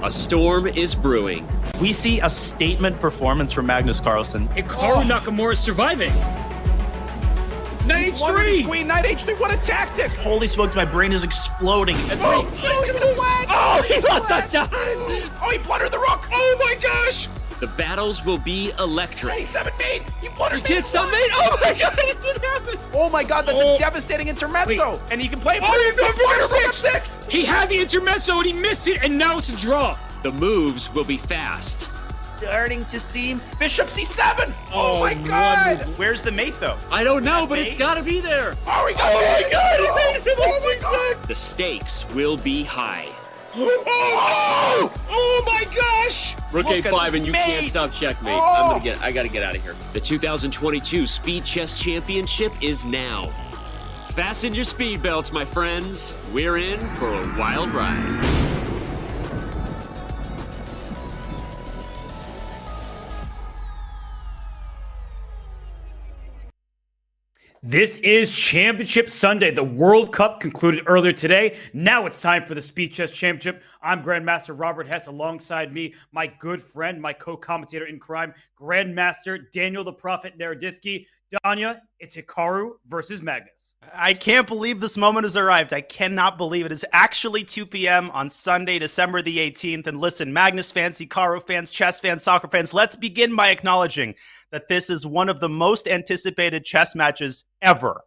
A storm is brewing. We see a statement performance from Magnus Carlsen. Hikaru Nakamura is surviving. Knight H3! Queen, Knight H3, what a tactic! Holy smokes, my brain is exploding. He's gonna land! Oh, he lost a time! Oh, he blundered the rook! Oh my gosh! The battles will be electric. 27 mate! He blundered He can't stop mate! Oh my god, it didn't happen! Oh my god, that's a devastating intermezzo! Wait. And he can play it. Oh, he's going for six! He had the intermezzo and he missed it, and now it's a draw. The moves will be fast. Starting to seem Bishop C7! Oh my no god! wonder. Where's the mate, though? I don't know, That but mate? it's gotta be there. Oh, he got it! my god, he made it to Oh my god! The stakes will be high. Oh my gosh! Rook Look at A5 this and you mate. can't stop checkmate. Oh. I gotta get out of here. The 2022 Speed Chess Championship is now. Fasten your speed belts, my friends. We're in for a wild ride. This is Championship Sunday. The World Cup concluded earlier today. Now it's time for the Speed Chess Championship. I'm Grandmaster Robert Hess. Alongside me, my good friend, my co-commentator in crime, Grandmaster Daniel the Prophet Naroditsky. Danya, it's Hikaru versus Magnus. I can't believe this moment has arrived. I cannot believe it is actually 2 p.m. on Sunday, December the 18th. And listen, Magnus fans, Hikaru fans, chess fans, soccer fans, let's begin by acknowledging that this is one of the most anticipated chess matches ever.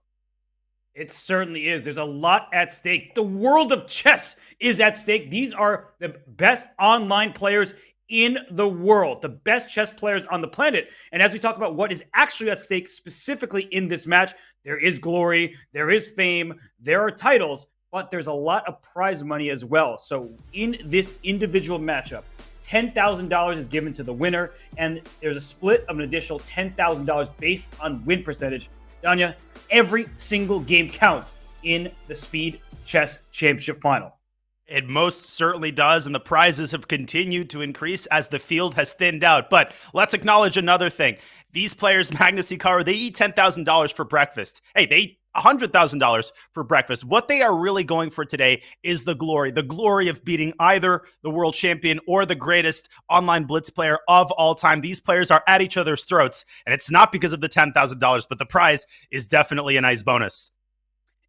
It certainly is. There's a lot at stake. The world of chess is at stake. These are the best online players in the world, the best chess players on the planet. And as we talk about what is actually at stake specifically in this match, there is glory, there is fame, there are titles, but there's a lot of prize money as well. So in this individual matchup, $10,000 is given to the winner, and there's a split of an additional $10,000 based on win percentage. Danya, every single game counts in the Speed Chess Championship final. It most certainly does, and the prizes have continued to increase as the field has thinned out. But let's acknowledge another thing. These players, Magnus, Hikaru, they eat $10,000 for breakfast. Hey, they eat $100,000 for breakfast. What they are really going for today is the glory of beating either the world champion or the greatest online blitz player of all time. These players are at each other's throats, and it's not because of the $10,000, but the prize is definitely a nice bonus.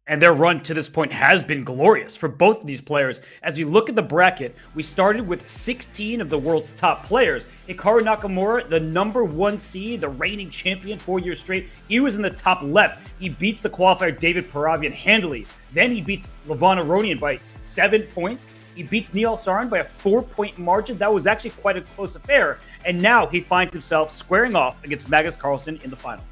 And their run to this point has been glorious for both of these players. As we look at the bracket, we started with 16 of the world's top players. Hikaru Nakamura, the number 1 seed, the reigning champion 4 years straight, he was in the top left. He beats the qualifier David Paravian handily. Then he beats Levon Aronian by 7 points. He beats Nihal Sarin by a 4-point margin. That was actually quite a close affair. And now he finds himself squaring off against Magnus Carlsen in the final.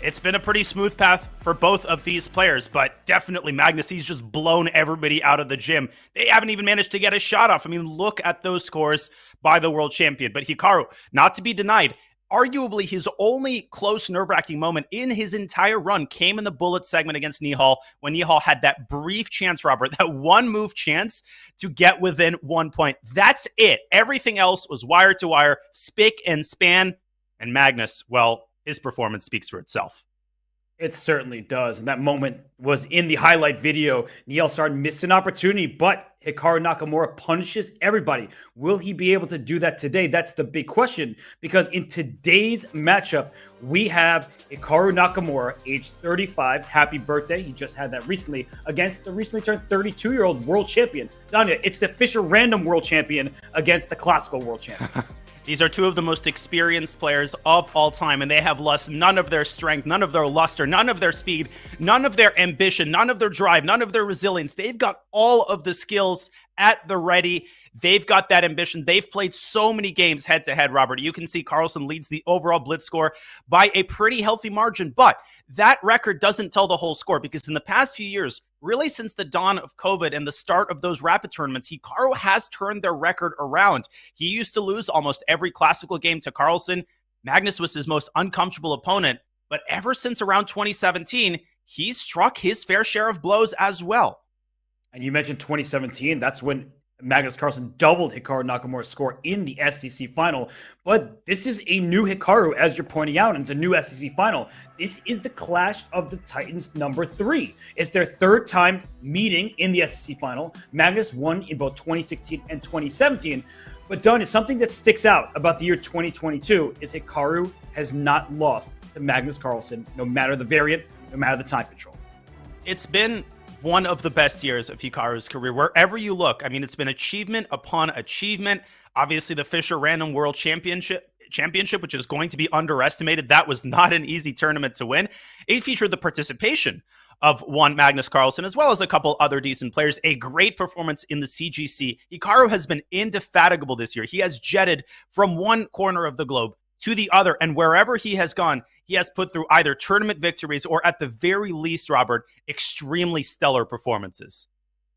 It's been a pretty smooth path for both of these players, but definitely Magnus, he's just blown everybody out of the gym. They haven't even managed to get a shot off. I mean, look at those scores by the world champion. But Hikaru, not to be denied, arguably his only close nerve-wracking moment in his entire run came in the bullet segment against Nihal, when Nihal had that brief chance, Robert, that one move chance to get within 1 point. That's it. Everything else was wire to wire, spick and span. And Magnus, well, his performance speaks for itself. It certainly does. And that moment was in the highlight video. Nihal Sarin missed an opportunity, but Hikaru Nakamura punishes everybody. Will he be able to do that today? That's the big question, because in today's matchup, we have Hikaru Nakamura, age 35. Happy birthday. He just had that recently against the recently turned 32-year-old world champion. Danya, it's the Fischer Random world champion against the classical world champion. These are two of the most experienced players of all time, and they have lost none of their strength, none of their luster, none of their speed, none of their ambition, none of their drive, none of their resilience. They've got all of the skills at the ready. They've got that ambition. They've played so many games head-to-head, Robert. You can see Carlsen leads the overall blitz score by a pretty healthy margin, but that record doesn't tell the whole score, because in the past few years, really since the dawn of COVID and the start of those rapid tournaments, Hikaru has turned their record around. He used to lose almost every classical game to Carlsen. Magnus was his most uncomfortable opponent, but ever since around 2017, he's struck his fair share of blows as well. And you mentioned 2017. That's when Magnus Carlsen doubled Hikaru Nakamura's score in the SCC final. But this is a new Hikaru, as you're pointing out, and it's a new SCC final. This is the Clash of the Titans #3. It's their third time meeting in the SCC final. Magnus won in both 2016 and 2017. But Danya, something that sticks out about the year 2022 is Hikaru has not lost to Magnus Carlsen, no matter the variant, no matter the time control. It's been one of the best years of Hikaru's career. Wherever you look, I mean, it's been achievement upon achievement. Obviously, the Fisher Random World Championship, which is going to be underestimated. That was not an easy tournament to win. It featured the participation of one Magnus Carlsen, as well as a couple other decent players. A great performance in the CGC. Hikaru has been indefatigable this year. He has jetted from one corner of the globe to the other, and wherever he has gone, he has put through either tournament victories or, at the very least, Robert, extremely stellar performances.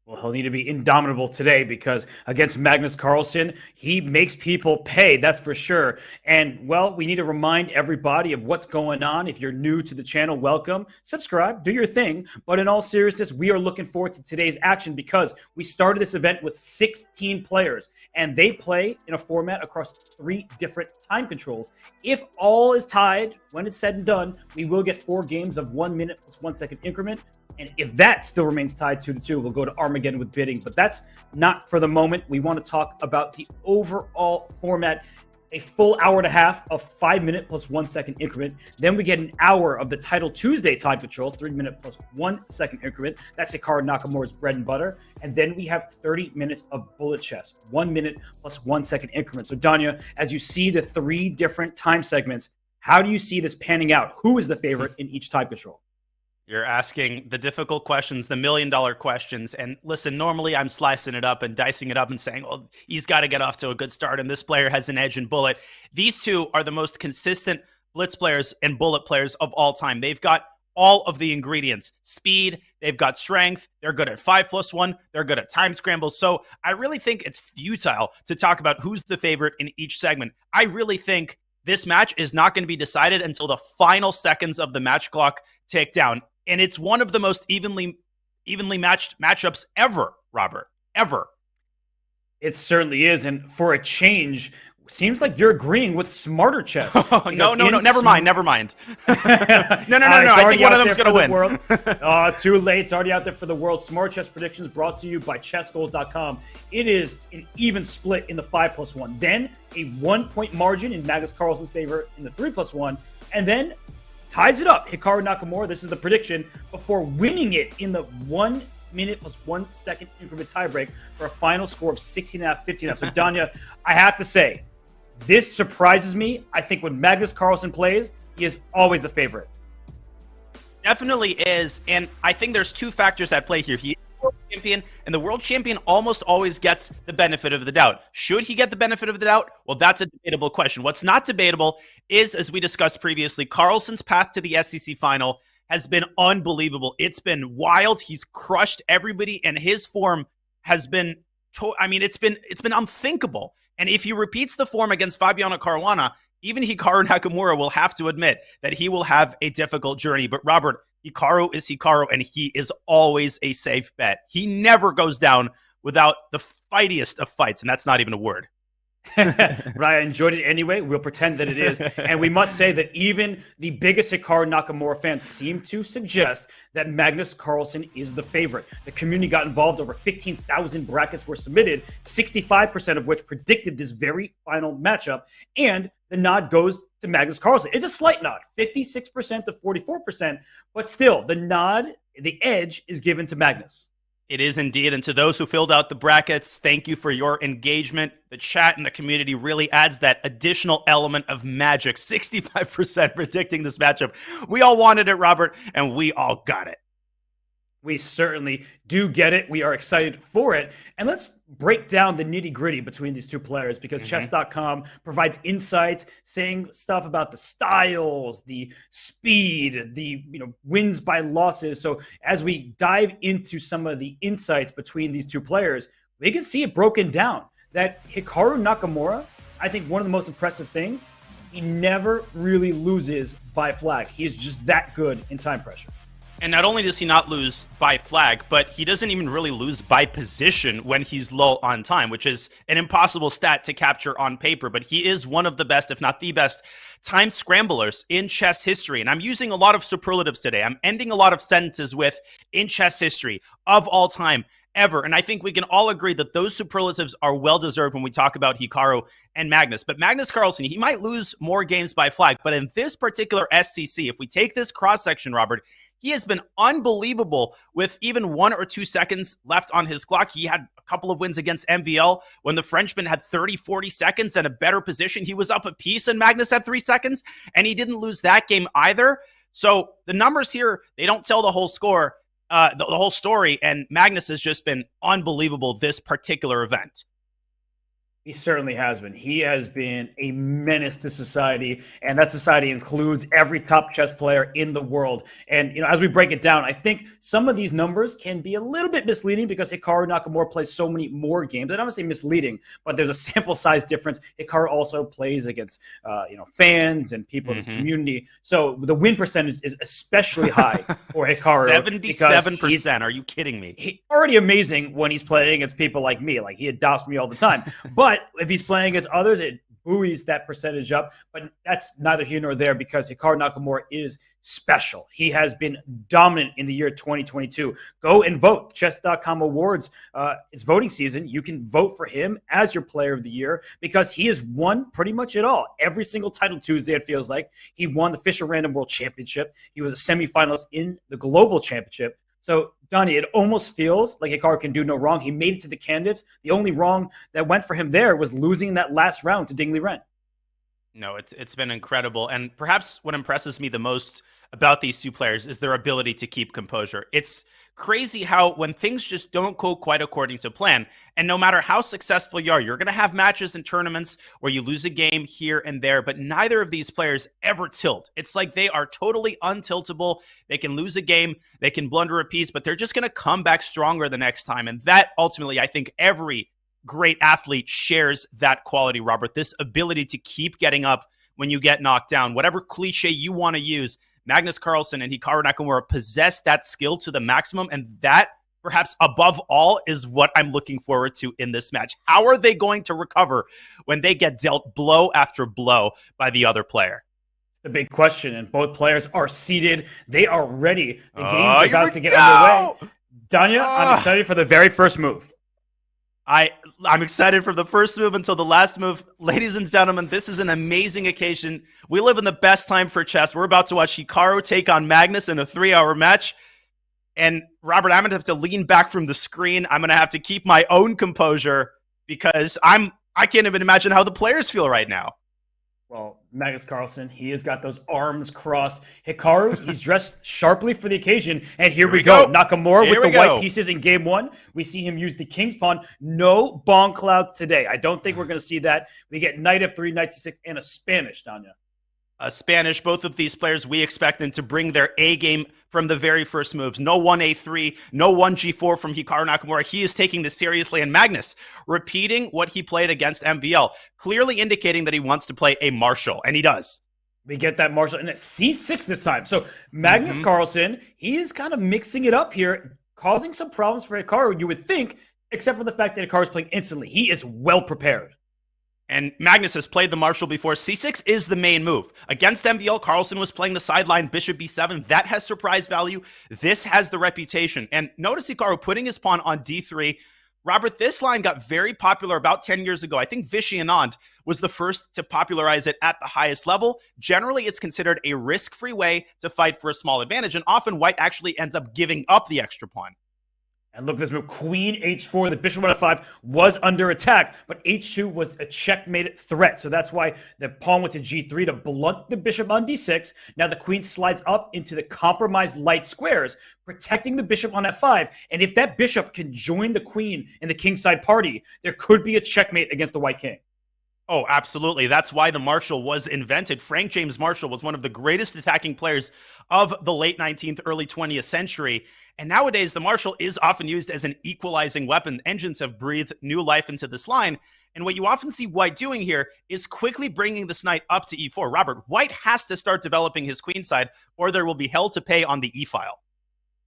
Well, he'll need to be indomitable today because against Magnus Carlsen, he makes people pay, that's for sure. And, well, we need to remind everybody of what's going on. If you're new to the channel, welcome. Subscribe, do your thing. But in all seriousness, we are looking forward to today's action because we started this event with 16 players, and they play in a format across 3 different time controls. If all is tied, when it's said and done, we will get 4 games of 1 minute plus 1 second increment. And if that still remains tied 2-2, we'll go to Armageddon with bidding. But that's not for the moment. We want to talk about the overall format. A full hour and a half of 5 minute plus 1 second increment. Then we get an hour of the Title Tuesday time control, 3 minute plus 1 second increment. That's Hikaru Nakamura's bread and butter. And then we have 30 minutes of bullet chess, 1 minute plus 1 second increment. So Danya, as you see the 3 different time segments, how do you see this panning out? Who is the favorite in each time control? You're asking the difficult questions, the million-dollar questions. And listen, normally I'm slicing it up and dicing it up and saying, well, he's got to get off to a good start, and this player has an edge in bullet. These two are the most consistent blitz players and bullet players of all time. They've got all of the ingredients. Speed, they've got strength, they're good at 5+1, they're good at time scrambles. So I really think it's futile to talk about who's the favorite in each segment. I really think this match is not going to be decided until the final seconds of the match clock tick down. And it's one of the most evenly matched matchups ever, Robert, ever. It certainly is. And for a change, seems like you're agreeing with Smarter Chess. No, never mind. No. I think one of them's going to win. Too late. It's already out there for the world. Smart Chess predictions brought to you by chessgoals.com. It is an even split in the 5+1. Then a 1-point margin in Magnus Carlsen's favor in the 3+1. And then ties it up. Hikaru Nakamura, this is the prediction, before winning it in the 1 minute plus 1 second increment tiebreak for a final score of 16.5, 15.5. So, Danya, I have to say, this surprises me. I think when Magnus Carlsen plays, he is always the favorite. Definitely is. And I think there's 2 factors at play here. He is the world champion, and the world champion almost always gets the benefit of the doubt. Should he get the benefit of the doubt? Well, that's a debatable question. What's not debatable is, as we discussed previously, Carlsen's path to the SCC final has been unbelievable. It's been wild. He's crushed everybody, and his form has been, it's been unthinkable. And if he repeats the form against Fabiano Caruana, even Hikaru Nakamura will have to admit that he will have a difficult journey. But Robert, Hikaru is Hikaru, and he is always a safe bet. He never goes down without the fightiest of fights, and that's not even a word. But I enjoyed it anyway. We'll pretend that it is. And we must say that even the biggest Hikaru Nakamura fans seem to suggest that Magnus Carlsen is the favorite. The community got involved. Over 15,000 brackets were submitted, 65% of which predicted this very final matchup. And the nod goes to Magnus Carlsen. It's a slight nod, 56% to 44%. But still, the nod, the edge is given to Magnus. It is indeed. And to those who filled out the brackets, thank you for your engagement. The chat and the community really adds that additional element of magic. 65% predicting this matchup. We all wanted it, Robert, and we all got it. We certainly do get it. We are excited for it. And let's break down the nitty-gritty between these two players because Chess.com provides insights, saying stuff about the styles, the speed, the wins by losses. So as we dive into some of the insights between these two players, we can see it broken down. That Hikaru Nakamura, I think one of the most impressive things, he never really loses by flag. He is just that good in time pressure. And not only does he not lose by flag, but he doesn't even really lose by position when he's low on time, which is an impossible stat to capture on paper. But he is one of the best, if not the best, time scramblers in chess history. And I'm using a lot of superlatives today. I'm ending a lot of sentences with in chess history of all time ever. And I think we can all agree that those superlatives are well-deserved when we talk about Hikaru and Magnus. But Magnus Carlsen, he might lose more games by flag, but in this particular SCC, if we take this cross-section, Robert, he has been unbelievable with even 1 or 2 seconds left on his clock. He had a couple of wins against MVL when the Frenchman had 30, 40 seconds and a better position. He was up a piece and Magnus had 3 seconds, and he didn't lose that game either. So the numbers here, they don't tell the whole score. The whole story, and Magnus has just been unbelievable this particular event. He certainly has been. He has been a menace to society, and that society includes every top chess player in the world. And, as we break it down, I think some of these numbers can be a little bit misleading because Hikaru Nakamura plays so many more games. I don't want to say misleading, but there's a sample size difference. Hikaru also plays against, fans and people in his community. So the win percentage is especially high for Hikaru. 77%. Are you kidding me? He's already amazing when he's playing against people like me. Like, he adopts me all the time. But if he's playing against others, it buoys that percentage up. But that's neither here nor there because Hikaru Nakamura is special. He has been dominant in the year 2022. Go and vote. Chess.com awards. It's voting season. You can vote for him as your player of the year because he has won pretty much it all. Every single title Tuesday, it feels like. He won the Fischer Random World Championship. He was a semifinalist in the Global Championship. So, Donnie, it almost feels like Hikaru can do no wrong. He made it to the candidates. The only wrong that went for him there was losing that last round to Dingley Ren. No, it's been incredible. And perhaps what impresses me the most about these two players is their ability to keep composure. It's crazy how when things just don't go quite according to plan, and no matter how successful you are, you're going to have matches and tournaments where you lose a game here and there, but neither of these players ever tilt. It's like they are totally untiltable. They can lose a game, they can blunder a piece, but they're just going to come back stronger the next time. And that ultimately, I think every great athlete shares that quality, Robert, this ability to keep getting up when you get knocked down. Whatever cliche you want to use, Magnus Carlsen and Hikaru Nakamura possess that skill to the maximum, and that, perhaps above all, is what I'm looking forward to in this match. How are they going to recover when they get dealt blow after blow by the other player? The big question, and both players are seated. They are ready. The game's about to get underway. Danya, I'm excited for the very first move. I'm excited from the first move until the last move. Ladies and gentlemen, this is an amazing occasion. We live in the best time for chess. We're about to watch Hikaru take on Magnus in a 3-hour match. And Robert, I'm going to have to lean back from the screen. I'm going to have to keep my own composure because I can't even imagine how the players feel right now. Well, Magnus Carlsen, he has got those arms crossed. Hikaru, he's dressed sharply for the occasion. And here we go. Nakamura with the white pieces in game one. We see him use the king's pawn. No bong clouds today. I don't think we're going to see that. We get knight f3, knight c6, and a Spanish, Tanya. A Spanish, both of these players, we expect them to bring their A game from the very first moves. No 1a3, no 1g4 from Hikaru Nakamura. He is taking this seriously. And Magnus repeating what he played against MVL, clearly indicating that he wants to play a Marshall, and he does. We get that Marshall, and it's c6 this time. So Magnus Carlsen, he is kind of mixing it up here, causing some problems for Hikaru, you would think, except for the fact that Hikaru is playing instantly. He is well prepared. And Magnus has played the Marshall before. C6 is the main move. Against MVL, Carlsen was playing the sideline, bishop b7. That has surprise value. This has the reputation. And notice Hikaru putting his pawn on d3. Robert, this line got very popular about 10 years ago. I think Vichy Anand was the first to popularize it at the highest level. Generally, it's considered a risk-free way to fight for a small advantage, and often white actually ends up giving up the extra pawn. And look at this move, queen h4. The bishop on f5 was under attack, but h2 was a checkmate threat. So that's why the pawn went to g3 to blunt the bishop on d6. Now the queen slides up into the compromised light squares, protecting the bishop on f5. And if that bishop can join the queen in the kingside party, there could be a checkmate against the white king. Oh, absolutely. That's why the Marshall was invented. Frank James Marshall was one of the greatest attacking players of the late 19th, early 20th century. And nowadays, the Marshall is often used as an equalizing weapon. Engines have breathed new life into this line. And what you often see white doing here is quickly bringing this knight up to e4. Robert, white has to start developing his queenside, or there will be hell to pay on the e-file.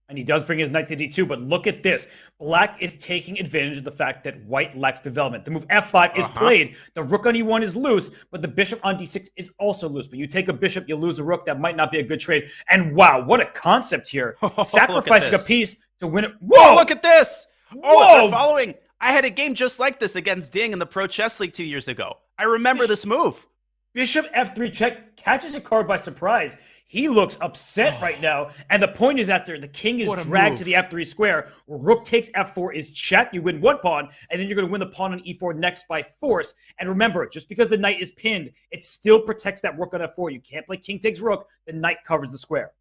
And he does bring his knight to d2, but look at this. Black is taking advantage of the fact that white lacks development. The move f5 is played. The rook on e1 is loose, but the bishop on d6 is also loose. But you take a bishop, you lose a rook. That might not be a good trade. And wow, what a concept here. Sacrificing a piece to win it. Whoa, look at this. Oh, Whoa. they're following. I had a game just like this against Ding in the Pro Chess League 2 years ago. I remember this move. Bishop f3 check catches a card by surprise. He looks upset right now. And the point is that the king is dragged to the f3 square. Rook takes f4 is check. You win one pawn, and then you're going to win the pawn on e4 next by force. And remember, just because the knight is pinned, it still protects that rook on f4. You can't play king takes rook. The knight covers the square.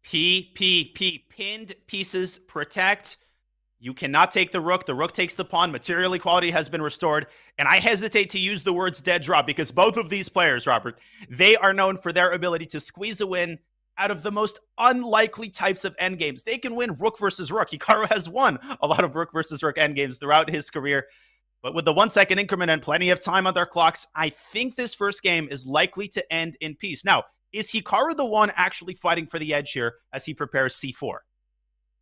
P. Pinned pieces protect. You cannot take the rook. The rook takes the pawn. Material equality has been restored. And I hesitate to use the words dead draw because both of these players, Robert, they are known for their ability to squeeze a win out of the most unlikely types of endgames. They can win rook versus rook. Hikaru has won a lot of rook versus rook endgames throughout his career. But with the 1 second increment and plenty of time on their clocks, I think this first game is likely to end in peace. Now, is Hikaru the one actually fighting for the edge here as he prepares c4?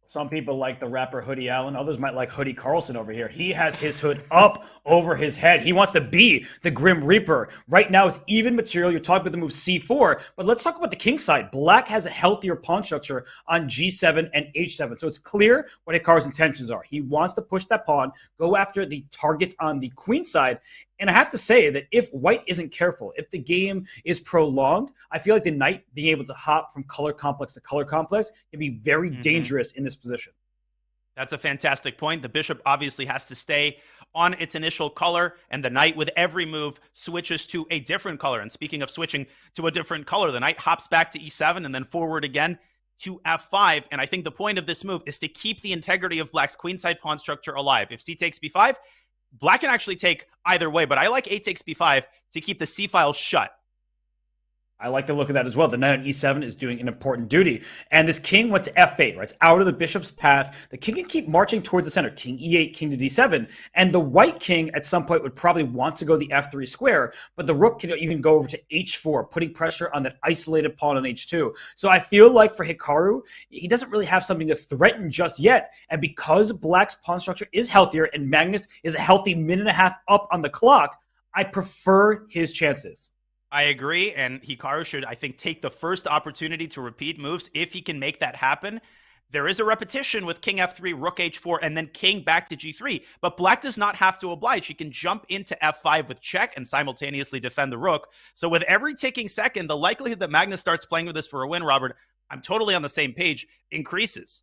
Some people like the rapper Hoodie Allen. Others might like Hoodie Carlsen over here. He has his hood up over his head. He wants to be the Grim Reaper. Right now, it's even material. You're talking about the move c4. But let's talk about the king side. Black has a healthier pawn structure on g7 and h7. So it's clear what Hikaru's intentions are. He wants to push that pawn, go after the targets on the queen side. And I have to say that if white isn't careful, if the game is prolonged, I feel like the knight being able to hop from color complex to color complex can be very dangerous in this position. That's a fantastic point. The bishop obviously has to stay on its initial color, and the knight with every move switches to a different color. And speaking of switching to a different color, the knight hops back to e7 and then forward again to f5. And I think the point of this move is to keep the integrity of black's queenside pawn structure alive. If c takes b5, black can actually take either way, but I like a takes b5 to keep the c-file shut. I like the look of that as well. The knight on e7 is doing an important duty. And this king went to f8, right? It's out of the bishop's path. The king can keep marching towards the center. King e8, king to d7. And the white king at some point would probably want to go the f3 square, but the rook can even go over to h4, putting pressure on that isolated pawn on h2. So I feel like for Hikaru, he doesn't really have something to threaten just yet. And because black's pawn structure is healthier and Magnus is a healthy minute and a half up on the clock, I prefer his chances. I agree, and Hikaru should, I think, take the first opportunity to repeat moves if he can make that happen. There is a repetition with king f3, rook h4, and then king back to g3, but black does not have to oblige. He can jump into f5 with check and simultaneously defend the rook. So with every ticking second, the likelihood that Magnus starts playing with this for a win, Robert, I'm totally on the same page, increases.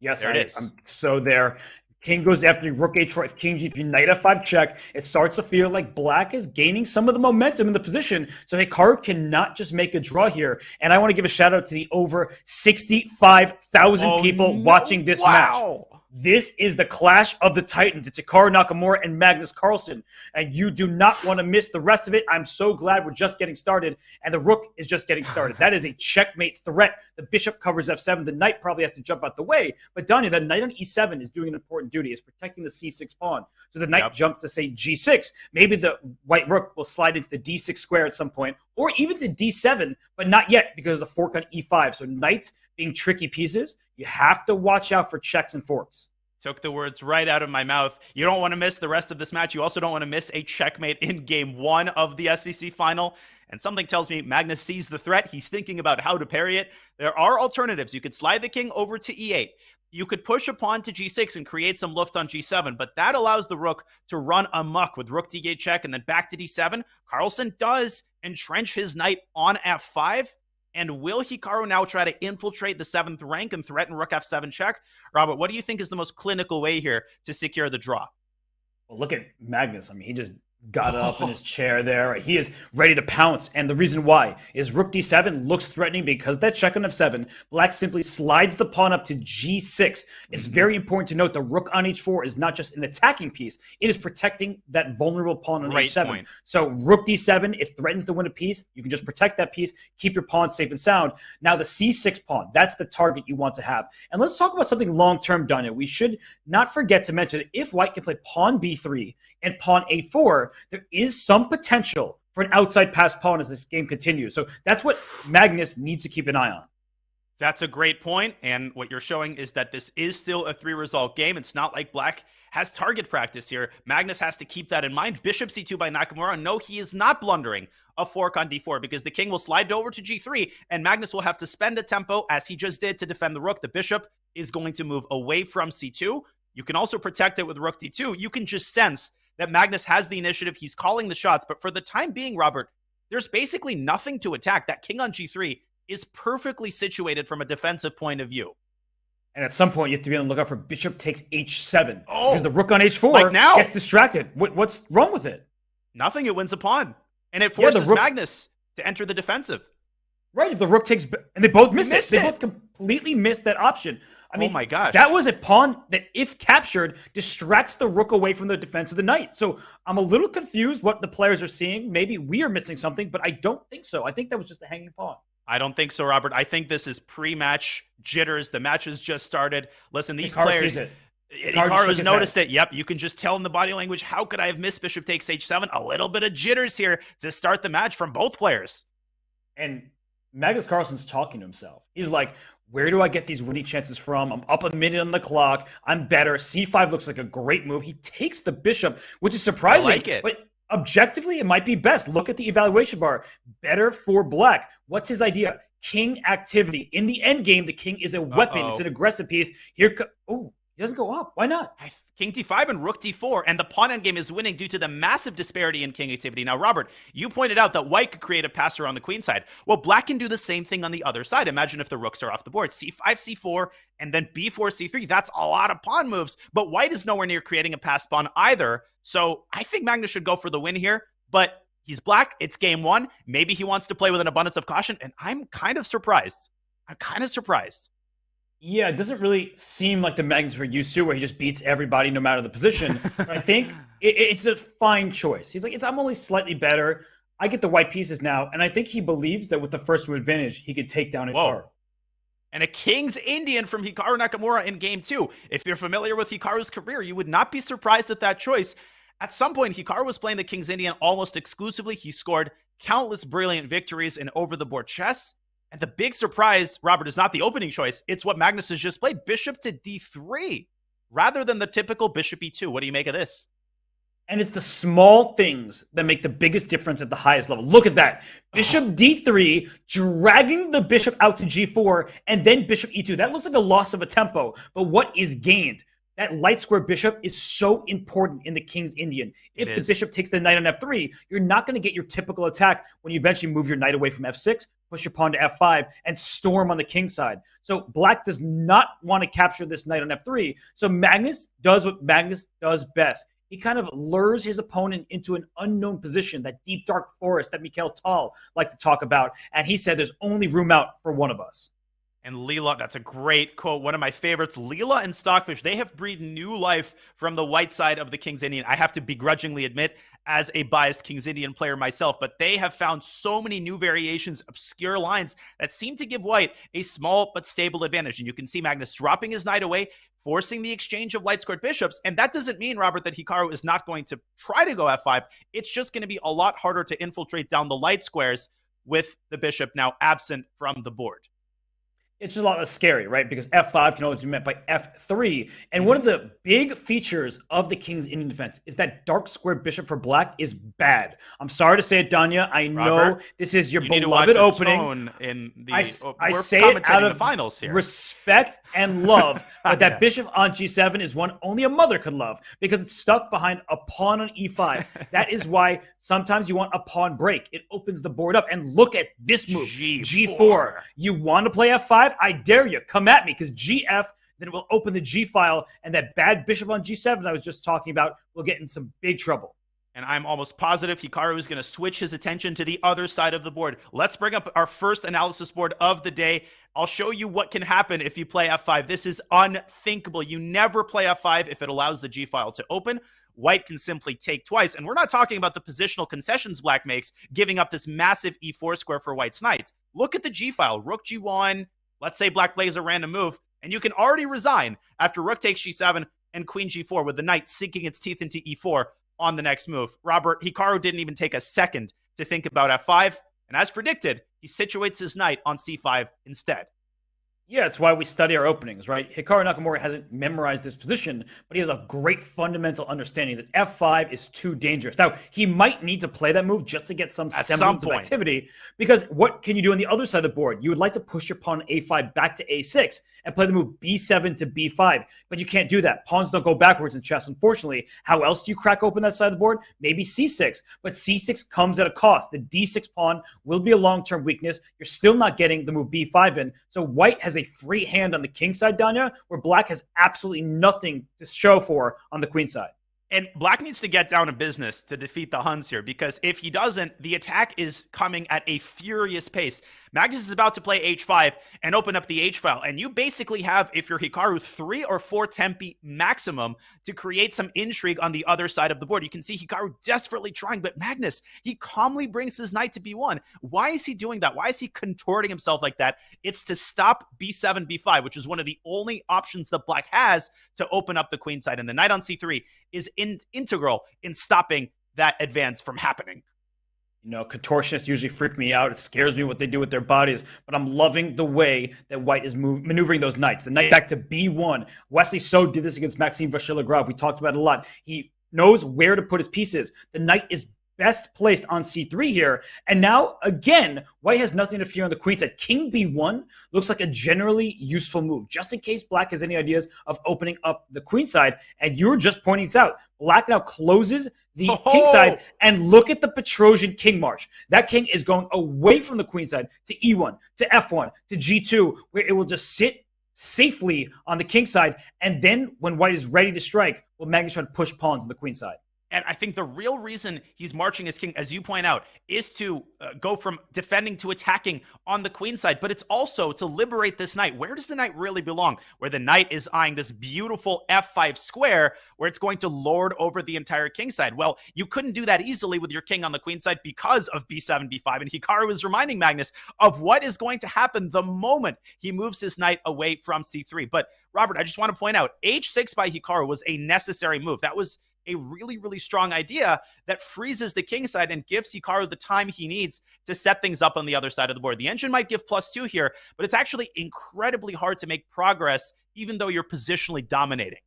Yes, there it is. I'm so there. King goes after rook h4, if king g3, knight f5 check. It starts to feel like black is gaining some of the momentum in the position. So Hikaru cannot just make a draw here. And I want to give a shout out to the over 65,000 people watching this match. This is the clash of the titans. It's Hikaru Nakamura and Magnus Carlsen. And you do not want to miss the rest of it. I'm so glad we're just getting started. And the rook is just getting started. That is a checkmate threat. The bishop covers f7. The knight probably has to jump out the way. But Danya, the knight on e7 is doing an important duty. It's protecting the c6 pawn. So the knight jumps to, say, g6. Maybe the white rook will slide into the d6 square at some point. Or even to d7, but not yet because of the fork on e5. So knights being tricky pieces, you have to watch out for checks and forks. Took the words right out of my mouth. You don't want to miss the rest of this match. You also don't want to miss a checkmate in game 1 of the SCC final. And something tells me Magnus sees the threat. He's thinking about how to parry it. There are alternatives. You could slide the king over to e8. You could push a pawn to g6 and create some luft on g7, but that allows the rook to run amok with rook d8 check and then back to d7. Carlsen does entrench his knight on f5. And will Hikaru now try to infiltrate the 7th rank and threaten rook f7 check? Robert, what do you think is the most clinical way here to secure the draw? Well, look at Magnus. I mean, he just got up in his chair there. He is ready to pounce. And the reason why is rook d7 looks threatening because that check on f7, black simply slides the pawn up to g6. It's very important to note the rook on h4 is not just an attacking piece. It is protecting that vulnerable pawn on h7. Point. So rook d7, it threatens to win a piece. You can just protect that piece, keep your pawn safe and sound. Now the c6 pawn, that's the target you want to have. And let's talk about something long-term, Danya. We should not forget to mention that if white can play pawn b3 and pawn a4, there is some potential for an outside pass pawn as this game continues. So that's what Magnus needs to keep an eye on. That's a great point, and what you're showing is that this is still a 3-result game. It's not like Black has target practice here. Magnus has to keep that in mind. Bishop c2 by Nakamura. No, he is not blundering a fork on d4 because the king will slide over to g3, and Magnus will have to spend a tempo, as he just did, to defend the rook. The bishop is going to move away from c2. You can also protect it with rook d2. You can just sense that Magnus has the initiative. He's calling the shots, but for the time being, Robert, there's basically nothing to attack. That king on g3 is perfectly situated from a defensive point of view. And at some point, you have to be on the lookout for bishop takes h7. Oh, because the rook on h4 like now gets distracted. What's wrong with it? Nothing. It wins a pawn. And it forces Magnus to enter the defensive. Right. If the rook takes... And they both miss Missed it. it. They both completely missed that option. I mean, oh my gosh. That was a pawn that, if captured, distracts the rook away from the defense of the knight. So I'm a little confused what the players are seeing. Maybe we are missing something, but I don't think so. I think that was just a hanging pawn. I don't think so, Robert. I think this is pre-match jitters. The match has just started. Listen, these players... Hikaru's noticed it. Yep, you can just tell in the body language, how could I have missed bishop takes h7? A little bit of jitters here to start the match from both players. And Magnus Carlsen's talking to himself. He's like, where do I get these winning chances from? I'm up a minute on the clock. I'm better. c5 looks like a great move. He takes the bishop, which is surprising. I like it. But objectively, it might be best. Look at the evaluation bar. Better for Black. What's his idea? King activity. In the end game, the king is a weapon. It's an aggressive piece. He doesn't go up. Why not? King d5 and rook d4, and the pawn endgame is winning due to the massive disparity in king activity. Now, Robert, you pointed out that white could create a passer on the queen side. Well, black can do the same thing on the other side. Imagine if the rooks are off the board. c5, c4, and then b4, c3. That's a lot of pawn moves, but white is nowhere near creating a pass pawn either. So I think Magnus should go for the win here, but he's black. It's game one. Maybe he wants to play with an abundance of caution, and I'm kind of surprised. Yeah, it doesn't really seem like the Magnus we're used to, where he just beats everybody no matter the position. But I think it's a fine choice. He's like, I'm only slightly better. I get the white pieces now, and I think he believes that with the first move advantage, he could take down Hikaru. And a King's Indian from Hikaru Nakamura in game two. If you're familiar with Hikaru's career, you would not be surprised at that choice. At some point, Hikaru was playing the King's Indian almost exclusively. He scored countless brilliant victories in over-the-board chess. And the big surprise, Robert, is not the opening choice. It's what Magnus has just played, bishop to d3, rather than the typical bishop e2. What do you make of this? And it's the small things that make the biggest difference at the highest level. Look at that. Bishop d3, dragging the bishop out to g4, and then bishop e2. That looks like a loss of a tempo, but what is gained? That light square bishop is so important in the King's Indian. If the bishop takes the knight on f3, you're not going to get your typical attack when you eventually move your knight away from f6, push your pawn to f5, and storm on the king side. So black does not want to capture this knight on f3. So Magnus does what Magnus does best. He kind of lures his opponent into an unknown position, that deep, dark forest that Mikhail Tal liked to talk about. And he said there's only room out for one of us. And Leela, that's a great quote. One of my favorites. Leela and Stockfish, they have breathed new life from the white side of the King's Indian. I have to begrudgingly admit, as a biased King's Indian player myself, but they have found so many new variations, obscure lines that seem to give white a small but stable advantage. And you can see Magnus dropping his knight away, forcing the exchange of light-squared bishops. And that doesn't mean, Robert, that Hikaru is not going to try to go f5. It's just going to be a lot harder to infiltrate down the light squares with the bishop now absent from the board. It's just a lot less scary, right? Because f5 can always be met by f3. And one of the big features of the King's Indian defense is that dark square bishop for black is bad. I'm sorry to say it, Danya. I know this is your beloved opening. I say it out of finals here. Respect and love. But that bishop on g7 is one only a mother could love, because it's stuck behind a pawn on e5. That is why sometimes you want a pawn break. It opens the board up. And look at this move, g4. You want to play f5? I dare you. Come at me, because GF, then it will open the G file, and that bad bishop on G7 I was just talking about will get in some big trouble. And I'm almost positive Hikaru is going to switch his attention to the other side of the board. Let's bring up our first analysis board of the day. I'll show you what can happen if you play f5. This is unthinkable. You never play f5 if it allows the G file to open. White can simply take twice. And we're not talking about the positional concessions black makes, giving up this massive e4 square for white's knights. Look at the G file. Rook G1. Let's say black plays a random move, and you can already resign after rook takes g7 and queen g4 with the knight sinking its teeth into e4 on the next move. Robert, Hikaru didn't even take a second to think about f5, and as predicted, he situates his knight on c5 instead. Yeah, it's why we study our openings, right? Hikaru Nakamura hasn't memorized this position, but he has a great fundamental understanding that f5 is too dangerous. Now, he might need to play that move just to get some semblance of activity, because what can you do on the other side of the board? You would like to push your pawn a5 back to a6 and play the move b7 to b5, but you can't do that. Pawns don't go backwards in chess, unfortunately. How else do you crack open that side of the board? Maybe c6, but c6 comes at a cost. The d6 pawn will be a long-term weakness. You're still not getting the move b5 in, so white has a free hand on the king side, Danya, where black has absolutely nothing to show for on the queen side. And black needs to get down to business to defeat the Huns here, because if he doesn't, the attack is coming at a furious pace. Magnus is about to play h5 and open up the h-file, and you basically have, if you're Hikaru, 3 or 4 tempi maximum to create some intrigue on the other side of the board. You can see Hikaru desperately trying, but Magnus, he calmly brings his knight to b1. Why is he doing that? Why is he contorting himself like that? It's to stop b7, b5, which is one of the only options that black has to open up the queen side, and the knight on c3 is integral in stopping that advance from happening. You know, contortionists usually freak me out. It scares me what they do with their bodies, but I'm loving the way that white is maneuvering those knights. The knight back to b1. Wesley So did this against Maxime Vachier-Lagrave. We talked about it a lot. He knows where to put his pieces. The knight is best placed on c3 here. And now, again, white has nothing to fear on the queen side. King b1 looks like a generally useful move, just in case black has any ideas of opening up the queen side. And you're just pointing this out. Black now closes the king side, and look at the Petrosian king march. That king is going away from the queen side to e1, to f1, to g2, where it will just sit safely on the king side. And then when white is ready to strike, will Magnus try to push pawns on the queen side. And I think the real reason he's marching his king, as you point out, is to go from defending to attacking on the queen side. But it's also to liberate this knight. Where does the knight really belong? Where the knight is eyeing this beautiful f5 square, where it's going to lord over the entire king side. Well, you couldn't do that easily with your king on the queen side because of b7, b5. And Hikaru is reminding Magnus of what is going to happen the moment he moves his knight away from c3. But Robert, I just want to point out, h6 by Hikaru was a necessary move. That was a really, really strong idea that freezes the king side and gives Hikaru the time he needs to set things up on the other side of the board. The engine might give +2 here, but it's actually incredibly hard to make progress even though you're positionally dominating.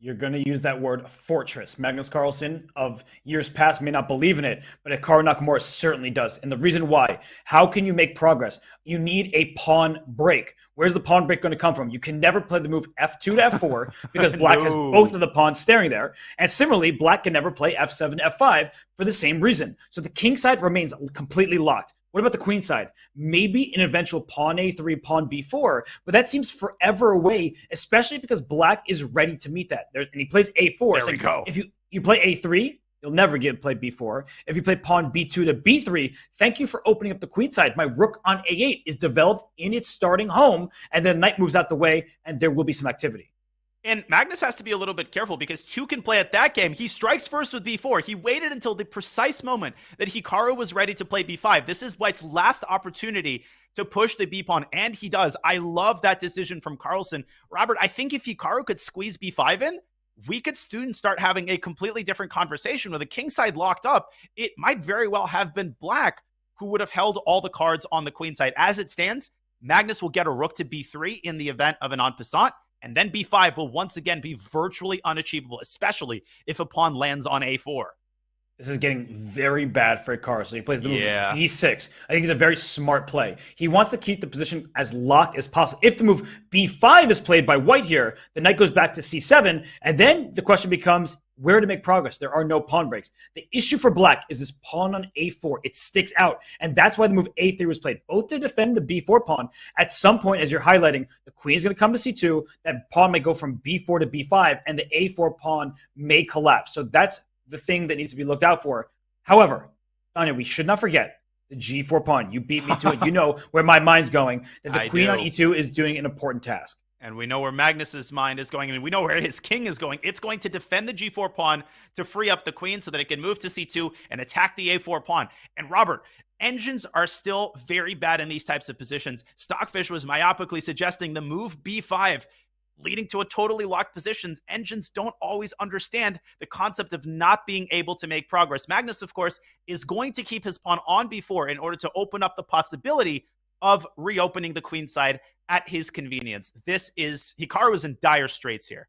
You're going to use that word fortress. Magnus Carlsen of years past may not believe in it, but Hikaru Nakamura certainly does. And the reason why, how can you make progress? You need a pawn break. Where's the pawn break going to come from? You can never play the move f2 to f4 because black has both of the pawns staring there. And similarly, black can never play f7 to f5 for the same reason. So the king side remains completely locked. What about the queen side? Maybe an eventual pawn a3, pawn b4, but that seems forever away, especially because black is ready to meet that. And he plays a4. There we go. If you play a3, you'll never play b4. If you play pawn b2 to b3, thank you for opening up the queen side. My rook on a8 is developed in its starting home, and then knight moves out the way, and there will be some activity. And Magnus has to be a little bit careful because 2 can play at that game. He strikes first with b4. He waited until the precise moment that Hikaru was ready to play b5. This is white's last opportunity to push the b pawn, and he does. I love that decision from Carlsen. Robert, I think if Hikaru could squeeze b5 in, we could soon start having a completely different conversation. With the king side locked up, it might very well have been black who would have held all the cards on the queen side. As it stands, Magnus will get a rook to b3 in the event of an en passant. And then b5 will once again be virtually unachievable, especially if a pawn lands on a4. This is getting very bad for Hikaru, so he plays the move b6. I think it's a very smart play. He wants to keep the position as locked as possible. If the move b5 is played by white here, the knight goes back to c7, and then the question becomes where to make progress. There are no pawn breaks. The issue for black is this pawn on a4. It sticks out, and that's why the move a3 was played, both to defend the b4 pawn. At some point, as you're highlighting, the queen is going to come to c2. That pawn may go from b4 to b5, and the a4 pawn may collapse. So that's the thing that needs to be looked out for. However, Tanya, we should not forget the g4 pawn. You beat me to it. You know where my mind's going, that the queen on e2 is doing an important task. And we know where Magnus's mind is going, and we know where his king is going. It's going to defend the g4 pawn to free up the queen so that it can move to c2 and attack the a4 pawn. And Robert, engines are still very bad in these types of positions. Stockfish was myopically suggesting the move b5 leading to a totally locked positions. Engines don't always understand the concept of not being able to make progress. Magnus, of course, is going to keep his pawn on b4 in order to open up the possibility of reopening the queen side at his convenience. Hikaru is in dire straits here.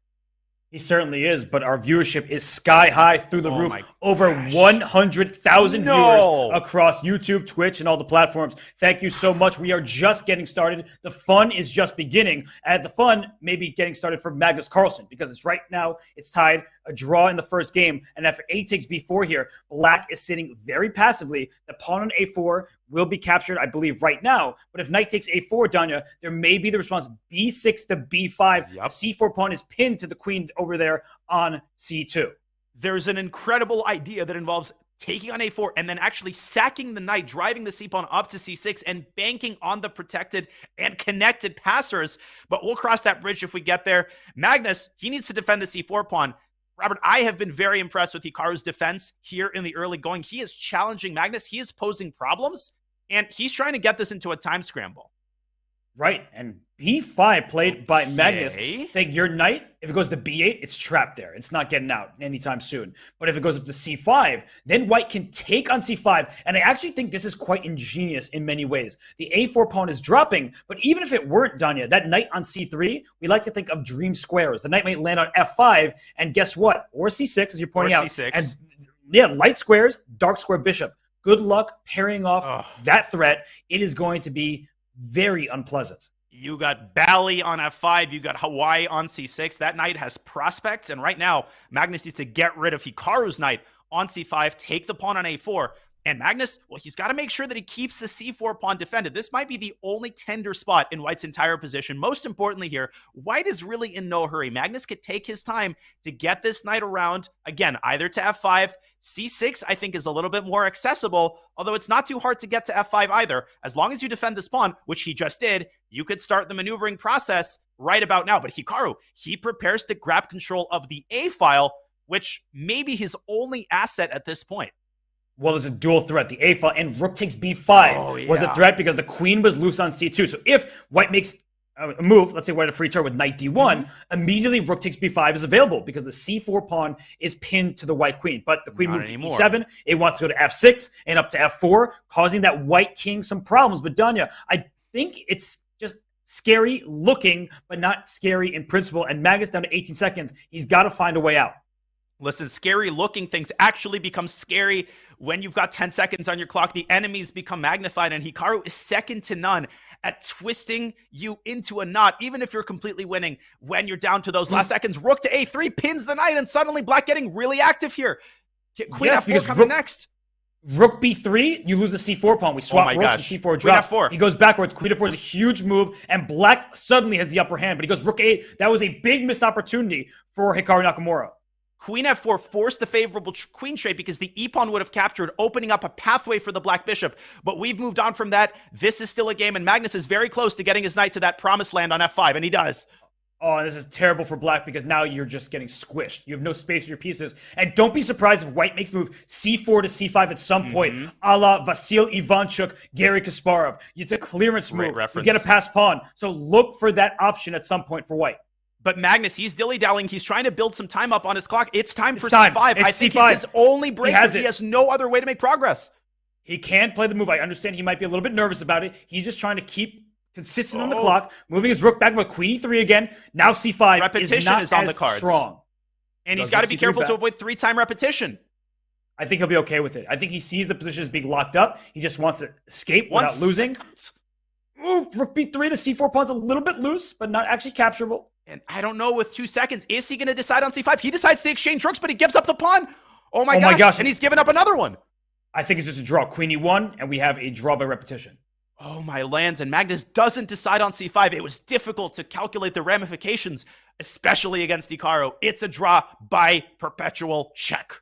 He certainly is, but our viewership is sky high through the roof. Over 100,000 viewers across YouTube, Twitch, and all the platforms. Thank you so much. We are just getting started. The fun is just beginning. And the fun may be getting started for Magnus Carlsen, because it's right now, it's tied, a draw in the first game. And after A takes B4 here, Black is sitting very passively. The pawn on A4 will be captured, I believe, right now. But if Knight takes A4, Danya, there may be the response B6 to B5. Yep. C4 pawn is pinned to the queen over there on C2. There's an incredible idea that involves taking on A4 and then actually sacking the knight, driving the C pawn up to C6 and banking on the protected and connected passers. But we'll cross that bridge if we get there. Magnus, he needs to defend the C4 pawn. Robert, I have been very impressed with Hikaru's defense here in the early going. He is challenging Magnus. He is posing problems, and he's trying to get this into a time scramble. Right, and B5 played by Magnus. Saying your knight, if it goes to B8, it's trapped there. It's not getting out anytime soon. But if it goes up to C5, then White can take on C5. And I actually think this is quite ingenious in many ways. The A4 pawn is dropping, but even if it weren't, Danya, that knight on C3, we like to think of dream squares. The knight might land on F5, and guess what? Or C6, as you're pointing out. C6. And yeah, light squares, dark square bishop. Good luck parrying off that threat. It is going to be very unpleasant. You got Bali on F5. You got Hawaii on C6. That knight has prospects. And right now, Magnus needs to get rid of Hikaru's knight on C5, take the pawn on A4. And Magnus, well, he's got to make sure that he keeps the C4 pawn defended. This might be the only tender spot in White's entire position. Most importantly here, White is really in no hurry. Magnus could take his time to get this knight around, again, either to F5. C6, I think, is a little bit more accessible, although it's not too hard to get to F5 either. As long as you defend this pawn, which he just did, you could start the maneuvering process right about now. But Hikaru, he prepares to grab control of the A file, which may be his only asset at this point. Well, there's a dual threat. The A file and rook takes B5 was a threat because the queen was loose on C2. So if White makes a move, let's say White a free turn with knight D1, immediately rook takes B5 is available because the C4 pawn is pinned to the White queen. But the queen moved to E7. It wants to go to F6 and up to F4, causing that White king some problems. But Danya, I think it's just scary looking, but not scary in principle. And Magnus down to 18 seconds. He's got to find a way out. Listen, scary looking things actually become scary when you've got 10 seconds on your clock. The enemies become magnified, and Hikaru is second to none at twisting you into a knot, even if you're completely winning when you're down to those last seconds. Rook to A3 pins the knight, and suddenly Black getting really active here. Queen F4 coming next. Rook B3, you lose the C4 pawn. We swap rooks, the C4 drops. Queen F4. He goes backwards. Queen F4 is a huge move, and Black suddenly has the upper hand, but he goes Rook A. That was a big missed opportunity for Hikaru Nakamura. Queen F4 forced the favorable queen trade because the E-pawn would have captured, opening up a pathway for the Black bishop. But we've moved on from that. This is still a game, and Magnus is very close to getting his knight to that promised land on F5, and he does. Oh, this is terrible for Black because now you're just getting squished. You have no space for your pieces. And don't be surprised if White makes the move C4 to C5 at some point, a la Vasil Ivanchuk, Garry Kasparov. It's a clearance move. You get a pass pawn. So look for that option at some point for White. But Magnus, he's dilly-dallying. He's trying to build some time up on his clock. It's time for C5. I think it's his only break. He has no other way to make progress. He can play the move. I understand he might be a little bit nervous about it. He's just trying to keep consistent on the clock, moving his rook back with Queen E3 again. Now C5 repetition is on the cards. Strong. And he's got to be careful to avoid 3-time repetition. I think he'll be okay with it. I think he sees the position as being locked up. He just wants to escape without losing. Ooh, rook B3 to C4 pawn's a little bit loose, but not actually capturable. And I don't know, with 2 seconds, is he going to decide on C5? He decides to exchange rooks, but he gives up the pawn. Oh my gosh. And he's given up another one. I think it's just a draw. Queen E1, and we have a draw by repetition. Oh my lands, and Magnus doesn't decide on C5. It was difficult to calculate the ramifications, especially against Hikaru. It's a draw by perpetual check.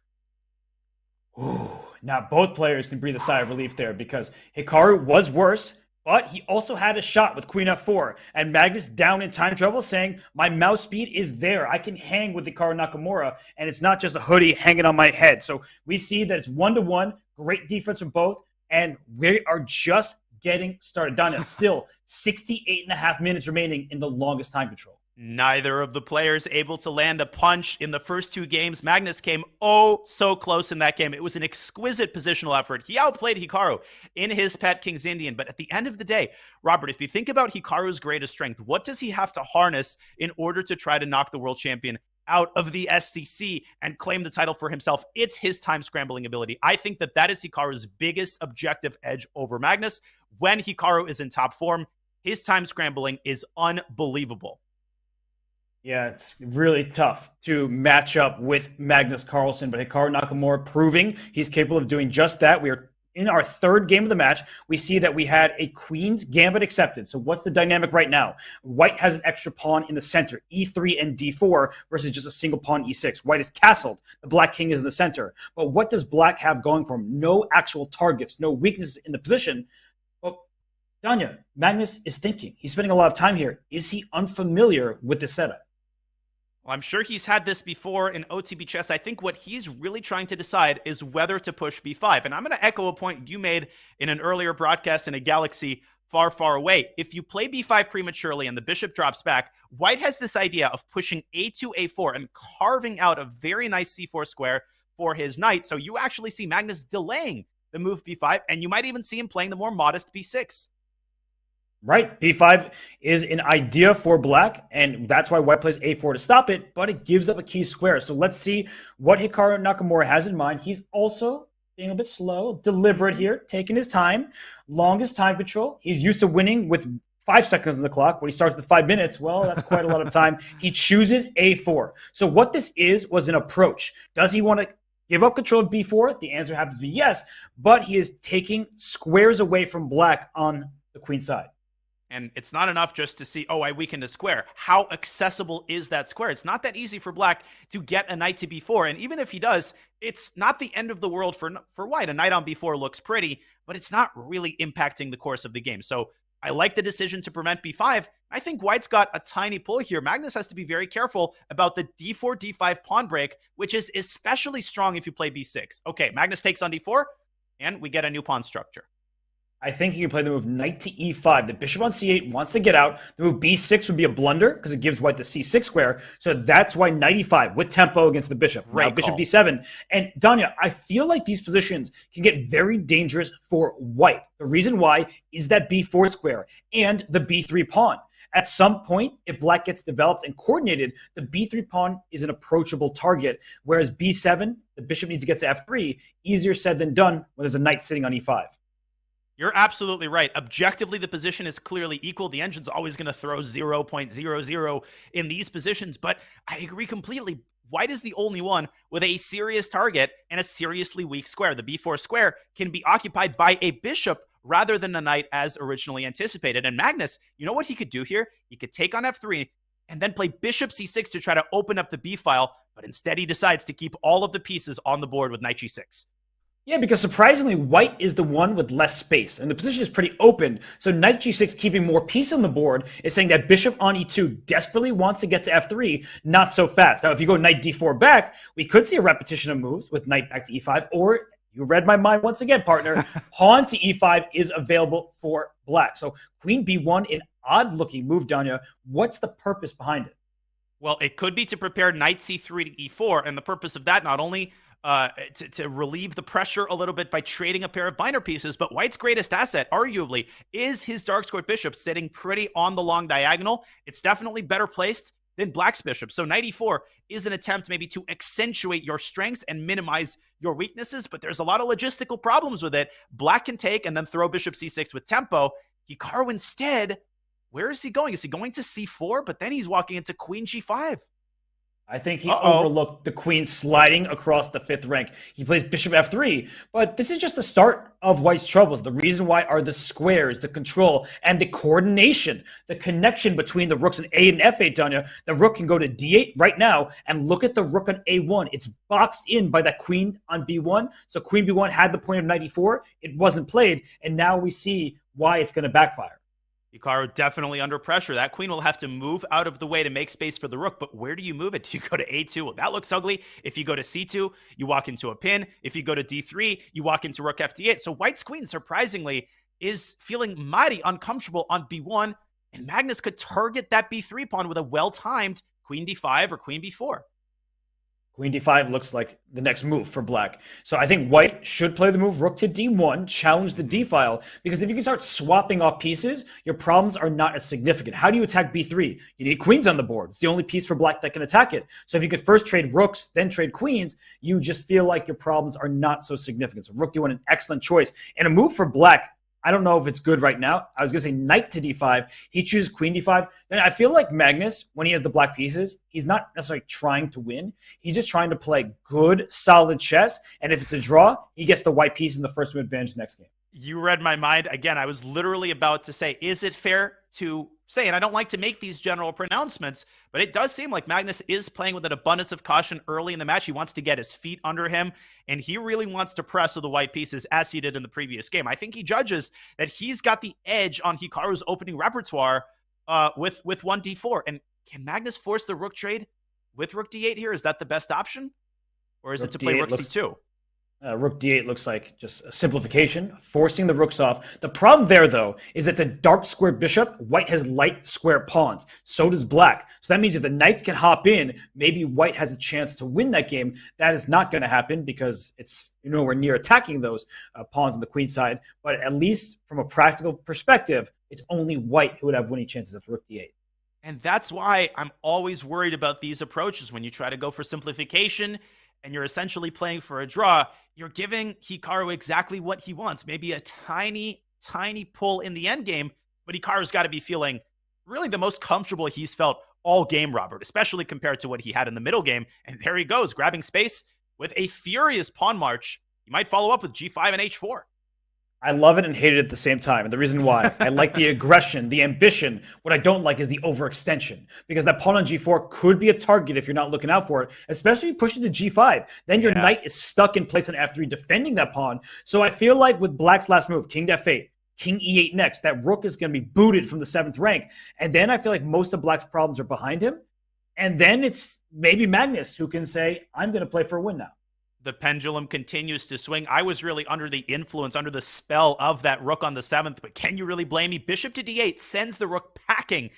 Ooh, now both players can breathe a sigh of relief there because Hikaru was worse, but he also had a shot with Queen F4, and Magnus down in time trouble saying, my mouse speed is there. I can hang with Hikaru Nakamura, and it's not just a hoodie hanging on my head. So we see that it's 1-1, great defense from both, and we are just getting started. Done. It's still 68.5 minutes remaining in the longest time control. Neither of the players able to land a punch in the first two games. Magnus came oh so close in that game. It was an exquisite positional effort. He outplayed Hikaru in his pet King's Indian. But at the end of the day, Robert, if you think about Hikaru's greatest strength, what does he have to harness in order to try to knock the world champion out of the SCC and claim the title for himself? It's his time scrambling ability. I think that is Hikaru's biggest objective edge over Magnus. When Hikaru is in top form, his time scrambling is unbelievable. Yeah, it's really tough to match up with Magnus Carlsen, but Hikaru Nakamura proving he's capable of doing just that. We are in our third game of the match. We see that we had a Queen's Gambit accepted. So what's the dynamic right now? White has an extra pawn in the center, e3 and d4, versus just a single pawn e6. White is castled. The Black King is in the center. But what does Black have going for him? No actual targets, no weaknesses in the position. Well, Danya, Magnus is thinking. He's spending a lot of time here. Is he unfamiliar with this setup? Well, I'm sure he's had this before in OTB chess. I think what he's really trying to decide is whether to push b5. And I'm going to echo a point you made in an earlier broadcast in a galaxy far, far away. If you play b5 prematurely and the bishop drops back, White has this idea of pushing a2, a4 and carving out a very nice c4 square for his knight. So you actually see Magnus delaying the move b5, and you might even see him playing the more modest b6. Right. b5 is an idea for Black, and that's why White plays a4 to stop it, but it gives up a key square. So let's see what Hikaru Nakamura has in mind. He's also being a bit slow, deliberate here, taking his time, longest time control. He's used to winning with 5 seconds on the clock. When he starts with 5 minutes, well, that's quite a lot of time. He chooses a4. So what this was an approach. Does he want to give up control of b4? The answer happens to be yes, but he is taking squares away from Black on the queen side. And it's not enough just to see, oh, I weakened a square. How accessible is that square? It's not that easy for Black to get a knight to b4. And even if he does, it's not the end of the world for White. A knight on b4 looks pretty, but it's not really impacting the course of the game. So I like the decision to prevent b5. I think White's got a tiny pull here. Magnus has to be very careful about the d4, d5 pawn break, which is especially strong if you play b6. Okay, Magnus takes on d4, and we get a new pawn structure. I think he can play the move knight to e5. The bishop on c8 wants to get out. The move b6 would be a blunder because it gives White the c6 square. So that's why knight e5 with tempo against the bishop. Right. Now bishop d7. And Danya, I feel like these positions can get very dangerous for White. The reason why is that b4 square and the b3 pawn. At some point, if Black gets developed and coordinated, the b3 pawn is an approachable target, whereas b7, the bishop needs to get to f3. Easier said than done when there's a knight sitting on e5. You're absolutely right. Objectively, the position is clearly equal. The engine's always going to throw 0.00 in these positions, but I agree completely. White is the only one with a serious target and a seriously weak square. The b4 square can be occupied by a bishop rather than a knight as originally anticipated. And Magnus, you know what he could do here? He could take on f3 and then play bishop c6 to try to open up the b file, but instead he decides to keep all of the pieces on the board with knight g6. Yeah, because surprisingly, White is the one with less space, and the position is pretty open. So knight g6 keeping more piece on the board is saying that bishop on e2 desperately wants to get to f3, not so fast. Now, if you go knight d4 back, we could see a repetition of moves with knight back to e5, or you read my mind once again, partner, pawn to e5 is available for Black. So queen b1, an odd-looking move, Danya. What's the purpose behind it? Well, it could be to prepare knight c3 to e4, and the purpose of that not only to relieve the pressure a little bit by trading a pair of binder pieces, but White's greatest asset, arguably, is his dark squared bishop sitting pretty on the long diagonal. It's definitely better placed than Black's bishop. So knight e4 is an attempt maybe to accentuate your strengths and minimize your weaknesses, but there's a lot of logistical problems with it. Black can take and then throw bishop c6 with tempo. Hikaru instead, where is he going? Is he going to c4? But then he's walking into queen g5. I think he overlooked the queen sliding across the 5th rank. He plays bishop f3, but this is just the start of White's troubles. The reason why are the squares, the control, and the coordination, the connection between the rooks in a and f8, Danya. The rook can go to d8 right now, and look at the rook on a1. It's boxed in by that queen on b1. So queen b1 had the point of knight e4. It wasn't played, and now we see why it's going to backfire. Hikaru definitely under pressure. That queen will have to move out of the way to make space for the rook, but where do you move it? Do you go to a2? Well, that looks ugly. If you go to c2, you walk into a pin. If you go to d3, you walk into rook f d8. So White's queen, surprisingly, is feeling mighty uncomfortable on b1. and Magnus could target that b3 pawn with a well-timed queen d5 or queen b4. Queen d5 looks like the next move for black. So I think white should play the move rook to d1, challenge the d-file, because if you can start swapping off pieces, your problems are not as significant. How do you attack b3? You need queens on the board. It's the only piece for black that can attack it. So if you could first trade rooks, then trade queens, you just feel like your problems are not so significant. So rook d1, an excellent choice. And a move for black, I don't know if it's good right now. I was going to say knight to d5. He chooses queen d5. Then I feel like Magnus, when he has the black pieces, he's not necessarily trying to win. He's just trying to play good, solid chess. And if it's a draw, he gets the white piece in the first move advantage next game. You read my mind. Again, I was literally about to say, is it fair to say, and I don't like to make these general pronouncements, but it does seem like Magnus is playing with an abundance of caution early in the match. He wants to get his feet under him, and he really wants to press with the white pieces as he did in the previous game. I think he judges that he's got the edge on Hikaru's opening repertoire with 1d4. And can Magnus force the rook trade with rook d8 here? Is that the best option? Or is it to play rook c2? Rook d8 looks like just a simplification, forcing the rooks off. The problem there, though, is it's a dark square bishop. White has light square pawns. So does black. So that means if the knights can hop in, maybe white has a chance to win that game. That is not going to happen because it's nowhere near attacking those pawns on the queen side. But at least from a practical perspective, it's only white who would have winning chances at rook d8. And that's why I'm always worried about these approaches. When you try to go for simplification and you're essentially playing for a draw, you're giving Hikaru exactly what he wants. Maybe a tiny, tiny pull in the end game, but Hikaru's got to be feeling really the most comfortable he's felt all game, Robert, especially compared to what he had in the middle game. And there he goes, grabbing space with a furious pawn march. He might follow up with g5 and h4. I love it and hate it at the same time. And the reason why, I like the aggression, the ambition. What I don't like is the overextension, because that pawn on g4 could be a target if you're not looking out for it, especially pushing to g5. Then your knight is stuck in place on f3 defending that pawn. So I feel like with black's last move, king to f8, king e8 next, that rook is going to be booted from the 7th rank. And then I feel like most of black's problems are behind him. And then it's maybe Magnus who can say, I'm going to play for a win now. The pendulum continues to swing. I was really under the influence, under the spell of that rook on the 7th, but can you really blame me? Bishop to d8 sends the rook packing.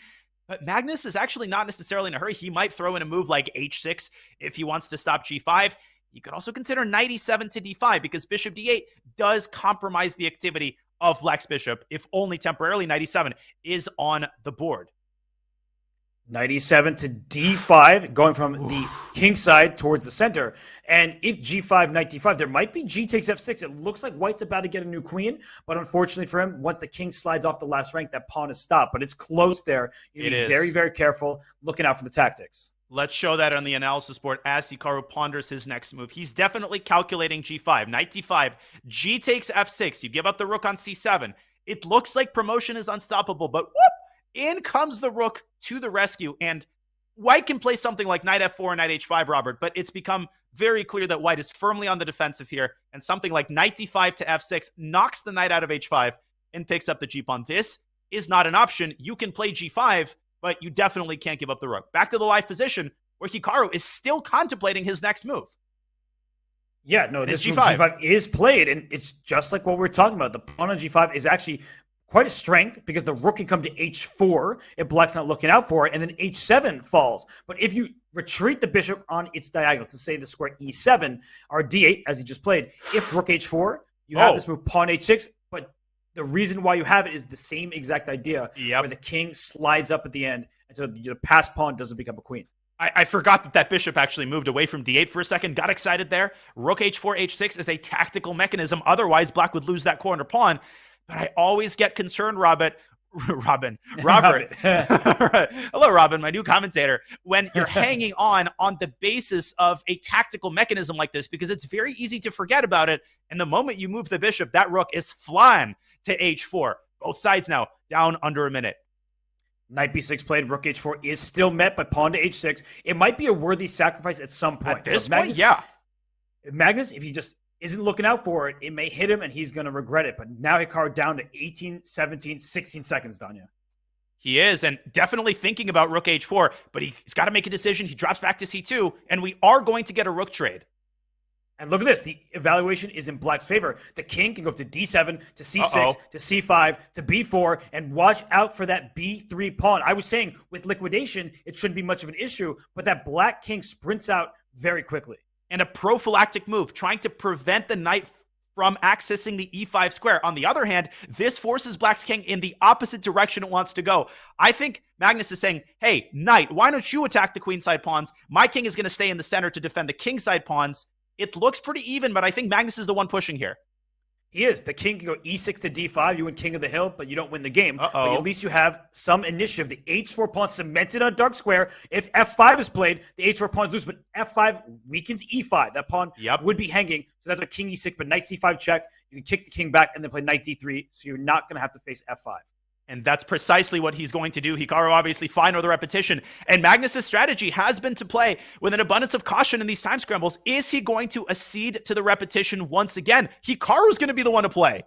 But Magnus is actually not necessarily in a hurry. He might throw in a move like h6 if he wants to stop g5. You could also consider knight e7 to d5 because bishop d8 does compromise the activity of black's bishop, if only temporarily. Knight e7 is on the board. Knight e7 to d5, going from the king side towards the center. And if g5, knight d5, there might be g takes f6. It looks like white's about to get a new queen, but unfortunately for him, once the king slides off the last rank, that pawn is stopped. But it's close there. You need to be very, very careful, looking out for the tactics. Let's show that on the analysis board as Hikaru ponders his next move. He's definitely calculating g5, knight d5, g takes f6. You give up the rook on c7. It looks like promotion is unstoppable, but whoop! In comes the rook to the rescue, and white can play something like knight f4 or knight h5, Robert, but it's become very clear that white is firmly on the defensive here, and something like knight d5 to f6 knocks the knight out of h5 and picks up the g-pawn. This is not an option. You can play g5, but you definitely can't give up the rook. Back to the live position, where Hikaru is still contemplating his next move. Yeah, no, this g5 is played, and it's just like what we're talking about. The pawn on g5 is actually quite a strength because the rook can come to h4 if black's not looking out for it, and then h7 falls. But if you retreat the bishop on its diagonal, to say the square e7 or d8, as he just played, if rook h4, you have this move pawn h6, but the reason why you have it is the same exact idea, where the king slides up at the end, and so the passed pawn doesn't become a queen. I forgot that bishop actually moved away from d8 for a second, got excited there. Rook h4, h6 is a tactical mechanism. Otherwise, black would lose that corner pawn. But I always get concerned, Robert. Hello, Robin, my new commentator. When you're hanging on the basis of a tactical mechanism like this, because it's very easy to forget about it. And the moment you move the bishop, that rook is flying to h4. Both sides now down under a minute. Knight b6 played, rook h4 is still met, but pawn to h6. It might be a worthy sacrifice at some point. At this point, yeah. Magnus, if he just isn't looking out for it, it may hit him and he's going to regret it. But now Hikaru down to 18, 17, 16 seconds, Danya. He is, and definitely thinking about rook h4, but he's got to make a decision. He drops back to c2, and we are going to get a rook trade. And look at this. The evaluation is in black's favor. The king can go up to d7, to c6, to c5, to b4, and watch out for that b3 pawn. I was saying with liquidation, it shouldn't be much of an issue, but that black king sprints out very quickly. And a prophylactic move, trying to prevent the knight from accessing the e5 square. On the other hand, this forces black's king in the opposite direction it wants to go. I think Magnus is saying, hey, knight, why don't you attack the queenside pawns? My king is going to stay in the center to defend the kingside pawns. It looks pretty even, but I think Magnus is the one pushing here. He is. The king can go e6 to d5. You win king of the hill, but you don't win the game. But at least you have some initiative. The h4 pawn cemented on dark square. If f5 is played, the h4 pawn is loose, but f5 weakens e5. That pawn would be hanging. So that's a king e6, but knight c5 check. You can kick the king back and then play knight d3. So you're not going to have to face f5. And that's precisely what he's going to do. Hikaru obviously fine with the repetition. And Magnus's strategy has been to play with an abundance of caution in these time scrambles. Is he going to accede to the repetition once again? Hikaru's going to be the one to play.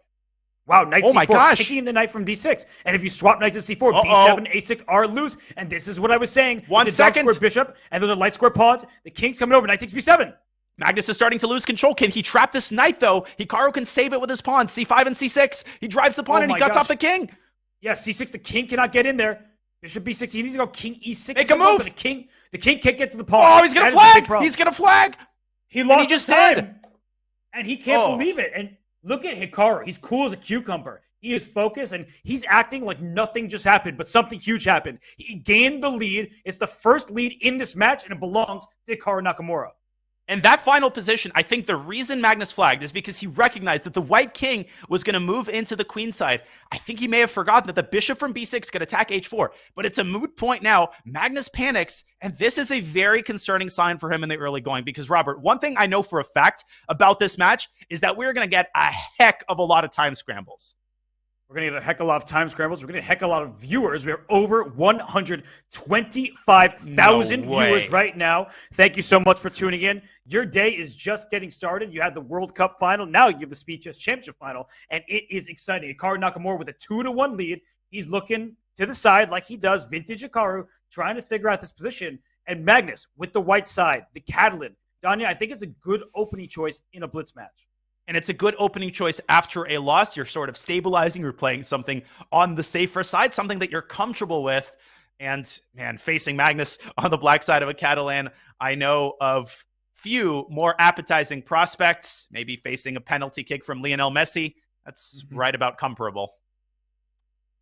Wow, knight oh c4, my gosh. kicking the knight from d6. And if you swap knight to c4, b7, a6 are loose. And this is what I was saying. 1 second. Dark square bishop, and those are light square pawns. The king's coming over, knight takes b7. Magnus is starting to lose control. Can he trap this knight, though? Hikaru can save it with his pawn. c5 and c6. He drives the pawn and he guts off the king. Yeah, c6, the king cannot get in there. Bishop b6, he needs to go king e6. Make a move. The king can't get to the pawn. Oh, he's going to flag. He's going to flag. He lost he just time. did. And he can't believe it. And look at Hikaru. He's cool as a cucumber. He is focused, and he's acting like nothing just happened, but something huge happened. He gained the lead. It's the first lead in this match, and it belongs to Hikaru Nakamura. And that final position, I think the reason Magnus flagged is because he recognized that the white king was going to move into the queen side. I think he may have forgotten that the bishop from b6 could attack h4, but it's a moot point now. Magnus panics, and this is a very concerning sign for him in the early going because, Robert, one thing I know for a fact about this match is that we're going to get a heck of a lot of time scrambles. We're going to get a heck of a lot of time scrambles. We're going to get a heck of a lot of viewers. We are over 125,000 viewers right now. Thank you so much for tuning in. Your day is just getting started. You had the World Cup final. Now you have the Speed Chess Championship final, and it is exciting. Hikaru Nakamura with a 2-1 lead. He's looking to the side like he does, vintage Hikaru, trying to figure out this position. And Magnus with the white side, the Catalan. Danya, I think it's a good opening choice in a blitz match. And it's a good opening choice after a loss. You're sort of stabilizing. You're playing something on the safer side, something that you're comfortable with. And, man, facing Magnus on the black side of a Catalan, I know of few more appetizing prospects. Maybe facing a penalty kick from Lionel Messi. That's right about comparable.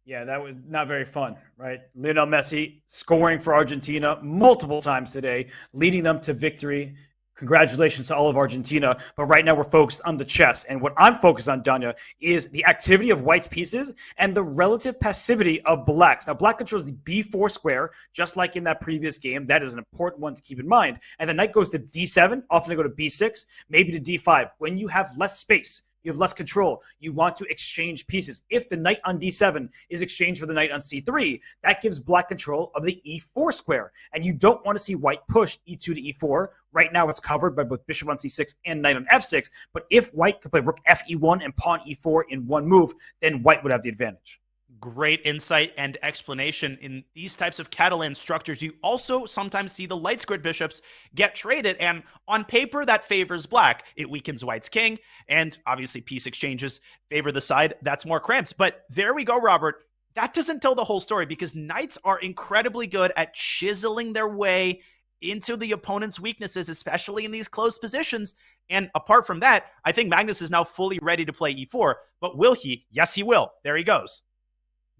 Yeah, that was not very fun, right? Lionel Messi scoring for Argentina multiple times today, leading them to victory. Congratulations to all of Argentina. But right now we're focused on the chess. And what I'm focused on, Danya, is the activity of white's pieces and the relative passivity of black's. Now, black controls the b4 square, just like in that previous game. That is an important one to keep in mind. And the knight goes to d7, often they go to b6, maybe to d5. When you have less space, you have less control. You want to exchange pieces. If the knight on d7 is exchanged for the knight on c3, that gives black control of the e4 square. And you don't want to see white push e2 to e4. Right now it's covered by both bishop on c6 and knight on f6. But if white could play rook fe1 and pawn e4 in one move, then white would have the advantage. Great insight and explanation. In these types of Catalan structures, you also sometimes see the light squared bishops get traded, and on paper that favors black. It weakens white's king, and obviously piece exchanges favor the side that's more cramped. But there we go, Robert. That doesn't tell the whole story because knights are incredibly good at chiseling their way into the opponent's weaknesses, especially in these close positions. And apart from that, I think Magnus is now fully ready to play e4. But will he? Yes, he will. There he goes.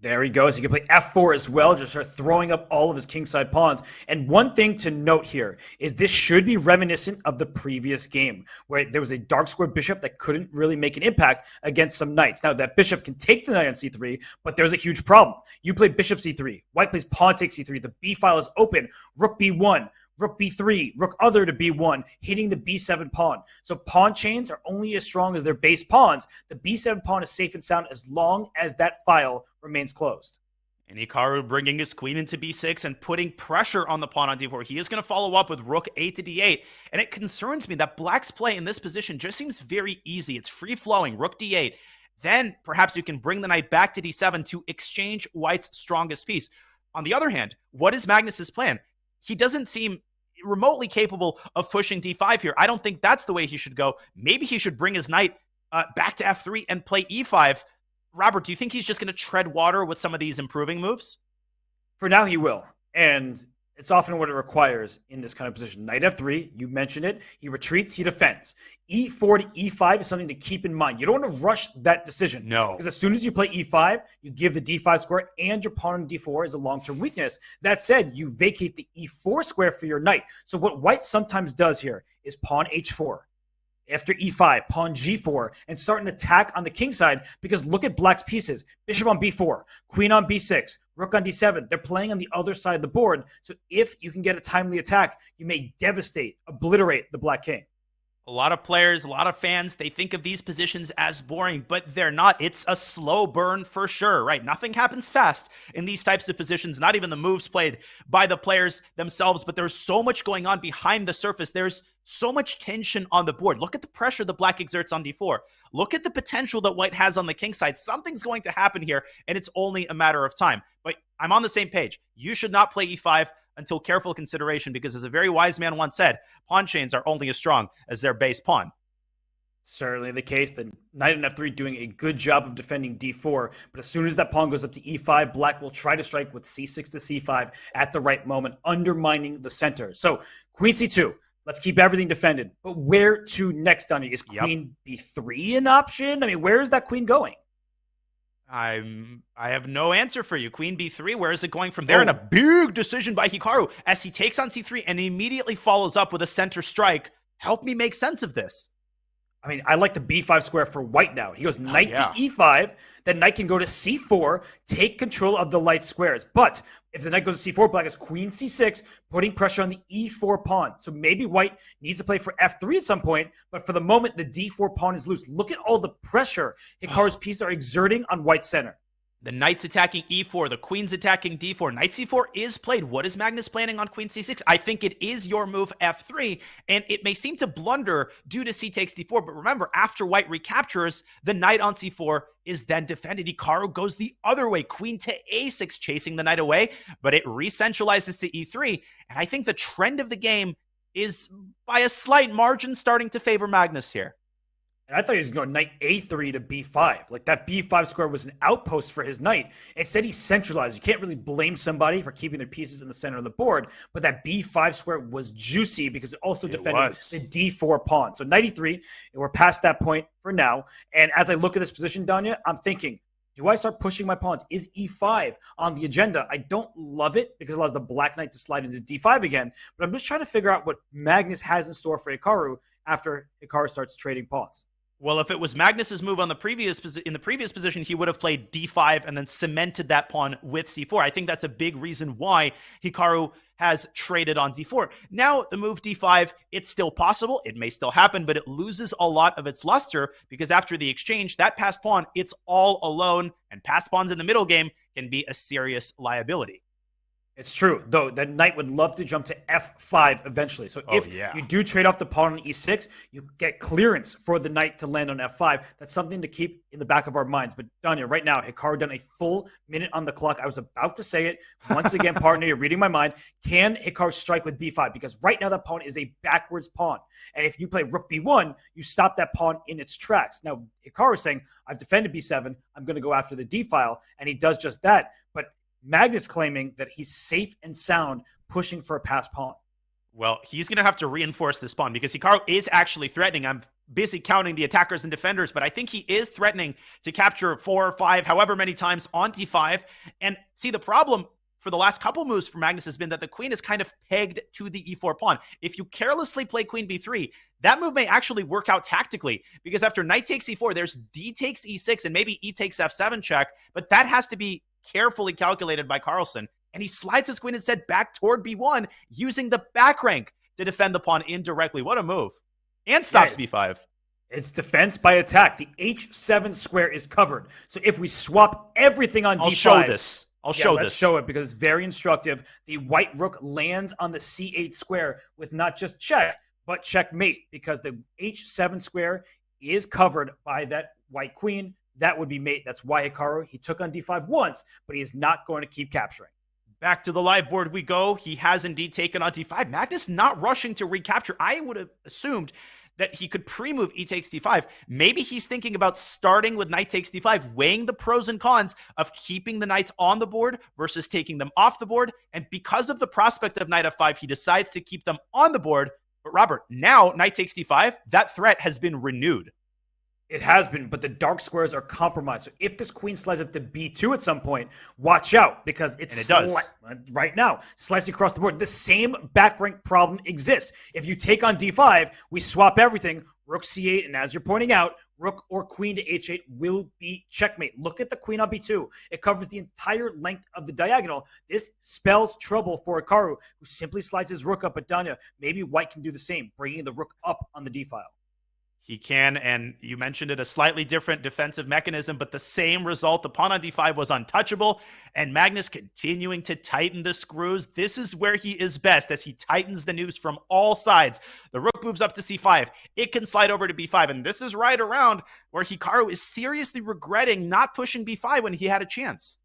There he goes. He can play f4 as well, just start throwing up all of his kingside pawns. And one thing to note here is this should be reminiscent of the previous game, where there was a dark square bishop that couldn't really make an impact against some knights. Now, that bishop can take the knight on c3, but there's a huge problem. You play bishop c3, white plays pawn takes c3, the b file is open, rook b1, rook b3, rook other to b1, hitting the b7 pawn. So pawn chains are only as strong as their base pawns. The b7 pawn is safe and sound as long as that file remains closed. And Hikaru bringing his queen into b6 and putting pressure on the pawn on d4. He is going to follow up with rook a to d8. And it concerns me that black's play in this position just seems very easy. It's free-flowing, rook d8. Then perhaps you can bring the knight back to d7 to exchange white's strongest piece. On the other hand, what is Magnus's plan? He doesn't seem remotely capable of pushing d5 here. I don't think that's the way he should go. Maybe he should bring his knight back to f3 and play e5. Robert, do you think he's just going to tread water with some of these improving moves? For now, he will. And it's often what it requires in this kind of position. Knight f3, you mentioned it. He retreats, he defends. e4 to e5 is something to keep in mind. You don't want to rush that decision. No. Because as soon as you play e5, you give the d5 square and your pawn on d4 is a long-term weakness. That said, you vacate the e4 square for your knight. So what white sometimes does here is pawn h4. After e5, pawn g4, and start an attack on the king side, because look at black's pieces. Bishop on b4, queen on b6, rook on d7. They're playing on the other side of the board. So if you can get a timely attack, you may devastate, obliterate the black king. A lot of players, a lot of fans, they think of these positions as boring, but they're not. It's a slow burn for sure, right? Nothing happens fast in these types of positions, not even the moves played by the players themselves, but there's so much going on behind the surface. There's so much tension on the board. Look at the pressure the black exerts on d4. Look at the potential that white has on the king side. Something's going to happen here, and it's only a matter of time. But I'm on the same page. You should not play e5 until careful consideration, because as a very wise man once said, pawn chains are only as strong as their base pawn. Certainly the case. The knight in f3 doing a good job of defending d4, but as soon as that pawn goes up to e5, black will try to strike with c6 to c5 at the right moment, undermining the center. So queen c2. Let's keep everything defended. But where to next, Donnie? Is queen b3 an option? I mean, where is that queen going? I have no answer for you. Queen b3, where is it going from there? And a big decision by Hikaru as he takes on c3 and immediately follows up with a center strike. Help me make sense of this. I mean, I like the b5 square for white now. He goes knight to e5, then knight can go to c4, take control of the light squares. But if the knight goes to c4, black has queen c6, putting pressure on the e4 pawn. So maybe white needs to play for f3 at some point, but for the moment, the d4 pawn is loose. Look at all the pressure Hikaru's pieces are exerting on white's center. The knight's attacking e4, the queen's attacking d4. Knight c4 is played. What is Magnus planning on queen c6? I think it is your move f3, and it may seem to blunder due to c takes d4, but remember, after white recaptures, the knight on c4 is then defended. Hikaru goes the other way, queen to a6, chasing the knight away, but it re-centralizes to e3, and I think the trend of the game is, by a slight margin, starting to favor Magnus here. And I thought he was going knight a3 to b5. Like that b5 square was an outpost for his knight. Instead, he centralized. You can't really blame somebody for keeping their pieces in the center of the board, but that b5 square was juicy because it also defended the d4 pawn. So knight e3, and we're past that point for now. And as I look at this position, Danya, I'm thinking, do I start pushing my pawns? Is e5 on the agenda? I don't love it because it allows the black knight to slide into d5 again, but I'm just trying to figure out what Magnus has in store for Hikaru after Hikaru starts trading pawns. Well, if it was Magnus's move on the previous position, he would have played d5 and then cemented that pawn with c4. I think that's a big reason why Hikaru has traded on d4. Now, the move d5, it's still possible. It may still happen, but it loses a lot of its luster because after the exchange, that passed pawn, it's all alone, and passed pawns in the middle game can be a serious liability. It's true, though, that knight would love to jump to f5 eventually. So if you do trade off the pawn on e6, you get clearance for the knight to land on f5. That's something to keep in the back of our minds. But, Danya, right now, Hikaru done a full minute on the clock. I was about to say it. Once again, partner, you're reading my mind. Can Hikaru strike with b5? Because right now, that pawn is a backwards pawn. And if you play rook b1, you stop that pawn in its tracks. Now, Hikaru is saying, I've defended b7. I'm going to go after the d file. And he does just that. But Magnus claiming that he's safe and sound pushing for a passed pawn. Well, he's going to have to reinforce this pawn because Hikaru is actually threatening. I'm busy counting the attackers and defenders, but I think he is threatening to capture 4 or 5, however many times on d5. And see, the problem for the last couple moves for Magnus has been that the queen is kind of pegged to the e4 pawn. If you carelessly play queen b3, that move may actually work out tactically because after knight takes e4, there's d takes e6 and maybe e takes f7 check, but that has to be carefully calculated by Carlsen, and he slides his queen instead back toward b1 using the back rank to defend the pawn indirectly. What a move. And stops b5. It's defense by attack. The h7 square is covered. So if we swap everything on d5... I'll show this. Let's show it because it's very instructive. The white rook lands on the c8 square with not just check, but checkmate because the h7 square is covered by that white queen. That would be mate. That's why Hikaru, he took on d5 once, but he is not going to keep capturing. Back to the live board we go. He has indeed taken on d5. Magnus not rushing to recapture. I would have assumed that he could pre-move e takes d5. Maybe he's thinking about starting with knight takes d5, weighing the pros and cons of keeping the knights on the board versus taking them off the board. And because of the prospect of knight f5, he decides to keep them on the board. But Robert, now knight takes d5, that threat has been renewed. It has been, but the dark squares are compromised. So if this queen slides up to b2 at some point, watch out, because it does right now, slicing across the board. The same back rank problem exists. If you take on d5, we swap everything, rook c8, and as you're pointing out, rook or queen to h8 will be checkmate. Look at the queen on b2. It covers the entire length of the diagonal. This spells trouble for Hikaru, who simply slides his rook up at Danya. Maybe white can do the same, bringing the rook up on the d file. He can, and you mentioned it, a slightly different defensive mechanism, but the same result. The pawn on d5 was untouchable, and Magnus continuing to tighten the screws. This is where he is best, as he tightens the noose from all sides. The rook moves up to c5. It can slide over to b5, and this is right around where Hikaru is seriously regretting not pushing b5 when he had a chance.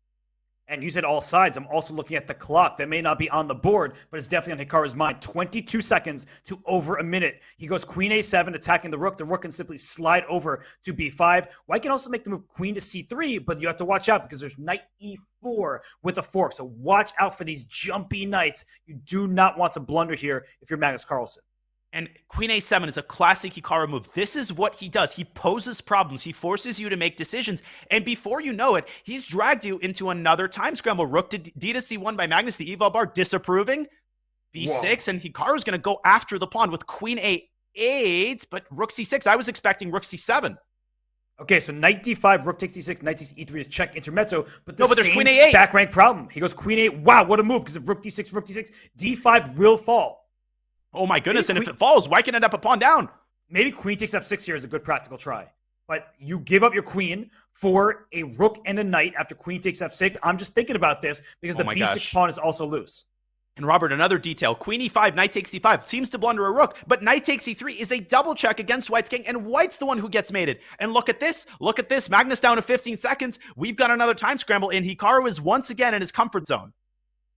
And you said all sides. I'm also looking at the clock. That may not be on the board, but it's definitely on Hikaru's mind. 22 seconds to over a minute. He goes queen a7, attacking the rook. The rook can simply slide over to b5. White can also make the move queen to c3, but you have to watch out because there's knight e4 with a fork. So watch out for these jumpy knights. You do not want to blunder here if you're Magnus Carlsen. And queen a7 is a classic Hikaru move. This is what he does. He poses problems. He forces you to make decisions. And before you know it, he's dragged you into another time scramble. Rook to d to c1 by Magnus, the eval bar disapproving. b6, and Hikaru's going to go after the pawn with queen a8, but rook c6. I was expecting rook c7. Okay, so knight d5, rook takes d6, knight takes e3 is check intermezzo, but there's queen a8. Back rank problem. He goes queen a8. Wow, what a move, because if rook d6, d5 will fall. Oh my goodness, and if it falls, white can end up a pawn down. Maybe queen takes f6 here is a good practical try. But you give up your queen for a rook and a knight after queen takes f6. I'm just thinking about this because the b6 pawn is also loose. And Robert, another detail. Queen e5, knight takes d5. Seems to blunder a rook, but knight takes e3 is a double check against white's king, and white's the one who gets mated. And look at this. Look at this. Magnus down to 15 seconds. We've got another time scramble, and Hikaru is once again in his comfort zone.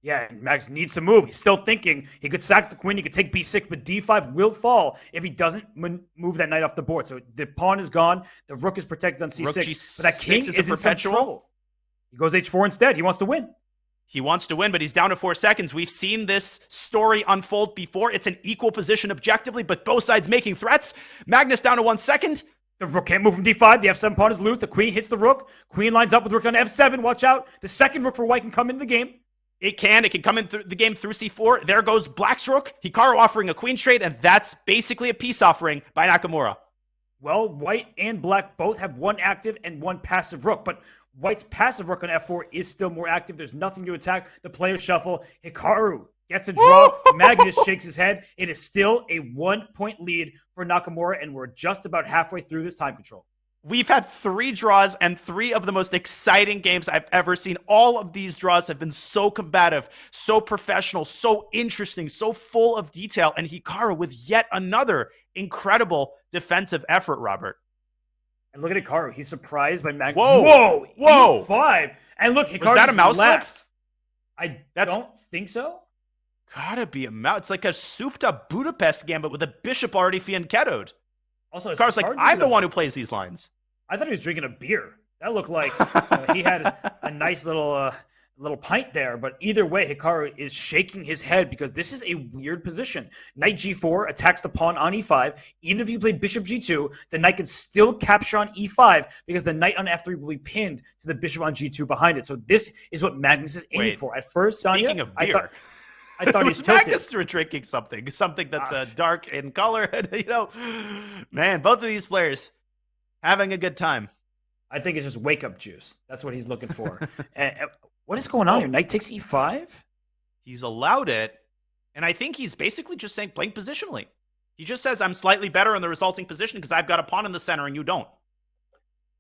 Yeah, Max needs to move. He's still thinking. He could sack the queen. He could take b6, but d5 will fall if he doesn't move that knight off the board. So the pawn is gone. The rook is protected on c6. Rook G6 but that king is in perpetual trouble. He goes h4 instead. He wants to win. He wants to win, but he's down to 4 seconds. We've seen this story unfold before. It's an equal position objectively, but both sides making threats. Magnus down to 1 second. The rook can't move from d5. The f7 pawn is loose. The queen hits the rook. Queen lines up with rook on f7. Watch out. The second rook for white can come into the game. It can come in the game through c4. There goes black's rook. Hikaru offering a queen trade, and that's basically a peace offering by Nakamura. Well, white and black both have one active and one passive rook, but white's passive rook on f4 is still more active. There's nothing to attack. The player shuffle. Hikaru gets a draw. Magnus shakes his head. It is still a 1-point lead for Nakamura, and we're just about halfway through this time control. We've had 3 draws and 3 of the most exciting games I've ever seen. All of these draws have been so combative, so professional, so interesting, so full of detail. And Hikaru with yet another incredible defensive effort, Robert. And look at Hikaru. He's surprised by Magnus. Whoa! E5. And look, Hikaru. Was that a mouse slip? I don't think so. Gotta be a mouse. It's like a souped-up Budapest gambit with a bishop already fianchettoed. Also, Hikaru's like, I'm the one who plays these lines. I thought he was drinking a beer. That looked like he had a nice little pint there. But either way, Hikaru is shaking his head because this is a weird position. Knight g4 attacks the pawn on e5. Even if you play bishop g2, the knight can still capture on e5 because the knight on f3 will be pinned to the bishop on g2 behind it. So this is what Magnus is aiming for. At first, speaking of beer, I thought he was tilted. Magnus were drinking something that's dark in color. Man, both of these players having a good time. I think it's just wake-up juice. That's what he's looking for. And what is going on here? Knight takes e5? He's allowed it, and I think he's basically just saying playing positionally. He just says, I'm slightly better in the resulting position because I've got a pawn in the center and you don't.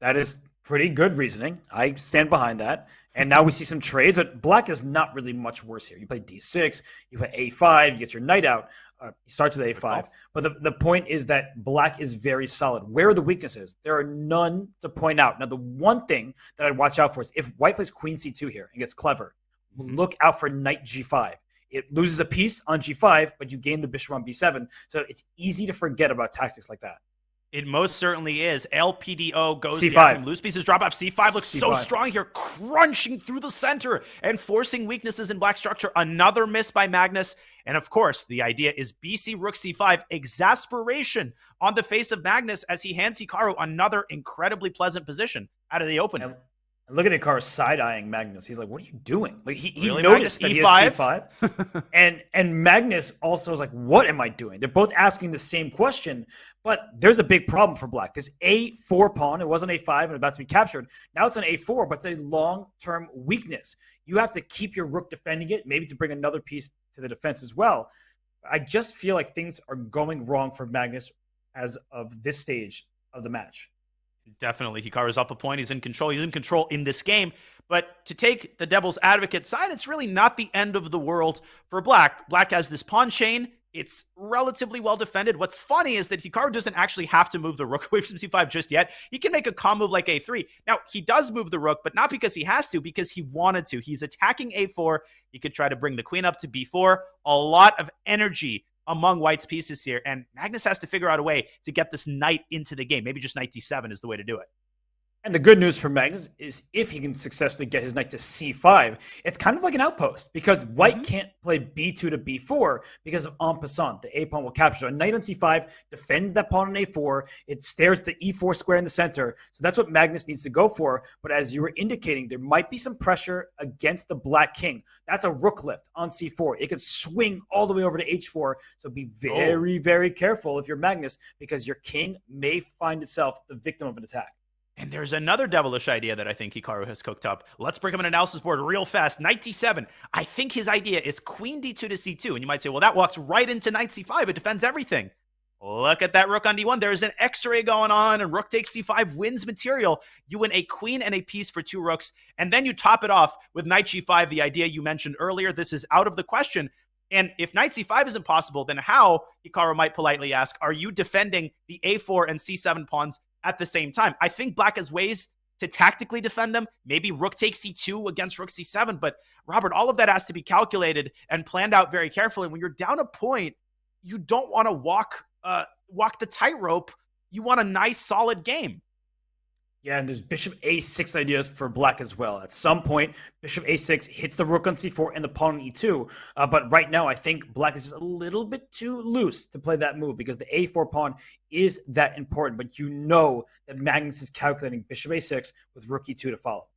That is pretty good reasoning. I stand behind that. And now we see some trades, but black is not really much worse here. You play d6, you play a5, you get your knight out. You start with a5. But the point is that black is very solid. Where are the weaknesses? There are none to point out. Now, the one thing that I'd watch out for is if white plays queen c2 here and gets clever, look out for knight g5. It loses a piece on g5, but you gain the bishop on b7. So it's easy to forget about tactics like that. It most certainly is. LPDO goes C5. down. Loose pieces drop off. C5 looks so C5. strong here, crunching through the center and forcing weaknesses in black structure. Another miss by Magnus. And of course, the idea is BC Rook C5. Exasperation on the face of Magnus as he hands Hikaru another incredibly pleasant position out of the opening. And look at Hikaru side-eyeing Magnus. He's like, what are you doing? Like he Really, noticed that Magnus? he has C5. and Magnus also is like, what am I doing? They're both asking the same question, but there's a big problem for black. This A4 pawn, it was an A5 and about to be captured. Now it's an A4, but it's a long-term weakness. You have to keep your rook defending it, maybe to bring another piece to the defense as well. I just feel like things are going wrong for Magnus as of this stage of the match. Definitely. Hikaru's up a point. He's in control. He's in control in this game. But to take the devil's advocate side, it's really not the end of the world for black. Black has this pawn chain. It's relatively well defended. What's funny is that Hikaru doesn't actually have to move the rook away from c5 just yet. He can make a calm move like a3. Now, he does move the rook, but not because he has to, because he wanted to. He's attacking a4. He could try to bring the queen up to b4. A lot of energy among white's pieces here, and Magnus has to figure out a way to get this knight into the game. Maybe just knight d7 is the way to do it. And the good news for Magnus is if he can successfully get his knight to c5, it's kind of like an outpost because white can't play b2 to b4 because of en passant. The a pawn will capture. So a knight on c5 defends that pawn on a4. It stares at the e4 square in the center. So that's what Magnus needs to go for. But as you were indicating, there might be some pressure against the black king. That's a rook lift on c4. It could swing all the way over to h4. So be very, very careful if you're Magnus because your king may find itself the victim of an attack. And there's another devilish idea that I think Hikaru has cooked up. Let's bring him an analysis board real fast. Knight d7. I think his idea is queen d2 to c2. And you might say, well, that walks right into knight c5. It defends everything. Look at that rook on d1. There's an x-ray going on, and rook takes c5 wins material. You win a queen and a piece for two rooks, and then you top it off with knight g5, the idea you mentioned earlier. This is out of the question. And if knight c5 isn't possible, then how, Hikaru might politely ask, are you defending the a4 and c7 pawns at the same time? I think black has ways to tactically defend them. Maybe rook takes c2 against rook c7. But Robert, all of that has to be calculated and planned out very carefully. When you're down a point, you don't want to walk the tightrope. You want a nice, solid game. Yeah, and there's bishop a6 ideas for black as well. At some point, bishop a6 hits the rook on c4 and the pawn on e2. But right now, I think black is just a little bit too loose to play that move because the a4 pawn is that important. But you know that Magnus is calculating bishop a6 with rook e2 to follow.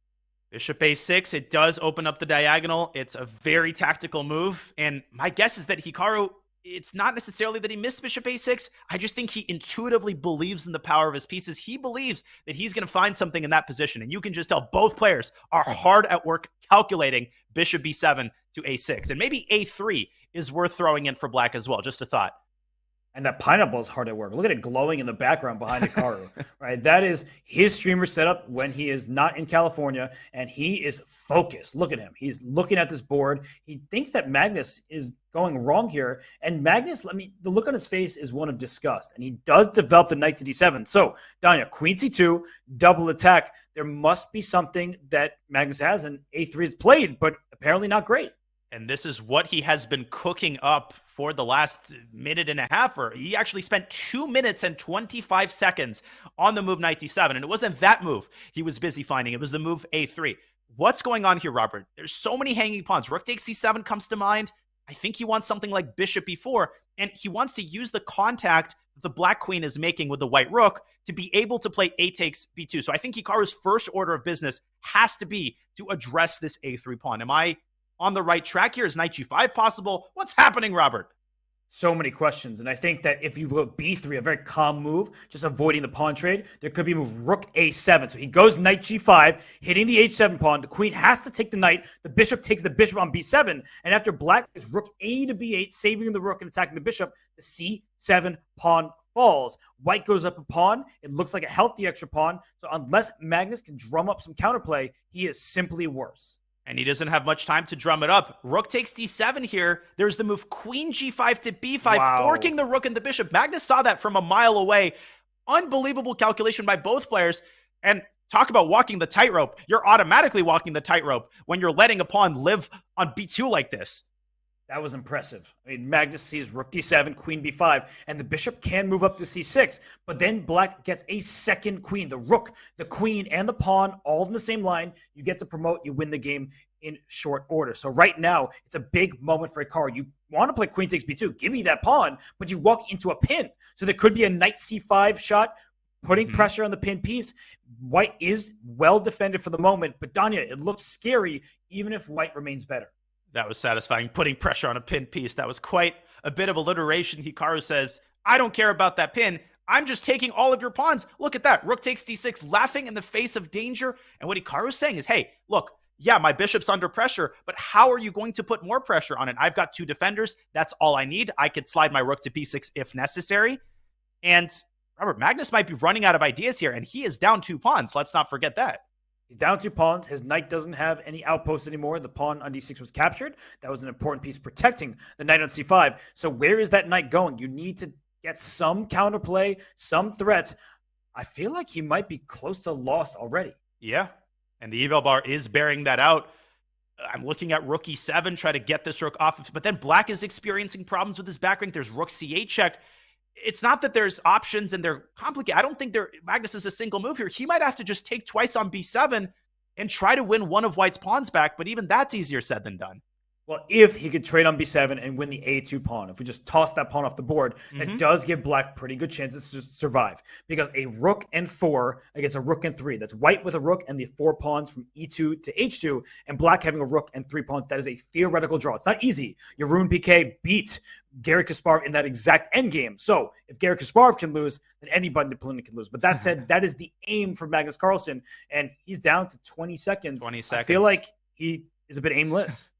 Bishop a6, it does open up the diagonal. It's a very tactical move. And my guess is that Hikaru, it's not necessarily that he missed bishop a6. I just think he intuitively believes in the power of his pieces. He believes that he's going to find something in that position. And you can just tell both players are hard at work calculating bishop b7 to a6. And maybe a3 is worth throwing in for black as well. Just a thought. And that pineapple is hard at work. Look at it glowing in the background behind Hikaru, right? That is his streamer setup when he is not in California, and he is focused. Look at him. He's looking at this board. He thinks that Magnus is going wrong here. And Magnus, the look on his face is one of disgust. And he does develop the knight to d7. So, Danya, queen c2, double attack. There must be something that Magnus has, and a3 is played, but apparently not great. And this is what he has been cooking up for the last minute and a half. Or he actually spent 2 minutes and 25 seconds on the move knight d7. And it wasn't that move he was busy finding. It was the move a3. What's going on here, Robert? There's so many hanging pawns. Rook takes c7 comes to mind. I think he wants something like bishop b4. And he wants to use the contact that the black queen is making with the white rook to be able to play a takes b2. So I think Hikaru's first order of business has to be to address this a3 pawn. Am I on the right track here? Is knight g5 possible? What's happening, Robert? So many questions. And I think that if you go b3, a very calm move, just avoiding the pawn trade, there could be a move rook a7. So he goes knight g5, hitting the h7 pawn. The queen has to take the knight. The bishop takes the bishop on b7. And after black is rook a to b8, saving the rook and attacking the bishop, the c7 pawn falls. White goes up a pawn. It looks like a healthy extra pawn. So unless Magnus can drum up some counterplay, he is simply worse. And he doesn't have much time to drum it up. Rook takes d7 here. There's the move queen g5 to b5, forking the rook and the bishop. Magnus saw that from a mile away. Unbelievable calculation by both players. And talk about walking the tightrope. You're automatically walking the tightrope when you're letting a pawn live on b2 like this. That was impressive. I mean, Magnus sees rook d7, queen b5, and the bishop can move up to c6, but then black gets a second queen. The rook, the queen, and the pawn all in the same line. You get to promote, you win the game in short order. So right now, it's a big moment for Hikaru. You want to play queen takes b2, give me that pawn, but you walk into a pin. So there could be a knight c5 shot, putting pressure on the pin piece. White is well defended for the moment, but Danya, it looks scary even if white remains better. That was satisfying, putting pressure on a pin piece. That was quite a bit of alliteration. Hikaru says, I don't care about that pin. I'm just taking all of your pawns. Look at that. Rook takes d6, laughing in the face of danger. And what Hikaru is saying is, hey, look, yeah, my bishop's under pressure, but how are you going to put more pressure on it? I've got 2 defenders. That's all I need. I could slide my rook to b6 if necessary. And Robert, Magnus might be running out of ideas here, and he is down 2 pawns. Let's not forget that. He's down 2 pawns. His knight doesn't have any outposts anymore. The pawn on d6 was captured. That was an important piece protecting the knight on c5. So where is that knight going? You need to get some counterplay, some threats. I feel like he might be close to lost already. Yeah, and the eval bar is bearing that out. I'm looking at rook e7, try to get this rook off. But then black is experiencing problems with his back rank. There's rook c8 check. It's not that there's options and they're complicated. I don't think Magnus is a single move here. He might have to just take twice on b7 and try to win one of white's pawns back, but even that's easier said than done. Well, if he could trade on b7 and win the a2 pawn, if we just toss that pawn off the board, that does give black pretty good chances to survive. Because a rook and 4 against a rook and 3, that's white with a rook and the 4 pawns from e2 to h2, and black having a rook and 3 pawns, that is a theoretical draw. It's not easy. Jeroen Piquet beat Garry Kasparov in that exact endgame. So if Garry Kasparov can lose, then anybody in the opponent can lose. But that said, that is the aim for Magnus Carlsen, and he's down to 20 seconds. 20 seconds. I feel like he is a bit aimless.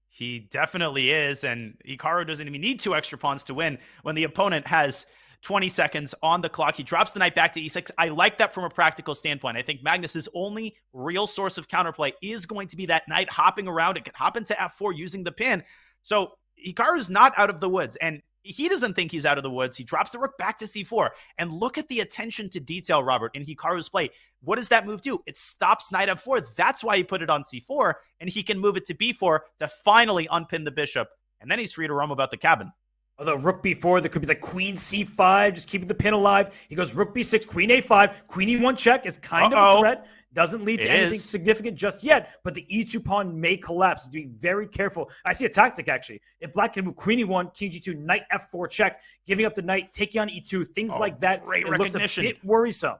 He definitely is, and Hikaru doesn't even need 2 extra pawns to win when the opponent has 20 seconds on the clock. He drops the knight back to e6. I like that from a practical standpoint. I think Magnus's only real source of counterplay is going to be that knight hopping around. It can hop into f4 using the pin. So Hikaru's not out of the woods, and he doesn't think he's out of the woods. He drops the rook back to c4. And look at the attention to detail, Robert, in Hikaru's play. What does that move do? It stops knight f4. That's why he put it on c4, and he can move it to b4 to finally unpin the bishop. And then he's free to roam about the cabin. Although rook b4, there could be like queen c5, just keeping the pin alive. He goes rook b6, queen a5, queen e1 check is kind of a threat. Doesn't lead to anything significant just yet, but the e2 pawn may collapse. Be very careful. I see a tactic, actually. If black can move queen e1, king g2, knight f4 check, giving up the knight, taking on e2, things like that, great it recognition. looks a bit worrisome.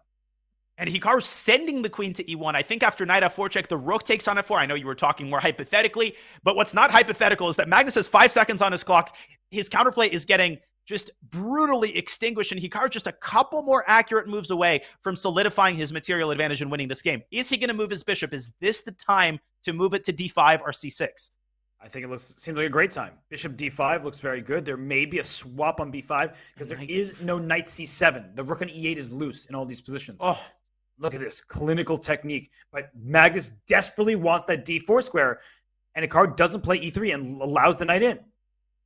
And Hikaru sending the queen to e1. I think after knight f4 check, the rook takes on f4. I know you were talking more hypothetically, but what's not hypothetical is that Magnus has 5 seconds on his clock. His counterplay is getting just brutally extinguished, and Hikaru just a couple more accurate moves away from solidifying his material advantage and winning this game. Is he going to move his bishop? Is this the time to move it to d5 or c6? I think it seems like a great time. Bishop d5 looks very good. There may be a swap on b5 because there is no knight c7. The rook on e8 is loose in all these positions. Oh, look at this clinical technique. But Magnus desperately wants that d4 square, and Hikaru doesn't play e3 and allows the knight in.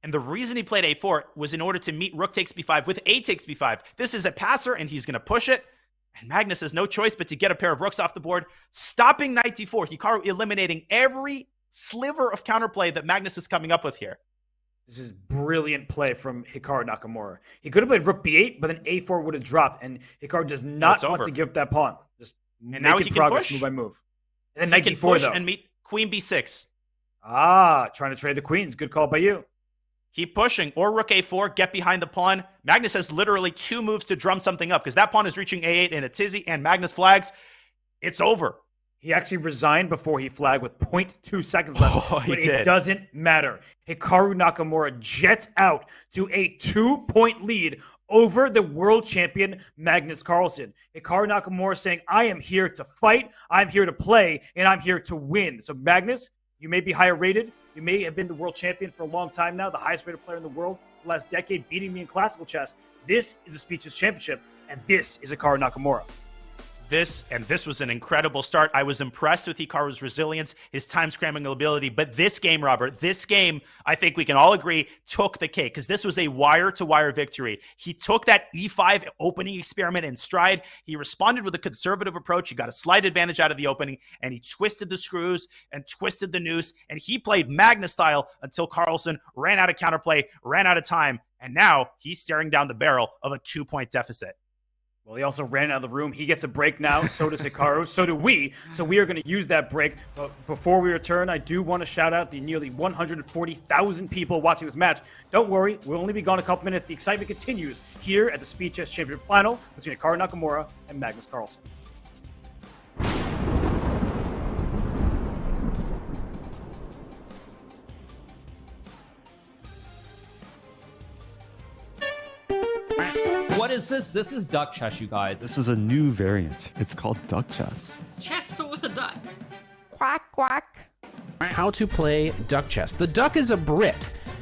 And the reason he played a4 was in order to meet rook takes b5 with a takes b5. This is a passer, and he's going to push it. And Magnus has no choice but to get a pair of rooks off the board, stopping knight d4. Hikaru eliminating every sliver of counterplay that Magnus is coming up with here. This is brilliant play from Hikaru Nakamura. He could have played rook b8, but then a4 would have dropped, and Hikaru does not want to give up that pawn. Just and now he can progress move by move. And then knight d4, push though. And meet queen b6. Trying to trade the queens. Good call by you. Keep pushing, or rook a4, get behind the pawn. Magnus has literally 2 moves to drum something up because that pawn is reaching a8 in a tizzy, and Magnus flags. It's over. He actually resigned before he flagged with 0.2 seconds left. Oh, but it doesn't matter. Hikaru Nakamura jets out to a 2-point lead over the world champion Magnus Carlsen. Hikaru Nakamura saying, I am here to fight, I'm here to play, and I'm here to win. So Magnus, you may be higher rated. You may have been the world champion for a long time now, the highest rated player in the world the last decade, beating me in classical chess. This is the Speeches Championship, and this is Hikaru Nakamura. this was an incredible start. I was impressed with Hikaru's resilience, his time scrambling ability. But this game, Robert, I think we can all agree, took the cake because this was a wire-to-wire victory. He took that E5 opening experiment in stride. He responded with a conservative approach. He got a slight advantage out of the opening, and he twisted the screws and twisted the noose, and he played Magnus style until Carlsen ran out of counterplay, ran out of time, and now he's staring down the barrel of a 2-point deficit. Well, he also ran out of the room. He gets a break now. So does Hikaru. So do we. So we are going to use that break. But before we return, I do want to shout out the nearly 140,000 people watching this match. Don't worry. We'll only be gone a couple minutes. The excitement continues here at the Speed Chess Championship Final between Hikaru Nakamura and Magnus Carlsen. What is this? This is duck chess, you guys. This is a new variant. It's called duck chess. Chess, but with a duck. Quack, quack. How to play duck chess. The duck is a brick.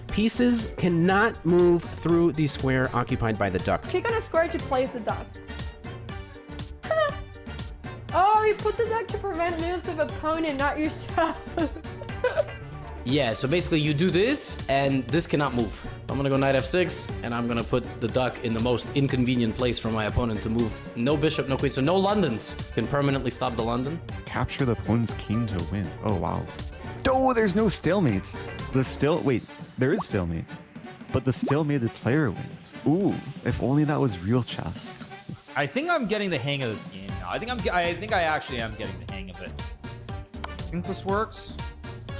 Pieces cannot move through the square occupied by the duck. Click on a square to place the duck. Oh, you put the duck to prevent moves of opponent, not yourself. Yeah, so basically you do this, and this cannot move. I'm gonna go knight f6, and I'm gonna put the duck in the most inconvenient place for my opponent to move. No bishop, no queen, so no Londons can permanently stop the London. Capture the opponent's king to win. Oh, wow. Oh, there's no stalemate. Wait, there is stalemate. But the stalemated player wins. Ooh, if only that was real chess. I think I'm getting the hang of this game now. I think I actually am getting the hang of it. I think this works.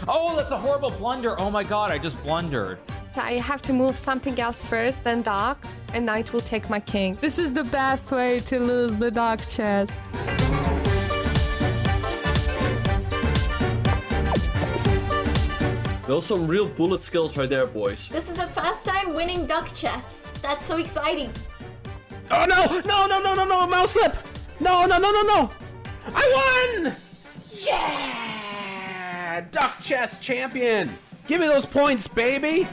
Oh, that's a horrible blunder. Oh my god, I just blundered. I have to move something else first, then duck, and knight will take my king. This is the best way to lose the duck chess. Those some real bullet skills right there, boys. This is the first time winning duck chess. That's so exciting. Oh no, mouse slip. No. I won! Yeah! Duck chess champion. Give me those points, baby.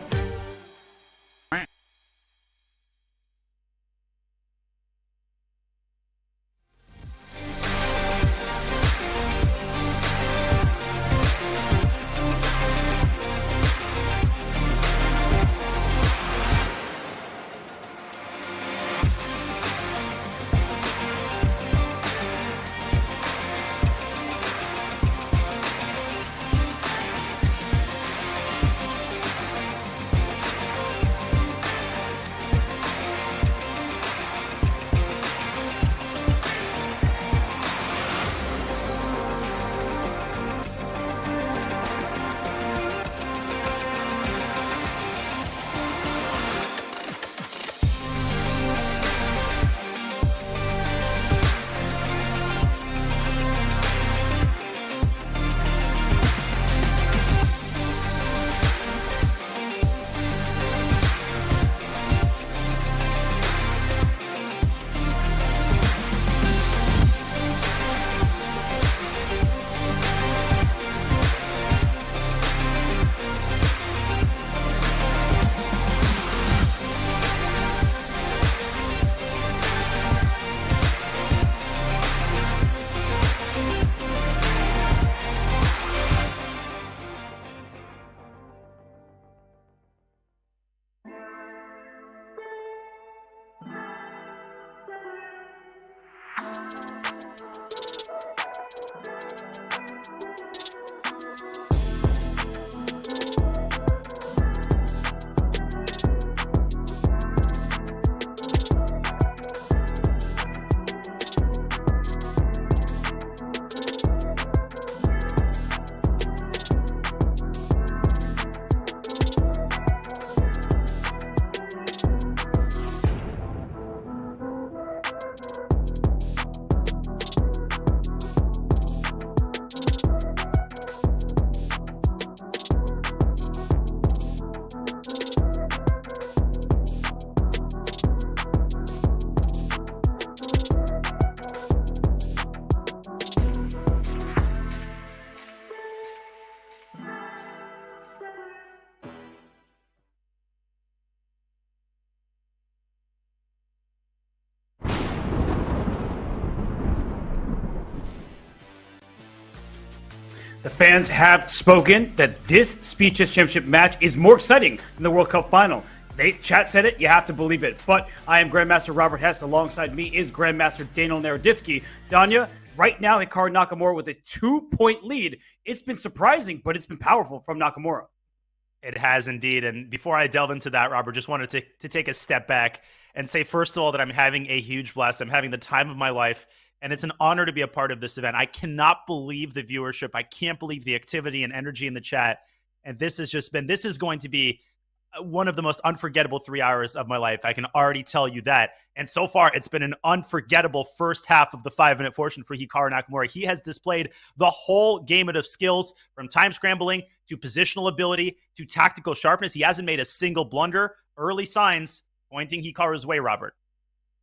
The fans have spoken that this Speed Chess Championship match is more exciting than the World Cup final. Chat said it, you have to believe it. But I am Grandmaster Robert Hess. Alongside me is Grandmaster Daniel Naroditsky. Danya, right now, Hikaru Nakamura with a 2-point lead. It's been surprising, but it's been powerful from Nakamura. It has indeed. And before I delve into that, Robert, just wanted to take a step back and say, first of all, that I'm having a huge blast. I'm having the time of my life. And it's an honor to be a part of this event. I cannot believe the viewership. I can't believe the activity and energy in the chat. And this is going to be one of the most unforgettable 3 hours of my life. I can already tell you that. And so far, it's been an unforgettable first half of the 5-minute portion for Hikaru Nakamura. He has displayed the whole gamut of skills, from time scrambling to positional ability to tactical sharpness. He hasn't made a single blunder. Early signs pointing Hikaru's way, Robert.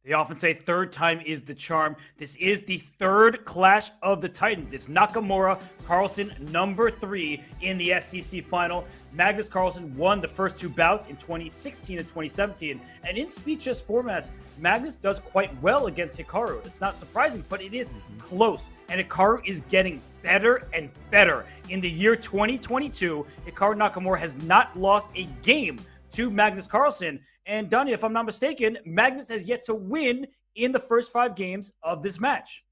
They often say third time is the charm. This is the third clash of the Titans. It's Nakamura, Carlsen, number 3 in the SCC final. Magnus Carlsen won the first 2 bouts in 2016 and 2017. And in speed chess formats, Magnus does quite well against Hikaru. It's not surprising, but it is close. And Hikaru is getting better and better. In the year 2022, Hikaru Nakamura has not lost a game to Magnus Carlsen. And Danya, if I'm not mistaken, Magnus has yet to win in the first 5 games of this match.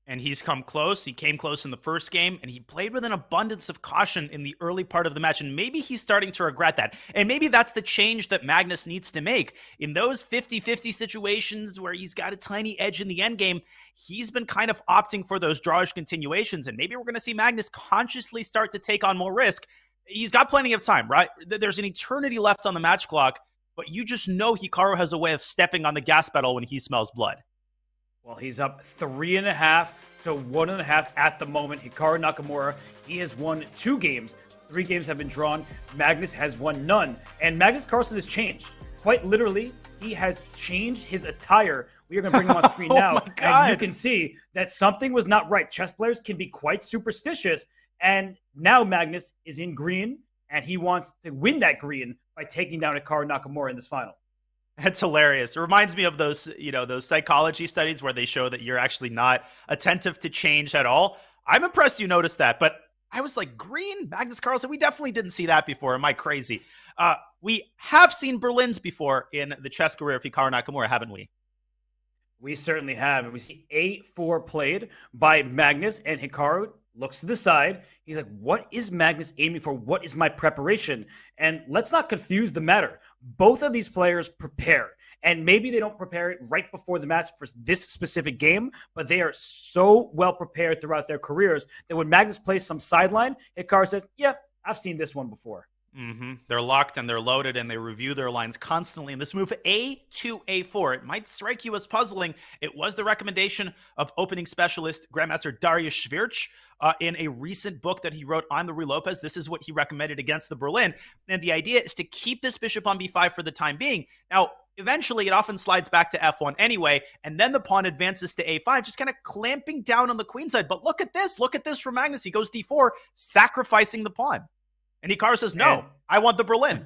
And he's come close. He came close in the first game, and he played with an abundance of caution in the early part of the match. And maybe he's starting to regret that. And maybe that's the change that Magnus needs to make. In those 50-50 situations where he's got a tiny edge in the end game, he's been kind of opting for those drawish continuations. And maybe we're going to see Magnus consciously start to take on more risk. He's got plenty of time, right? There's an eternity left on the match clock. But you just know Hikaru has a way of stepping on the gas pedal when he smells blood. Well, he's up 3.5 to 1.5 at the moment. Hikaru Nakamura, he has won 2 games. 3 games have been drawn. Magnus has won none. And Magnus Carlsen has changed. Quite literally, he has changed his attire. We are going to bring him on screen now. And you can see that something was not right. Chess players can be quite superstitious. And now Magnus is in green, and he wants to win that green by taking down Hikaru Nakamura in this final. That's hilarious. It reminds me of those psychology studies where they show that you're actually not attentive to change at all. I'm impressed you noticed that, but I was like, green? Magnus Carlsen? We definitely didn't see that before. Am I crazy? We have seen Berlins before in the chess career of Hikaru Nakamura, haven't we? We certainly have. And we see A4 played by Magnus, and Hikaru looks to the side. He's like, what is Magnus aiming for? What is my preparation? And let's not confuse the matter. Both of these players prepare. And maybe they don't prepare it right before the match for this specific game, but they are so well prepared throughout their careers that when Magnus plays some sideline, Hikaru says, yeah, I've seen this one before. They're locked and they're loaded and they review their lines constantly. And this move A to A4, it might strike you as puzzling. It was the recommendation of opening specialist Grandmaster Darius Schwirch in a recent book that he wrote on the Ruy Lopez. This is what he recommended against the Berlin. And the idea is to keep this bishop on B5 for the time being. Now, eventually it often slides back to F1 anyway, and then the pawn advances to A5, just kind of clamping down on the queen side. But look at this from Magnus. He goes D4, sacrificing the pawn. And Hikaru says, no, I want the Berlin.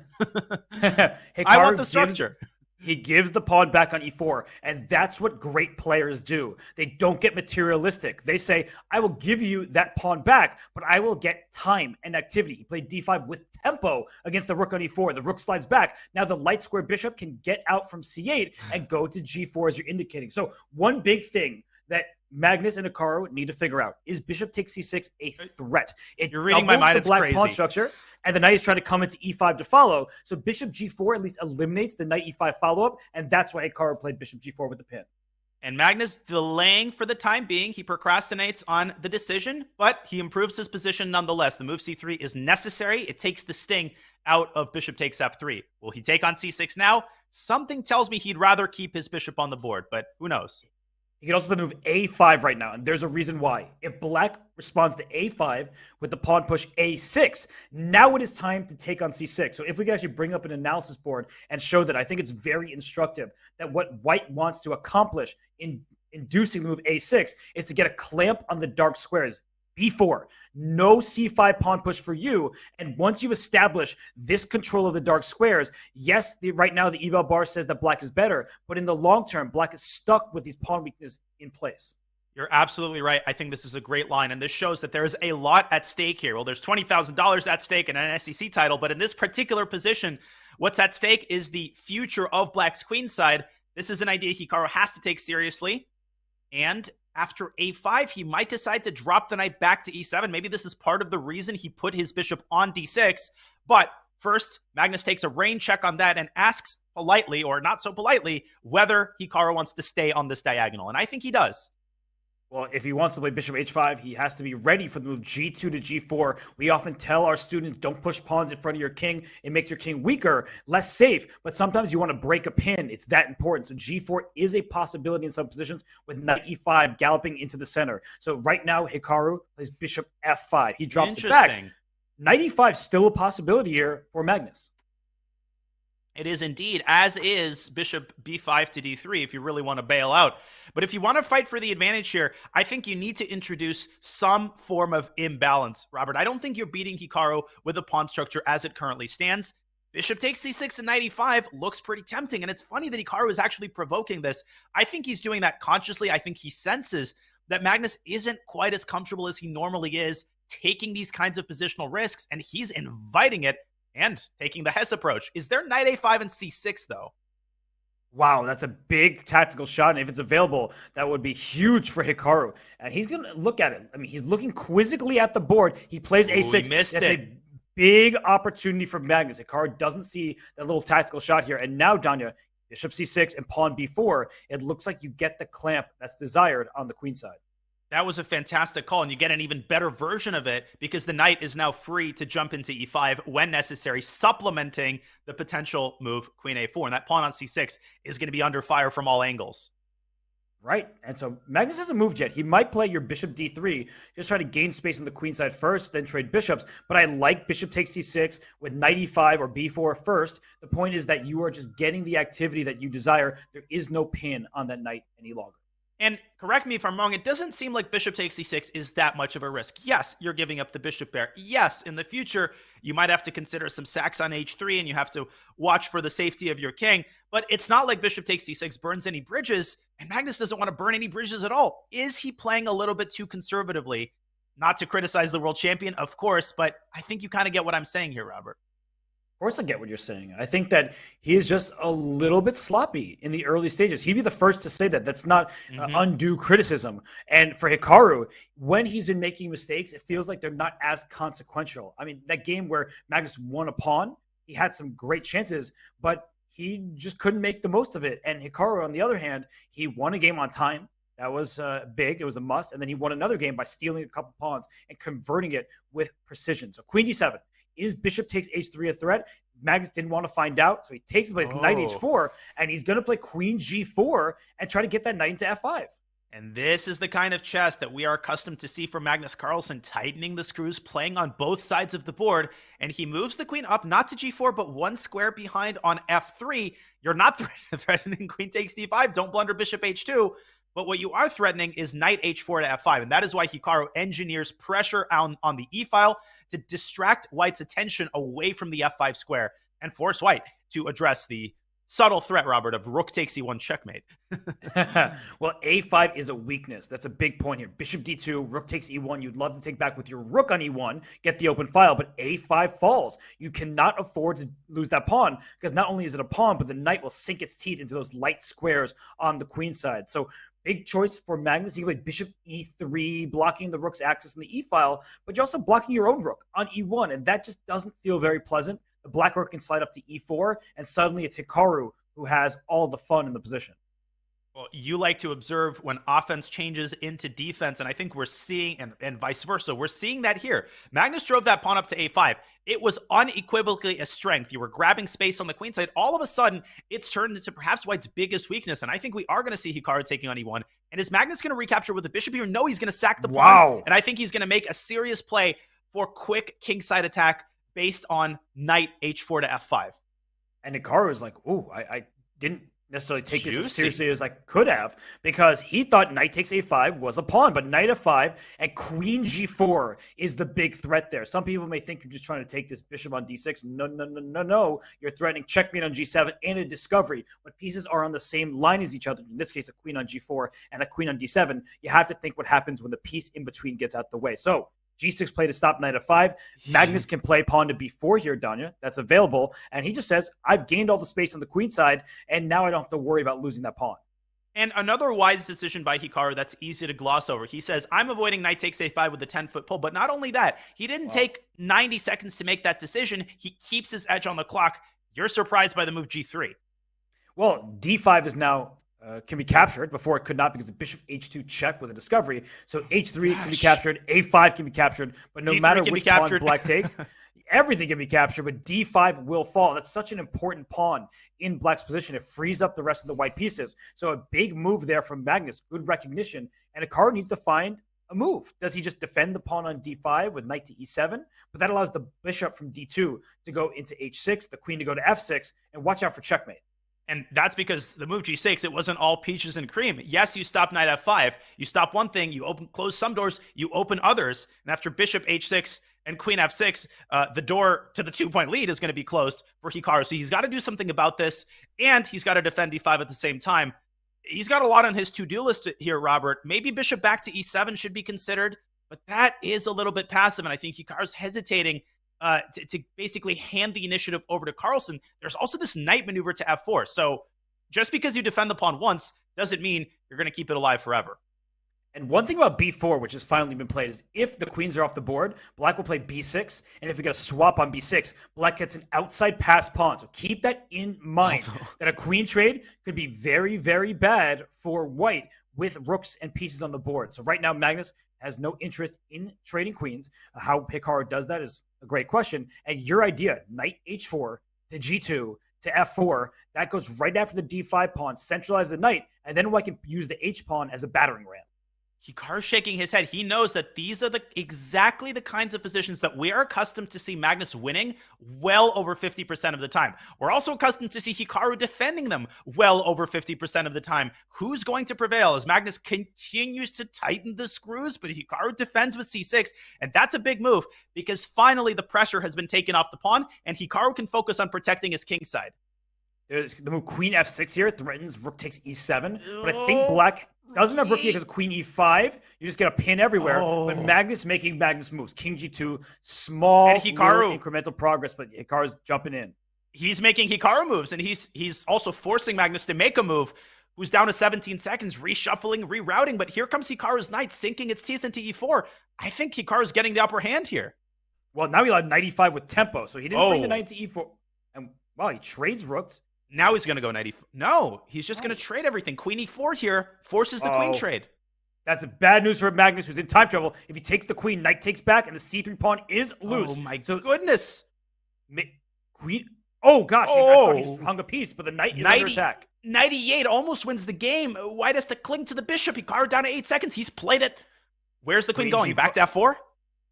I want the structure. He gives the pawn back on E4, and that's what great players do. They don't get materialistic. They say, I will give you that pawn back, but I will get time and activity. He played D5 with tempo against the rook on E4. The rook slides back. Now the light square bishop can get out from C8 and go to G4 as you're indicating. So one big thing that Magnus and Hikaru need to figure out, is bishop takes C6 a threat? You're reading my mind. The it's black crazy. Pawn structure, and the knight is trying to come into E5 to follow. So bishop G4 at least eliminates the knight E5 follow-up, and that's why Hikaru played bishop G4 with the pin. And Magnus delaying for the time being. He procrastinates on the decision, but he improves his position nonetheless. The move C3 is necessary. It takes the sting out of bishop takes F3. Will he take on C6 now? Something tells me he'd rather keep his bishop on the board, but who knows? He can also play the move A5 right now, and there's a reason why. If black responds to A5 with the pawn push A6, now it is time to take on C6. So if we can actually bring up an analysis board and show that, I think it's very instructive that what white wants to accomplish in inducing the move A6 is to get a clamp on the dark squares. B4, no C5 pawn push for you. And once you've established this control of the dark squares, yes, right now the eval bar says that black is better, but in the long term, black is stuck with these pawn weaknesses in place. You're absolutely right. I think this is a great line, and this shows that there is a lot at stake here. Well, there's $20,000 at stake in an SCC title, but in this particular position, what's at stake is the future of Black's queenside. This is an idea Hikaru has to take seriously, and after a5, he might decide to drop the knight back to e7. Maybe this is part of the reason he put his bishop on d6, but first, Magnus takes a rain check on that and asks politely, or not so politely, whether Hikaru wants to stay on this diagonal, and I think he does. Well, if he wants to play bishop h5, he has to be ready for the move g2 to g4. We often tell our students, don't push pawns in front of your king. It makes your king weaker, less safe, but sometimes you want to break a pin. It's that important. So g4 is a possibility in some positions with knight e5 galloping into the center. So right now, Hikaru plays bishop f5. He drops it back. Knight e5 still a possibility here for Magnus. It is indeed, as is bishop b5 to d3 if you really want to bail out. But if you want to fight for the advantage here, I think you need to introduce some form of imbalance, Robert. I don't think you're beating Hikaru with the pawn structure as it currently stands. Bishop takes c6 and knight e5 looks pretty tempting, and it's funny that Hikaru is actually provoking this. I think he's doing that consciously. I think he senses that Magnus isn't quite as comfortable as he normally is taking these kinds of positional risks, and he's inviting it and taking the Hess approach. Is there knight a5 and c6, though? Wow, that's a big tactical shot, and if it's available, that would be huge for Hikaru. And he's going to look at it. I mean, he's looking quizzically at the board. He plays a6. He missed That's it. a big opportunity for Magnus. Hikaru doesn't see that little tactical shot here. And now, Danya, bishop c6 and pawn b4, it looks like you get the clamp that's desired on the queen side. That was a fantastic call, and you get an even better version of it because the knight is now free to jump into e5 when necessary, supplementing the potential move queen a4. And that pawn on c6 is going to be under fire from all angles. Right. And so Magnus hasn't moved yet. He might play your bishop d3, just try to gain space on the queen side first, then trade bishops. But I like bishop takes c6 with knight e5 or b4 first. The point is that you are just getting the activity that you desire. There is no pin on that knight any longer. And correct me if I'm wrong, it doesn't seem like bishop takes c6 is that much of a risk. Yes, you're giving up the bishop pair. Yes, in the future, you might have to consider some sacks on h3 and you have to watch for the safety of your king. But it's not like bishop takes c6 burns any bridges, and Magnus doesn't want to burn any bridges at all. Is he playing a little bit too conservatively? Not to criticize the world champion, of course, but I think you kind of get what I'm saying here, Robert. Of course I get what you're saying. I think that he is just a little bit sloppy in the early stages. He'd be the first to say that. That's not undue criticism. And for Hikaru, when he's been making mistakes, it feels like they're not as consequential. I mean, that game where Magnus won a pawn, he had some great chances, but he just couldn't make the most of it. And Hikaru, on the other hand, he won a game on time. That was big. It was a must. And then he won another game by stealing a couple pawns and converting it with precision. So queen d7. Is bishop takes h3 a threat? Magnus didn't want to find out, so he takes plays knight h4, and he's going to play queen g4 and try to get that knight into f5. And this is the kind of chess that we are accustomed to see from Magnus Carlsen, tightening the screws, playing on both sides of the board, and he moves the queen up, not to g4, but one square behind on f3. You're not threatening queen takes d5. Don't blunder bishop h2. But what you are threatening is knight h4 to f5, and that is why Hikaru engineers pressure on the e-file to distract White's attention away from the f5 square and force White to address the subtle threat, Robert, of rook takes e1 checkmate. Well, a5 is a weakness. That's a big point here. Bishop d2, rook takes e1. You'd love to take back with your rook on e1, get the open file, but a5 falls. You cannot afford to lose that pawn because not only is it a pawn, but the knight will sink its teeth into those light squares on the queen side. So big choice for Magnus. You can play bishop e3, blocking the rook's access in the e-file, but you're also blocking your own rook on e1, and that just doesn't feel very pleasant. The black rook can slide up to e4, and suddenly it's Hikaru who has all the fun in the position. Well, you like to observe when offense changes into defense, and I think we're seeing, and vice versa, we're seeing that here. Magnus drove that pawn up to a5. It was unequivocally a strength. You were grabbing space on the queen side. All of a sudden, it's turned into perhaps White's biggest weakness, and I think we are going to see Hikaru taking on e1. And is Magnus going to recapture with the bishop here? No, he's going to sack the pawn. Wow. And I think he's going to make a serious play for quick kingside attack based on knight h4 to f5. And Hikaru is like, ooh, I didn't necessarily take this as seriously as I could have, because he thought knight takes a5 was a pawn, but knight f5 and queen g4 is the big threat there. Some people may think you're just trying to take this bishop on d6. No. You're threatening checkmate on g7 and a discovery. When pieces are on the same line as each other, in this case, a queen on g4 and a queen on d7, you have to think what happens when the piece in between gets out the way. So g6 play to stop knight f5. Magnus can play pawn to b4 here, Danya. That's available. And he just says, I've gained all the space on the queen side, and now I don't have to worry about losing that pawn. And another wise decision by Hikaru that's easy to gloss over. He says, I'm avoiding knight takes a5 with a 10-foot pull. But not only that, he didn't take 90 seconds to make that decision. He keeps his edge on the clock. You're surprised by the move g3. Well, d5 is now can be captured. Before it could not, because the bishop h2 check with a discovery. So h3 can be captured, a5 can be captured, but no matter which pawn black takes, everything can be captured, but d5 will fall. That's such an important pawn in black's position. It frees up the rest of the white pieces. So a big move there from Magnus, good recognition, and Hikaru needs to find a move. Does he just defend the pawn on d5 with knight to e7? But that allows the bishop from d2 to go into h6, the queen to go to f6, and watch out for checkmate. And that's because the move g6, it wasn't all peaches and cream. Yes, you stop knight f5. You stop one thing, you close some doors, you open others. And after bishop h6 and queen f6, the door to the 2-point lead is going to be closed for Hikaru. So he's got to do something about this, and he's got to defend d5 at the same time. He's got a lot on his to-do list here, Robert. Maybe bishop back to e7 should be considered, but that is a little bit passive, and I think Hikaru's hesitating to basically hand the initiative over to Carlsen. There's also this knight maneuver to f4. So just because you defend the pawn once doesn't mean you're going to keep it alive forever. And one thing about b4, which has finally been played, is if the queens are off the board, black will play b6. And if we get a swap on b6, black gets an outside pass pawn. So keep that in mind, that a queen trade could be very, very bad for white with rooks and pieces on the board. So right now, Magnus has no interest in trading queens. How Hikaru does that is a great question. And your idea, knight h4 to g2 to f4, that goes right after the d5 pawn, centralize the knight, and then white can use the h pawn as a battering ram. Hikaru's shaking his head. He knows that these are exactly the kinds of positions that we are accustomed to see Magnus winning well over 50% of the time. We're also accustomed to see Hikaru defending them well over 50% of the time. Who's going to prevail as Magnus continues to tighten the screws, but Hikaru defends with c6, and that's a big move because finally the pressure has been taken off the pawn, and Hikaru can focus on protecting his king side. There's the move queen f6 here threatens rook takes e7, but I think black doesn't have rook here because queen e5. You just get a pin everywhere. But Magnus making Magnus moves. King g2, small and Hikaru, incremental progress, but Hikaru's jumping in. He's making Hikaru moves, and he's also forcing Magnus to make a move. Who's down to 17 seconds, reshuffling, rerouting. But here comes Hikaru's knight, sinking its teeth into e4. I think Hikaru's getting the upper hand here. Well, now he allowed knight e5 with tempo, so he didn't bring the knight to e4. And wow, he trades rooks. Now he's going to go knight e4. No, he's just going to trade everything. Queen e4 here forces the queen trade. That's bad news for Magnus, who's in time trouble. If he takes the queen, knight takes back, and the c3 pawn is loose. Oh, my goodness. Queen. Oh, gosh. I thought he hung a piece, but the knight is under attack. Knight e8 almost wins the game. White has to cling to the bishop. Hikaru down to 8 seconds. He's played it. Where's the queen going? Back to f4?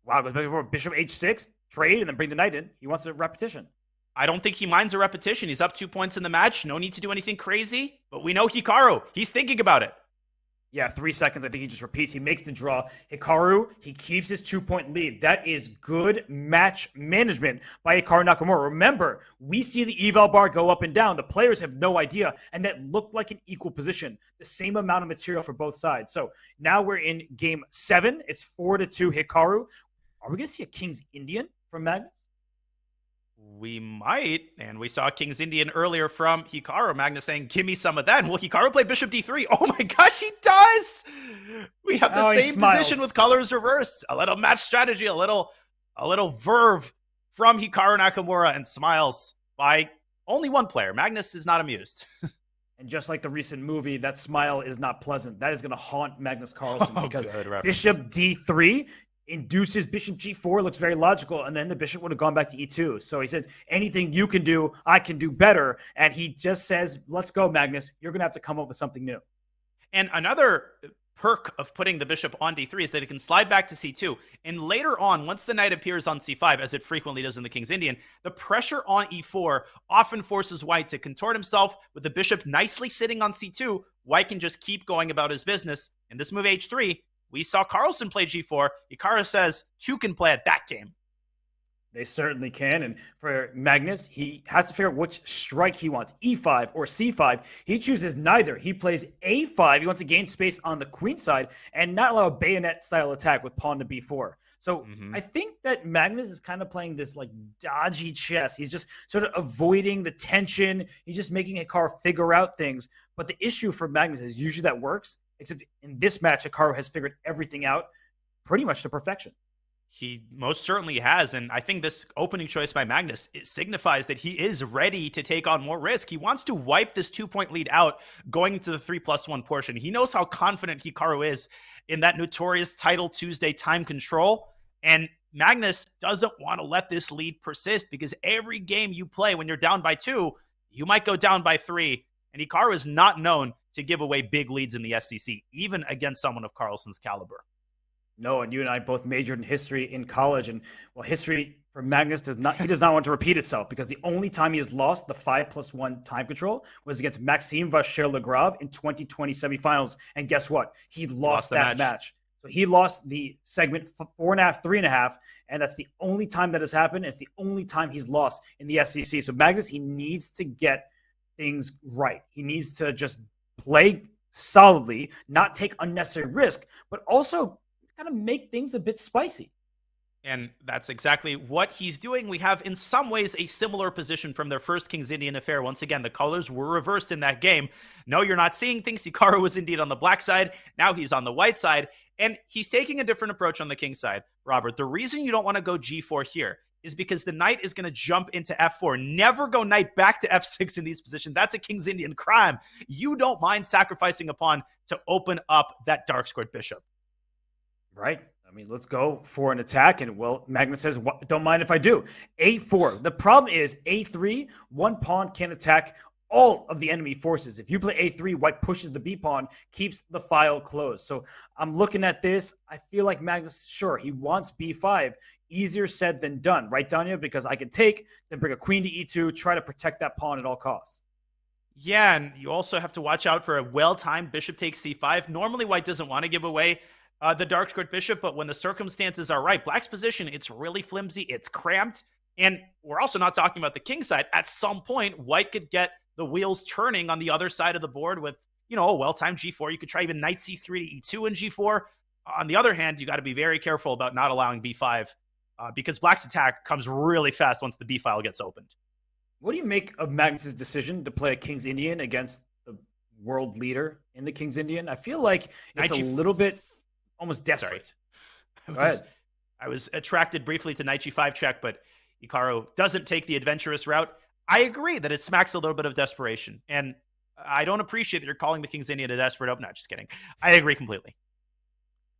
Wow, goes back to f4. Bishop h6, trade, and then bring the knight in. He wants a repetition. I don't think he minds a repetition. He's up 2 points in the match. No need to do anything crazy. But we know Hikaru. He's thinking about it. Yeah, 3 seconds. I think he just repeats. He makes the draw. Hikaru, he keeps his 2-point lead. That is good match management by Hikaru Nakamura. Remember, we see the eval bar go up and down. The players have no idea. And that looked like an equal position. The same amount of material for both sides. So now we're in game 7. It's 4-2 Hikaru. Are we going to see a King's Indian from Magnus? We might, and we saw King's Indian earlier from Hikaru. Magnus saying, give me some of that. And will Hikaru play bishop d3? Oh my gosh, he does! We have the same position with colors reversed. A little match strategy, a little verve from Hikaru Nakamura, and smiles by only one player. Magnus is not amused. And just like the recent movie, that smile is not pleasant. That is going to haunt Magnus Carlsen because bishop d3 induces bishop g4, looks very logical, and then the bishop would have gone back to e2. So he says, anything you can do, I can do better. And he just says, let's go, Magnus. You're going to have to come up with something new. And another perk of putting the bishop on d3 is that it can slide back to c2. And later on, once the knight appears on c5, as it frequently does in the King's Indian, the pressure on e4 often forces white to contort himself. With the bishop nicely sitting on c2, white can just keep going about his business. In this move h3, we saw Carlsen play g4. Hikaru says two can play at that game. They certainly can. And for Magnus, he has to figure out which strike he wants, e5 or c5. He chooses neither. He plays a5. He wants to gain space on the queen side and not allow a bayonet-style attack with pawn to b4. So I think that Magnus is kind of playing this like dodgy chess. He's just sort of avoiding the tension. He's just making Hikaru figure out things. But the issue for Magnus is usually that works, except in this match, Hikaru has figured everything out pretty much to perfection. He most certainly has, and I think this opening choice by Magnus, it signifies that he is ready to take on more risk. He wants to wipe this 2-point lead out going into the 3+1 portion. He knows how confident Hikaru is in that notorious Title Tuesday time control, and Magnus doesn't want to let this lead persist because every game you play when you're down by 2, you might go down by 3, and Hikaru is not known to give away big leads in the SCC, even against someone of Carlsen's caliber. No, and you and I both majored in history in college, and well, history for Magnus does not want to repeat itself because the only time he has lost the 5+1 time control was against Maxime Vachier-Lagrave in 2020 semifinals, and guess what? He lost that match. So he lost the segment 4.5, 3.5, and that's the only time that has happened. It's the only time he's lost in the SCC. So Magnus, he needs to get things right. He needs to just play solidly, not take unnecessary risk, but also kind of make things a bit spicy. And that's exactly what he's doing. We have, in some ways, a similar position from their first King's Indian affair. Once again, the colors were reversed in that game. No, you're not seeing things. Hikaru was indeed on the black side. Now he's on the white side. And he's taking a different approach on the king side. Robert, the reason you don't want to go g4 here is because the knight is going to jump into f4. Never go knight back to f6 in these positions. That's a King's Indian crime. You don't mind sacrificing a pawn to open up that dark squared bishop. Right. I mean, let's go for an attack. And, well, Magnus says, don't mind if I do. a4. The problem is a3, one pawn can attack all of the enemy forces. If you play a3, white pushes the b pawn, keeps the file closed. So I'm looking at this. I feel like Magnus, sure, he wants b5. Easier said than done. Right, Danya? Because I can take, then bring a queen to e2, try to protect that pawn at all costs. Yeah, and you also have to watch out for a well-timed bishop takes c5. Normally, white doesn't want to give away the dark squared bishop, but when the circumstances are right, black's position, it's really flimsy, it's cramped, and we're also not talking about the king side. At some point, white could get the wheels turning on the other side of the board with, you know, a well-timed g4. You could try even knight c3 to e2 and g4. On the other hand, you got to be very careful about not allowing b5 because black's attack comes really fast once the b file gets opened. What do you make of Magnus's decision to play a King's Indian against the world leader in the King's Indian? I feel like it's a little bit almost desperate. I was attracted briefly to knight g5 check, but Hikaru doesn't take the adventurous route. I agree that it smacks a little bit of desperation, and I don't appreciate that you're calling the King's Indian a desperate open. No, just kidding. I agree completely.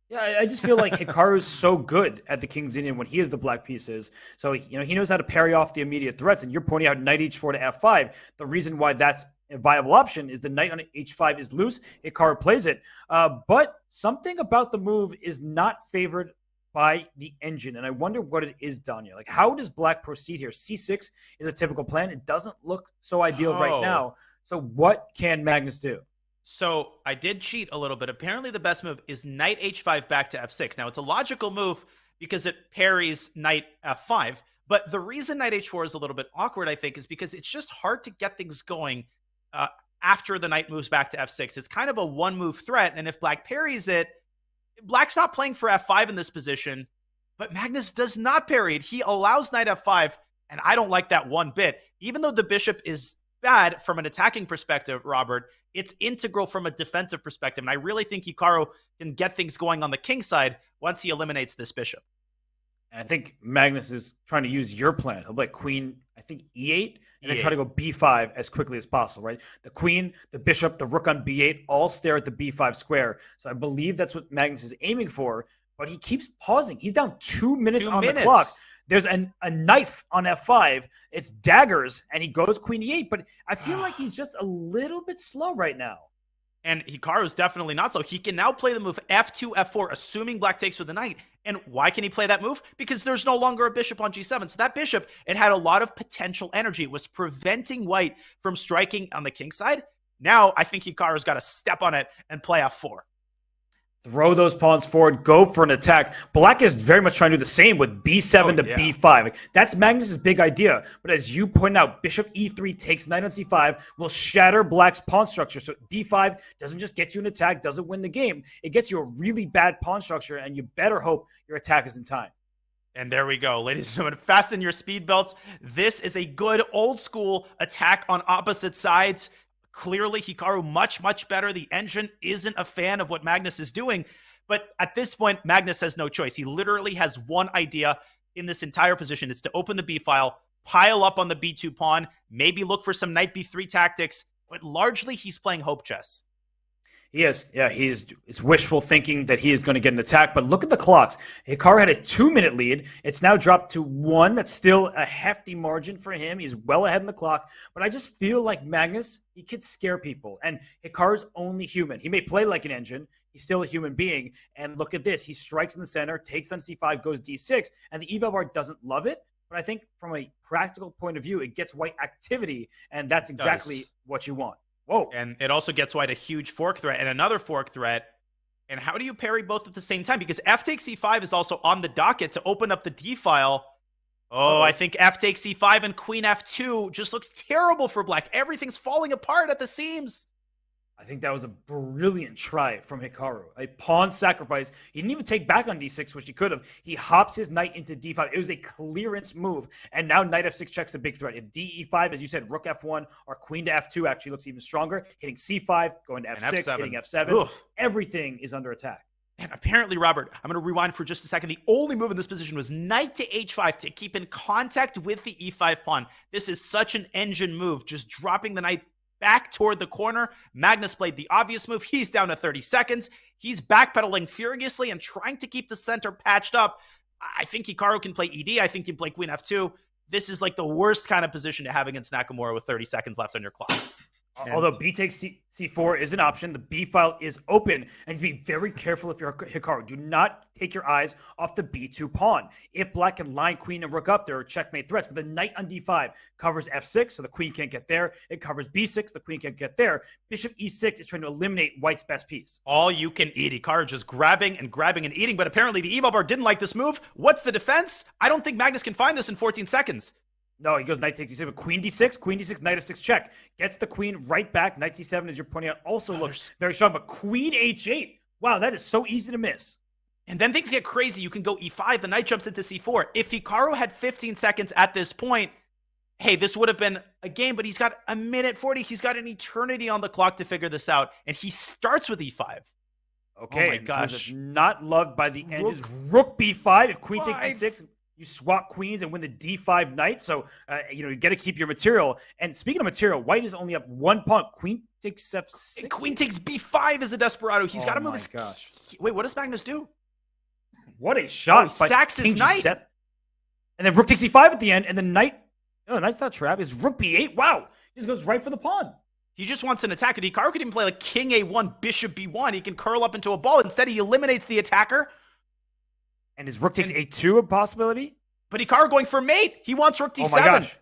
Yeah, I just feel like Hikaru is so good at the King's Indian when he is the black pieces. So, you know, he knows how to parry off the immediate threats, and you're pointing out knight h4 to f5. The reason why that's a viable option is the knight on h5 is loose. Hikaru plays it. But something about the move is not favored by the engine. And I wonder what it is, Danya. Like, how does black proceed here? c6 is a typical plan. It doesn't look so ideal right now. So what can Magnus do? So I did cheat a little bit. Apparently the best move is knight h5 back to f6. Now, it's a logical move because it parries knight f5. But the reason knight h4 is a little bit awkward, I think, is because it's just hard to get things going after the knight moves back to f6. It's kind of a one-move threat, and if black parries it, black's not playing for f5 in this position, but Magnus does not parry it. He allows knight f5, and I don't like that one bit. Even though the bishop is bad from an attacking perspective, Robert, it's integral from a defensive perspective, and I really think Hikaru can get things going on the king side once he eliminates this bishop. And I think Magnus is trying to use your plan. He'll play queen, I think, e8, and then try to go b5 as quickly as possible, right? The queen, the bishop, the rook on b8 all stare at the b5 square. So I believe that's what Magnus is aiming for, but he keeps pausing. He's down 2 minutes on the clock. There's a knife on f5. It's daggers, and he goes queen e8, but I feel like he's just a little bit slow right now. And Hikaru's definitely not so. He can now play the move f2, f4, assuming black takes with the knight. And why can he play that move? Because there's no longer a bishop on g7. So that bishop, it had a lot of potential energy. It was preventing white from striking on the king side. Now, I think Hikaru's got to step on it and play f4. Throw those pawns forward, go for an attack. Black is very much trying to do the same with b7 to b5. Like, that's Magnus's big idea. But as you point out, bishop e3 takes knight on c5, will shatter black's pawn structure. So b5 doesn't just get you an attack, doesn't win the game. It gets you a really bad pawn structure, and you better hope your attack is in time. And there we go. Ladies and gentlemen, fasten your speed belts. This is a good old school attack on opposite sides. Clearly, Hikaru much, much better. The engine isn't a fan of what Magnus is doing. But at this point, Magnus has no choice. He literally has one idea in this entire position. It's to open the B file, pile up on the B2 pawn, maybe look for some knight B3 tactics. But largely, he's playing hope chess. Yes, yeah, it's wishful thinking that he is going to get an attack, but look at the clocks. Hikaru had a 2-minute lead. It's now dropped to 1. That's still a hefty margin for him. He's well ahead in the clock, but I just feel like Magnus, he could scare people, and Hikaru's only human. He may play like an engine. He's still a human being, and look at this. He strikes in the center, takes on c5, goes d6, and the eval bar doesn't love it, but I think from a practical point of view, it gets white activity, and that's exactly what you want. Whoa. And it also gets white a huge fork threat and another fork threat. And how do you parry both at the same time? Because f takes c5 is also on the docket to open up the d file. Oh, I think f takes c5 and queen f2 just looks terrible for black. Everything's falling apart at the seams. I think that was a brilliant try from Hikaru. A pawn sacrifice. He didn't even take back on d6, which he could have. He hops his knight into d5. It was a clearance move. And now knight f6 checks a big threat. If d e5, as you said, rook f1 or queen to f2 actually looks even stronger. Hitting c5, going to f6, hitting f7. Oof. Everything is under attack. And apparently, Robert, I'm going to rewind for just a second. The only move in this position was knight to h5 to keep in contact with the e5 pawn. This is such an engine move, just dropping the knight back toward the corner. Magnus played the obvious move. He's down to 30 seconds. He's backpedaling furiously and trying to keep the center patched up. I think Hikaru can play ED. I think he can play queen f2. This is like the worst kind of position to have against Nakamura with 30 seconds left on your clock. Although b takes c4 is an option, the b file is open, and be very careful if you're Hikaru. Do not take your eyes off the b2 pawn. If black can line queen and rook up, there are checkmate threats, but the knight on d5 covers f6, so the queen can't get there. It covers b6, the queen can't get there. Bishop e6 is trying to eliminate white's best piece. All you can eat. Hikaru just grabbing and grabbing and eating, but apparently the eval bar didn't like this move. What's the defense? I don't think Magnus can find this in 14 seconds. No, he goes knight takes e7, queen d6, knight f6 check. Gets the queen right back. Knight c7, as you're pointing out, also looks very strong, but queen h8. Wow, that is so easy to miss. And then things get crazy. You can go e5, the knight jumps into c4. If Hikaru had 15 seconds at this point, hey, this would have been a game, but he's got a minute 40. He's got an eternity on the clock to figure this out, and he starts with e5. Okay, oh my gosh. Not loved by the engines. Rook b5, if queen takes d6, you swap queens and win the d5 knight. So, you got to keep your material. And speaking of material, white is only up 1 pawn. Queen takes f6. And queen takes b5 as a desperado. He's got to move his... gosh. Wait, what does Magnus do? What a shot. He sacks his knight. And then rook takes e5 at the end. And then knight... No, knight's not trapped. It's rook b8. Wow. He just goes right for the pawn. He just wants an attack. And Hikaru could even play like king a1, bishop b1. He can curl up into a ball. Instead, he eliminates the attacker. And is rook takes a2 a possibility? But Hikaru going for mate. He wants rook d7. Oh my gosh.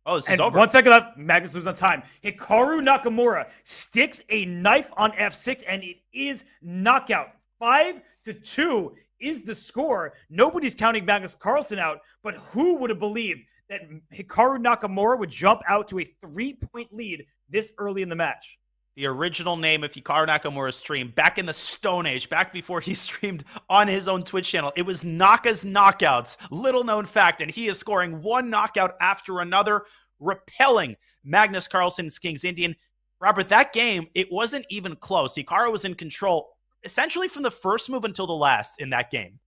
Oh, this is over. 1 second left. Magnus loses on time. Hikaru Nakamura sticks a knife on f6, and it is knockout. 5-2 is the score. Nobody's counting Magnus Carlsen out, but who would have believed that Hikaru Nakamura would jump out to a 3-point lead this early in the match? The original name of Hikaru Nakamura's stream, back in the Stone Age, back before he streamed on his own Twitch channel, it was Naka's Knockouts. Little known fact, and he is scoring one knockout after another, repelling Magnus Carlsen's King's Indian. Robert, that game, it wasn't even close. Hikaru was in control essentially from the first move until the last in that game.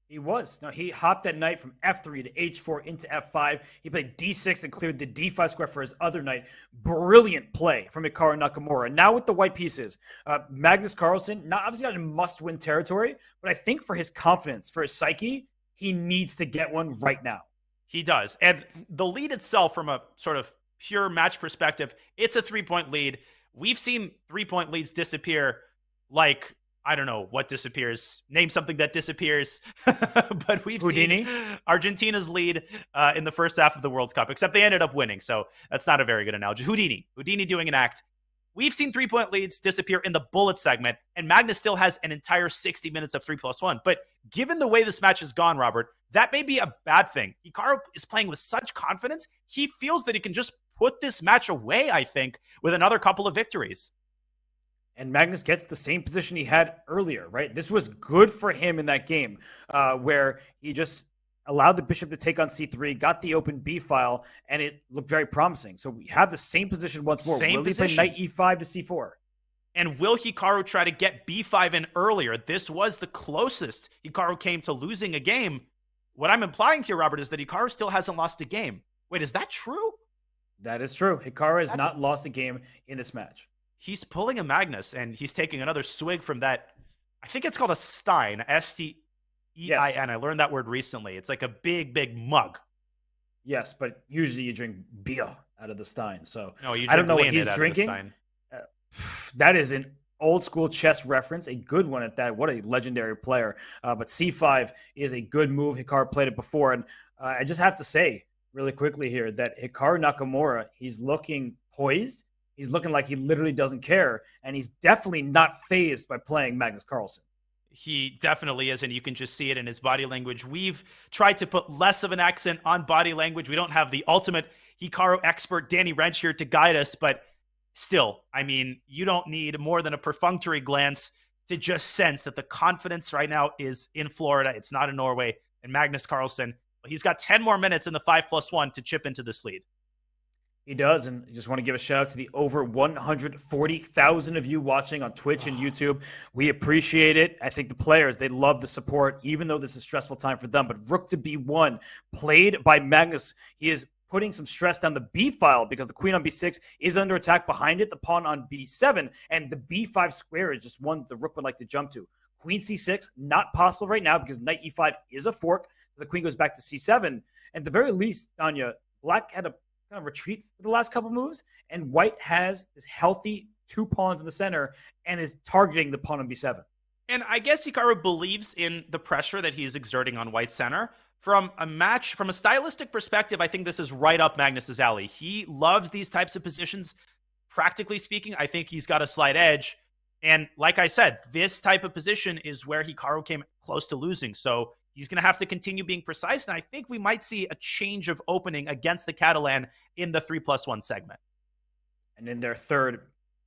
He was. No, he hopped that knight from f3 to h4 into f5. He played d6 and cleared the d5 square for his other knight. Brilliant play from Hikaru Nakamura. Now with the white pieces, Magnus Carlsen, not obviously not in must-win territory, but I think for his confidence, for his psyche, he needs to get one right now. He does. And the lead itself, from a sort of pure match perspective, it's a 3-point lead. we've seen 3-point leads disappear like, I don't know what disappears. Name something that disappears. But we've seen Argentina's lead in the first half of the World Cup, except they ended up winning. So that's not a very good analogy. Houdini doing an act. We've seen 3-point leads disappear in the bullet segment, and Magnus still has an entire 60 minutes of 3+1. But given the way this match has gone, Robert, that may be a bad thing. Hikaru is playing with such confidence. He feels that he can just put this match away, I think, with another couple of victories. And Magnus gets the same position he had earlier, right? This was good for him in that game where he just allowed the bishop to take on c3, got the open b file, and it looked very promising. So we have the same position once more. Will he play knight e5 to c4? And will Hikaru try to get b5 in earlier? This was the closest Hikaru came to losing a game. What I'm implying here, Robert, is that Hikaru still hasn't lost a game. Wait, is that true? That is true. Hikaru has not lost a game in this match. He's pulling a Magnus, and he's taking another swig from that. I think it's called a Stein, S-T-E-I-N. Yes. I learned that word recently. It's like a big, big mug. Yes, but usually you drink beer out of the Stein. So no, you I don't know what Leonid he's drinking. That is an old school chess reference, a good one at that. What a legendary player. But c5 is a good move. Hikaru played it before. And I just have to say really quickly here that Hikaru Nakamura, he's looking poised. He's looking like he literally doesn't care. And he's definitely not fazed by playing Magnus Carlsen. He definitely is, and you can just see it in his body language. We've tried to put less of an accent on body language. We don't have the ultimate Hikaru expert, Danny Wrench, here to guide us, but still, I mean, you don't need more than a perfunctory glance to just sense that the confidence right now is in Florida. It's not in Norway. And Magnus Carlsen, he's got 10 more minutes in the 5+1 to chip into this lead. He does, and I just want to give a shout out to the over 140,000 of you watching on Twitch and YouTube. We appreciate it. I think the players, they love the support, even though this is a stressful time for them. But rook to b1, played by Magnus. He is putting some stress down the b file because the queen on b6 is under attack behind it, the pawn on b7, and the b5 square is just one that the rook would like to jump to. Queen c6, not possible right now because knight e5 is a fork. So the queen goes back to c7. And at the very least, Danya, black had a kind of retreat for the last couple moves, and white has this healthy 2 pawns in the center and is targeting the pawn on b7. And I guess Hikaru believes in the pressure that he's exerting on white center. From a stylistic perspective, I think this is right up Magnus's alley. He loves these types of positions. Practically speaking, I think he's got a slight edge. And like I said, this type of position is where Hikaru came close to losing. So he's going to have to continue being precise, and I think we might see a change of opening against the Catalan in the 3+1 segment. And in their third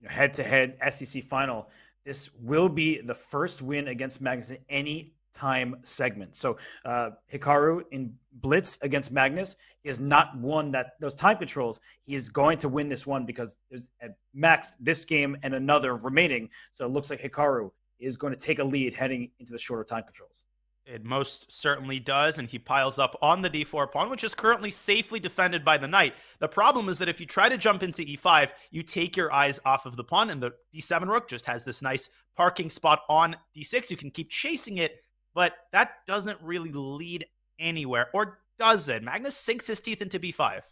head-to-head SCC final, this will be the first win against Magnus in any time segment. So Hikaru in Blitz against Magnus, he has not won those time controls. He is going to win this one because there's at max this game and another remaining. So it looks like Hikaru is going to take a lead heading into the shorter time controls. It most certainly does, and he piles up on the d4 pawn, which is currently safely defended by the knight. The problem is that if you try to jump into e5, you take your eyes off of the pawn, and the d7 rook just has this nice parking spot on d6. You can keep chasing it, but that doesn't really lead anywhere. Or does it? Magnus sinks his teeth into b5.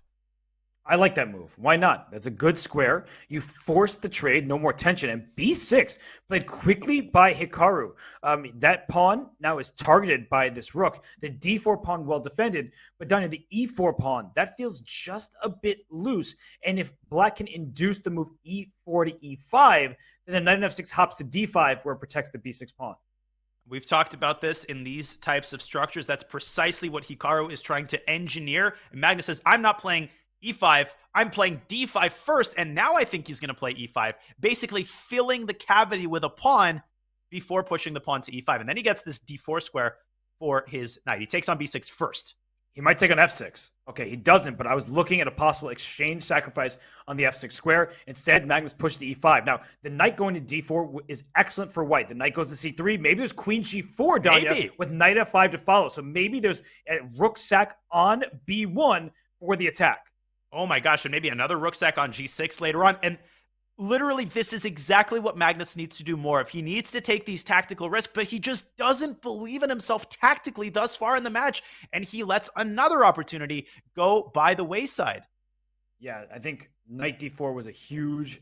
I like that move. Why not? That's a good square. You force the trade, no more tension. And b6 played quickly by Hikaru. That pawn now is targeted by this rook. The d4 pawn well defended, but down in the e4 pawn, that feels just a bit loose. And if black can induce the move e4 to e5, then the knight on f6 hops to d5 where it protects the b6 pawn. We've talked about this in these types of structures. That's precisely what Hikaru is trying to engineer. And Magnus says, I'm not playing e5, I'm playing d5 first, and now I think he's going to play e5, basically filling the cavity with a pawn before pushing the pawn to e5. And then he gets this d4 square for his knight. He takes on b6 first. He might take on f6. Okay, he doesn't, but I was looking at a possible exchange sacrifice on the f6 square. Instead, Magnus pushed to e5. Now, the knight going to d4 is excellent for white. The knight goes to c3. Maybe there's queen g4, Danya, with knight f5 to follow. So maybe there's a rook sack on b1 for the attack. Oh my gosh, and maybe another rook sack on g6 later on. And literally, this is exactly what Magnus needs to do more of. He needs to take these tactical risks, but he just doesn't believe in himself tactically thus far in the match, and he lets another opportunity go by the wayside. Yeah, I think knight d4 was a huge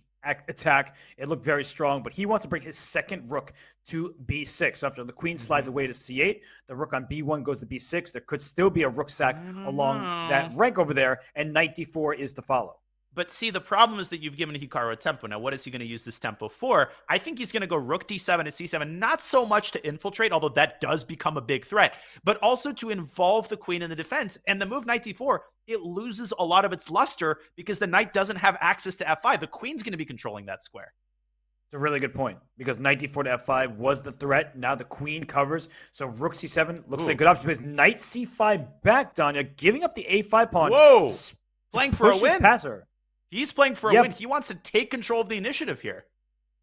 attack. It looked very strong, but he wants to bring his second rook to b6. So after the queen slides away to c8, the rook on b1 goes to b6. There could still be a rook sack along that rank over there, and knight d4 is to follow. But see, the problem is that you've given Hikaru a tempo. Now, what is he going to use this tempo for? I think he's going to go rook d7 and c7, not so much to infiltrate, although that does become a big threat, but also to involve the queen in the defense. And the move knight d4, it loses a lot of its luster because the knight doesn't have access to f5. The queen's going to be controlling that square. It's a really good point because knight d4 to f5 was the threat. Now the queen covers. So rook c7 looks like a good option because knight c5 back, Danya, giving up the a5 pawn. Whoa! Playing for a win. Passer. He's playing for a win. He wants to take control of the initiative here.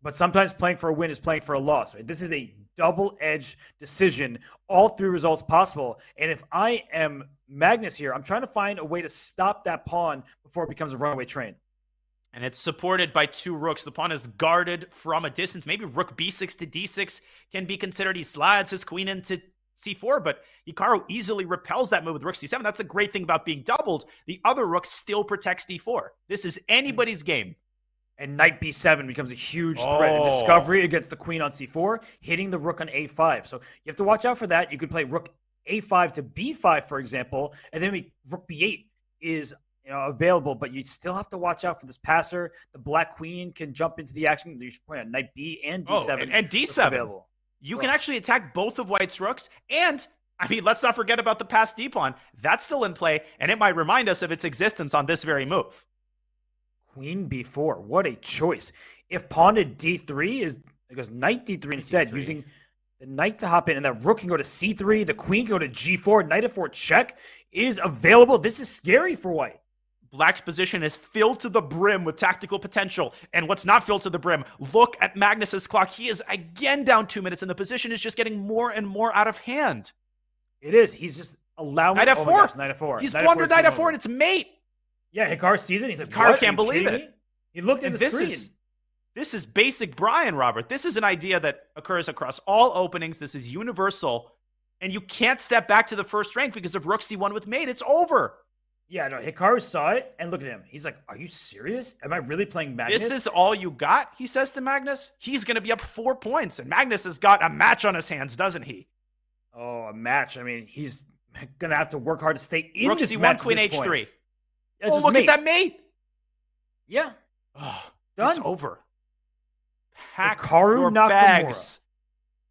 But sometimes playing for a win is playing for a loss. Right? This is a double-edged decision. All three results possible. And if I am Magnus here, I'm trying to find a way to stop that pawn before it becomes a runaway train. And it's supported by two rooks. The pawn is guarded from a distance. Maybe rook b6 to d6 can be considered. He slides his queen into c4, but Hikaru easily repels that move with rook c7. That's the great thing about being doubled. The other rook still protects d4. This is anybody's game. And knight b7 becomes a huge threat. And discovery against the queen on c4, hitting the rook on a5. So you have to watch out for that. You could play rook a5 to b5, for example, and then rook b8 is available, but you still have to watch out for this passer. The black queen can jump into the action. You should play on knight b and d7. And d7. Available. You can actually attack both of white's rooks. And, I mean, let's not forget about the passed d-pawn. That's still in play, and it might remind us of its existence on this very move. Queen b4. What a choice. If pawn to d3 it goes knight d3 instead, using the knight to hop in, and that rook can go to c3, the queen can go to g4, knight f4 check is available. This is scary for white. Black's position is filled to the brim with tactical potential. And what's not filled to the brim? Look at Magnus's clock. He is again down 2 minutes, and the position is just getting more and more out of hand. It is. He's just allowing knight f4. Oh my gosh, knight f4. He's blundered knight f4, and it's mate. Yeah, Hikaru sees it. He's like, Hikaru can't believe it. He looked at the screen. This is basic Brian, Robert. This is an idea that occurs across all openings. This is universal. And you can't step back to the first rank because of rook c1 with mate. It's over. Yeah, no, Hikaru saw it, and look at him. He's like, are you serious? Am I really playing Magnus? This is all you got, he says to Magnus. He's going to be up 4 points, and Magnus has got a match on his hands, doesn't he? Oh, a match. I mean, he's going to have to work hard to stay in rook this c1, match queen at this h3. point. Oh, look at that mate. Yeah. Oh, done. It's over. Pack Hikaru your Nakamura. bags.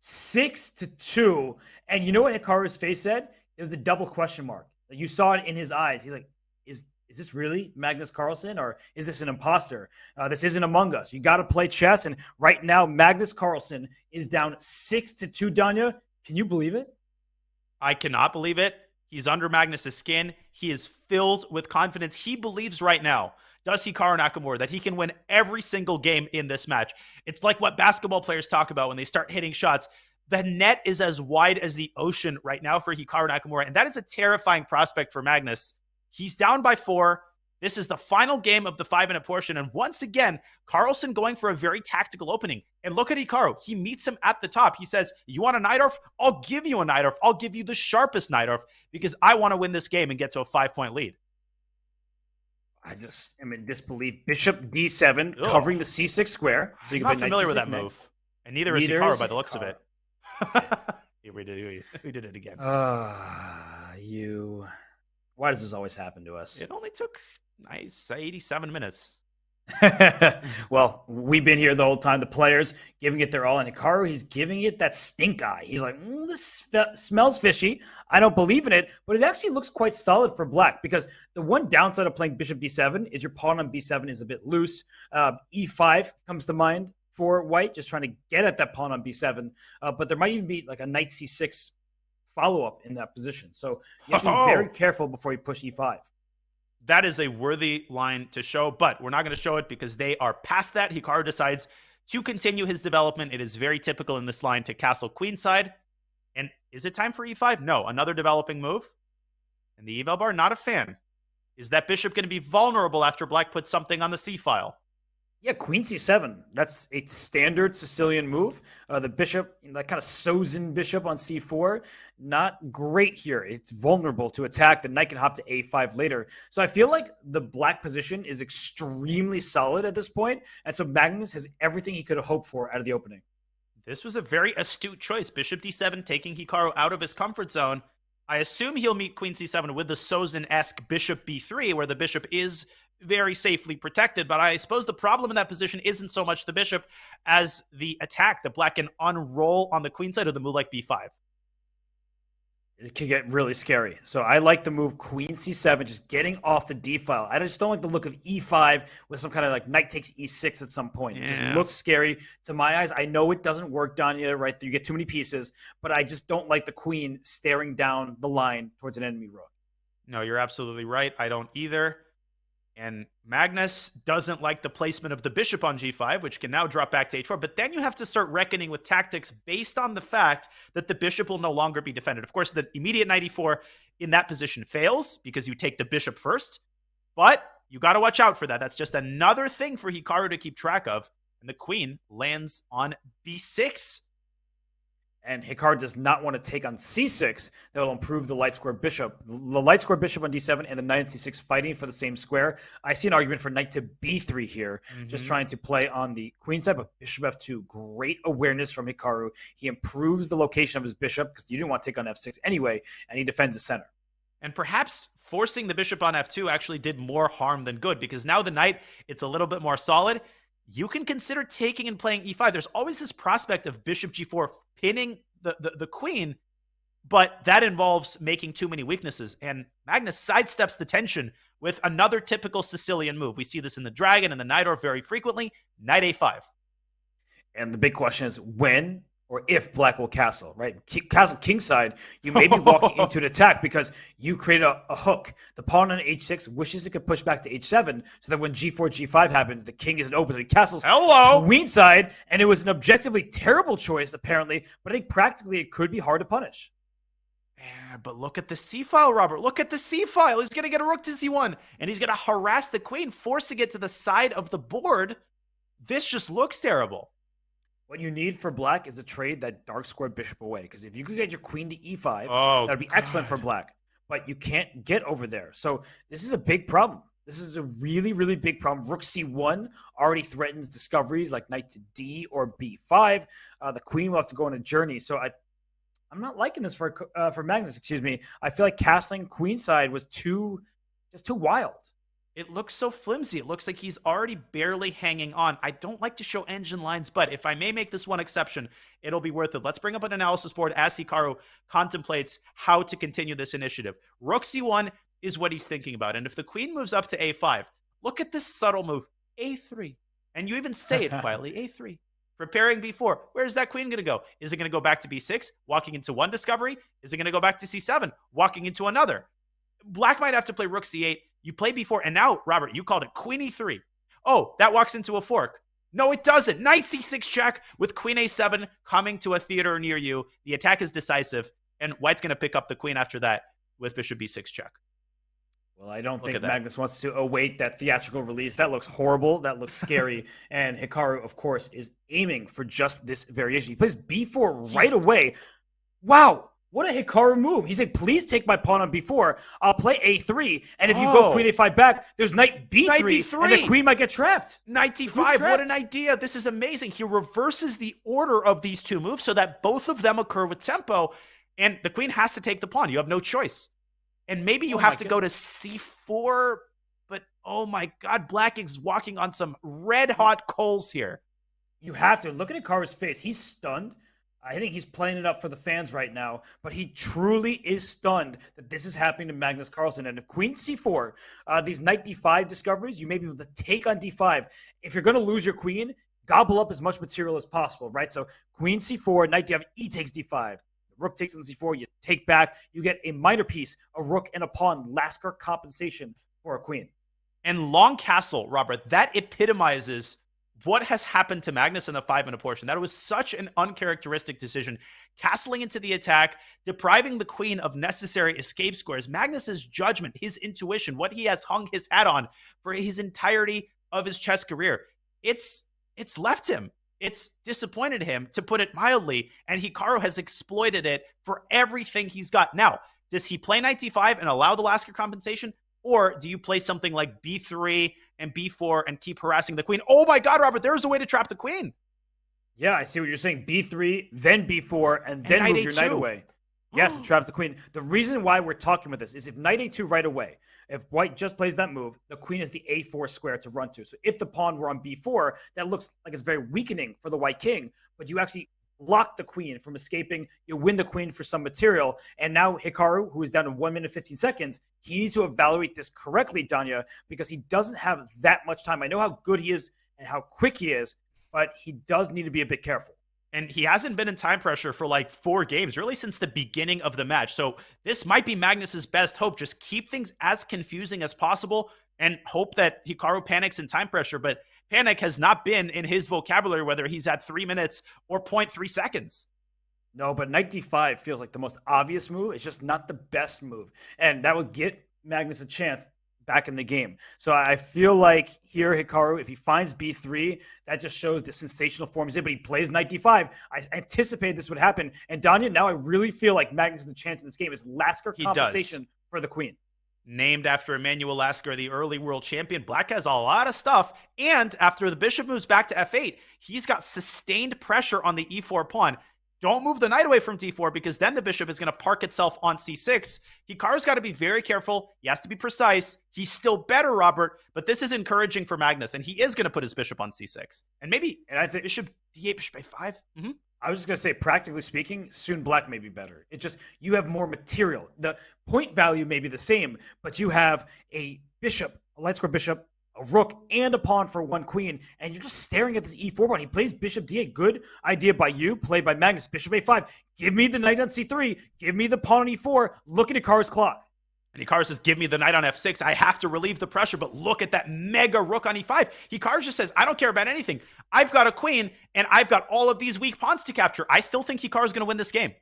6-2. And you know what Hikaru's face said? It was the double question mark. You saw it in his eyes. He's like, is this really Magnus Carlsen, or is this an imposter? This isn't Among Us. You got to play chess. And right now, Magnus Carlsen is down 6-2, Danya. Can you believe it? I cannot believe it. He's under Magnus's skin. He is filled with confidence. He believes right now, does Hikaru Nakamura, that he can win every single game in this match. It's like what basketball players talk about when they start hitting shots. The net is as wide as the ocean right now for Hikaru Nakamura, and that is a terrifying prospect for Magnus. He's down by 4. This is the final game of the 5-minute portion, and once again, Carlsen going for a very tactical opening. And look at Hikaru. He meets him at the top. He says, you want a Najdorf? I'll give you a Najdorf. I'll give you the sharpest Najdorf because I want to win this game and get to a 5-point lead. I just am in disbelief. Bishop d7, covering the c6 square. So you I'm can not familiar with that move. And neither is Hikaru by the looks of it. we did it again. Why does this always happen to us? It only took 87 minutes. Well, we've been here the whole time. The players giving it their all, and Hikaru, he's giving it that stink eye. He's like, this smells fishy. I don't believe in it, but it actually looks quite solid for black because the one downside of playing bishop d7 is your pawn on b7 is a bit loose. E5 comes to mind for white, just trying to get at that pawn on b7. But there might even be like a knight c6 follow-up in that position. So you have to be very careful before you push e5. That is a worthy line to show, but we're not going to show it because they are past that. Hikaru decides to continue his development. It is very typical in this line to castle queenside. And is it time for e5? No, another developing move. And the eval bar, not a fan. Is that bishop going to be vulnerable after black puts something on the c file? Yeah, queen c7. That's a standard Sicilian move. The bishop, that kind of sews in bishop on c4. Not great here. It's vulnerable to attack. The knight can hop to a5 later. So I feel like the black position is extremely solid at this point. And so Magnus has everything he could have hoped for out of the opening. This was a very astute choice. Bishop d7, taking Hikaru out of his comfort zone. I assume he'll meet queen c7 with the Sozin-esque bishop b3, where the bishop is very safely protected, but I suppose the problem in that position isn't so much the bishop as the attack that black can unroll on the queen side of the move like b5. It can get really scary. So I like the move queen c7, just getting off the d file. I just don't like the look of e5 with some kind of like knight takes e6 at some point. It just looks scary to my eyes. I know it doesn't work, Danya, right? You get too many pieces, but I just don't like the queen staring down the line towards an enemy rook. No, you're absolutely right. I don't either. And Magnus doesn't like the placement of the bishop on g5, which can now drop back to h4. But then you have to start reckoning with tactics based on the fact that the bishop will no longer be defended. Of course, the immediate knight e4 in that position fails because you take the bishop first. But you got to watch out for that. That's just another thing for Hikaru to keep track of. And the queen lands on b6. And Hikaru does not want to take on c6. That will improve the light square bishop. The light square bishop on d7 and the knight on c6 fighting for the same square. I see an argument for knight to b3 here, just trying to play on the queen side, but bishop f2. Great awareness from Hikaru. He improves the location of his bishop because you didn't want to take on f6 anyway, and he defends the center. And perhaps forcing the bishop on f2 actually did more harm than good, because now the knight, it's a little bit more solid. You can consider taking and playing e5. There's always this prospect of bishop g4 pinning the queen, but that involves making too many weaknesses. And Magnus sidesteps the tension with another typical Sicilian move. We see this in the dragon and the knight or very frequently. Knight a5. And the big question is when or if black will castle, right? Castle kingside, you may be walking into an attack because you created a hook. The pawn on h6 wishes it could push back to h7 so that when g4, g5 happens, the king isn't open. So he castles queenside, and it was an objectively terrible choice, apparently, but I think practically it could be hard to punish. Yeah, but look at the c-file, Robert. Look at the c-file. He's going to get a rook to c1, and he's going to harass the queen, forcing it to the side of the board. This just looks terrible. What you need for black is to trade that dark squared bishop away. Because if you could get your queen to e5, that would be excellent for black. But you can't get over there. So this is a big problem. This is a really, really big problem. Rook c1 already threatens discoveries like knight to d or b5. The queen will have to go on a journey. So I'm not liking this for Magnus, excuse me. I feel like castling queenside was too wild. It looks so flimsy. It looks like he's already barely hanging on. I don't like to show engine lines, but if I may make this one exception, it'll be worth it. Let's bring up an analysis board as Hikaru contemplates how to continue this initiative. Rook c1 is what he's thinking about. And if the queen moves up to a5, look at this subtle move, a3. And you even say it quietly, a3. Preparing b4. Where's that queen going to go? Is it going to go back to b6, walking into one discovery? Is it going to go back to c7, walking into another? Black might have to play rook c8. You play b4, and now, Robert, you called it queen e3. Oh, that walks into a fork. No, it doesn't. Knight c6 check with queen a7 coming to a theater near you. The attack is decisive, and white's going to pick up the queen after that with bishop b6 check. Well, I don't think Magnus wants to await that theatrical release. That looks horrible. That looks scary. And Hikaru, of course, is aiming for just this variation. He plays b4 right away. Wow. What a Hikaru move. He said, please take my pawn on b4. I'll play a3. And if you go queen a5 back, there's knight b3, and the queen might get trapped. Knight d5. What an idea. This is amazing. He reverses the order of these two moves so that both of them occur with tempo. And the queen has to take the pawn. You have no choice. And maybe you have to go to c4. But, oh my God, black is walking on some red-hot coals here. You have to. Look at Hikaru's face. He's stunned. I think he's playing it up for the fans right now, but he truly is stunned that this is happening to Magnus Carlsen. And if queen c4, these knight d5 discoveries, you may be able to take on d5. If you're going to lose your queen, gobble up as much material as possible, right? So queen c4, knight d5, e takes d5. Rook takes on c4, you take back, you get a minor piece, a rook and a pawn, Lasker compensation for a queen. And long castle, Robert, that epitomizes what has happened to Magnus in the 5-minute portion. That was such an uncharacteristic decision. Castling into the attack, depriving the queen of necessary escape squares. Magnus's judgment, his intuition, what he has hung his hat on for his entirety of his chess career. it's left him. It's disappointed him, to put it mildly, and Hikaru has exploited it for everything he's got. Now, does he play knight d5 and allow the Lasker compensation? Or do you play something like b3 and b4 and keep harassing the queen? Oh my God, Robert, there's a way to trap the queen. Yeah, I see what you're saying. b3, then b4, and then move your knight away. Yes, it traps the queen. The reason why we're talking about this is if knight a2 right away, if white just plays that move, the queen is the a4 square to run to. So if the pawn were on b4, that looks like it's very weakening for the white king, but you actually block the queen from escaping. You win the queen for some material. And now Hikaru, who is down to 1 minute 15 seconds, he needs to evaluate this correctly, Danya, because he doesn't have that much time. I know how good he is and how quick he is, but he does need to be a bit careful. And he hasn't been in time pressure for like 4 games, really since the beginning of the match. So this might be Magnus's best hope. Just keep things as confusing as possible and hope that Hikaru panics in time pressure. But panic has not been in his vocabulary, whether he's at 3 minutes or 0.3 seconds. No, but knight d5 feels like the most obvious move. It's just not the best move. And that would get Magnus a chance back in the game. So I feel like here, Hikaru, if he finds b3, that just shows the sensational form he's in, but he plays knight d5. I anticipated this would happen. And Danya, now I really feel like Magnus has a chance in this game. Is Lasker compensation for the queen. Named after Emmanuel Lasker, the early world champion, Black has a lot of stuff. And after the bishop moves back to f8, he's got sustained pressure on the e4 pawn. Don't move the knight away from d4 because then the bishop is going to park itself on c6. Hikaru's got to be very careful. He has to be precise. He's still better, Robert, but this is encouraging for Magnus, and he is going to put his bishop on c6. And maybe I think bishop d8, bishop a5. I was just going to say, practically speaking, soon Black may be better. It just, you have more material. The point value may be the same, but you have a bishop, a light square bishop, a rook, and a pawn for one queen, and you're just staring at this e4 pawn. He plays bishop d8. Good idea by you, played by Magnus. Bishop a5. Give me the knight on c3. Give me the pawn on e4. Look at Hikaru's clock. And Hikaru says, give me the knight on f6. I have to relieve the pressure, but look at that mega rook on e5. Hikaru just says, I don't care about anything. I've got a queen, and I've got all of these weak pawns to capture. I still think Hikaru's going to win this game.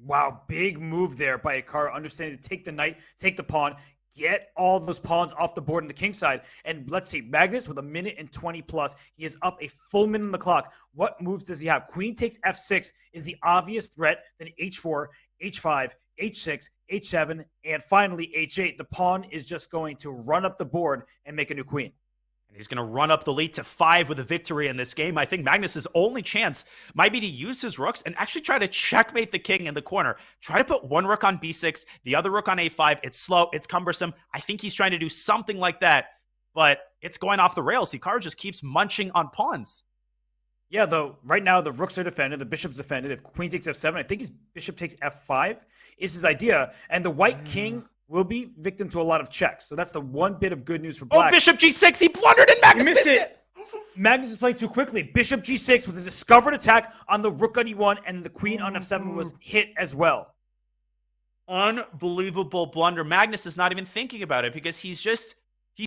Wow, big move there by Hikaru, understanding to take the knight, take the pawn, get all those pawns off the board on the king side. And let's see, Magnus with 1 minute and 20 plus. He is up a full minute on the clock. What moves does he have? Queen takes f6 is the obvious threat. Then h4, h5, h6, h7, and finally h8. The pawn is just going to run up the board and make a new queen. And he's going to run up the lead to 5 with a victory in this game. I think Magnus's only chance might be to use his rooks and actually try to checkmate the king in the corner. Try to put one rook on b6, the other rook on a5. It's slow, it's cumbersome. I think he's trying to do something like that, but it's going off the rails. Hikaru just keeps munching on pawns. Yeah, though, right now the rooks are defended, the bishop's defended. If queen takes f7, I think his bishop takes f5 is his idea. And the white king will be victim to a lot of checks. So that's the one bit of good news for Black. Oh, bishop g6, he blundered and Magnus missed it. Magnus is playing too quickly. Bishop g6 was a discovered attack on the rook on e1, and the queen on f7 was hit as well. Unbelievable blunder. Magnus is not even thinking about it because he's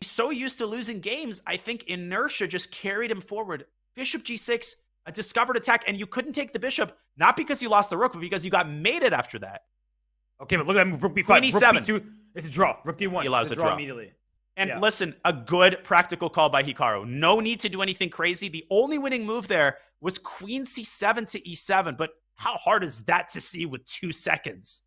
so used to losing games. I think inertia just carried him forward. Bishop g6, a discovered attack, and you couldn't take the bishop, not because you lost the rook, but because you got mated after that. Okay, but look at that move. Rook b5. Queen e7. Rook b2. It's a draw. Rook d1. He allows it's a draw immediately. And listen, a good practical call by Hikaru. No need to do anything crazy. The only winning move there was queen c7 to e7, but how hard is that to see with 2 seconds?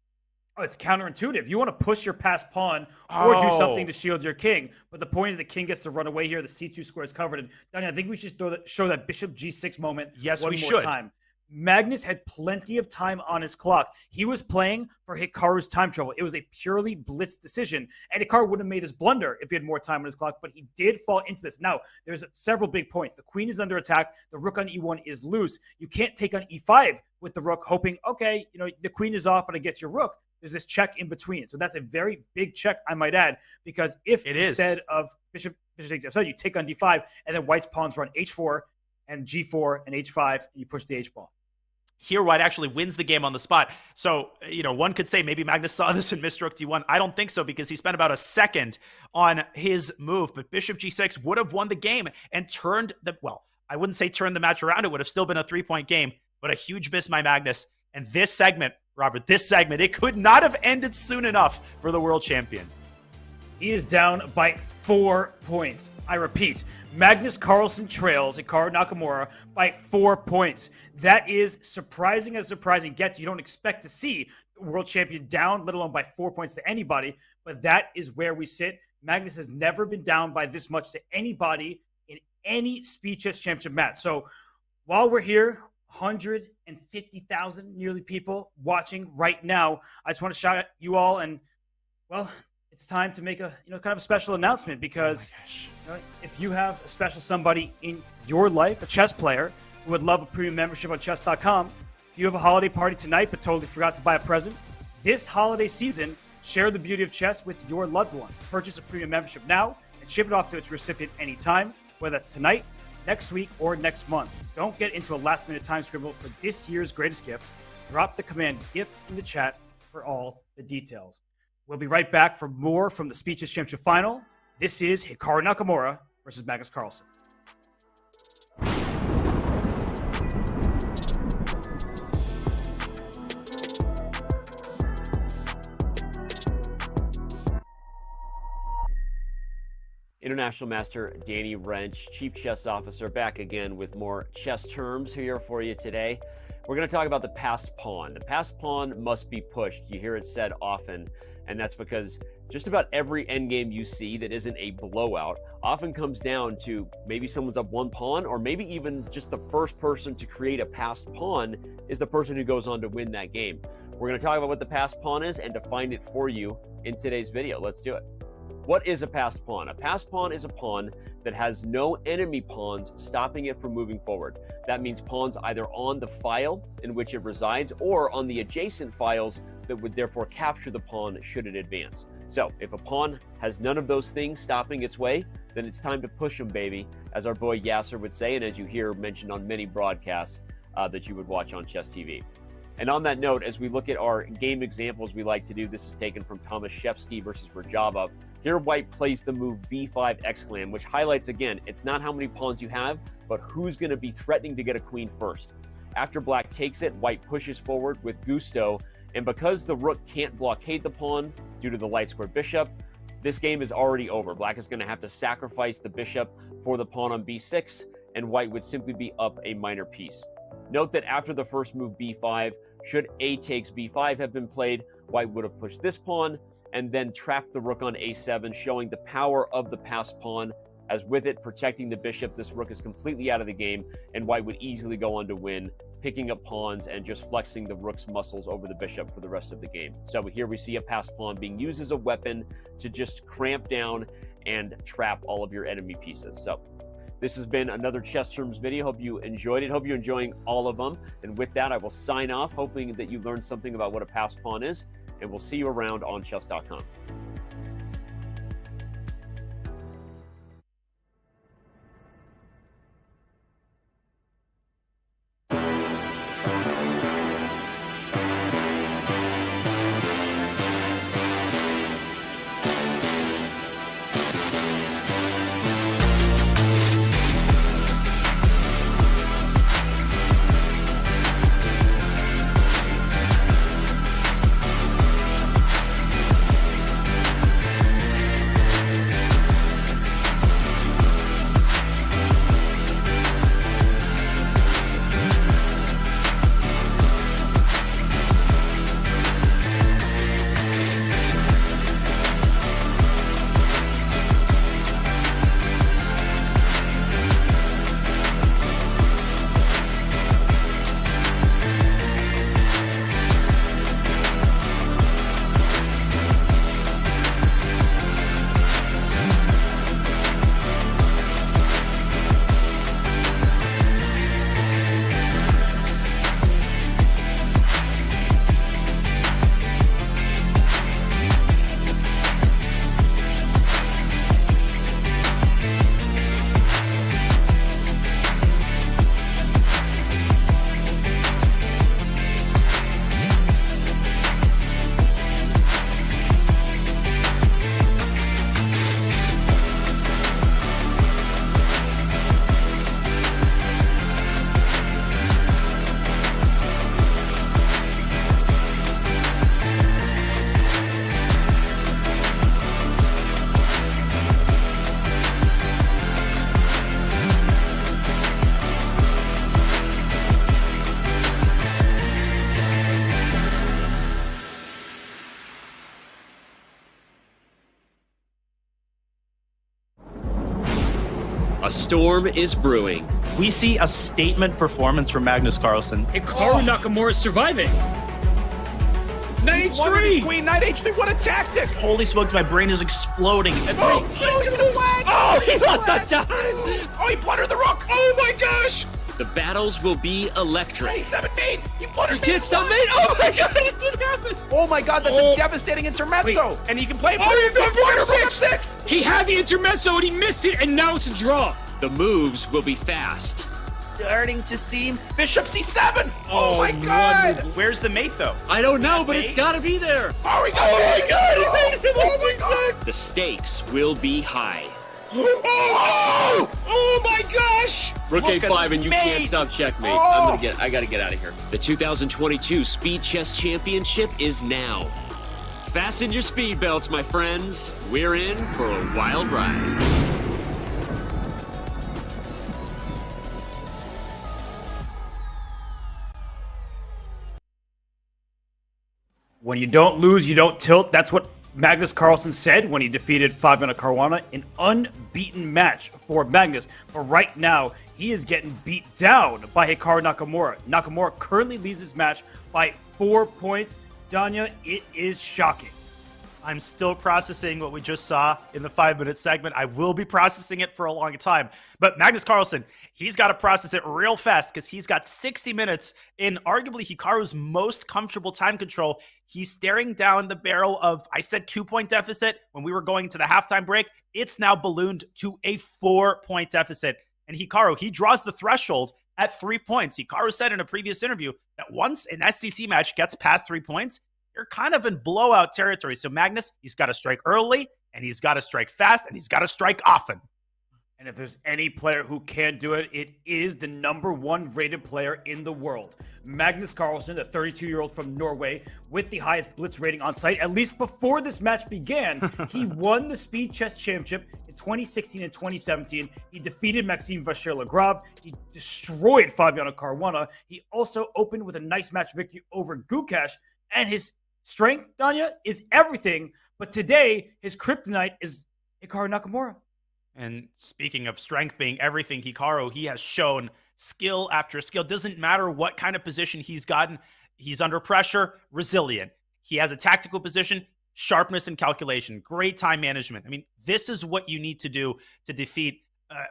Oh, it's counterintuitive. You want to push your passed pawn or do something to shield your king. But the point is the king gets to run away here. The c2 square is covered. And Daniel, I think we should show that bishop g6 moment one more time. Magnus had plenty of time on his clock. He was playing for Hikaru's time trouble. It was a purely blitz decision. And Hikaru wouldn't have made this blunder if he had more time on his clock, but he did fall into this. Now, there's several big points. The queen is under attack. The rook on e1 is loose. You can't take on e5 with the rook, hoping, okay, the queen is off, but it gets your rook. There's this check in between. So that's a very big check, I might add, because if instead of bishop takes f7, you take on d5, and then white's pawns run h4 and g4 and h5, and you push the h-pawn. Here, white actually wins the game on the spot. So, one could say maybe Magnus saw this and missed rook d1. I don't think so because he spent about a second on his move. But bishop g6 would have won the game and turned I wouldn't say turned the match around. It would have still been a 3-point game, but a huge miss by Magnus. And this segment, Robert, it could not have ended soon enough for the world champion. He is down by 4 points. I repeat, Magnus Carlsen trails Hikaru Nakamura by 4 points. That is surprising as surprising gets. You don't expect to see the world champion down, let alone by 4 points to anybody, but that is where we sit. Magnus has never been down by this much to anybody in any Speed Chess Championship match. So while we're here, 150,000 nearly people watching right now, I just want to shout at you all, and well, it's time to make a kind of a special announcement, because if you have a special somebody in your life, a chess player who would love a premium membership on Chess.com, if you have a holiday party tonight but totally forgot to buy a present, this holiday season, share the beauty of chess with your loved ones. Purchase a premium membership now and ship it off to its recipient anytime, whether that's tonight, next week, or next month. Don't get into a last-minute time scribble for this year's greatest gift. Drop the command GIFT in the chat for all the details. We'll be right back for more from the Speed Chess Championship final. This is Hikaru Nakamura versus Magnus Carlsen. International Master Danny Wrench, Chief Chess Officer, back again with more chess terms here for you today. We're going to talk about the passed pawn. The passed pawn must be pushed. You hear it said often, and that's because just about every endgame you see that isn't a blowout often comes down to maybe someone's up one pawn, or maybe even just the first person to create a passed pawn is the person who goes on to win that game. We're going to talk about what the passed pawn is and define it for you in today's video. Let's do it. What is a passed pawn? A passed pawn is a pawn that has no enemy pawns stopping it from moving forward. That means pawns either on the file in which it resides or on the adjacent files that would therefore capture the pawn should it advance. So if a pawn has none of those things stopping its way, then it's time to push him, baby, as our boy Yasser would say, and as you hear mentioned on many broadcasts that you would watch on Chess TV. And on that note, as we look at our game examples we like to do, this is taken from Thomas Shevsky versus Rajava. Here, White plays the move b5 exclam, which highlights, again, it's not how many pawns you have, but who's going to be threatening to get a queen first. After Black takes it, White pushes forward with gusto, and because the rook can't blockade the pawn due to the light square bishop, this game is already over. Black is going to have to sacrifice the bishop for the pawn on b6, and White would simply be up a minor piece. Note that after the first move b5, should a takes b5 have been played, White would have pushed this pawn and then trapped the rook on a7, showing the power of the passed pawn. As with it protecting the bishop, this rook is completely out of the game, and White would easily go on to win, picking up pawns and just flexing the rook's muscles over the bishop for the rest of the game. So here we see a passed pawn being used as a weapon to just cramp down and trap all of your enemy pieces. So this has been another Chess Terms video. Hope you enjoyed it. Hope you're enjoying all of them. And with that, I will sign off, hoping that you learned something about what a passed pawn is. And we'll see you around on Chess.com. A storm is brewing. We see a statement performance from Magnus Carlsen. Hikaru Nakamura is surviving. Knight H3! Queen, Knight H3, what a tactic! Holy smokes, my brain is exploding. Oh, he lost that time! Oh, he blundered the rook! Oh my gosh! The battles will be electric. Hey, 17! He blundered You can't stop me! Oh my god, it didn't happen! Oh my god, that's a devastating intermezzo! Wait. And he can play Oh, for 6! He had the intermezzo and he missed it, and now it's a draw. The moves will be fast. Starting to seem Bishop C7! Oh my god! Where's the mate, though? I don't know, but it's gotta be there. Oh, he got my god, he made it! Oh my god! The stakes will be high. Oh my gosh! Rook Look at A5 this and you mate. can't stop checkmate. Oh. I gotta get out of here. The 2022 Speed Chess Championship is now. Fasten your speed belts, my friends. We're in for a wild ride. When you don't lose, you don't tilt. That's what Magnus Carlsen said when he defeated Fabiano Caruana. An unbeaten match for Magnus. But right now, he is getting beat down by Hikaru Nakamura. Nakamura currently leads this match by 4 points. Danya, it is shocking. I'm still processing what we just saw in the 5-minute segment. I will be processing it for a long time. But Magnus Carlsen, he's got to process it real fast because he's got 60 minutes in arguably Hikaru's most comfortable time control. He's staring down the barrel of, I said 2-point deficit when we were going to the halftime break. It's now ballooned to a 4-point deficit. And Hikaru, he draws the threshold at 3 points. Hikaru said in a previous interview that once an SCC match gets past 3 points, you're kind of in blowout territory. So Magnus, he's got to strike early, and he's got to strike fast, and he's got to strike often. And if there's any player who can do it, it is the #1 rated player in the world. Magnus Carlsen, the 32-year-old from Norway, with the highest blitz rating on site, at least before this match began. He won the Speed Chess Championship in 2016 and 2017. He defeated Maxime Vachier-Lagrave. He destroyed Fabiano Caruana. He also opened with a nice match victory over Gukash. And his strength, Danya, is everything. But today, his kryptonite is Hikaru Nakamura. And speaking of strength being everything, Hikaru, he has shown skill after skill. Doesn't matter what kind of position he's gotten. He's under pressure, resilient. He has a tactical position, sharpness and calculation, great time management. I mean, this is what you need to do to defeat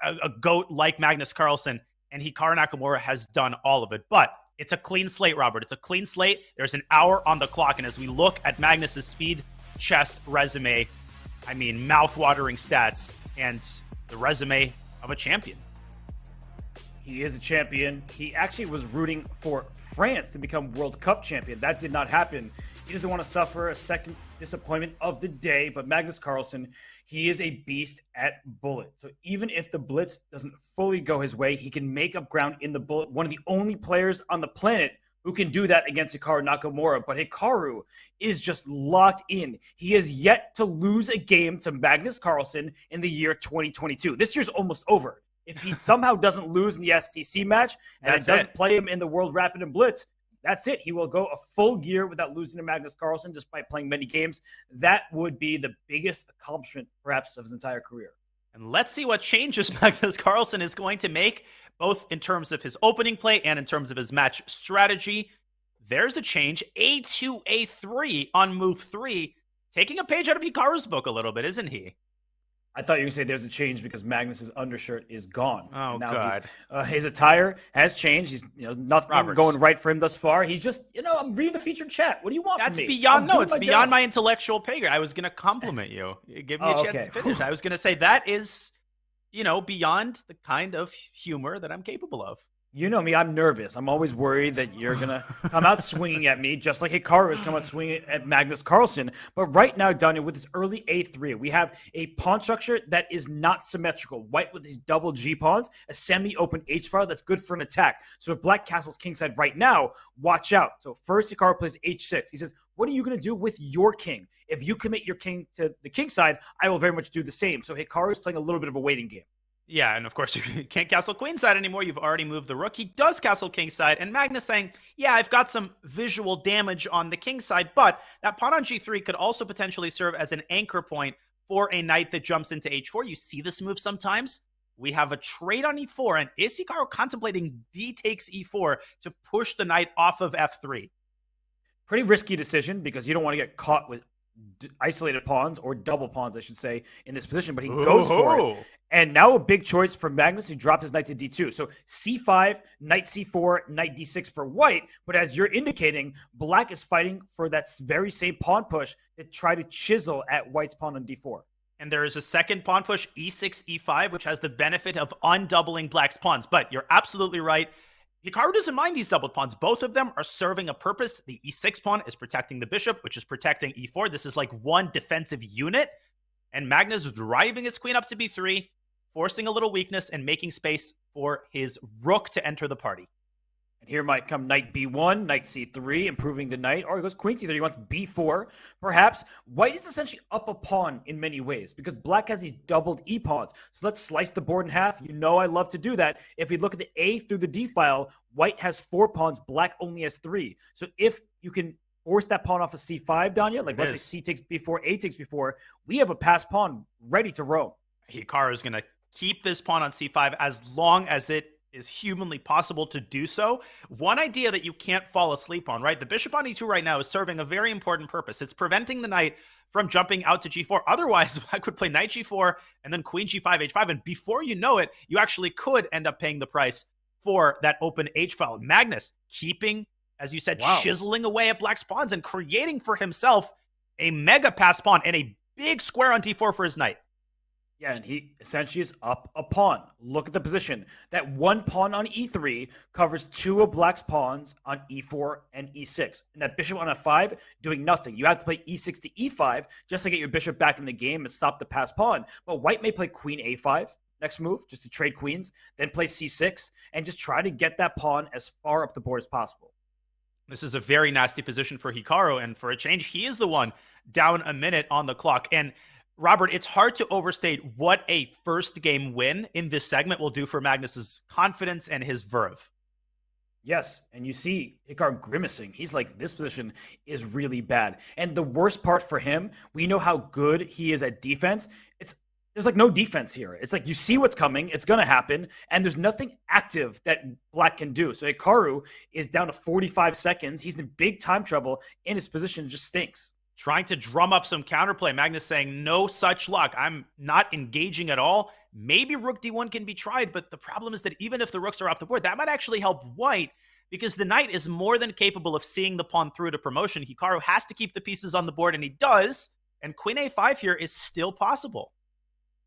a GOAT like Magnus Carlsen. And Hikaru Nakamura has done all of it. But it's a clean slate, Robert. It's a clean slate. There's an hour on the clock. And as we look at Magnus's speed chess resume, I mean, mouth-watering stats and the resume of a champion. He is a champion. He actually was rooting for France to become World Cup champion. That did not happen. He doesn't want to suffer a second disappointment of the day, but Magnus Carlsen, he is a beast at bullet. So even if the blitz doesn't fully go his way, he can make up ground in the bullet. One of the only players on the planet who can do that against Hikaru Nakamura. But Hikaru is just locked in. He has yet to lose a game to Magnus Carlsen in the year 2022. This year's almost over. If he somehow doesn't lose in the SCC match and it doesn't play him in the World Rapid and Blitz, that's it. He will go a full year without losing to Magnus Carlsen despite playing many games. That would be the biggest accomplishment, perhaps, of his entire career. And let's see what changes Magnus Carlsen is going to make, both in terms of his opening play and in terms of his match strategy. There's a change. A2, A3 on move 3. Taking a page out of Hikaru's book a little bit, isn't he? I thought you were going to say there's a change because Magnus's undershirt is gone. Oh, now God. His attire has changed. He's, nothing Roberts. going right for him thus far. He's just, I'm reading the featured chat. What do you want That's from me? beyond, no, doing it's my beyond job. my intellectual pay grade. I was going to compliment you. Give me a chance to finish. I was going to say that is, beyond the kind of humor that I'm capable of. You know me, I'm nervous. I'm always worried that you're going to come out swinging at me, just like Hikaru has come out swinging at Magnus Carlsen. But right now, Daniel, with this early A3, we have a pawn structure that is not symmetrical. White with these double G pawns, a semi-open H file that's good for an attack. So if Black castles kingside right now, watch out. So first, Hikaru plays H6. He says, what are you going to do with your king? If you commit your king to the king side, I will very much do the same. So Hikaru is playing a little bit of a waiting game. Yeah, and of course, you can't castle queenside anymore. You've already moved the rook. He does castle kingside, and Magnus saying, yeah, I've got some visual damage on the kingside, but that pawn on g3 could also potentially serve as an anchor point for a knight that jumps into h4. You see this move sometimes. we have a trade on e4, and is Hikaru contemplating d takes e4 to push the knight off of f3? Pretty risky decision because you don't want to get caught with isolated pawns, or double pawns, I should say, in this position, but he goes for it. And now a big choice for Magnus, who dropped his knight to d2. So c5, knight c4, knight d6 for white, but as you're indicating, black is fighting for that very same pawn push to try to chisel at white's pawn on d4. And there is a second pawn push, e6, e5, which has the benefit of undoubling black's pawns. But you're absolutely right. Hikaru doesn't mind these doubled pawns. Both of them are serving a purpose. The e6 pawn is protecting the bishop, which is protecting e4. This is like one defensive unit. And Magnus driving his queen up to b3, forcing a little weakness and making space for his rook to enter the party. And here might come knight b1, knight c3, improving the knight, or he goes queen c3, he wants b4. Perhaps white is essentially up a pawn in many ways because black has these doubled e-pawns. So let's slice the board in half. You know I love to do that. If we look at the A through the D file, white has 4 pawns, black only has 3. So if you can force that pawn off of c5, Danya, like let's say c takes b4, A takes b4, we have a passed pawn ready to roam. Hikaru is going to keep this pawn on c5 as long as it is humanly possible to do so. One idea that you can't fall asleep on, right? The bishop on e2 right now is serving a very important purpose. It's preventing the knight from jumping out to g4. Otherwise, I could play knight g4 and then queen g5, h5, and before you know it, you actually could end up paying the price for that open h file. Magnus keeping, as you said, chiseling away at black's pawns and creating for himself a mega pass pawn and a big square on d4 for his knight. Yeah, and he essentially is up a pawn. Look at the position. That one pawn on e3 covers 2 of black's pawns on e4 and e6. And that bishop on f5 doing nothing. You have to play e6 to e5 just to get your bishop back in the game and stop the pass pawn. But white may play queen a5 next move, just to trade queens, then play c6, and just try to get that pawn as far up the board as possible. This is a very nasty position for Hikaru, and for a change, he is the one down a minute on the clock. And Robert, it's hard to overstate what a first game win in this segment will do for Magnus's confidence and his verve. Yes, and you see Hikaru grimacing. He's like, this position is really bad. And the worst part for him, we know how good he is at defense. There's like no defense here. It's like you see what's coming, it's going to happen, and there's nothing active that black can do. So Hikaru is down to 45 seconds. He's in big time trouble, and his position just stinks. Trying to drum up some counterplay. Magnus saying, no such luck. I'm not engaging at all. Maybe rook d1 can be tried, but the problem is that even if the rooks are off the board, that might actually help white because the knight is more than capable of seeing the pawn through to promotion. Hikaru has to keep the pieces on the board, and he does. And queen a5 here is still possible.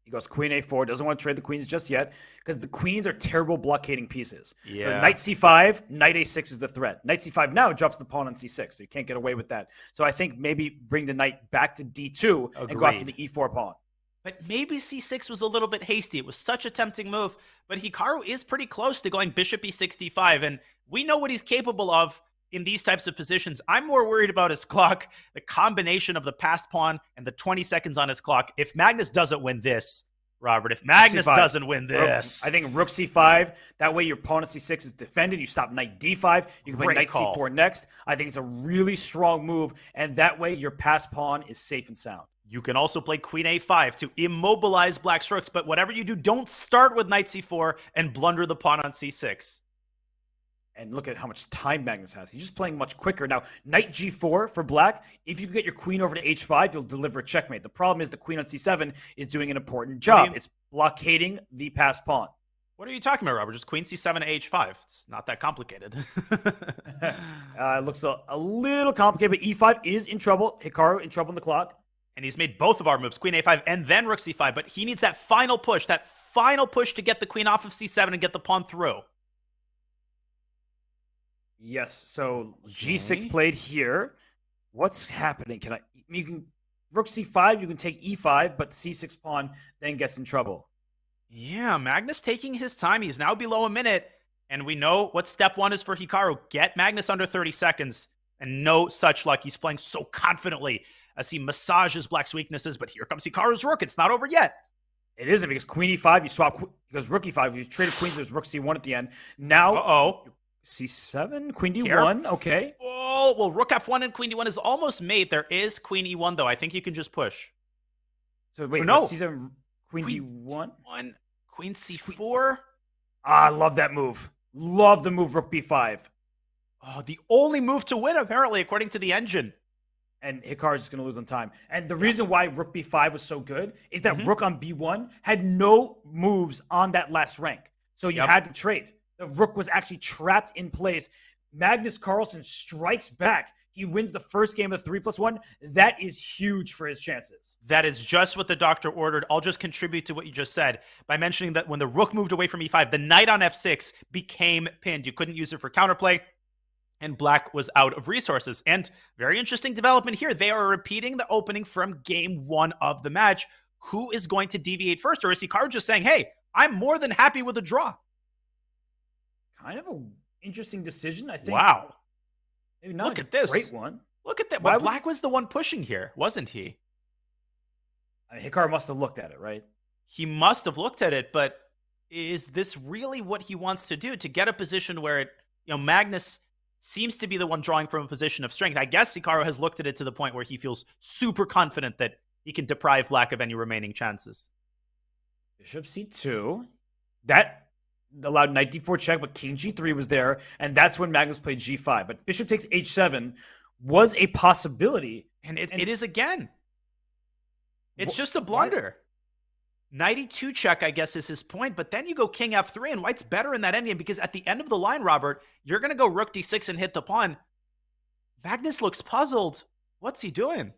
He goes queen a4, doesn't want to trade the queens just yet because the queens are terrible blockading pieces. Yeah. So knight c5, knight a6 is the threat. Knight c5 now drops the pawn on c6, so you can't get away with that. So I think maybe bring the knight back to d2 and go after the e4 pawn. But maybe c6 was a little bit hasty. It was such a tempting move, but Hikaru is pretty close to going bishop e6, d5, and we know what he's capable of in these types of positions. I'm more worried about his clock, the combination of the passed pawn and the 20 seconds on his clock. If Magnus doesn't win this, Robert, if Magnus doesn't win this. I think rook c5, that way your pawn on c6 is defended. You stop knight d5. You can play knight c4 next. I think it's a really strong move, and that way your passed pawn is safe and sound. You can also play queen a5 to immobilize black's rooks, but whatever you do, don't start with knight c4 and blunder the pawn on c6. And look at how much time Magnus has. He's just playing much quicker. Now, knight g4 for black, if you can get your queen over to h5, you'll deliver a checkmate. The problem is the queen on c7 is doing an important job. It's blockading the passed pawn. What are you talking about, Robert? Just queen c7 to h5. It's not that complicated. It looks a little complicated, but e5 is in trouble. Hikaru in trouble in the clock. And he's made both of our moves, queen a5 and then rook c5, but he needs that final push to get the queen off of c7 and get the pawn through. Yes, so g6 played here. What's happening? You can rook c5, you can take e5, but the c6 pawn then gets in trouble. Yeah, Magnus taking his time. He's now below a minute, and we know what step 1 is for Hikaru. Get Magnus under 30 seconds, and no such luck. He's playing so confidently as he massages black's weaknesses, but here comes Hikaru's rook. It's not over yet. It isn't, because queen e5, you swap, because rook e5, you traded queens, there's rook c1 at the end. Now, c7, queen d1, okay. Oh, well, rook f1 and queen d1 is almost made. There is queen e1, though. I think you can just push. So wait, no. c7, queen d1? Queen c4. I love that move. Love the move rook b5. Oh, the only move to win, apparently, according to the engine. And Hikaru's just going to lose on time. And the reason why rook b5 was so good is that rook on b1 had no moves on that last rank. So you had to trade. The rook was actually trapped in place. Magnus Carlsen strikes back. He wins the first game of the 3+1. That is huge for his chances. That is just what the doctor ordered. I'll just contribute to what you just said by mentioning that when the rook moved away from e5, the knight on f6 became pinned. You couldn't use it for counterplay, and black was out of resources. And very interesting development here. They are repeating the opening from game 1 of the match. Who is going to deviate first? Or is Hikaru just saying, hey, I'm more than happy with a draw? Kind of an interesting decision, I think. Wow. Maybe not Look at this. Great one. Look at that. But black was the one pushing here, wasn't he? I mean, Hikaru must have looked at it, right? He must have looked at it, but is this really what he wants to do, to get a position where it, Magnus seems to be the one drawing from a position of strength? I guess Hikaru has looked at it to the point where he feels super confident that he can deprive black of any remaining chances. Bishop c2. That allowed knight d4 check, but king g3 was there, and that's when Magnus played g5. But bishop takes h7 was a possibility. And it is again. It's just a blunder. Knight e2 check, I guess, is his point, but then you go king f3, and white's better in that endgame, because at the end of the line, Robert, you're going to go rook d6 and hit the pawn. Magnus looks puzzled. What's he doing?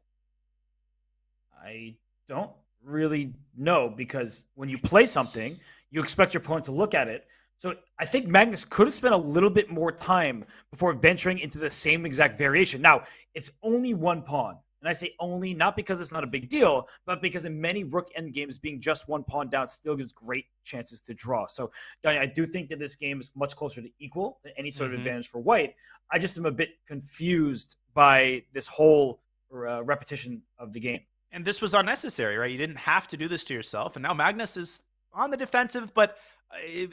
I don't really know, because when you play something, you expect your opponent to look at it. So I think Magnus could have spent a little bit more time before venturing into the same exact variation. Now, it's only one pawn. And I say only, not because it's not a big deal, but because in many rook endgames, being just one pawn down still gives great chances to draw. So, Donnie, I do think that this game is much closer to equal than any sort of advantage for white. I just am a bit confused by this whole repetition of the game. And this was unnecessary, right? You didn't have to do this to yourself. And now Magnus is on the defensive, but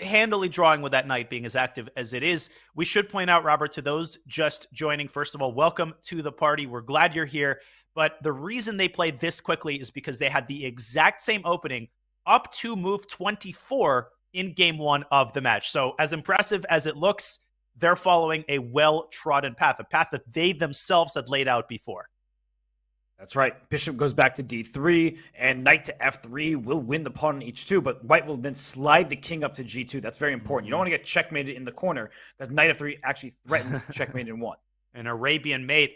handily drawing with that knight being as active as it is. We should point out, Robert, to those just joining, first of all, welcome to the party. We're glad you're here. But the reason they played this quickly is because they had the exact same opening up to move 24 in game 1 of the match. So as impressive as it looks, they're following a well-trodden path, a path that they themselves had laid out before. That's right. Bishop goes back to d3, and knight to f3 will win the pawn on h2, but white will then slide the king up to g2. That's very important. You don't want to get checkmated in the corner, because knight f3 actually threatens checkmate in 1. An Arabian mate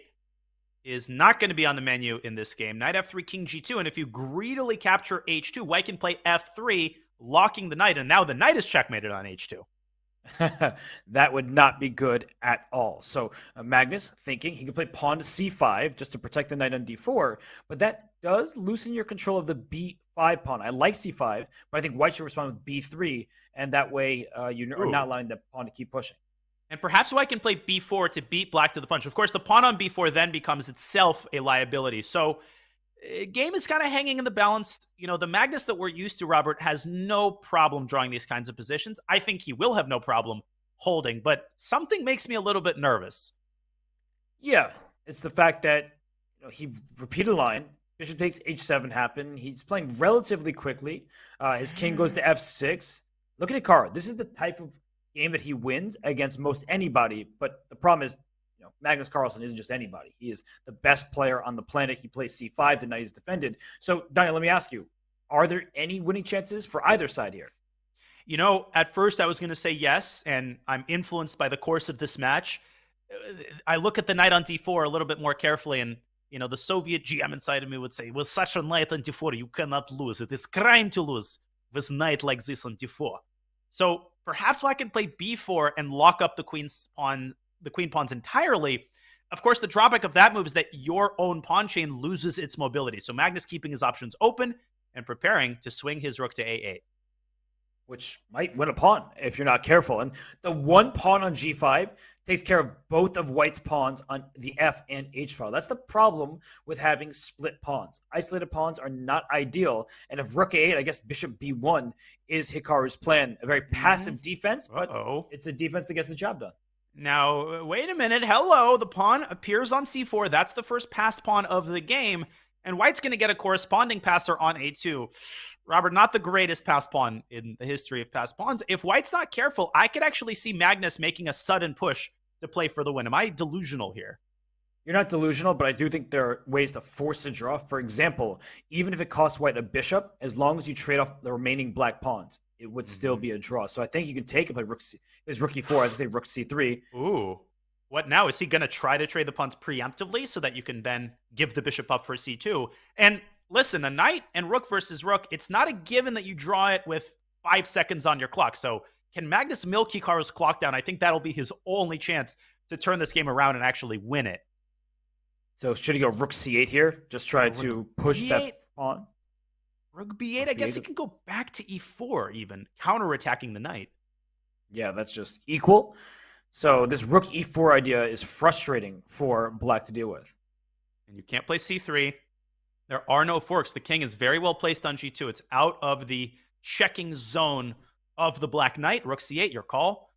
is not going to be on the menu in this game. Knight f3, king g2, and if you greedily capture h2, white can play f3, locking the knight, and now the knight is checkmated on h2. That would not be good at all. So Magnus thinking he could play pawn to c5 just to protect the knight on d4, but that does loosen your control of the b5 pawn. I like c5, but I think white should respond with b3, and that way you are not allowing the pawn to keep pushing. And perhaps white can play b4 to beat black to the punch. Of course, the pawn on b4 then becomes itself a liability. So game is kind of hanging in the balance. The Magnus that we're used to, Robert, has no problem drawing these kinds of positions. I think he will have no problem holding, but something makes me a little bit nervous. Yeah, it's the fact that he repeated a line. Bishop takes h7 happen. He's playing relatively quickly. His king goes to f6. Look at Hikaru. This is the type of game that he wins against most anybody, but the problem is Magnus Carlsen isn't just anybody. He is the best player on the planet. He plays c5 the night he's defended. So, Donnie, let me ask you, are there any winning chances for either side here? At first I was going to say yes, and I'm influenced by the course of this match. I look at the knight on d4 a little bit more carefully, and, the Soviet GM inside of me would say, with such a knight on d4, you cannot lose. It is crime to lose with knight like this on d4. So perhaps I can play b4 and lock up the queen pawns entirely. Of course, the drawback of that move is that your own pawn chain loses its mobility. So Magnus keeping his options open and preparing to swing his rook to a8. Which might win a pawn if you're not careful. And the one pawn on g5 takes care of both of white's pawns on the f and h file. That's the problem with having split pawns. Isolated pawns are not ideal. And if rook a8, I guess bishop b1 is Hikaru's plan. A very passive defense, but it's a defense that gets the job done. Now, wait a minute. Hello. The pawn appears on c4. That's the first passed pawn of the game. And white's going to get a corresponding passer on a2. Robert, not the greatest pass pawn in the history of pass pawns. If white's not careful, I could actually see Magnus making a sudden push to play for the win. Am I delusional here? You're not delusional, but I do think there are ways to force a draw. For example, even if it costs white a bishop, as long as you trade off the remaining black pawns, it would still be a draw. So I think you can take it by rook e4, as I say, rook c3. Ooh. What now? Is he going to try to trade the pawns preemptively so that you can then give the bishop up for c2? And listen, a knight and rook versus rook, it's not a given that you draw it with 5 seconds on your clock. So can Magnus milk Hikaru's clock down? I think that'll be his only chance to turn this game around and actually win it. So should he go rook c8 here? Just try to push B8. that pawn? Rook b8, I guess he can go back to e4 even, counterattacking the knight. Yeah, that's just equal. So this rook e4 idea is frustrating for black to deal with. And you can't play c3. There are no forks. The king is very well placed on g2. It's out of the checking zone of the black knight. Rook c8, your call.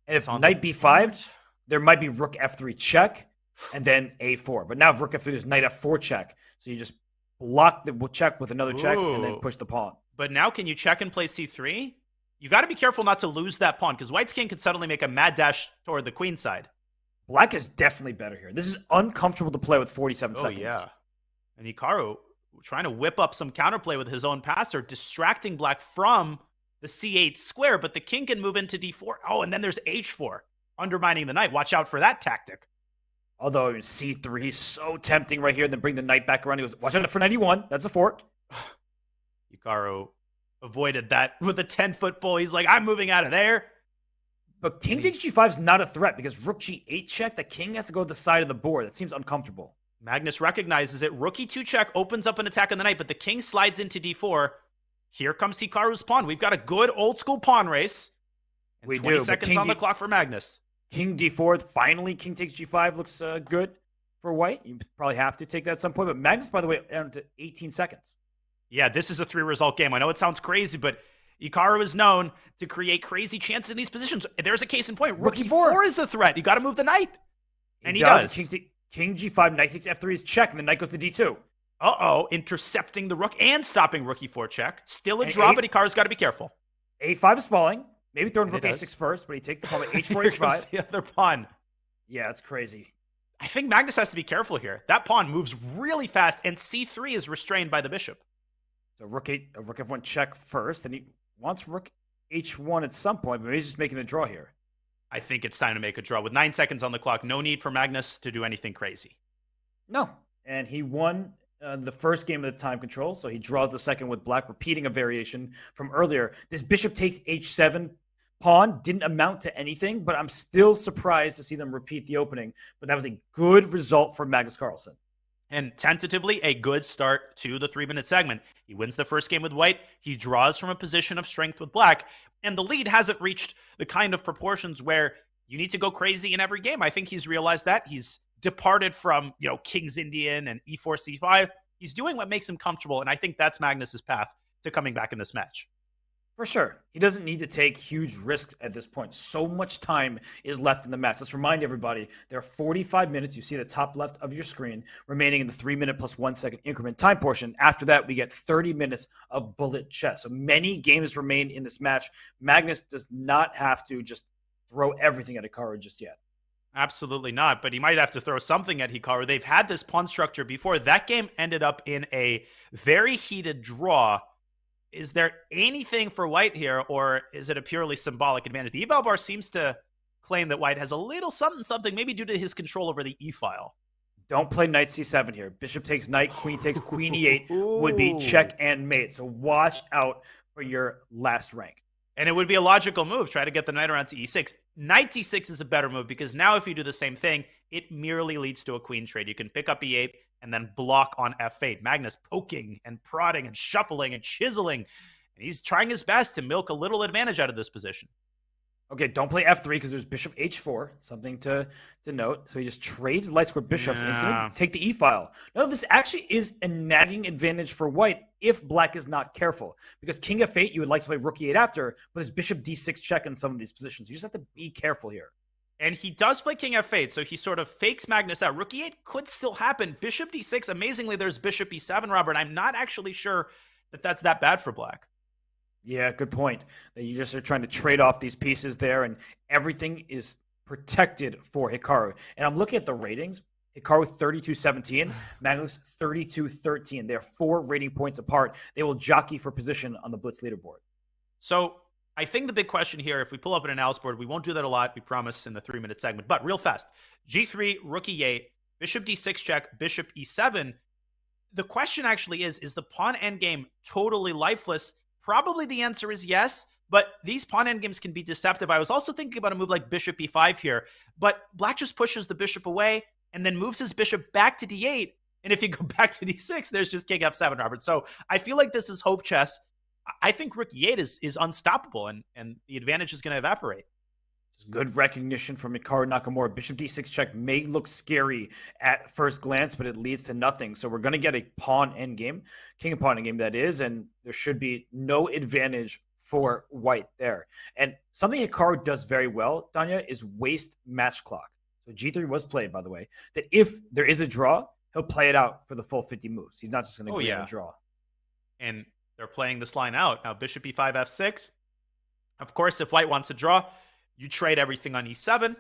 And if knight b5, there might be rook f3 check, and then a4. But now if rook f3, there's knight f4 check. So you just block the check with another check and then push the pawn. But now can you check and play c3? You got to be careful not to lose that pawn, because white's king could suddenly make a mad dash toward the queen side. Black is definitely better here. This is uncomfortable to play with 47 seconds. Oh, yeah. And Hikaru trying to whip up some counterplay with his own passer, distracting black from the c8 square, but the king can move into d4. Oh, and then there's h4, undermining the knight. Watch out for that tactic. Although c3 is so tempting right here, then bring the knight back around. He goes, watch out for 91. That's a fork. Hikaru avoided that with a 10-foot bull. He's like, I'm moving out of there. But king takes g5 is not a threat, because rook g8 check, the king has to go to the side of the board. That seems uncomfortable. Magnus recognizes it. Rook e2 check opens up an attack on the knight, but the king slides into d4. Here comes Hikaru's pawn. We've got a good old-school pawn race. And 20 seconds on the clock for Magnus. King d4, finally king takes g5 looks good for white. You probably have to take that at some point. But Magnus, by the way, down to 18 seconds. Yeah, this is a 3-result game. I know it sounds crazy, but Hikaru is known to create crazy chances in these positions. There's a case in point. Rook e4 is the threat. You got to move the knight. And he does. King g5, knight takes f3 is check, and the knight goes to d2. Uh-oh, intercepting the rook and stopping rook e4 check. Still a draw, but Hikaru's got to be careful. a5 is falling. Maybe throw in rook a6 first, but he takes the pawn at h4, Here h5. comes the other pawn. Yeah, it's crazy. I think Magnus has to be careful here. That pawn moves really fast, and c3 is restrained by the bishop. So rook f1 check first, and he wants rook h1 at some point, but maybe he's just making a draw here. I think it's time to make a draw. With 9 seconds on the clock, no need for Magnus to do anything crazy. No. And he won the first game of the time control, so he draws the second with black, repeating a variation from earlier. This bishop takes h7 pawn didn't amount to anything, but I'm still surprised to see them repeat the opening. But that was a good result for Magnus Carlsen. And tentatively, a good start to the 3-minute segment. He wins the first game with white. He draws from a position of strength with black. And the lead hasn't reached the kind of proportions where you need to go crazy in every game. I think he's realized that. He's departed from, King's Indian and e4, c5. He's doing what makes him comfortable. And I think that's Magnus's path to coming back in this match. For sure. He doesn't need to take huge risks at this point. So much time is left in the match. Let's remind everybody, there are 45 minutes, you see the top left of your screen, remaining in the 3-minute plus 1 second increment time portion. After that, we get 30 minutes of bullet chess. So many games remain in this match. Magnus does not have to just throw everything at Hikaru just yet. Absolutely not, but he might have to throw something at Hikaru. They've had this pawn structure before. That game ended up in a very heated draw. Is there anything for white here, or is it a purely symbolic advantage? The eval bar seems to claim that white has a little something, maybe due to his control over the e-file. Don't play knight c7 here. Bishop takes knight, queen takes queen e8 would be check and mate. So watch out for your last rank. And it would be a logical move. Try to get the knight around to e6. Knight d6 is a better move because now if you do the same thing, it merely leads to a queen trade. You can pick up e8 and then block on f8. Magnus poking and prodding and shuffling and chiseling. And he's trying his best to milk a little advantage out of this position. Okay, don't play f3 because there's bishop h4, something to note. So he just trades light square bishops and he's going to take the e-file. No, this actually is a nagging advantage for white if black is not careful. Because king f8, you would like to play rook e8 after, but there's bishop d6 check in some of these positions. You just have to be careful here. And he does play king f8, so he sort of fakes Magnus out. Rook e8 could still happen. Bishop d6, amazingly, there's bishop e7, Robert. I'm not actually sure that that's that bad for black. Yeah, good point. That you just are trying to trade off these pieces there, and everything is protected for Hikaru. And I'm looking at the ratings. Hikaru 32-17, Magnus 32-13. They're 4 rating points apart. They will jockey for position on the Blitz leaderboard. So I think the big question here, if we pull up an analysis board, we won't do that a lot, we promise, in the 3-minute segment. But real fast, g3, rook e8, bishop d6 check, bishop e7. The question actually is the pawn endgame totally lifeless? Probably the answer is yes, but these pawn endgames can be deceptive. I was also thinking about a move like bishop e5 here, but black just pushes the bishop away and then moves his bishop back to d8. And if you go back to d6, there's just king f7, Robert. So I feel like this is hope chess. I think rook e8 is unstoppable, and the advantage is going to evaporate. Good recognition from Hikaru Nakamura. Bishop d6 check may look scary at first glance, but it leads to nothing. So we're going to get a pawn endgame, king and pawn endgame that is, and there should be no advantage for white there. And something Hikaru does very well, Danya, is waste match clock. So g3 was played, by the way, that if there is a draw, he'll play it out for the full 50 moves. He's not just going to get a draw. And they're playing this line out. Now, bishop e5, f6. Of course, if white wants a draw, you trade everything on e7.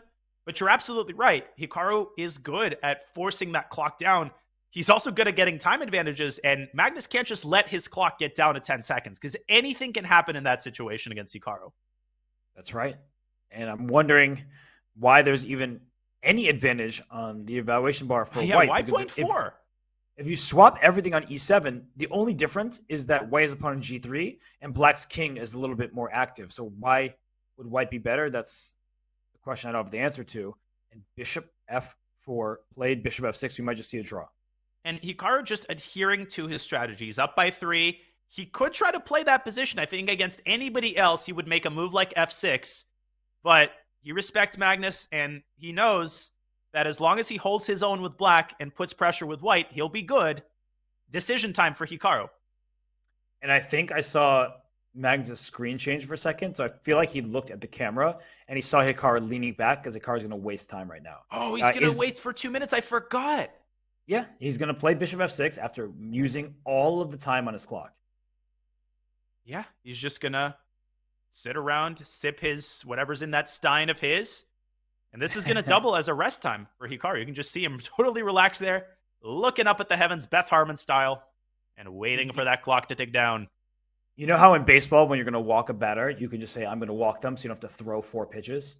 But you're absolutely right. Hikaru is good at forcing that clock down. He's also good at getting time advantages, and Magnus can't just let his clock get down to 10 seconds because anything can happen in that situation against Hikaru. That's right. And I'm wondering why there's even any advantage on the evaluation bar for white. Why 0.4? If you swap everything on e7, the only difference is that white is upon g3 and black's king is a little bit more active. So why would white be better? That's the question I don't have the answer to. And bishop f4 played, bishop f6, we might just see a draw. And Hikaru just adhering to his strategies, up by 3. He could try to play that position. I think against anybody else, he would make a move like f6. But he respects Magnus, and he knows that as long as he holds his own with black and puts pressure with white, he'll be good. Decision time for Hikaru. And I think I saw Magnus' screen change for a second, so I feel like he looked at the camera and he saw Hikaru leaning back because Hikaru's going to waste time right now. Oh, he's going to wait for 2 minutes? I forgot. Yeah, he's going to play bishop f6 after using all of the time on his clock. Yeah, he's just going to sit around, sip his whatever's in that stein of his. And this is going to double as a rest time for Hikaru. You can just see him totally relaxed there, looking up at the heavens, Beth Harmon style, and waiting for that clock to tick down. You know how in baseball, when you're going to walk a batter, you can just say, I'm going to walk them, so you don't have to throw 4 pitches,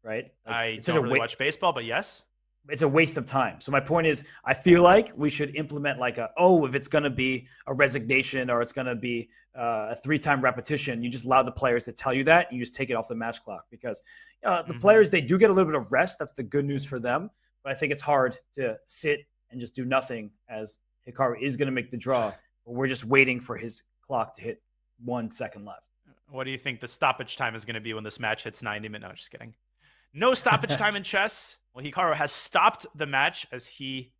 right? Like, I don't really watch baseball, but yes. It's a waste of time. So my point is, I feel like we should implement like if it's going to be a resignation or it's going to be a 3-time repetition, you just allow the players to tell you that. You just take it off the match clock because the players, they do get a little bit of rest. That's the good news for them. But I think it's hard to sit and just do nothing as Hikaru is going to make the draw. But we're just waiting for his clock to hit 1 second left. What do you think the stoppage time is going to be when this match hits 90 minutes? No, just kidding. No stoppage time in chess. Well, Hikaru has stopped the match as he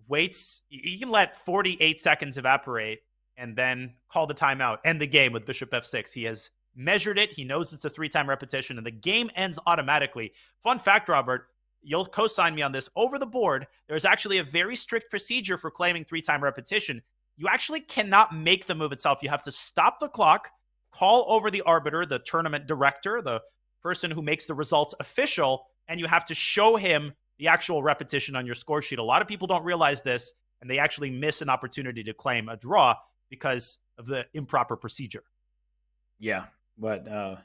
waits. He can let 48 seconds evaporate and then call the timeout, end the game with bishop f6. He has measured it. He knows it's a 3-time repetition, and the game ends automatically. Fun fact, Robert, you'll co-sign me on this. Over the board, there's actually a very strict procedure for claiming 3-time repetition. You actually cannot make the move itself. You have to stop the clock, call over the arbiter, the tournament director, the person who makes the results official, and you have to show him the actual repetition on your score sheet. A lot of people don't realize this, and they actually miss an opportunity to claim a draw because of the improper procedure. Yeah, but I'm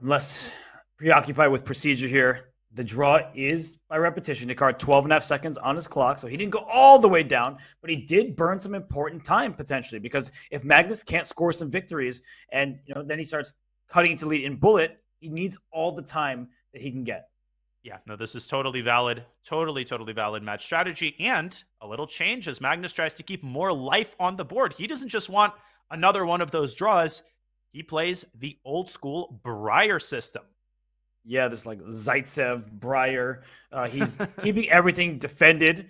less preoccupied with procedure here. The draw is by repetition. Hikaru 12.5 seconds on his clock, so he didn't go all the way down, but he did burn some important time potentially, because if Magnus can't score some victories and then he starts cutting to lead in bullet, he needs all the time that he can get. Yeah, no, this is totally valid. Totally valid match strategy. And a little change as Magnus tries to keep more life on the board. He doesn't just want another one of those draws. He plays the old school Breyer system. Yeah, this like Zaitsev, Breyer. He's keeping everything defended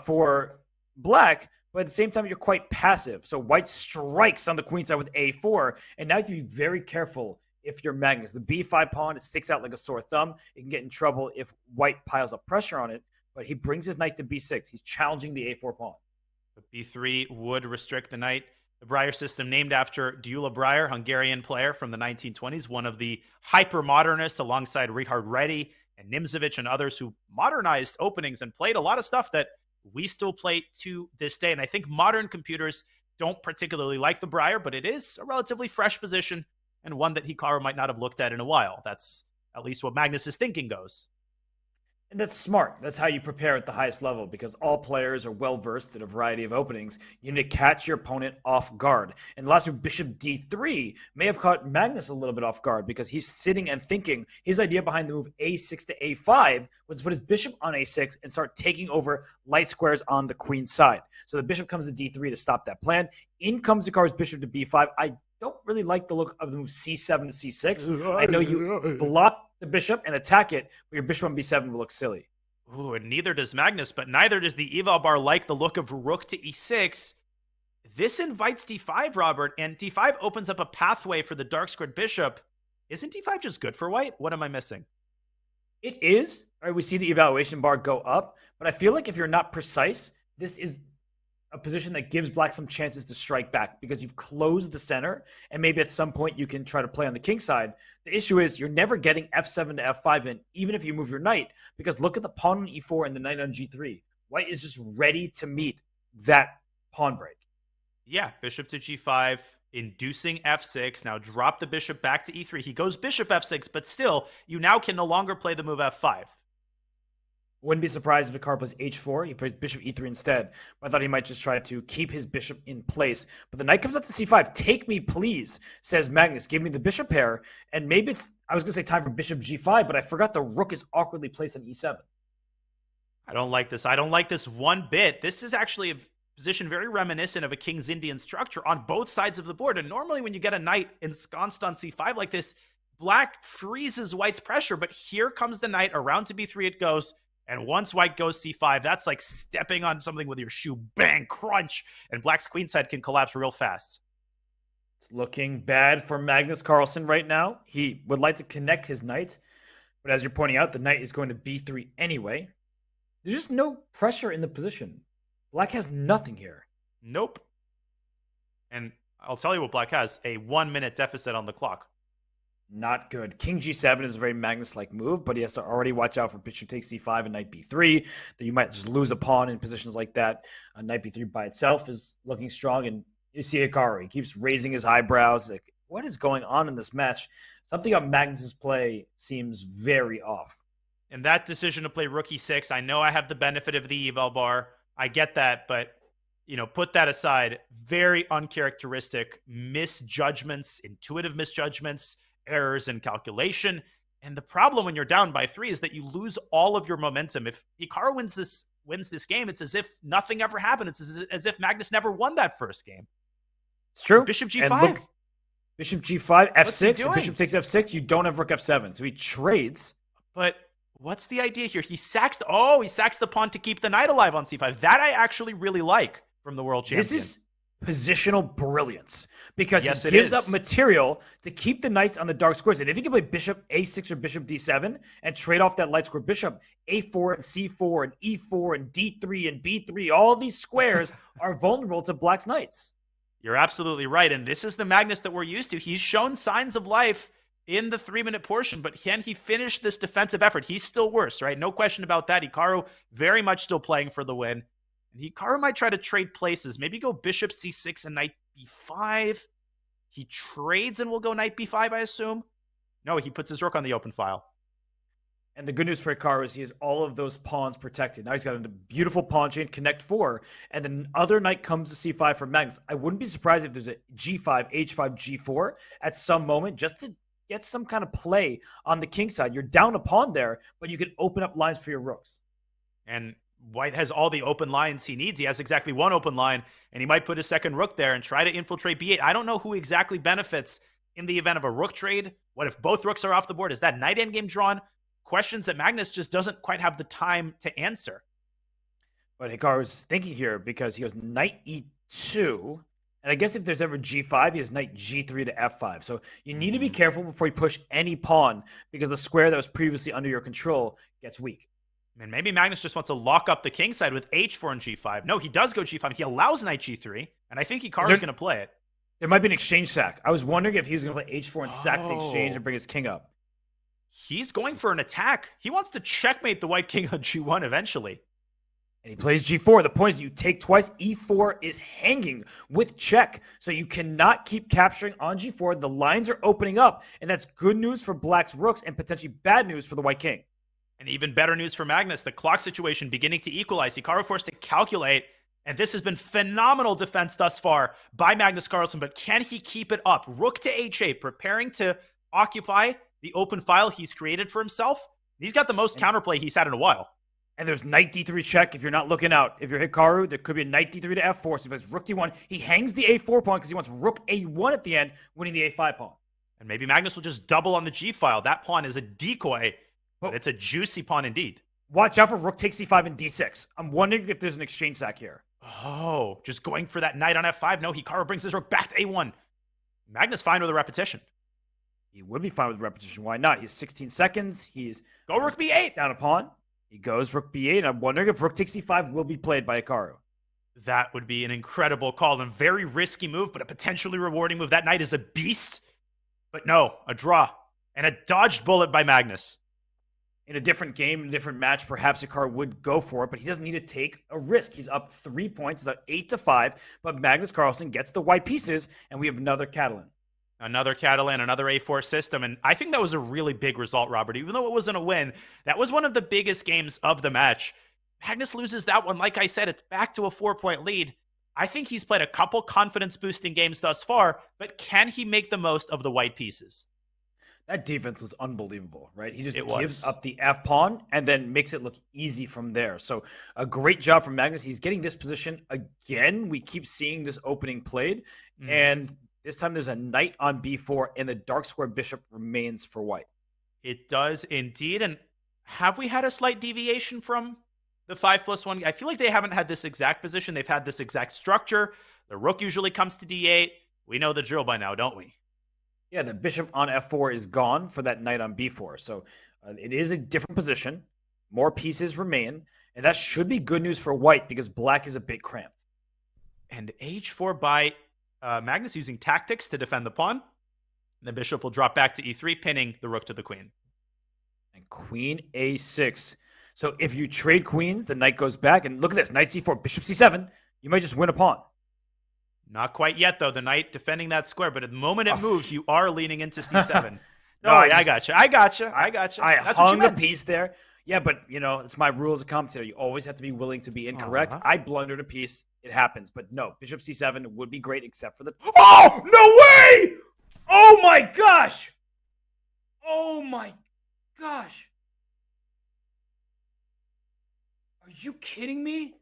for black, but at the same time, you're quite passive. So white strikes on the queen side with a4, and now you have to be very careful if you're Magnus. The b5 pawn, it sticks out like a sore thumb. It can get in trouble if white piles up pressure on it, but he brings his knight to b6. He's challenging the a4 pawn. The b3 would restrict the knight. The Breyer system, named after Gyula Breyer, Hungarian player from the 1920s, one of the hyper-modernists alongside Richard Redi and Nimzovich and others who modernized openings and played a lot of stuff that we still play to this day. And I think modern computers don't particularly like the Breyer, but it is a relatively fresh position and one that Hikaru might not have looked at in a while. That's at least what Magnus's thinking goes. And that's smart. That's how you prepare at the highest level, because all players are well-versed in a variety of openings. You need to catch your opponent off guard. And the last move, bishop d3, may have caught Magnus a little bit off guard, because he's sitting and thinking his idea behind the move a6 to a5 was to put his bishop on a6 and start taking over light squares on the queen side. So the bishop comes to d3 to stop that plan. In comes Hikaru's bishop to b5. I don't really like the look of the move c7 to c6. I know you block the bishop and attack it, but your bishop on b7 will look silly. Ooh, and neither does Magnus, but neither does the eval bar like the look of rook to e6. This invites d5, Robert, and d5 opens up a pathway for the dark squared bishop. Isn't d5 just good for white? What am I missing? It is. All right, we see the evaluation bar go up, but I feel like if you're not precise, this is a position that gives black some chances to strike back, because you've closed the center, and maybe at some point you can try to play on the king side. The issue is you're never getting f7 to f5 in, even if you move your knight, because look at the pawn on e4 and the knight on g3. White is just ready to meet that pawn break. Yeah, bishop to g5, inducing f6. Now drop the bishop back to e3. He goes bishop f6, but still, you now can no longer play the move f5. Wouldn't be surprised if Hikaru plays h4. He plays bishop e3 instead. I thought he might just try to keep his bishop in place. But the knight comes up to c5. Take me, please, says Magnus. Give me the bishop pair. And maybe it's, I was going to say time for bishop g5, but I forgot the rook is awkwardly placed on e7. I don't like this. I don't like this one bit. This is actually a position very reminiscent of a King's Indian structure on both sides of the board. And normally when you get a knight ensconced on c5 like this, black freezes white's pressure. But here comes the knight. Around to b3 it goes. And once white goes c5, that's like stepping on something with your shoe. Bang, crunch. And black's queenside can collapse real fast. It's looking bad for Magnus Carlsen right now. He would like to connect his knight. But as you're pointing out, the knight is going to b3 anyway. There's just no pressure in the position. Black has nothing here. Nope. And I'll tell you what black has. A 1-minute deficit on the clock. Not good. King g7 is a very Magnus-like move, but he has to already watch out for bishop takes c5 and knight b3. That you might just lose a pawn in positions like that. Knight b3 by itself is looking strong, and you see Hikaru. He keeps raising his eyebrows. He's like, what is going on in this match? Something about Magnus's play seems very off. And that decision to play rook e6, I know I have the benefit of the eval bar. I get that, but put that aside. Very uncharacteristic misjudgments, intuitive misjudgments, errors in calculation. And the problem when you're down by 3 is that you lose all of your momentum. If Hikaru wins this game, it's as if nothing ever happened. It's as if Magnus never won that first game. It's true. Bishop g5. Look, bishop g5, f6, and bishop takes f6. You don't have rook f7. So he trades. But what's the idea here? He sacks the pawn to keep the knight alive on c5. That I actually really like from the world champion. This is positional brilliance, because he gives up material to keep the knights on the dark squares. And if you can play bishop a6 or bishop d7 and trade off that light square bishop, a4 and c4 and e4 and d3 and b3, all these squares are vulnerable to black's knights. You're absolutely right. And this is the Magnus that we're used to. He's shown signs of life in the 3-minute portion, but can he finish this defensive effort? He's still worse, right? No question about that. Hikaru very much still playing for the win. And Hikaru might try to trade places. Maybe go bishop c6 and knight b5. He trades and will go knight b5, I assume. No, he puts his rook on the open file. And the good news for Hikaru is he has all of those pawns protected. Now he's got a beautiful pawn chain, connect 4, and then other knight comes to c5 for Magnus. I wouldn't be surprised if there's a g5, h5, g4 at some moment, just to get some kind of play on the king side. You're down a pawn there, but you can open up lines for your rooks. And white has all the open lines he needs. He has exactly one open line, and he might put his second rook there and try to infiltrate b8. I don't know who exactly benefits in the event of a rook trade. What if both rooks are off the board? Is that knight endgame drawn? Questions that Magnus just doesn't quite have the time to answer. But Hikaru's thinking here, because he goes knight e2, And I guess if there's ever G5, he has knight G3 to F5. So you need to be careful before you push any pawn because the square that was previously under your control gets weak. And maybe Magnus just wants to lock up the king side with H4 and G5. No, he does go G5. He allows knight G3, and I think Hikaru's going to play it. There might be an exchange sack. I was wondering if he was going to play H4 and sack the exchange and bring his king up. He's going for an attack. He wants to checkmate the white king on G1 eventually. And he plays G4. The point is you take twice. E4 is hanging with check. So you cannot keep capturing on G4. The lines are opening up. And that's good news for Black's rooks and potentially bad news for the white king. And even better news for Magnus. The clock situation beginning to equalize. Hikaru forced to calculate. And this has been phenomenal defense thus far by Magnus Carlsen. But can he keep it up? Rook to H8, preparing to occupy the open file he's created for himself. He's got the most counterplay he's had in a while. And there's knight D3 check if you're not looking out. If you're Hikaru, there could be a knight D3 to F4. So he plays rook D1. He hangs the A4 pawn because he wants rook A1 at the end, winning the A5 pawn. And maybe Magnus will just double on the G file. That pawn is a decoy, but it's a juicy pawn indeed. Watch out for rook takes C5 and D6. I'm wondering if there's an exchange sack here. Oh, just going for that knight on F5. No, Hikaru brings his rook back to A1. Magnus fine with a repetition. He would be fine with repetition. Why not? He has 16 seconds. He's go rook B8. Down a pawn. He goes rook B8. I'm wondering if rook takes C5 will be played by Hikaru. That would be an incredible call and very risky move, but a potentially rewarding move. That knight is a beast. But no, a draw and a dodged bullet by Magnus. In a different game, in a different match, perhaps Hikaru would go for it, but he doesn't need to take a risk. He's up 3 points. He's up 8-5, but Magnus Carlsen gets the white pieces, and we have another Catalan. Another Catalan, another A4 system. And I think that was a really big result, Robert. Even though it wasn't a win, that was one of the biggest games of the match. Magnus loses that one. Like I said, it's back to a 4-point lead. I think he's played a couple confidence-boosting games thus far, but can he make the most of the white pieces? That defense was unbelievable, right? He just gives up the F pawn and then makes it look easy from there. So a great job from Magnus. He's getting this position again. We keep seeing this opening played. And this time there's a knight on B4 and the dark square bishop remains for white. It does indeed. And have we had a slight deviation from the 5+1? I feel like they haven't had this exact position. They've had this exact structure. The rook usually comes to D8. We know the drill by now, don't we? Yeah, the bishop on F4 is gone for that knight on B4. So it is a different position. More pieces remain. And that should be good news for white because black is a bit cramped. And H4 by Magnus using tactics to defend the pawn. The bishop will drop back to E3, pinning the rook to the queen. And queen A6. So if you trade queens, the knight goes back. And look at this, knight C4, bishop C7. You might just win a pawn. Not quite yet, though. The knight defending that square. But at the moment it moves, you are leaning into C7. No, I got you. I That's hung a piece there. Yeah, but, you know, it's my rule as a commentator. You always have to be willing to be incorrect. I blundered a piece. It happens. But no, bishop C7 would be great except for the... Oh, no way! Oh, my gosh! Oh, my gosh. Are you kidding me?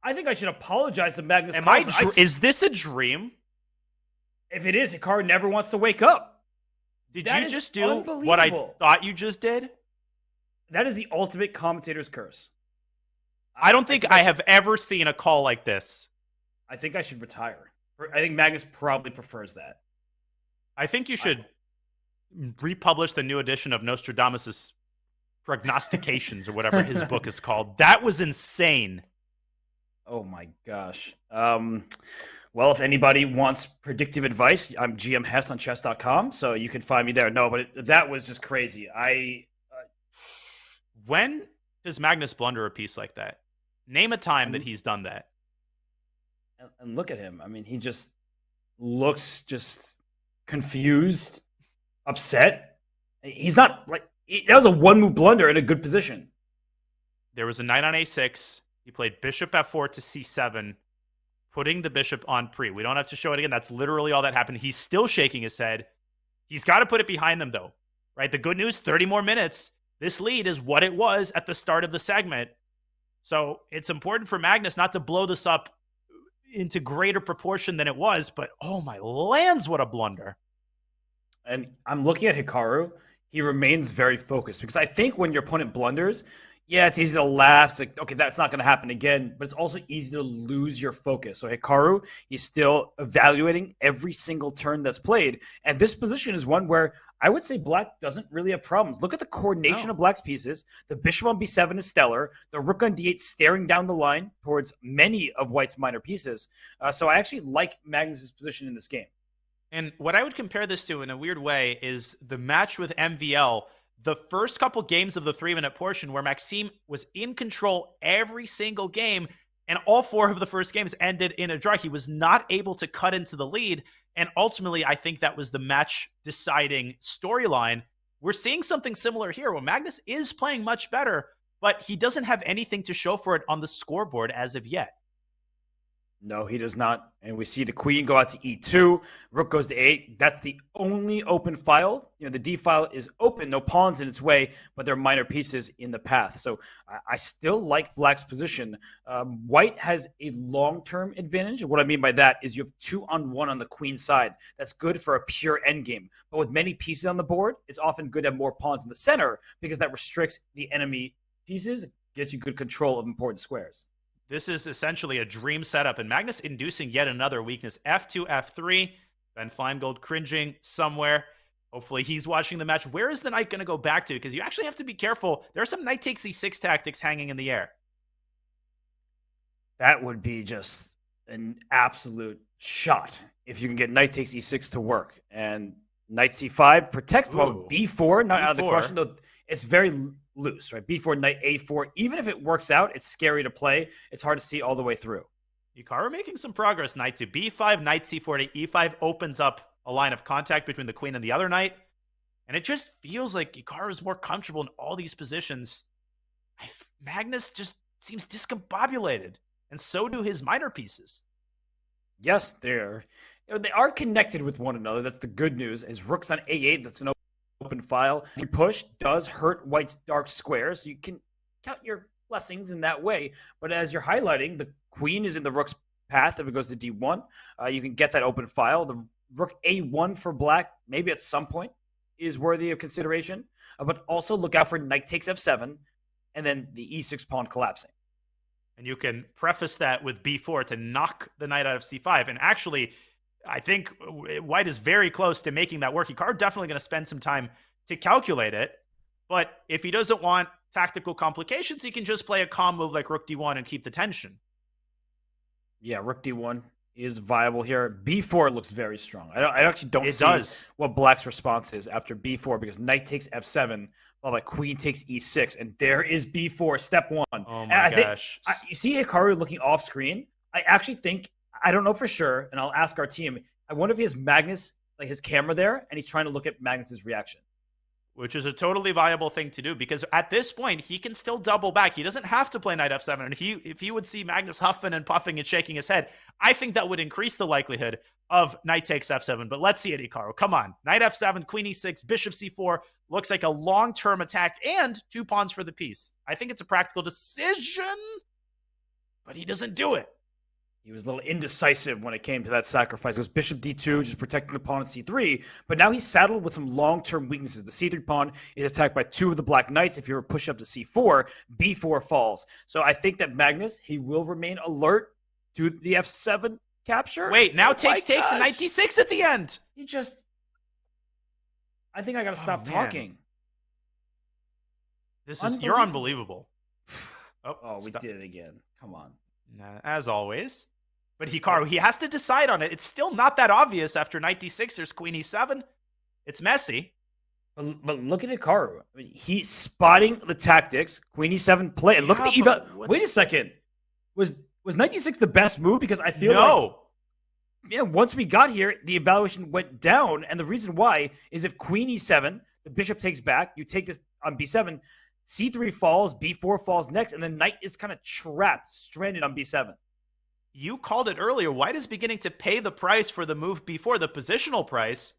I think I should apologize to Magnus Carlsen. Is this a dream? If it is, Hikaru never wants to wake up. Did you just do what I thought you just did? That is the ultimate commentator's curse. I don't think I have ever seen a call like this. I think I should retire. I think Magnus probably prefers that. I think you should republish the new edition of Nostradamus' Prognostications or whatever his book is called. That was insane. Oh my gosh. Well, if anybody wants predictive advice, I'm GM Hess on Chess.com, so you can find me there. No, but that was just crazy. When does Magnus blunder a piece like that? Name a time that he's done that. And look at him. I mean, he just looks just confused, upset. He's not like that was a one-move blunder in a good position. There was a knight on A6. He played bishop F4 to C7, putting the bishop on pre. We don't have to show it again. That's literally all that happened. He's still shaking his head. He's got to put it behind them, though. Right? The good news, 30 more minutes. This lead is what it was at the start of the segment. So it's important for Magnus not to blow this up into greater proportion than it was. But, oh my lands, what a blunder. And I'm looking at Hikaru. He remains very focused because I think when your opponent blunders, Yeah, it's easy to laugh. It's like, okay, that's not going to happen again. But it's also easy to lose your focus. So Hikaru, he's still evaluating every single turn that's played. And this position is one where I would say Black doesn't really have problems. Look at the coordination of Black's pieces. The bishop on b7 is stellar. The rook on d8 staring down the line towards many of White's minor pieces. So I actually like Magnus's position in this game. And what I would compare this to in a weird way is the match with MVL. The first couple games of the 3-minute portion where Maxime was in control every single game, and all 4 of the first games ended in a draw. He was not able to cut into the lead, and ultimately I think that was the match-deciding storyline. We're seeing something similar here where Magnus is playing much better, but he doesn't have anything to show for it on the scoreboard as of yet. No, he does not. And we see the queen go out to e2. Rook goes to 8. That's the only open file. The d file is open, no pawns in its way, but there are minor pieces in the path. So I still like Black's position. White has a long-term advantage. And what I mean by that is you have 2-on-1 on the queen side. That's good for a pure endgame. But with many pieces on the board, it's often good to have more pawns in the center because that restricts the enemy pieces, gets you good control of important squares. This is essentially a dream setup, and Magnus inducing yet another weakness. F2, F3, Ben Feingold cringing somewhere. Hopefully he's watching the match. Where is the knight going to go back to? Because you actually have to be careful. There are some knight takes e6 tactics hanging in the air. That would be just an absolute shot if you can get knight takes e6 to work. And knight c5 protects well, b4, not out of the question, though it's very loose, right? b4, knight a4. Even if it works out, it's scary to play. It's hard to see all the way through. Hikaru making some progress. Knight to b5, knight c4 to e5 opens up a line of contact between the queen and the other knight. And it just feels like Hikaru is more comfortable in all these positions. Magnus just seems discombobulated, and so do his minor pieces. Yes, they are connected with one another. That's the good news. His rook's on a8. That's an open file. The push does hurt White's dark square, so you can count your blessings in that way. But as you're highlighting, the queen is in the rook's path. If it goes to d1, you can get that open file. The rook a1 for Black, maybe at some point, is worthy of consideration. But also look out for knight takes f7, and then the e6 pawn collapsing. And you can preface that with b4 to knock the knight out of c5. And actually, I think White is very close to making that work. Hikaru definitely going to spend some time to calculate it. But if he doesn't want tactical complications, he can just play a calm move like rook d1 and keep the tension. Yeah, rook d1 is viable here. b4 looks very strong. I actually don't see what Black's response is after b4, because knight takes f7, while my queen takes e6, and there is b4, step 1. Oh my gosh. You see Hikaru looking off screen? I actually think, I don't know for sure, and I'll ask our team, I wonder if he has Magnus, like his camera there, and he's trying to look at Magnus's reaction. Which is a totally viable thing to do, because at this point, he can still double back. He doesn't have to play knight f7. And if he would see Magnus huffing and puffing and shaking his head, I think that would increase the likelihood of knight takes f7. But let's see it, Hikaru. Come on. Knight f7, queen e6, bishop c4. Looks like a long-term attack and 2 pawns for the piece. I think it's a practical decision, but he doesn't do it. He was a little indecisive when it came to that sacrifice. It was bishop d2, just protecting the pawn at c3. But now he's saddled with some long-term weaknesses. The c3 pawn is attacked by 2 of the Black knights. If you were to push up to c4, b4 falls. So I think that Magnus, he will remain alert to the f7 capture. Wait, now takes and knight d6 at the end. I think I got to stop talking. You're unbelievable. We did it again. Come on. As always. But Hikaru, he has to decide on it. It's still not that obvious after knight d6. There's queen e7. It's messy. But look at Hikaru. I mean, he's spotting the tactics. Queen e7 play. And look at the eval. Wait a second. Was knight d6 the best move? Because I feel like once we got here, the evaluation went down. And the reason why is if queen e7, the bishop takes back, you take this on b7, c3 falls, b4 falls next, and then knight is kind of trapped, stranded on b7. You called it earlier. White is beginning to pay the price for the move before, the positional price.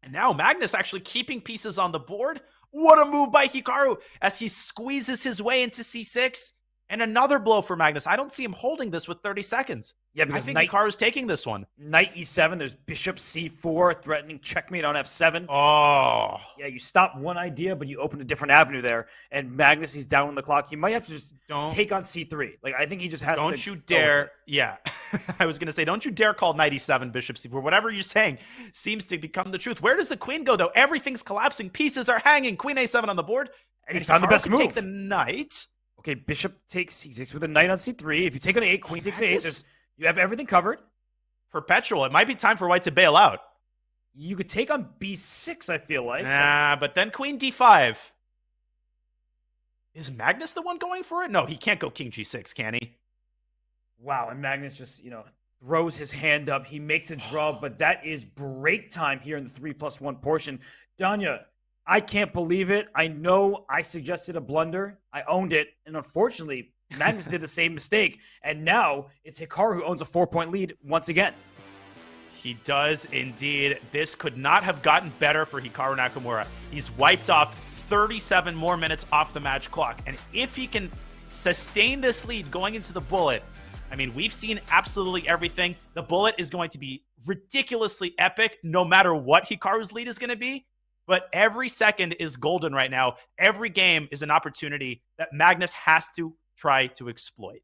And now Magnus actually keeping pieces on the board. What a move by Hikaru as he squeezes his way into c6. And another blow for Magnus. I don't see him holding this with 30 seconds. Yeah, I because think Hikaru's taking this one. Knight e7. There's bishop c4, threatening checkmate on f7. Oh. Yeah, you stop one idea, but you open a different avenue there. And Magnus, he's down on the clock. He might have to just take on c3. Like, I think he just has to. Don't you dare. Yeah. I was going to say, don't you dare call knight e7, bishop c4. Whatever you're saying seems to become the truth. Where does the queen go, though? Everything's collapsing. Pieces are hanging. Queen a7 on the board. And he found the best move. Take the knight. Okay, bishop takes c6 with a knight on c3. If you take on a8, queen takes a8. You have everything covered. Perpetual. It might be time for white to bail out. You could take on b6, I feel like. Nah, but then queen d5. Is Magnus the one going for it? No, he can't go king g6, can he? Wow, and Magnus just, throws his hand up. He makes a draw, but that is break time here in the 3+1 portion. Danya, I can't believe it. I know I suggested a blunder. I owned it. And unfortunately, Magnus did the same mistake. And now it's Hikaru who owns a 4-point lead once again. He does indeed. This could not have gotten better for Hikaru Nakamura. He's wiped off 37 more minutes off the match clock. And if he can sustain this lead going into the bullet, I mean, we've seen absolutely everything. The bullet is going to be ridiculously epic no matter what Hikaru's lead is going to be. But every second is golden right now. Every game is an opportunity that Magnus has to try to exploit.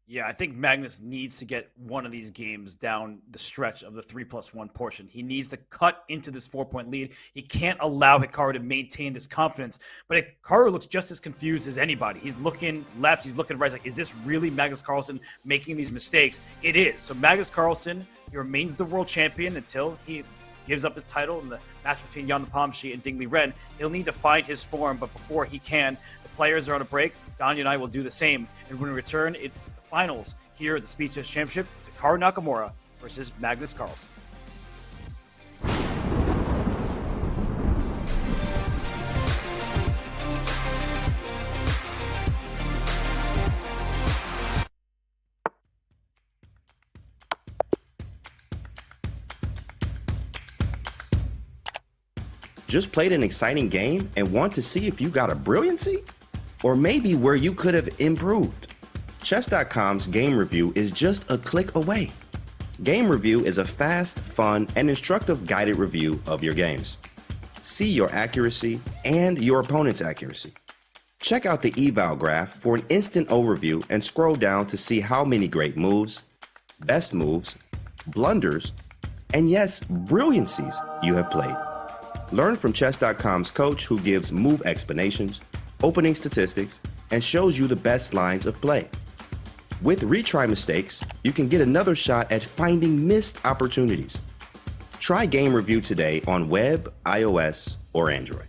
Yeah, I think Magnus needs to get one of these games down the stretch of the 3+1 portion. He needs to cut into this 4-point lead. He can't allow Hikaru to maintain this confidence. But Hikaru looks just as confused as anybody. He's looking left, he's looking right. He's like, is this really Magnus Carlsen making these mistakes? It is. So Magnus Carlsen, he remains the world champion until he gives up his title in the match between Jan Nepomniachtchi and Dingley Ren. He'll need to find his form, but before he can, the players are on a break. Danya and I will do the same. And when we return, it's the finals here at the Speed Chess Championship. It's Hikaru Nakamura versus Magnus Carlsen. Just played an exciting game and want to see if you got a brilliancy? Or maybe where you could have improved? Chess.com's game review is just a click away. Game review is a fast, fun, and instructive guided review of your games. See your accuracy and your opponent's accuracy. Check out the eval graph for an instant overview and scroll down to see how many great moves, best moves, blunders, and yes, brilliancies you have played. Learn from Chess.com's coach who gives move explanations, opening statistics, and shows you the best lines of play. With retry mistakes, you can get another shot at finding missed opportunities. Try Game Review today on web, iOS, or Android.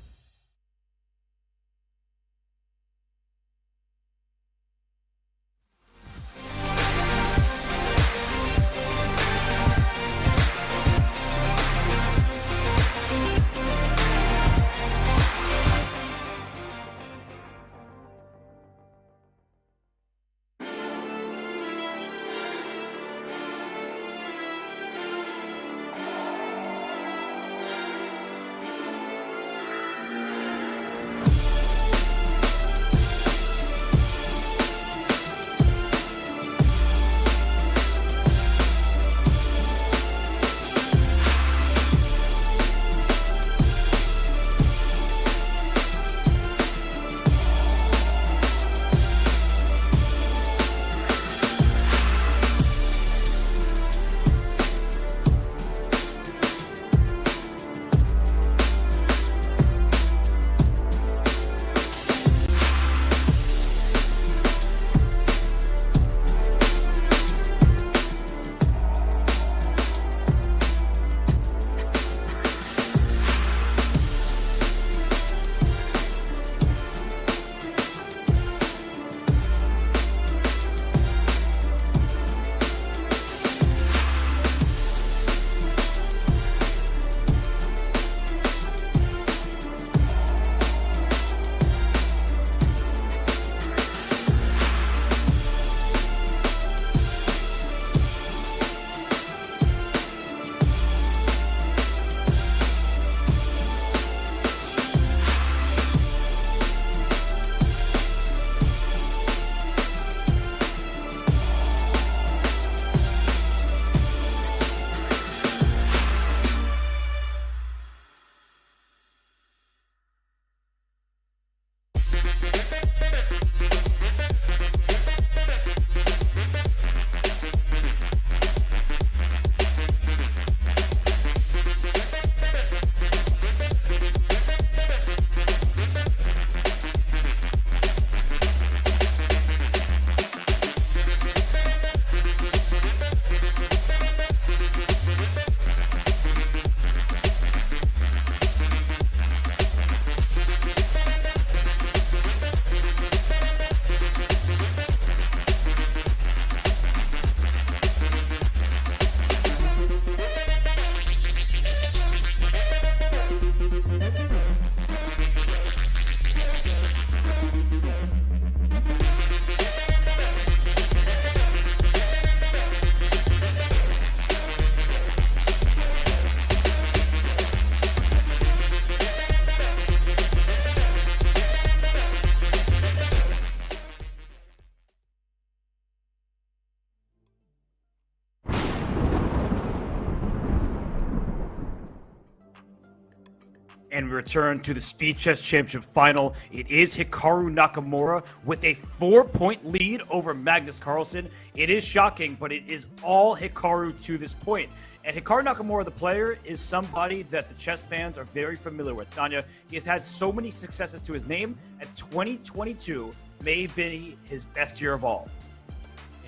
And we return to the Speed Chess Championship final. It is Hikaru Nakamura with a 4-point lead over Magnus Carlsen. It is shocking, but it is all Hikaru to this point. And Hikaru Nakamura, the player, is somebody that the chess fans are very familiar with. Tanya, he has had so many successes to his name, and 2022 may be his best year of all.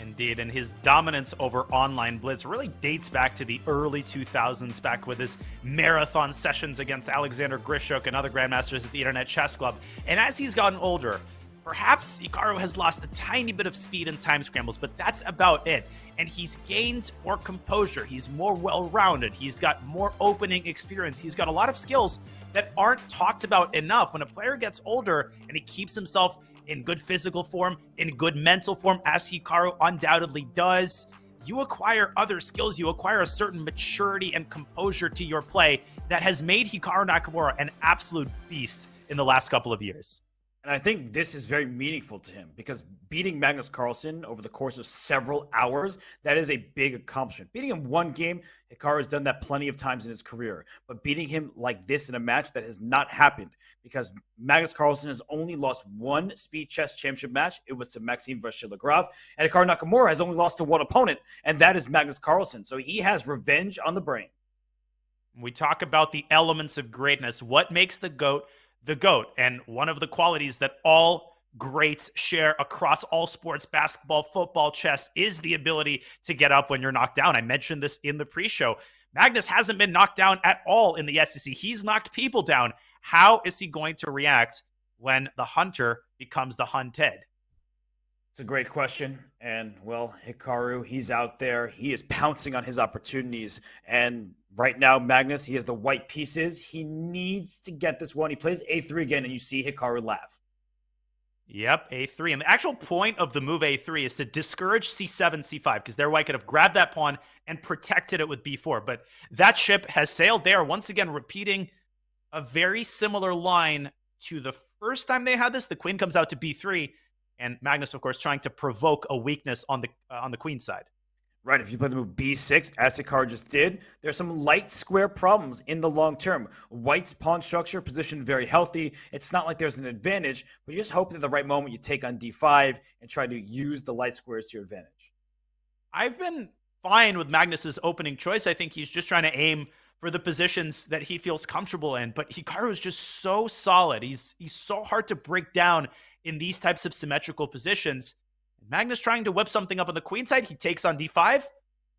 Indeed, and his dominance over online blitz really dates back to the early 2000s, back with his marathon sessions against Alexander Grishuk and other grandmasters at the Internet Chess Club. And as he's gotten older, perhaps Hikaru has lost a tiny bit of speed in time scrambles, but that's about it. And he's gained more composure. He's more well-rounded. He's got more opening experience. He's got a lot of skills that aren't talked about enough. When a player gets older and he keeps himself in good physical form, in good mental form, as Hikaru undoubtedly does, you acquire other skills. You acquire a certain maturity and composure to your play that has made Hikaru Nakamura an absolute beast in the last couple of years. And I think this is very meaningful to him because beating Magnus Carlsen over the course of several hours, that is a big accomplishment. Beating him one game, Hikaru has done that plenty of times in his career. But beating him like this in a match, that has not happened because Magnus Carlsen has only lost one Speed Chess Championship match. It was to Maxime Vachier-Lagrave. And Hikaru Nakamura has only lost to one opponent, and that is Magnus Carlsen. So he has revenge on the brain. We talk about the elements of greatness. What makes the GOAT the GOAT? And one of the qualities that all greats share across all sports, basketball, football, chess, is the ability to get up when you're knocked down. I mentioned this in the pre-show. Magnus hasn't been knocked down at all in the SCC. He's knocked people down. How is he going to react when the hunter becomes the hunted? It's a great question. And, well, Hikaru, he's out there. He is pouncing on his opportunities. And right now, Magnus, he has the white pieces. He needs to get this one. He plays A3 again, and you see Hikaru laugh. Yep, A3. And the actual point of the move A3 is to discourage C7, C5, because their white could have grabbed that pawn and protected it with B4. But that ship has sailed. They are once again repeating a very similar line to the first time they had this. The queen comes out to B3, and Magnus, of course, trying to provoke a weakness on the queen side. Right, if you play the move B6, as Hikaru just did, there's some light square problems in the long term. White's pawn structure positioned very healthy. It's not like there's an advantage, but you just hope that at the right moment you take on D5 and try to use the light squares to your advantage. I've been fine with Magnus's opening choice. I think he's just trying to aim for the positions that he feels comfortable in. But Hikaru is just so solid. He's so hard to break down in these types of symmetrical positions. Magnus trying to whip something up on the queen side. He takes on D5.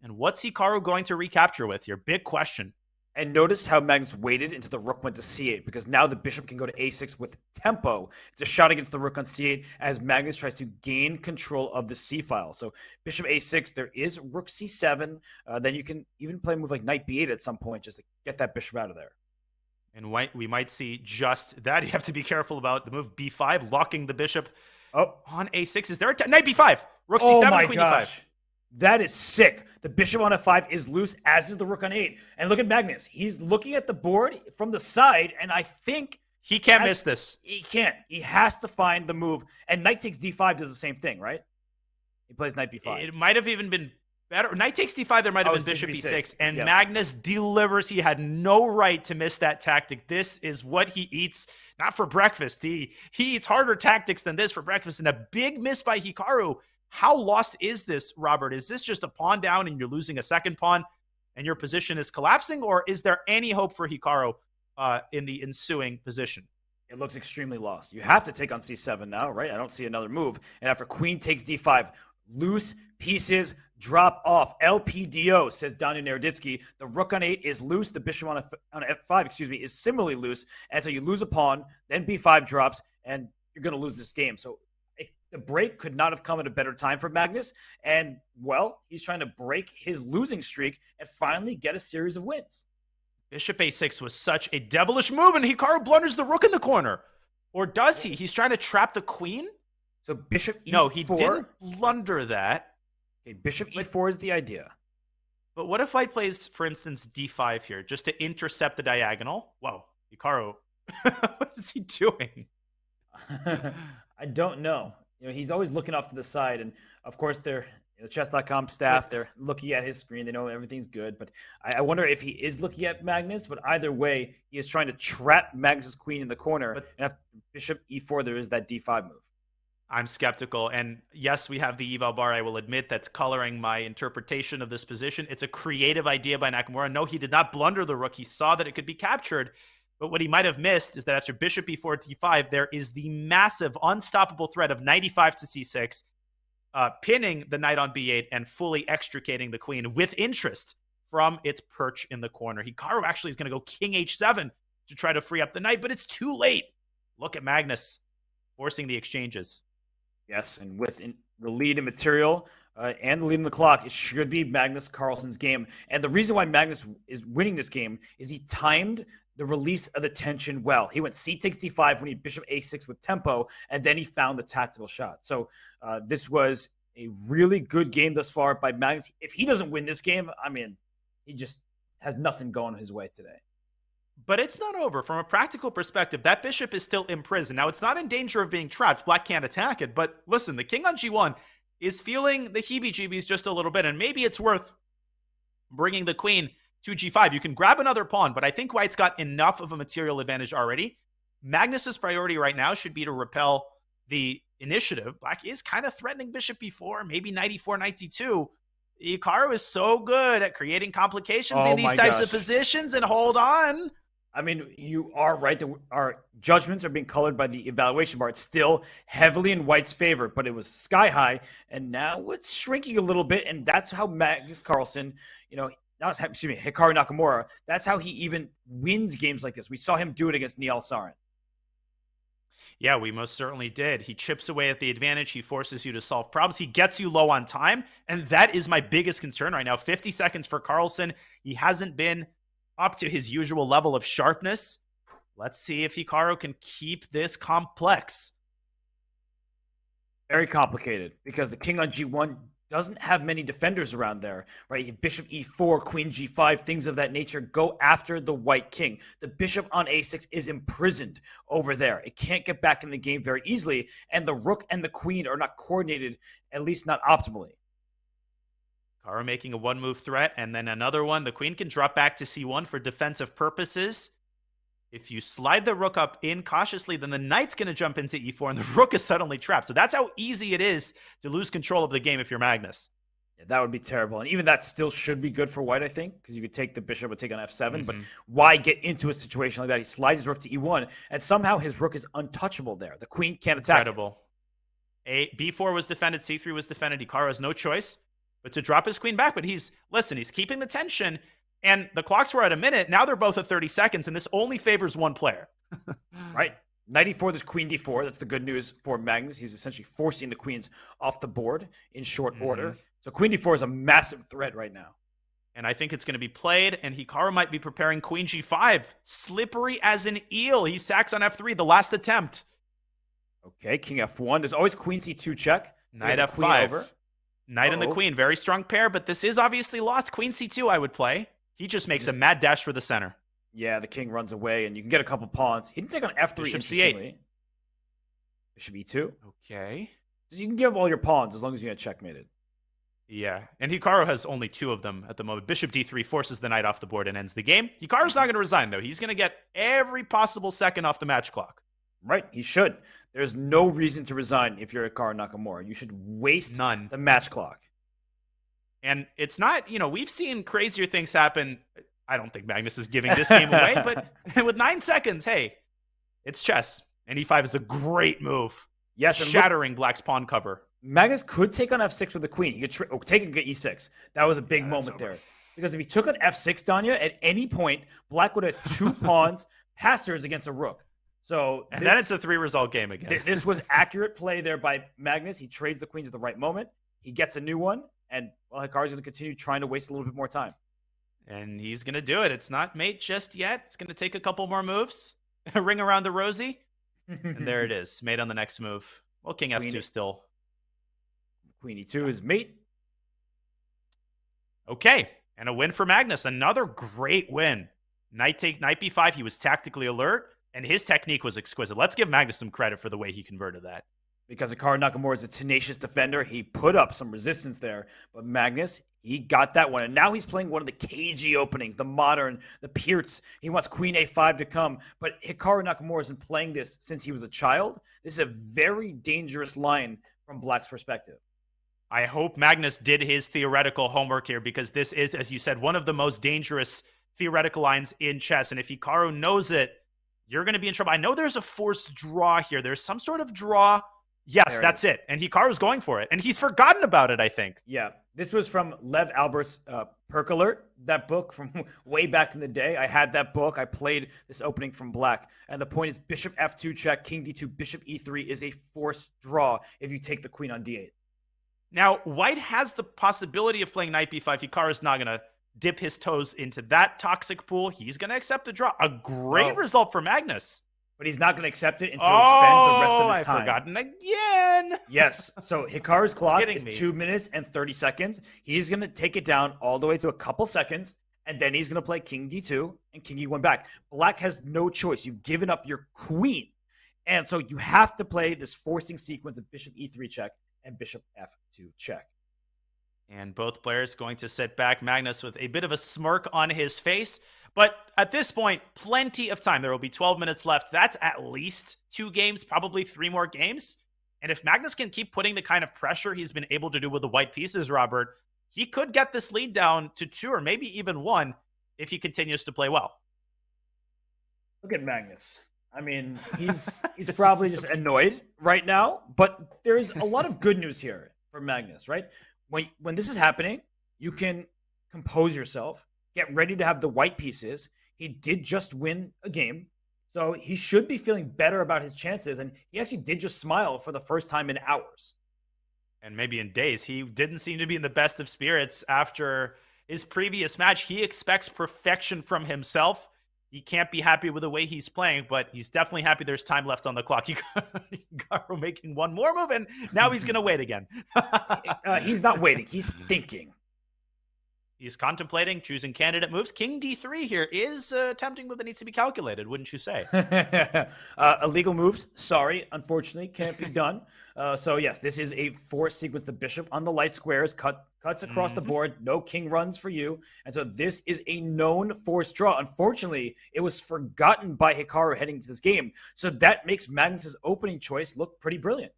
And what's Hikaru going to recapture with here? Big question. And notice how Magnus waited until the rook went to C8, because now the bishop can go to A6 with tempo. It's a shot against the rook on C8 as Magnus tries to gain control of the C file. So bishop A6, there is rook C7. Then you can even play a move like knight B8 at some point just to get that bishop out of there. And we might see just that. You have to be careful about the move B5, locking the bishop on A6. Is there a knight B5? Rook C7, queen D5. That is sick. The bishop on F5 is loose, as is the rook on 8. And look at Magnus. He's looking at the board from the side, and I think he can't miss this. He can't. He has to find the move. And knight takes D5 does the same thing, right? He plays knight B5. It might have even been better. Knight takes D5, there might have been bishop B6. And yes, Magnus delivers. He had no right to miss that tactic. This is what he eats, not for breakfast. He eats harder tactics than this for breakfast. And a big miss by Hikaru. How lost is this, Robert? Is this just a pawn down and you're losing a second pawn and your position is collapsing? Or is there any hope for Hikaru in the ensuing position? It looks extremely lost. You have to take on C7 now, right? I don't see another move. And after queen takes D5, loose pieces drop off. LPDO, says Daniel Naroditsky. The rook on 8 is loose. The bishop on F5, is similarly loose. And so you lose a pawn, then B5 drops, and you're going to lose this game. So the break could not have come at a better time for Magnus. And, well, he's trying to break his losing streak and finally get a series of wins. Bishop A6 was such a devilish move, and Hikaru blunders the rook in the corner. Or does he? He's trying to trap the queen? So bishop E4? No, he didn't blunder that. Okay, bishop E4 is the idea. But what if White plays, for instance, D5 here, just to intercept the diagonal? Whoa, Hikaru, what is he doing? I don't know. You know, he's always looking off to the side, and of course, The Chess.com staff, they're looking at his screen. They know everything's good. But I wonder if he is looking at Magnus. But either way, he is trying to trap Magnus's queen in the corner. And after bishop e4, there is that d5 move. I'm skeptical. And yes, we have the eval bar. I will admit that's coloring my interpretation of this position. It's a creative idea by Nakamura. No, he did not blunder the rook. He saw that it could be captured. But what he might have missed is that after bishop e4, d5, there is the massive, unstoppable threat of knight e5 to c6, pinning the knight on b8 and fully extricating the queen with interest from its perch in the corner. Hikaru actually is going to go king h7 to try to free up the knight, but it's too late. Look at Magnus forcing the exchanges. Yes, and with the lead in material and the lead in the clock, it should be Magnus Carlsen's game. And the reason why Magnus is winning this game is he timed the release of the tension well. He went c takes d5 when he bishop a6 with tempo, and then he found the tactical shot. So this was a really good game thus far by Magnus. If he doesn't win this game, I mean, he just has nothing going his way today. But it's not over. From a practical perspective, that bishop is still imprisoned. Now, it's not in danger of being trapped. Black can't attack it. But listen, the king on g1 is feeling the heebie-jeebies just a little bit, and maybe it's worth bringing the queen to g5. You can grab another pawn, but I think White's got enough of a material advantage already. Magnus's priority right now should be to repel the initiative. Black is kind of threatening bishop e4, maybe knight e4, knight d2. Hikaru is so good at creating complications in these types of positions, and hold on. I mean, you are right that our judgments are being colored by the evaluation bar. It's still heavily in White's favor, but it was sky high, and now it's shrinking a little bit, and that's how Magnus Carlsen, Hikaru Nakamura, that's how he even wins games like this. We saw him do it against Niall Sarin. Yeah, we most certainly did. He chips away at the advantage. He forces you to solve problems. He gets you low on time, and that is my biggest concern right now. 50 seconds for Carlsen. He hasn't been up to his usual level of sharpness. Let's see if Hikaru can keep this complex. Very complicated, because the king on g1 doesn't have many defenders around there, right? Bishop e4, queen g5, things of that nature go after the white king. The bishop on a6 is imprisoned over there. It can't get back in the game very easily, and the rook and the queen are not coordinated, at least not optimally. Hikaru making a one-move threat, and then another one. The queen can drop back to c1 for defensive purposes. If you slide the rook up incautiously, then the knight's going to jump into e4, and the rook is suddenly trapped. So that's how easy it is to lose control of the game if you're Magnus. Yeah, that would be terrible. And even that still should be good for White, I think, because you could take the bishop and take on f7. But why get into a situation like that? He slides his rook to e1, and somehow his rook is untouchable there. The queen can't attack. Incredible. B4 was defended, c3 was defended. Hikaru has no choice but to drop his queen back. But he's keeping the tension. And the clocks were at a minute. Now they're both at 30 seconds, and this only favors one player. Right. Knight e4, there's queen d4. That's the good news for Magnus. He's essentially forcing the queens off the board in short order. So queen d4 is a massive threat right now. And I think it's going to be played, and Hikaru might be preparing queen g5. Slippery as an eel. He sacks on f3, the last attempt. Okay, king f1. There's always queen c2 check. Knight f5. Knight and the queen, very strong pair, but this is obviously lost. Queen c2 I would play. He just makes a mad dash for the center. Yeah, the king runs away, and you can get a couple pawns. He didn't take on f3. Bishop c8. Bishop e2. Okay. You can give up all your pawns as long as you get checkmated. Yeah, and Hikaru has only two of them at the moment. Bishop d3 forces the knight off the board and ends the game. Hikaru's not going to resign, though. He's going to get every possible second off the match clock. Right, he should. There's no reason to resign if you're Hikaru Nakamura. You should waste the match clock. And it's not, we've seen crazier things happen. I don't think Magnus is giving this game away, but with 9 seconds, hey, it's chess. And e5 is a great move. Yes, shattering Black's pawn cover. Magnus could take on f6 with the queen. He could take and get e6. That was a big moment there. Because if he took on f6, Danya, at any point, Black would have 2 pawns, passers against a rook. So then it's a 3-result game again. This was accurate play there by Magnus. He trades the queens at the right moment. He gets a new one. And, Hikaru's going to continue trying to waste a little bit more time. And he's going to do it. It's not mate just yet. It's going to take a couple more moves. A ring around the rosy. And there it is. Mate on the next move. Well, king f2 still. Queen e2 is mate. Okay. And a win for Magnus. Another great win. Knight b5. He was tactically alert. And his technique was exquisite. Let's give Magnus some credit for the way he converted that. because Hikaru Nakamura is a tenacious defender. He put up some resistance there, but Magnus, he got that one. And now he's playing one of the cagey openings, the modern, the Pierts. He wants Queen A5 to come. But Hikaru Nakamura has been playing this since he was a child. This is a very dangerous line from Black's perspective. I hope Magnus did his theoretical homework here, because this is, as you said, one of the most dangerous theoretical lines in chess. And if Hikaru knows it, you're going to be in trouble. I know there's a forced draw here. There's some sort of draw. Yes, that's it. And Hikaru's going for it. And he's forgotten about it, I think. Yeah. This was from Lev Albert's Perk Alert, that book from way back in the day. I had that book. I played this opening from Black. And the point is bishop f2 check, king d2, bishop e3 is a forced draw if you take the queen on d8. Now, White has the possibility of playing knight b5. Hikaru's not going to dip his toes into that toxic pool. He's going to accept the draw. A great result for Magnus. But he's not going to accept it until he spends the rest of his time. I've forgotten again. Yes. So Hikaru's clock is 2 minutes and 30 seconds. He's going to take it down all the way to a couple seconds, and then he's going to play king d2 and king e1 back. Black has no choice. You've given up your queen. And so you have to play this forcing sequence of bishop e3 check and bishop f2 check. And both players going to sit back. Magnus with a bit of a smirk on his face. But at this point, plenty of time. There will be 12 minutes left. That's at least 2 games, probably 3 more games. And if Magnus can keep putting the kind of pressure he's been able to do with the white pieces, Robert, he could get this lead down to 2 or maybe even 1 if he continues to play well. Look at Magnus. I mean, he's probably just annoyed right now. But there's a lot of good news here for Magnus, right? When this is happening, you can compose yourself, get ready to have the white pieces. He did just win a game, so he should be feeling better about his chances. And he actually did just smile for the first time in hours. And maybe in days. He didn't seem to be in the best of spirits after his previous match. He expects perfection from himself. He can't be happy with the way he's playing, but he's definitely happy there's time left on the clock. Hikaru making one more move, and now he's going to wait again. He's not waiting. He's thinking. He's contemplating, choosing candidate moves. King d3 here is a tempting move that needs to be calculated, wouldn't you say? Illegal moves, sorry, unfortunately, can't be done. So yes, this is a forced sequence. The bishop on the light squares cuts across the board. No king runs for you. And so this is a known forced draw. Unfortunately, it was forgotten by Hikaru heading to this game. So that makes Magnus's opening choice look pretty brilliant.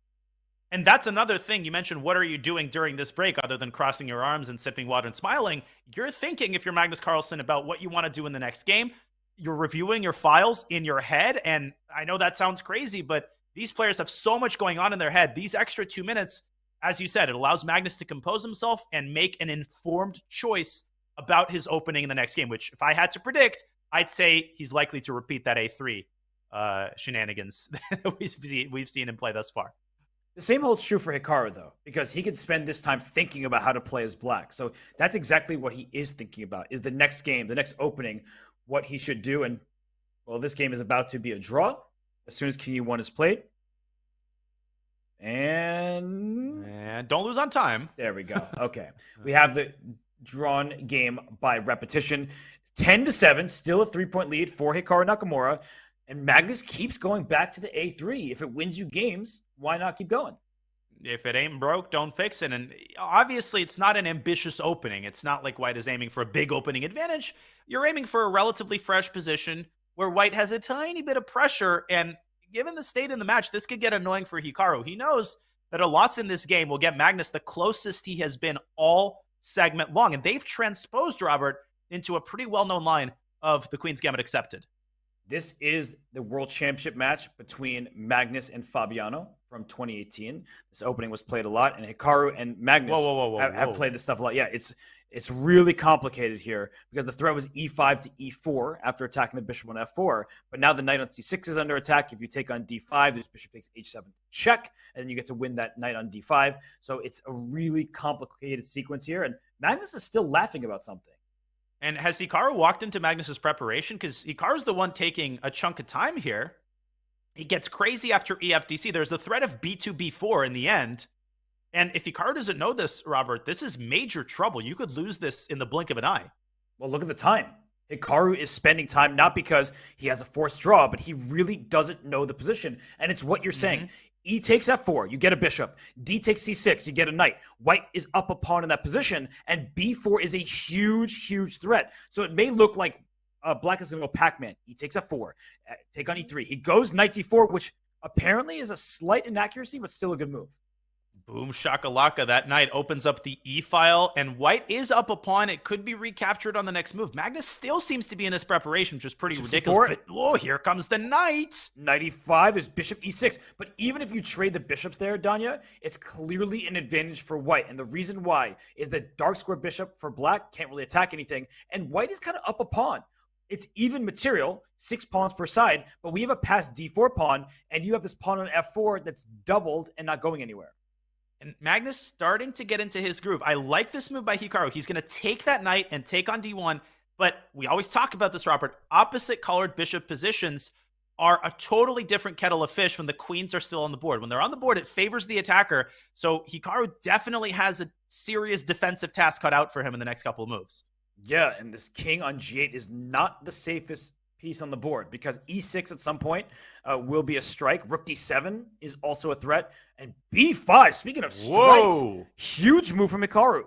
And that's another thing. You mentioned, what are you doing during this break other than crossing your arms and sipping water and smiling? You're thinking, if you're Magnus Carlsen, about what you want to do in the next game. You're reviewing your files in your head. And I know that sounds crazy, but these players have so much going on in their head. These extra 2 minutes, as you said, it allows Magnus to compose himself and make an informed choice about his opening in the next game, which if I had to predict, I'd say he's likely to repeat that A3 shenanigans that we've seen him play thus far. The same holds true for Hikaru, though, because he could spend this time thinking about how to play as Black. So that's exactly what he is thinking about, is the next game, the next opening, what he should do. And, well, this game is about to be a draw as soon as King E1 is played. And don't lose on time. There we go. Okay. We have the drawn game by repetition. 10-7, still a 3-point lead for Hikaru Nakamura. And Magnus keeps going back to the A3. If it wins you games, why not keep going? If it ain't broke, don't fix it. And obviously, it's not an ambitious opening. It's not like White is aiming for a big opening advantage. You're aiming for a relatively fresh position where White has a tiny bit of pressure. And given the state in the match, this could get annoying for Hikaru. He knows that a loss in this game will get Magnus the closest he has been all segment long. And they've transposed, Robert, into a pretty well-known line of the Queen's Gambit accepted. This is the World Championship match between Magnus and Fabiano from 2018. This opening was played a lot, and Hikaru and Magnus have played this stuff a lot. Yeah, it's really complicated here because the threat was e5 to e4 after attacking the bishop on f4. But now the knight on c6 is under attack. If you take on d5, this bishop takes h7 check, and then you get to win that knight on d5. So it's a really complicated sequence here, and Magnus is still laughing about something. And has Hikaru walked into Magnus's preparation? Because Hikaru's the one taking a chunk of time here. He gets crazy after EFDC. There's the threat of b2, b4 in the end. And if Hikaru doesn't know this, Robert, this is major trouble. You could lose this in the blink of an eye. Well, look at the time. Hikaru is spending time not because he has a forced draw, but he really doesn't know the position. And it's what you're saying. E takes f4, you get a bishop. D takes c6, you get a knight. White is up a pawn in that position, and b4 is a huge, huge threat. So it may look like black is going to go Pac-Man. E takes f4, take on e3. He goes knight d4, which apparently is a slight inaccuracy, but still a good move. Boom shakalaka. That knight opens up the e-file, and white is up a pawn. It could be recaptured on the next move. Magnus still seems to be in his preparation, which is pretty ridiculous. But, oh, here comes the knight. Knight e5 is bishop e6. But even if you trade the bishops there, Danya, it's clearly an advantage for white. And the reason why is that dark square bishop for black can't really attack anything. And white is kind of up a pawn. It's even material, 6 pawns per side, but we have a passed d4 pawn, and you have this pawn on f4 that's doubled and not going anywhere. And Magnus starting to get into his groove. I like this move by Hikaru. He's going to take that knight and take on d1. But we always talk about this, Robert. Opposite colored bishop positions are a totally different kettle of fish when the queens are still on the board. When they're on the board, it favors the attacker. So Hikaru definitely has a serious defensive task cut out for him in the next couple of moves. Yeah, and this king on g8 is not the safest piece on the board because e6 at some point will be a strike. Rook d7 is also a threat. And b5, speaking of strikes, huge move from Hikaru.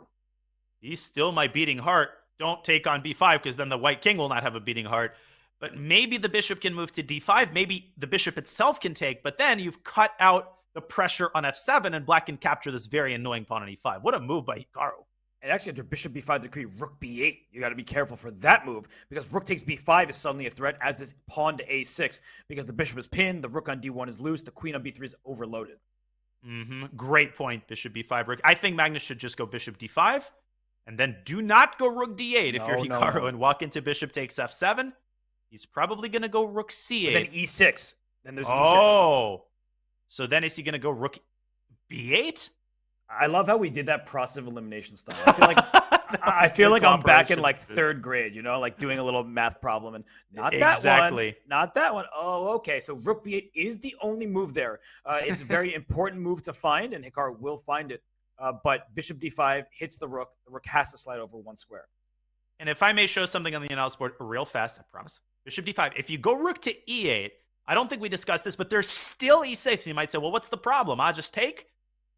He's still my beating heart. Don't take on b5 because then the white king will not have a beating heart. But maybe the bishop can move to d5. Maybe the bishop itself can take. But then you've cut out the pressure on f7 and black can capture this very annoying pawn on e5. What a move by Hikaru. And actually, after bishop b5, there could be rook b8. You got to be careful for that move because rook takes b5 is suddenly a threat, as is pawn to a6 because the bishop is pinned, the rook on d1 is loose, the queen on b3 is overloaded. Great point, bishop b5, rook. I think Magnus should just go bishop d5 and then do not go rook d8 if you're Hikaru and walk into bishop takes f7. He's probably going to go rook c8. But then e6. Then there's e6. Oh. So then is he going to go rook b8? I love how we did that process of elimination style. I feel like I'm back in like 3rd grade, you know, like doing a little math problem and not that one, not that one. Oh, okay. So rook b8 is the only move there. It's a very important move to find, and Hikaru will find it. But bishop d5 hits the rook. The rook has to slide over 1 square. And if I may show something on the analysis board real fast, I promise. Bishop d5. If you go rook to e8, I don't think we discussed this, but there's still e6. You might say, well, what's the problem? I'll just take.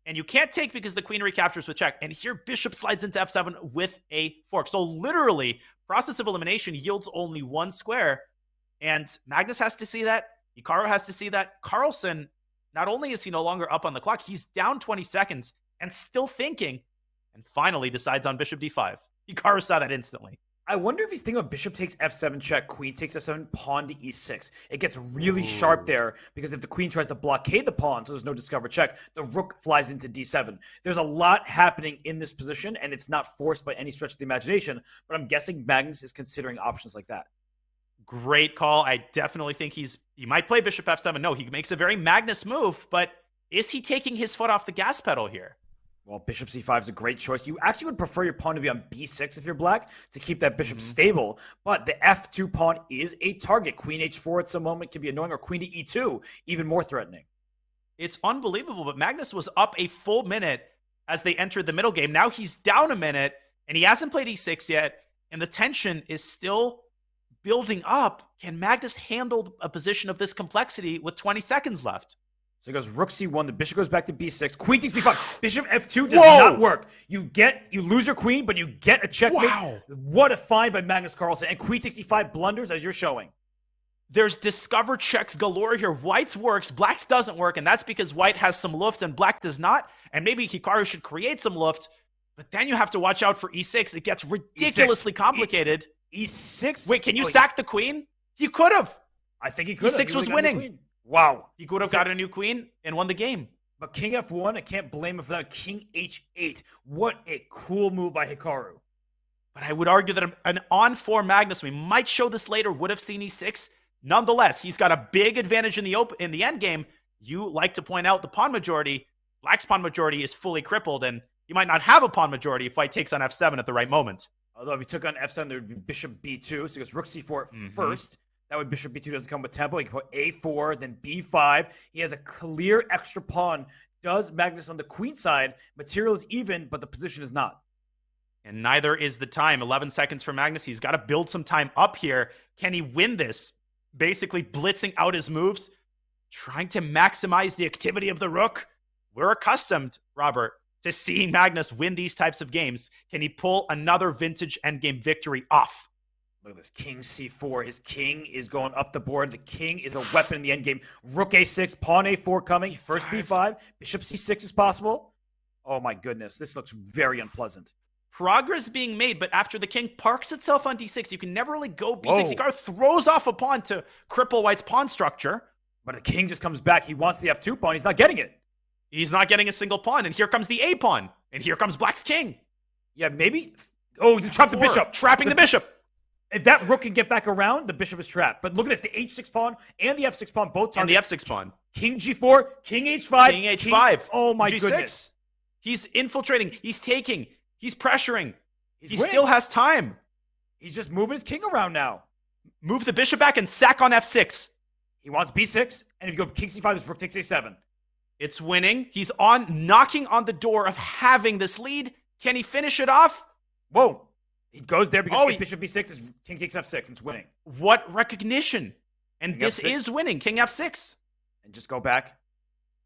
And you can't take because the queen recaptures with check. And here, bishop slides into f7 with a fork. So literally, process of elimination yields only 1 square. And Magnus has to see that. Hikaru has to see that. Carlsen, not only is he no longer up on the clock, he's down 20 seconds and still thinking. And finally decides on bishop d5. Hikaru saw that instantly. I wonder if he's thinking about bishop takes f7 check, queen takes f7, pawn to e6. It gets really sharp there because if the queen tries to blockade the pawn, so there's no discover check, the rook flies into d7. There's a lot happening in this position, and it's not forced by any stretch of the imagination, but I'm guessing Magnus is considering options like that. Great call. I definitely think he might play bishop f7. No, he makes a very Magnus move, but is he taking his foot off the gas pedal here? Well, bishop c5 is a great choice. You actually would prefer your pawn to be on b6 if you're black to keep that bishop stable. But the f2 pawn is a target. Queen h4 at some moment can be annoying, or queen to e2, even more threatening. It's unbelievable, but Magnus was up a full minute as they entered the middle game. Now he's down a minute, and he hasn't played e6 yet, and the tension is still building up. Can Magnus handle a position of this complexity with 20 seconds left? So he goes rook c1, the bishop goes back to b6, queen takes b5, bishop f2 does not work. You lose your queen, but you get a checkmate. Wow. What a find by Magnus Carlsen. And queen takes e5 blunders as you're showing. There's discover checks galore here. White's works, black's doesn't work, and that's because white has some luft and black does not. And maybe Hikaru should create some luft, but then you have to watch out for e6. It gets ridiculously complicated. E6? Wait, can you sack the queen? He could have. I think he could have. E6 was winning. Wow. He could have got a new queen and won the game. But king f1, I can't blame him for that. King h8. What a cool move by Hikaru. But I would argue that an on-4 Magnus, we might show this later, would have seen e6. Nonetheless, he's got a big advantage in the endgame. You like to point out the pawn majority. Black's pawn majority is fully crippled, and you might not have a pawn majority if white takes on f7 at the right moment. Although if he took on f7, there would be bishop b2. So he goes rook c4 first. That way bishop b2 doesn't come with tempo. He can put a4, then b5. He has a clear extra pawn. Does Magnus on the queen side. Material is even, but the position is not. And neither is the time. 11 seconds for Magnus. He's got to build some time up here. Can he win this? Basically blitzing out his moves, trying to maximize the activity of the rook. We're accustomed, Robert, to seeing Magnus win these types of games. Can he pull another vintage endgame victory off? Look at this. King c4. His king is going up the board. The king is a weapon in the endgame. Rook a6, pawn a4 coming. First b5. Bishop c6 is possible. Oh my goodness. This looks very unpleasant. Progress being made, but after the king parks itself on d6, you can never really go b6. Hikaru throws off a pawn to cripple White's pawn structure. But the king just comes back. He wants the f2 pawn. He's not getting it. He's not getting a single pawn. And here comes the a pawn. And here comes Black's king. Yeah, maybe. Oh, he trapped the bishop. Trapping the bishop. If that rook can get back around, the bishop is trapped. But look at this. The h6 pawn and the f6 pawn both target. And the f6 pawn. King g4, king h5. King h5. Oh my G6. goodness. He's infiltrating. He's taking. He's pressuring. He winning. Still has time. He's just moving his king around now. Move the bishop back and sack on f6. He wants b6. And if you go king c5, this rook takes a7. It's winning. He's knocking on the door of having this lead. Can he finish it off? Whoa. He goes there because bishop b6 is king takes f6. It's winning. What recognition? And king this f6. Is winning. King f6. And just go back.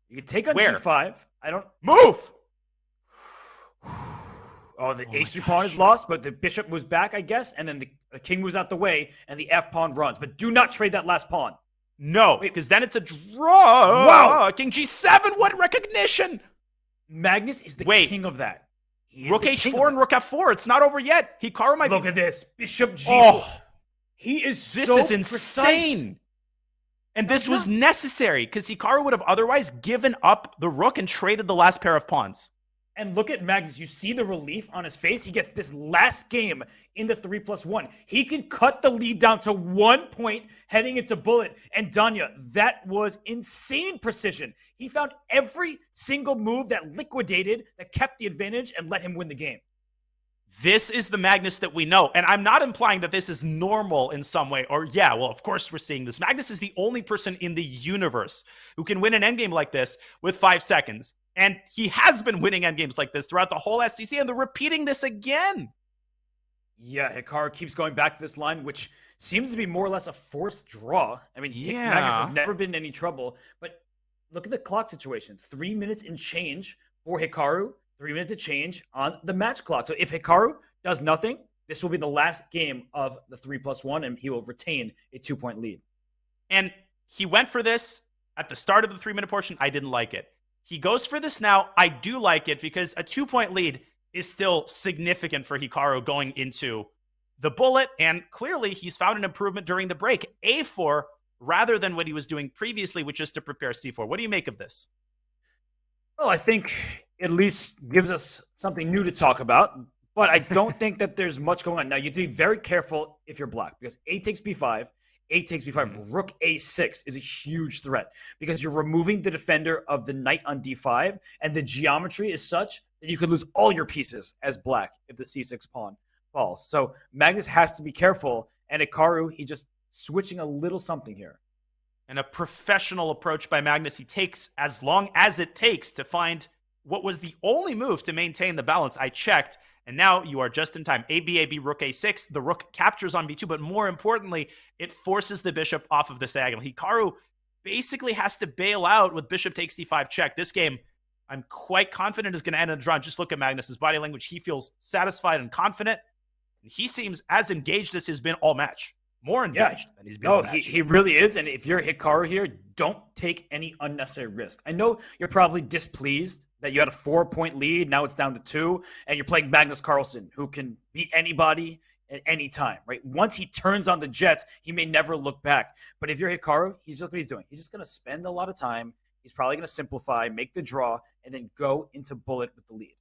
You can take on Where? g5. I don't... Move! Oh, the h3 pawn is lost, but the bishop moves back, I guess, and then the king moves out the way, and the f pawn runs. But do not trade that last pawn. No, because then it's a draw. Wow. King g7, what recognition? Magnus is the king of that. Rook h4 and rook f4. It's not over yet. Hikaru might Look at this. Bishop g4. Oh, he is this so is insane. Precise. And this was necessary because Hikaru would have otherwise given up the rook and traded the last pair of pawns. And look at Magnus. You see the relief on his face? He gets this last game into 3+1. He can cut the lead down to 1 point heading into bullet. And Danya, that was insane precision. He found every single move that liquidated, that kept the advantage, and let him win the game. This is the Magnus that we know. And I'm not implying that this is normal in some way. Or, yeah, well, of course we're seeing this. Magnus is the only person in the universe who can win an endgame like this with 5 seconds. And he has been winning endgames like this throughout the whole SCC, and they're repeating this again. Yeah, Hikaru keeps going back to this line, which seems to be more or less a forced draw. I mean, Magnus has never been in any trouble. But look at the clock situation. 3 minutes in change for Hikaru, 3 minutes of change on the match clock. So if Hikaru does nothing, this will be the last game of the 3+1, and he will retain a 2-point lead. And he went for this at the start of the 3-minute portion. I didn't like it. He goes for this now. I do like it because a 2-point lead is still significant for Hikaru going into the bullet. And clearly he's found an improvement during the break. A4 rather than what he was doing previously, which is to prepare C4. What do you make of this? Well, I think at least gives us something new to talk about. But I don't think that there's much going on. Now, you have to be very careful if you're black because A takes B5. A takes B5, rook A6 is a huge threat because you're removing the defender of the knight on D5, and the geometry is such that you could lose all your pieces as black if the C6 pawn falls. So Magnus has to be careful, and Hikaru, he just switching a little something here. And a professional approach by Magnus. He takes as long as it takes to find what was the only move to maintain the balance. I checked. And now you are just in time. AB, rook a6. The rook captures on b2, but more importantly, it forces the bishop off of this diagonal. Hikaru basically has to bail out with bishop takes d5 check. This game, I'm quite confident is going to end in a draw. Just look at Magnus's body language. He feels satisfied and confident. He seems as engaged as he's been all match. More engaged than he's been all match. He really is. And if you're Hikaru here, don't take any unnecessary risk. I know you're probably displeased that you had a 4-point lead. Now it's down to 2. And you're playing Magnus Carlsen, who can beat anybody at any time, right? Once he turns on the jets, he may never look back. But if you're Hikaru, he's just what he's doing. He's just going to spend a lot of time. He's probably going to simplify, make the draw, and then go into bullet with the lead.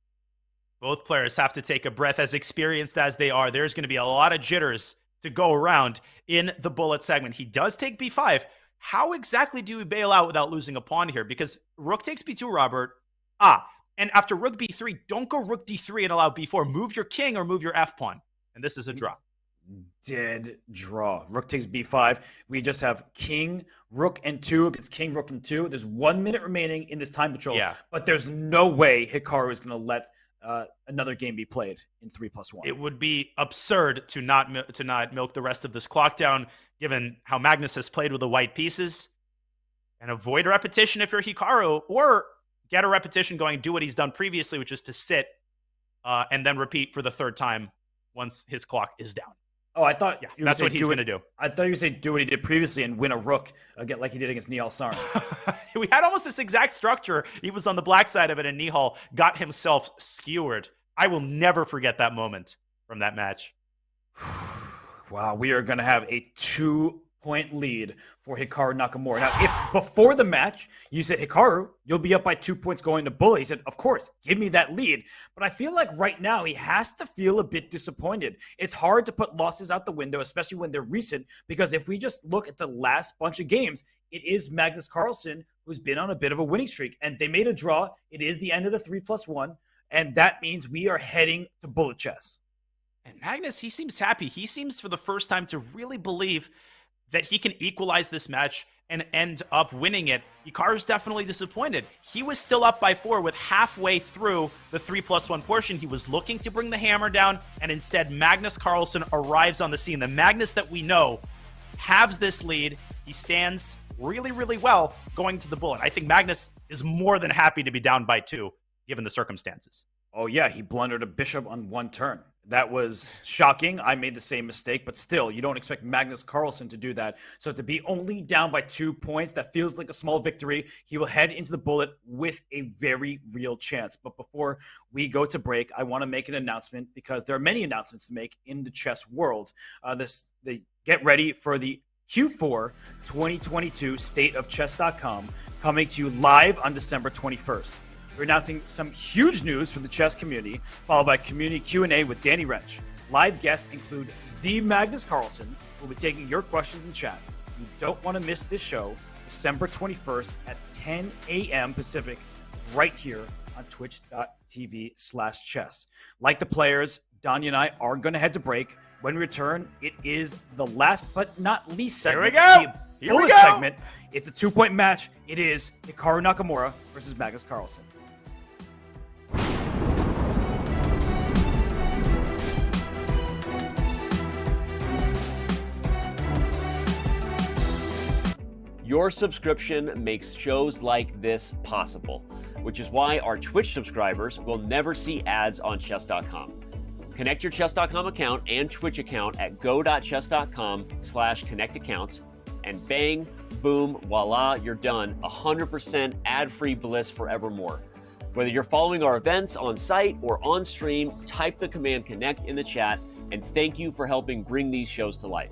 Both players have to take a breath. As experienced as they are, there's going to be a lot of jitters to go around in the bullet segment. He does take b5. How exactly do we bail out without losing a pawn here? Because rook takes b2, Robert. And after rook b3, don't go rook d3 and allow b4. Move your king or move your f pawn. And this is a draw. Dead draw. Rook takes b5. We just have king, rook, and 2 against king, rook, and 2. There's 1 minute remaining in this time patrol. Yeah. But there's no way Hikaru is going to let another game be played in 3+1. It would be absurd to not milk the rest of this clock down, given how Magnus has played with the white pieces, and avoid a repetition if you're Hikaru, or get a repetition going, do what he's done previously, which is to sit and then repeat for the third time once his clock is down. Oh, I thought that's what he's going to do. I thought you were saying do what he did previously and win a rook again, like he did against Nihal Sarin. We had almost this exact structure. He was on the black side of it, and Nihal got himself skewered. I will never forget that moment from that match. Wow, we are going to have a 2-point lead for Hikaru Nakamura. Now, if before the match you said, Hikaru, you'll be up by 2 points going to bullet, he said, of course, give me that lead. But I feel like right now he has to feel a bit disappointed. It's hard to put losses out the window, especially when they're recent, because if we just look at the last bunch of games, it is Magnus Carlsen who's been on a bit of a winning streak, and they made a draw. It is the end of the 3+1, and that means we are heading to bullet chess. And Magnus, he seems happy. He seems for the first time to really believe that he can equalize this match and end up winning it. Hikaru's definitely disappointed. He was still up by 4 with halfway through the 3+1 portion. He was looking to bring the hammer down, and instead Magnus Carlsen arrives on the scene. The Magnus that we know halves this lead. He stands really, really well going to the bullet. I think Magnus is more than happy to be down by 2, given the circumstances. Oh, yeah, he blundered a bishop on one turn. That was shocking. I made the same mistake, but still, you don't expect Magnus Carlsen to do that. So to be only down by 2 points, that feels like a small victory. He will head into the bullet with a very real chance. But before we go to break, I want to make an announcement, because there are many announcements to make in the chess world. Get ready for the Q4 2022 State of Chess.com coming to you live on December 21st. We're announcing some huge news for the chess community, followed by community Q&A with Danny Wrench. Live guests include the Magnus Carlsen, who will be taking your questions in chat. You don't want to miss this show, December 21st at 10 a.m. Pacific, right here on twitch.tv/chess. Like the players, Danya and I are going to head to break. When we return, it is the last but not least segment. Here we go! Segment. It's a 2-point match. It is Hikaru Nakamura versus Magnus Carlsen. Your subscription makes shows like this possible, which is why our Twitch subscribers will never see ads on Chess.com. Connect your Chess.com account and Twitch account at go.chess.com/connectaccounts, and bang, boom, voila, you're done. 100% ad-free bliss forevermore. Whether you're following our events on site or on stream, type the command connect in the chat, and thank you for helping bring these shows to life.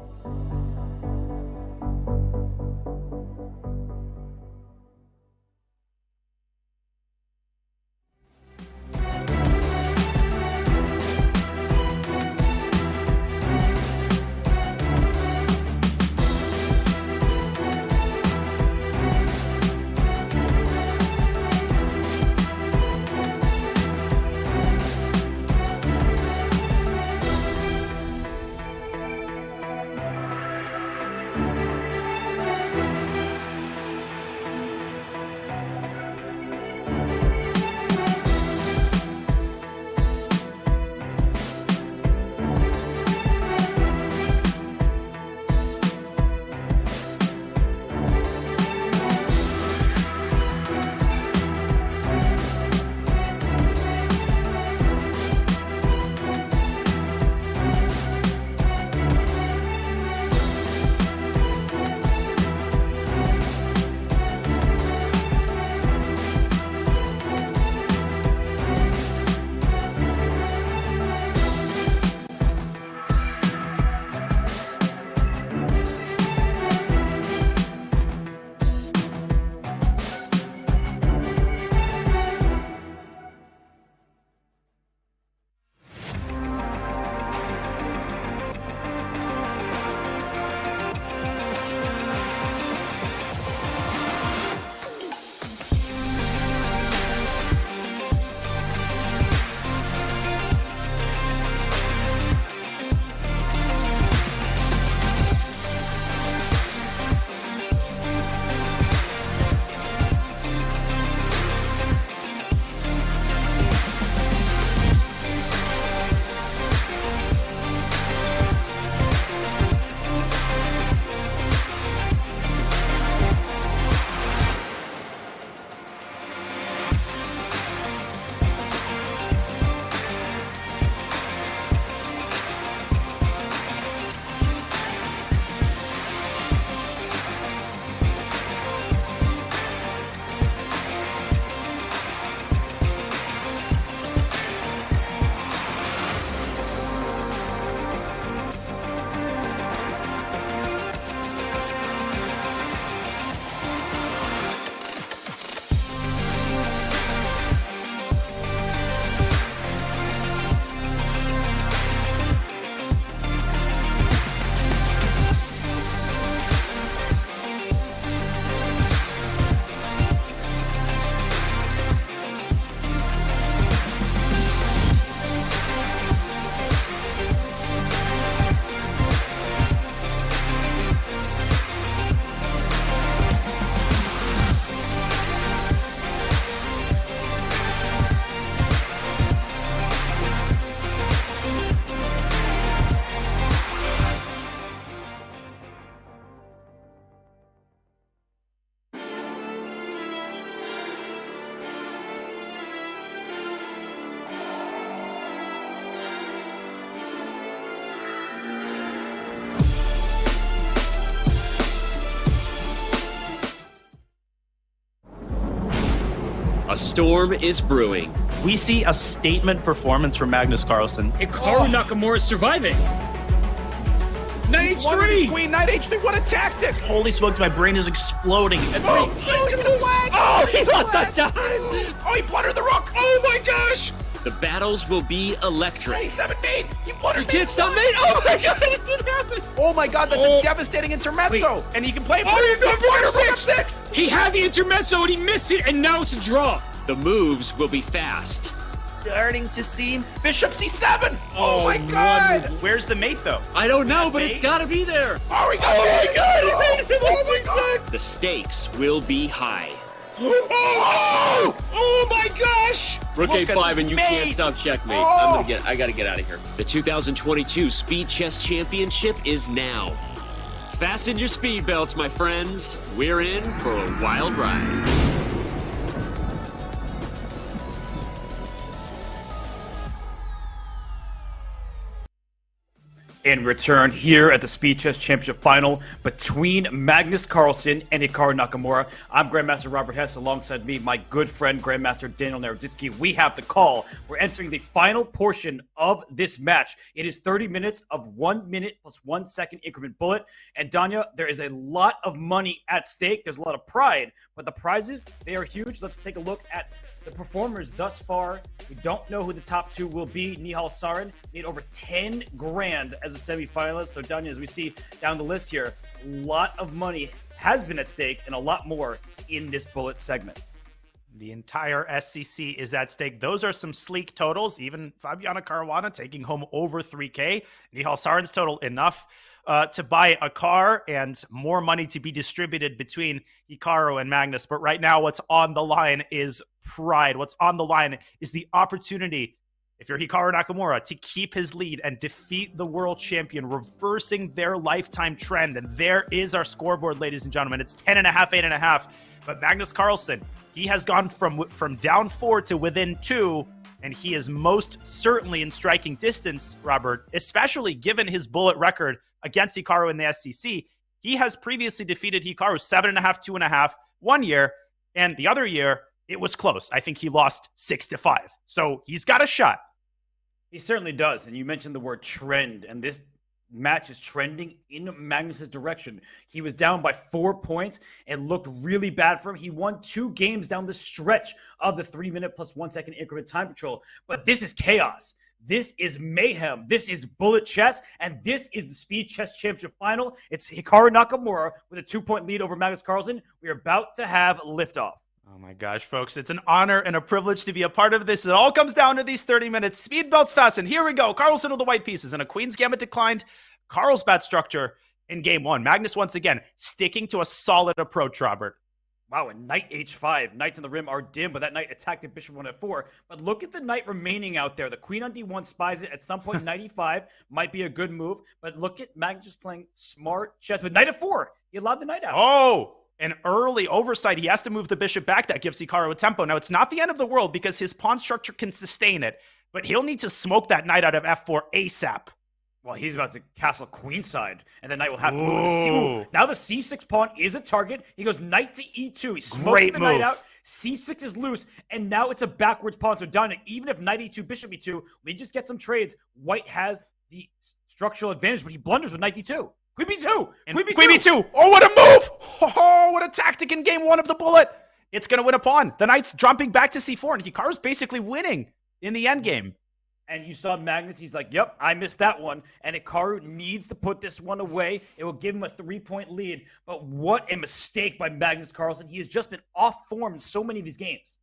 A storm is brewing. We see a statement performance from Magnus Carlsen. Hikaru Nakamura is surviving. Knight H3! Queen, Knight H3, what a tactic! Holy smokes, my brain is exploding. He's gonna go wag! Oh, he lost that time! Oh, he blundered the rook! Oh my gosh! The battles will be electric. Hey, 17! You blundered You can't stop me! Oh my god, it didn't happen! Oh my god, that's a devastating intermezzo! Wait. And he can play Oh, he's going for six! He had the intermezzo and he missed it, and now it's a draw. The moves will be fast. Starting to see Bishop C7! Oh my god! Where's the mate, though? I don't know, but it's gotta be there. Oh, he got oh my god! Oh my god! The stakes will be high. Oh my gosh! Rook Look at A5 and you this can't mate. stop checkmate. Oh. I gotta get out of here. The 2022 Speed Chess Championship is now. Fasten your speed belts, my friends. We're in for a wild ride. In return, here at the Speed Chess Championship Final between Magnus Carlsen and Hikaru Nakamura, I'm Grandmaster Robert Hess. Alongside me, my good friend Grandmaster Daniel Naroditsky. We have the call. We're entering the final portion of this match. It is 30 minutes of 1 minute plus 1 second increment bullet. And Danya, there is a lot of money at stake. There's a lot of pride, but the prizes, they are huge. Let's take a look at the performers thus far. We don't know who the top two will be. Nihal Sarin made over 10 grand as a semifinalist. So, Danya, as we see down the list here, a lot of money has been at stake and a lot more in this bullet segment. The entire SCC is at stake. Those are some sleek totals. Even Fabiana Caruana taking home over 3K. Nihal Sarin's total enough to buy a car and more money to be distributed between Hikaru and Magnus. But right now, what's on the line is pride. What's on the line is the opportunity, if you're Hikaru Nakamura, to keep his lead and defeat the world champion, reversing their lifetime trend. And there is our scoreboard, ladies and gentlemen. It's 10.5, 8.5. But Magnus Carlsen, he has gone from down 4 to within 2, and he is most certainly in striking distance, Robert, especially given his bullet record against Hikaru in the SCC. He has previously defeated Hikaru 7.5, 2.5, 1 year, and the other year, it was close. I think he lost 6-5. So he's got a shot. He certainly does. And you mentioned the word trend, and this match is trending in Magnus's direction. He was down by 4 points and looked really bad for him. He won 2 games down the stretch of the 3 minute plus 1 second increment time control. But this is chaos. This is mayhem. This is bullet chess, and this is the Speed Chess Championship Final. It's Hikaru Nakamura with a 2-point lead over Magnus Carlsen. We are about to have liftoff. Oh my gosh, folks, it's an honor and a privilege to be a part of this. It all comes down to these 30 minutes. Speed belts fastened. Here we go. Carlsen with the white pieces and a Queen's Gambit declined. Carlsbad structure in game 1. Magnus once again sticking to a solid approach, Robert. Wow, and knight h5. Knights on the rim are dim, but that knight attacked the bishop on f4. But look at the knight remaining out there. The queen on d1 spies it. At some point, knight e5 might be a good move. But look at Magnus just playing smart chess with knight f4. He allowed the knight out. Oh! An early oversight. He has to move the bishop back. That gives Hikaru a tempo. Now, it's not the end of the world because his pawn structure can sustain it, but he'll need to smoke that knight out of f4 ASAP. Well, he's about to castle queenside, and the knight will have to move to c. Ooh, now the c6 pawn is a target. He goes knight to e2. He smokes the knight out. c6 is loose, and now it's a backwards pawn. So, Donna, even if knight e2, bishop e2, we just get some trades. White has the structural advantage, but he blunders with knight d2. Queen b2! Queen b2! Oh, what a move! Oh, what a tactic in game 1 of the bullet! It's going to win a pawn. The knight's jumping back to c4, and Hikaru's basically winning in the endgame. And you saw Magnus, he's like, yep, I missed that one. And Hikaru needs to put this one away. It will give him a 3-point lead. But what a mistake by Magnus Carlsen. He has just been off form in so many of these games.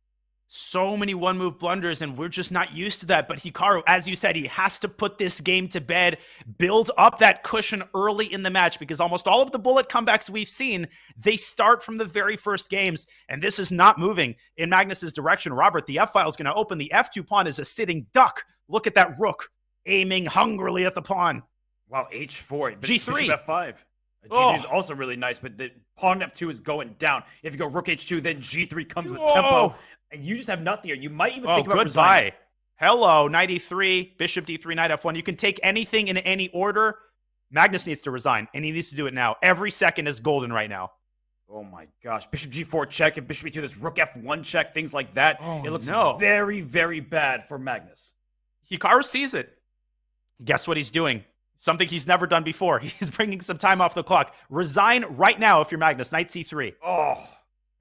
So many one-move blunders, and we're just not used to that. But Hikaru, as you said, he has to put this game to bed, build up that cushion early in the match, because almost all of the bullet comebacks we've seen, they start from the very first games, and this is not moving in Magnus's direction. Robert, the f-file is going to open. The f2 pawn is a sitting duck. Look at that rook aiming hungrily at the pawn. Wow, h4. G3. Bishop f5. G3 is also really nice, but the pawn f2 is going down. If you go rook h2, then g3 comes with tempo. And you just have nothing here. You might even think about resigning. Hello, knight e3, bishop d3, knight f1. You can take anything in any order. Magnus needs to resign, and he needs to do it now. Every second is golden right now. Oh my gosh. Bishop G4 check and Bishop E2, there's Rook F1 check, things like that. Oh, it looks no. very, very bad for Magnus. Hikaru sees it. Guess what he's doing? Something he's never done before. He's bringing some time off the clock. Resign right now if you're Magnus. Knight C3. Oh.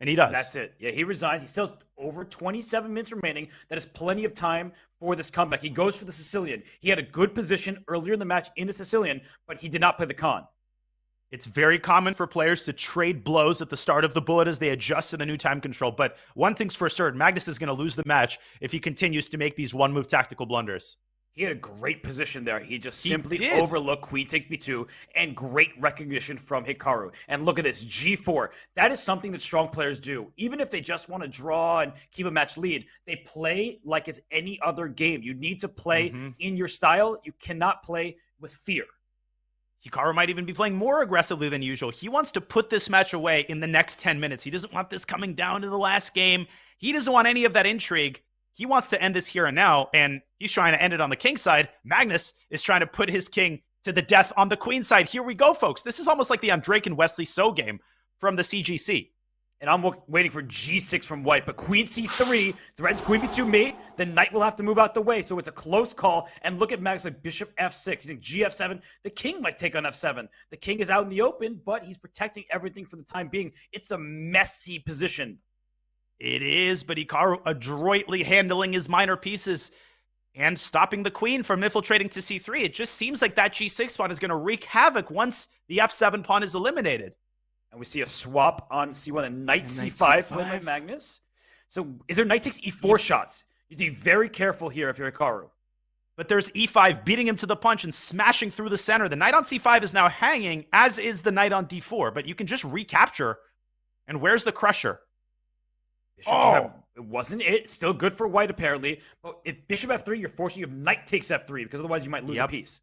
And he does. That's it. Yeah, he resigns. He still has over 27 minutes remaining. That is plenty of time for this comeback. He goes for the Sicilian. He had a good position earlier in the match in the Sicilian, but he did not play the con. It's very common for players to trade blows at the start of the bullet as they adjust to the new time control. But one thing's for certain, Magnus is going to lose the match if he continues to make these one-move tactical blunders. He had a great position there. He just simply overlooked queen takes b2 and great recognition from Hikaru. And look at this, g4. That is something that strong players do. Even if they just want to draw and keep a match lead, they play like it's any other game. You need to play in your style. You cannot play with fear. Hikaru might even be playing more aggressively than usual. He wants to put this match away in the next 10 minutes. He doesn't want this coming down to the last game. He doesn't want any of that intrigue. He wants to end this here and now, and he's trying to end it on the king side. Magnus is trying to put his king to the death on the queen side. Here we go, folks. This is almost like the Andrake and Wesley So game from the CGC. And I'm waiting for g6 from white, but queen c3 threatens queen b2 mate. The knight will have to move out the way, so it's a close call. And look at Magnus like bishop f6. He's in gf7. The king might take on f7. The king is out in the open, but he's protecting everything for the time being. It's a messy position. It is, but Hikaru adroitly handling his minor pieces and stopping the queen from infiltrating to c3. It just seems like that g6 pawn is going to wreak havoc once the f7 pawn is eliminated. And we see a swap on c1 and knight c5 played by Magnus. So is there knight takes e4 shots? You need to be very careful here if you're Hikaru. But there's e5 beating him to the punch and smashing through the center. The knight on c5 is now hanging, as is the knight on d4. But you can just recapture. And where's the crusher? Bishop it wasn't it. Still good for white, apparently. But if bishop f3, you're forcing you have knight takes f3, because otherwise you might lose a piece.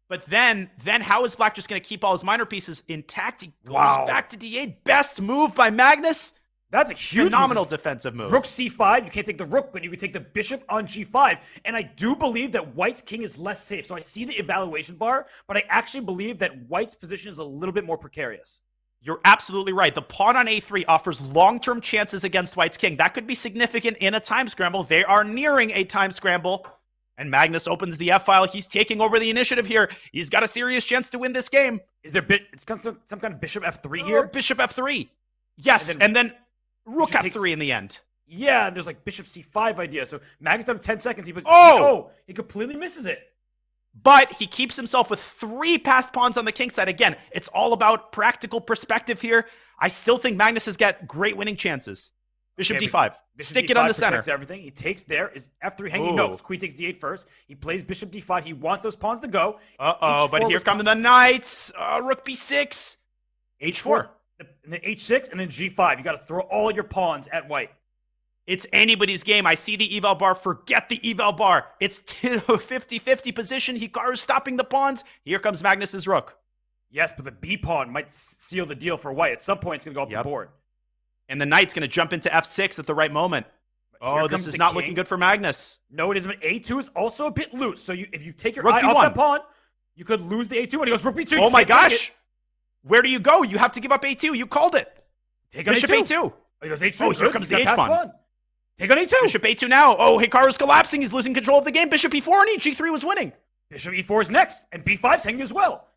But then how is black just going to keep all his minor pieces intact? He goes back to d8. Best move by Magnus. That's a huge phenomenal defensive move. Rook c5. You can't take the rook, but you can take the bishop on g5. And I do believe that white's king is less safe. So I see the evaluation bar, but I actually believe that white's position is a little bit more precarious. You're absolutely right. The pawn on a3 offers long-term chances against white's king. That could be significant in a time scramble. They are nearing a time scramble. And Magnus opens the f-file. He's taking over the initiative here. He's got a serious chance to win this game. Is there some kind of bishop f3 here? Bishop f3. Yes, and then rook f3 in the end. Yeah, there's like bishop c5 idea. So Magnus down 10 seconds. He completely misses it. But he keeps himself with 3 passed pawns on the king side. Again, it's all about practical perspective here. I still think Magnus has got great winning chances. Bishop d5. Stick it on the center. Everything. He takes there. Is f3 hanging? No. Queen takes d8 first. He plays bishop d5. He wants those pawns to go. But here come the knights. Rook b6. h4. And then h6 and then g5. You got to throw all your pawns at white. It's anybody's game. I see the eval bar. Forget the eval bar. It's 50-50 position. Hikaru's stopping the pawns. Here comes Magnus's rook. Yes, but the b pawn might seal the deal for white. At some point, it's going to go up the board. And the knight's going to jump into f6 at the right moment. Oh, this is not looking good for Magnus. No, it isn't. A2 is also a bit loose. So if you take your eye off that pawn, you could lose the A2. And he goes rook b2. Oh my gosh. Where do you go? You have to give up A2. You called it. Take on Bishop A2. A2. He goes H2. Oh, here comes the H pawn. Take on A2. Bishop A2 now. Oh, Hikaru's collapsing. He's losing control of the game. Bishop E4 and G3 was winning. Bishop E4 is next. And B5's hanging as well.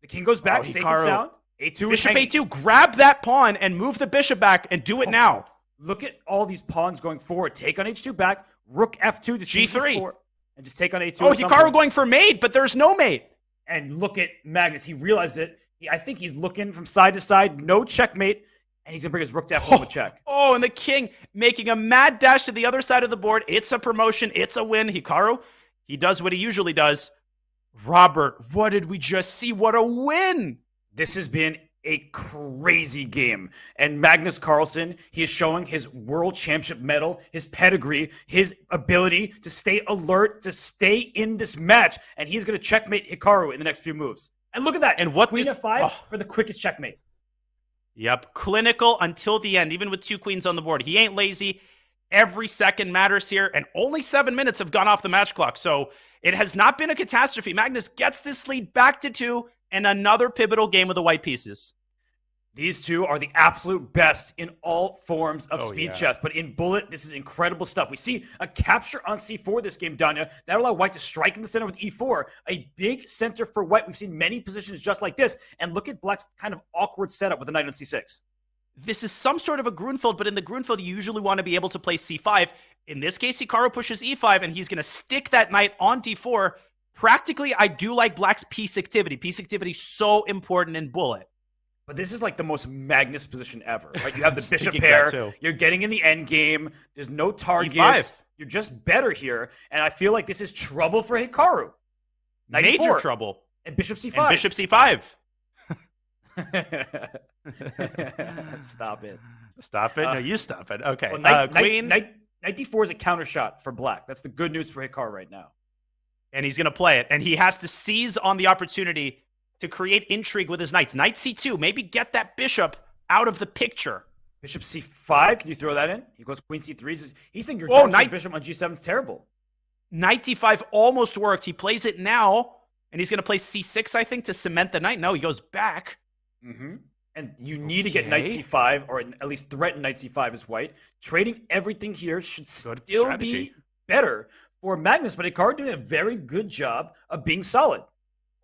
The king goes back, safe and sound. A2 Bishop A2, grab that pawn and move the bishop back and do it now. Look at all these pawns going forward. Take on H2 back, rook F2 to G3. And just take on A2. Oh, Hikaru going for mate, but there's no mate. And look at Magnus. He realized it. I think he's looking from side to side. No checkmate. And he's going to bring his rook to F1 with check. Oh, and the king making a mad dash to the other side of the board. It's a promotion. It's a win. Hikaru, he does what he usually does. Robert, what did we just see? What a win. This has been a crazy game. And Magnus Carlsen, he is showing his world championship medal, his pedigree, his ability to stay alert, to stay in this match. And he's going to checkmate Hikaru in the next few moves. And look at that. And what Queen F5 for the quickest checkmate. Yep. Clinical until the end, even with 2 queens on the board. He ain't lazy. Every second matters here. And only 7 minutes have gone off the match clock. So it has not been a catastrophe. Magnus gets this lead back to 2 and another pivotal game with the white pieces. These two are the absolute best in all forms of speed chess. But in bullet, this is incredible stuff. We see a capture on c4 this game, Danya. That allowed white to strike in the center with e4. A big center for white. We've seen many positions just like this. And look at black's kind of awkward setup with the knight on c6. This is some sort of a Grunfeld, but in the Grunfeld, you usually want to be able to play c5. In this case, Hikaru pushes e5, and he's going to stick that knight on d4. Practically, I do like black's piece activity. Piece activity is so important in bullet. But this is like the most Magnus position ever, right? You have the bishop pair. You're getting in the end game. There's no targets. E5. You're just better here. And I feel like this is trouble for Hikaru. Major trouble. And bishop c5. And bishop c5. Stop it. Stop it? No, you stop it. Okay. Well, Queen. Knight d4 is a counter shot for black. That's the good news for Hikaru right now. And he's going to play it. And he has to seize on the opportunity to create intrigue with his knights. Knight c2, maybe get that bishop out of the picture. Bishop c5, can you throw that in? He goes queen c3. He's saying your bishop on g7 is terrible. Knight d5 almost worked. He plays it now, and he's going to play c6, I think, to cement the knight. No, he goes back. Mm-hmm. And you need to get knight c5, or at least threaten knight c5 as white. Trading everything here should still be better for Magnus, but Hikaru doing a very good job of being solid.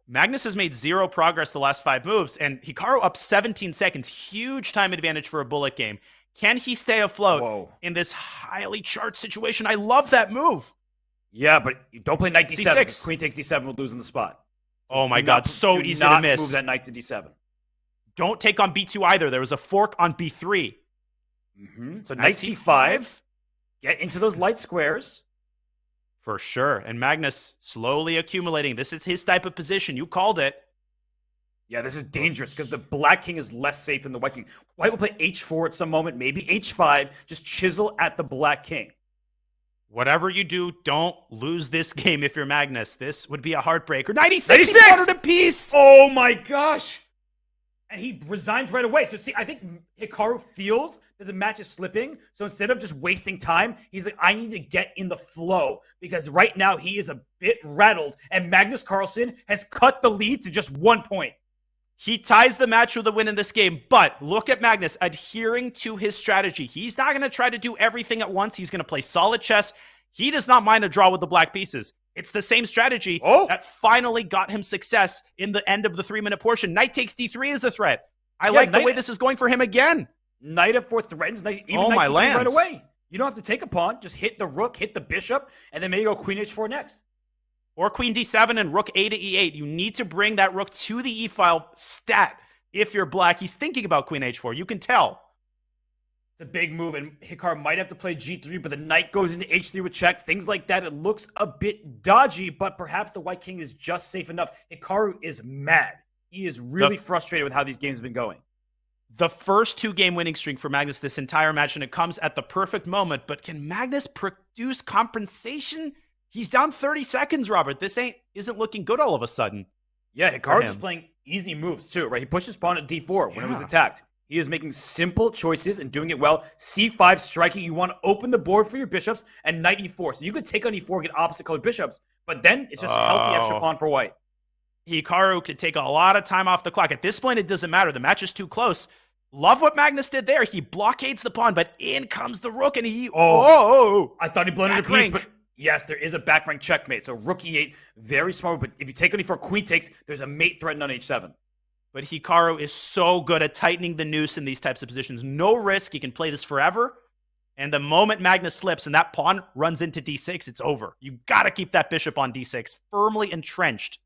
Magnus has made zero progress the last 5 moves, and Hikaru up 17 seconds. Huge time advantage for a bullet game. Can he stay afloat in this highly charged situation? I love that move. Yeah, but you don't play knight d7. C6. Queen takes d7 will lose on the spot. So oh my God, so easy to miss. Move that knight to d7. Don't take on b2 either. There was a fork on b3. Mm-hmm. So knight c5. Get into those light squares. For sure. And Magnus slowly accumulating. This is his type of position. You called it. Yeah, this is dangerous because the black king is less safe than the white king. White will play h4 at some moment, maybe h5. Just chisel at the black king. Whatever you do, don't lose this game if you're Magnus. This would be a heartbreaker. 96! He wanted a piece! Oh my gosh! And he resigns right away. So see, I think Hikaru feels that the match is slipping. So instead of just wasting time, he's like, I need to get in the flow. Because right now he is a bit rattled. And Magnus Carlsen has cut the lead to just 1 point. He ties the match with a win in this game. But look at Magnus adhering to his strategy. He's not going to try to do everything at once. He's going to play solid chess. He does not mind a draw with the black pieces. It's the same strategy that finally got him success in the end of the 3-minute portion. Knight takes d3 as a threat. I like the way this is going for him again. Knight f4 threatens. Knight d3 right away. You don't have to take a pawn. Just hit the rook, hit the bishop, and then maybe go queen h4 next. Or queen d7 and rook a to e8. You need to bring that rook to the e-file stat if you're black. He's thinking about queen h4. You can tell. It's a big move, and Hikaru might have to play g3, but the knight goes into h3 with check. Things like that. It looks a bit dodgy, but perhaps the white king is just safe enough. Hikaru is mad. He is really frustrated with how these games have been going. The first 2-game winning streak for Magnus this entire match, and it comes at the perfect moment. But can Magnus produce compensation? He's down 30 seconds, Robert. This isn't looking good all of a sudden. Yeah, Hikaru's just playing easy moves too, right? He pushes pawn at d4 when it was attacked. He is making simple choices and doing it well. c5 striking. You want to open the board for your bishops, and knight e4. So you could take on e4, get opposite colored bishops, but then it's just a healthy extra pawn for white. Hikaru could take a lot of time off the clock. At this point, it doesn't matter. The match is too close. Love what Magnus did there. He blockades the pawn, but in comes the rook, and he... I thought he blundered a piece, but yes, there is a back rank checkmate. So rook e8, very smart. But if you take on e4, queen takes, there's a mate threatened on h7. But Hikaru is so good at tightening the noose in these types of positions. No risk. He can play this forever. And the moment Magnus slips and that pawn runs into d6, it's over. You got to keep that bishop on d6, firmly entrenched.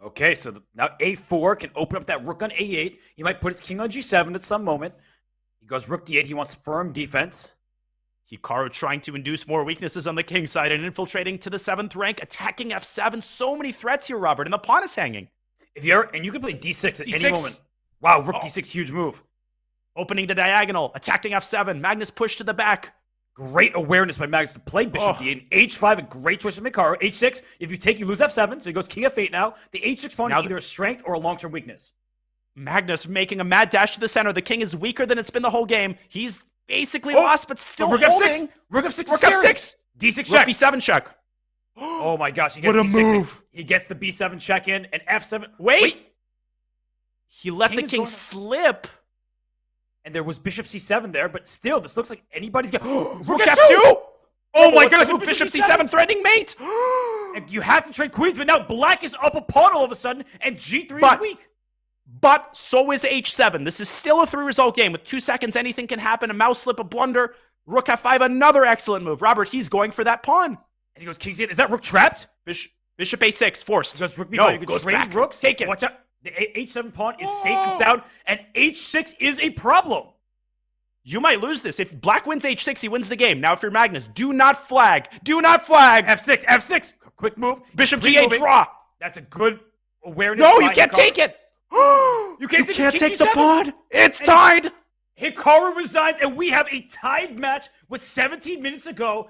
Okay, so now a4 can open up that rook on a8. He might put his king on g7 at some moment. He goes rook d8. He wants firm defense. Hikaru trying to induce more weaknesses on the king side and infiltrating to the 7th rank, attacking f7. So many threats here, Robert, and the pawn is hanging. And you can play d6 at any moment. Wow, rook d6, huge move. Opening the diagonal, attacking f7. Magnus pushed to the back. Great awareness by Magnus to play bishop d8. H5, a great choice from Hikaru. H6, if you take, you lose f7, so he goes king f8 now. The h6 pawn is either a strength or a long-term weakness. Magnus making a mad dash to the center. The king is weaker than it's been the whole game. He's basically lost, but still holding. Rook f6. Rook f6. D6 check. Rook b7 check. Oh my gosh, he what gets a D6 move. He gets the b7 check in and f7. Wait. He let the king slip. And there was bishop c7 there, but still, this looks like anybody's going to... Rook f2! Oh my goodness, bishop c7 threatening mate! And you have to trade queens, but now black is up a pawn all of a sudden, and g3 is weak. But so is h7. This is still a 3-result game. With 2 seconds, anything can happen. A mouse slip, a blunder. Rook f5, another excellent move. Robert, he's going for that pawn. And he goes king c8. Is that rook trapped? Bishop a6, forced. He goes rook b5. No, You can goes trade back. rooks. Take it. Watch out. The h7 pawn is safe and sound, and h6 is a problem. You might lose this. If black wins h6, he wins the game. Now, if you're Magnus, do not flag. Do not flag. f6, f6. Quick move. Bishop g8, draw. That's a good awareness. No, you can't take it. You can't take the pawn. It's tied. Hikaru resigns, and we have a tied match with 17 minutes to go.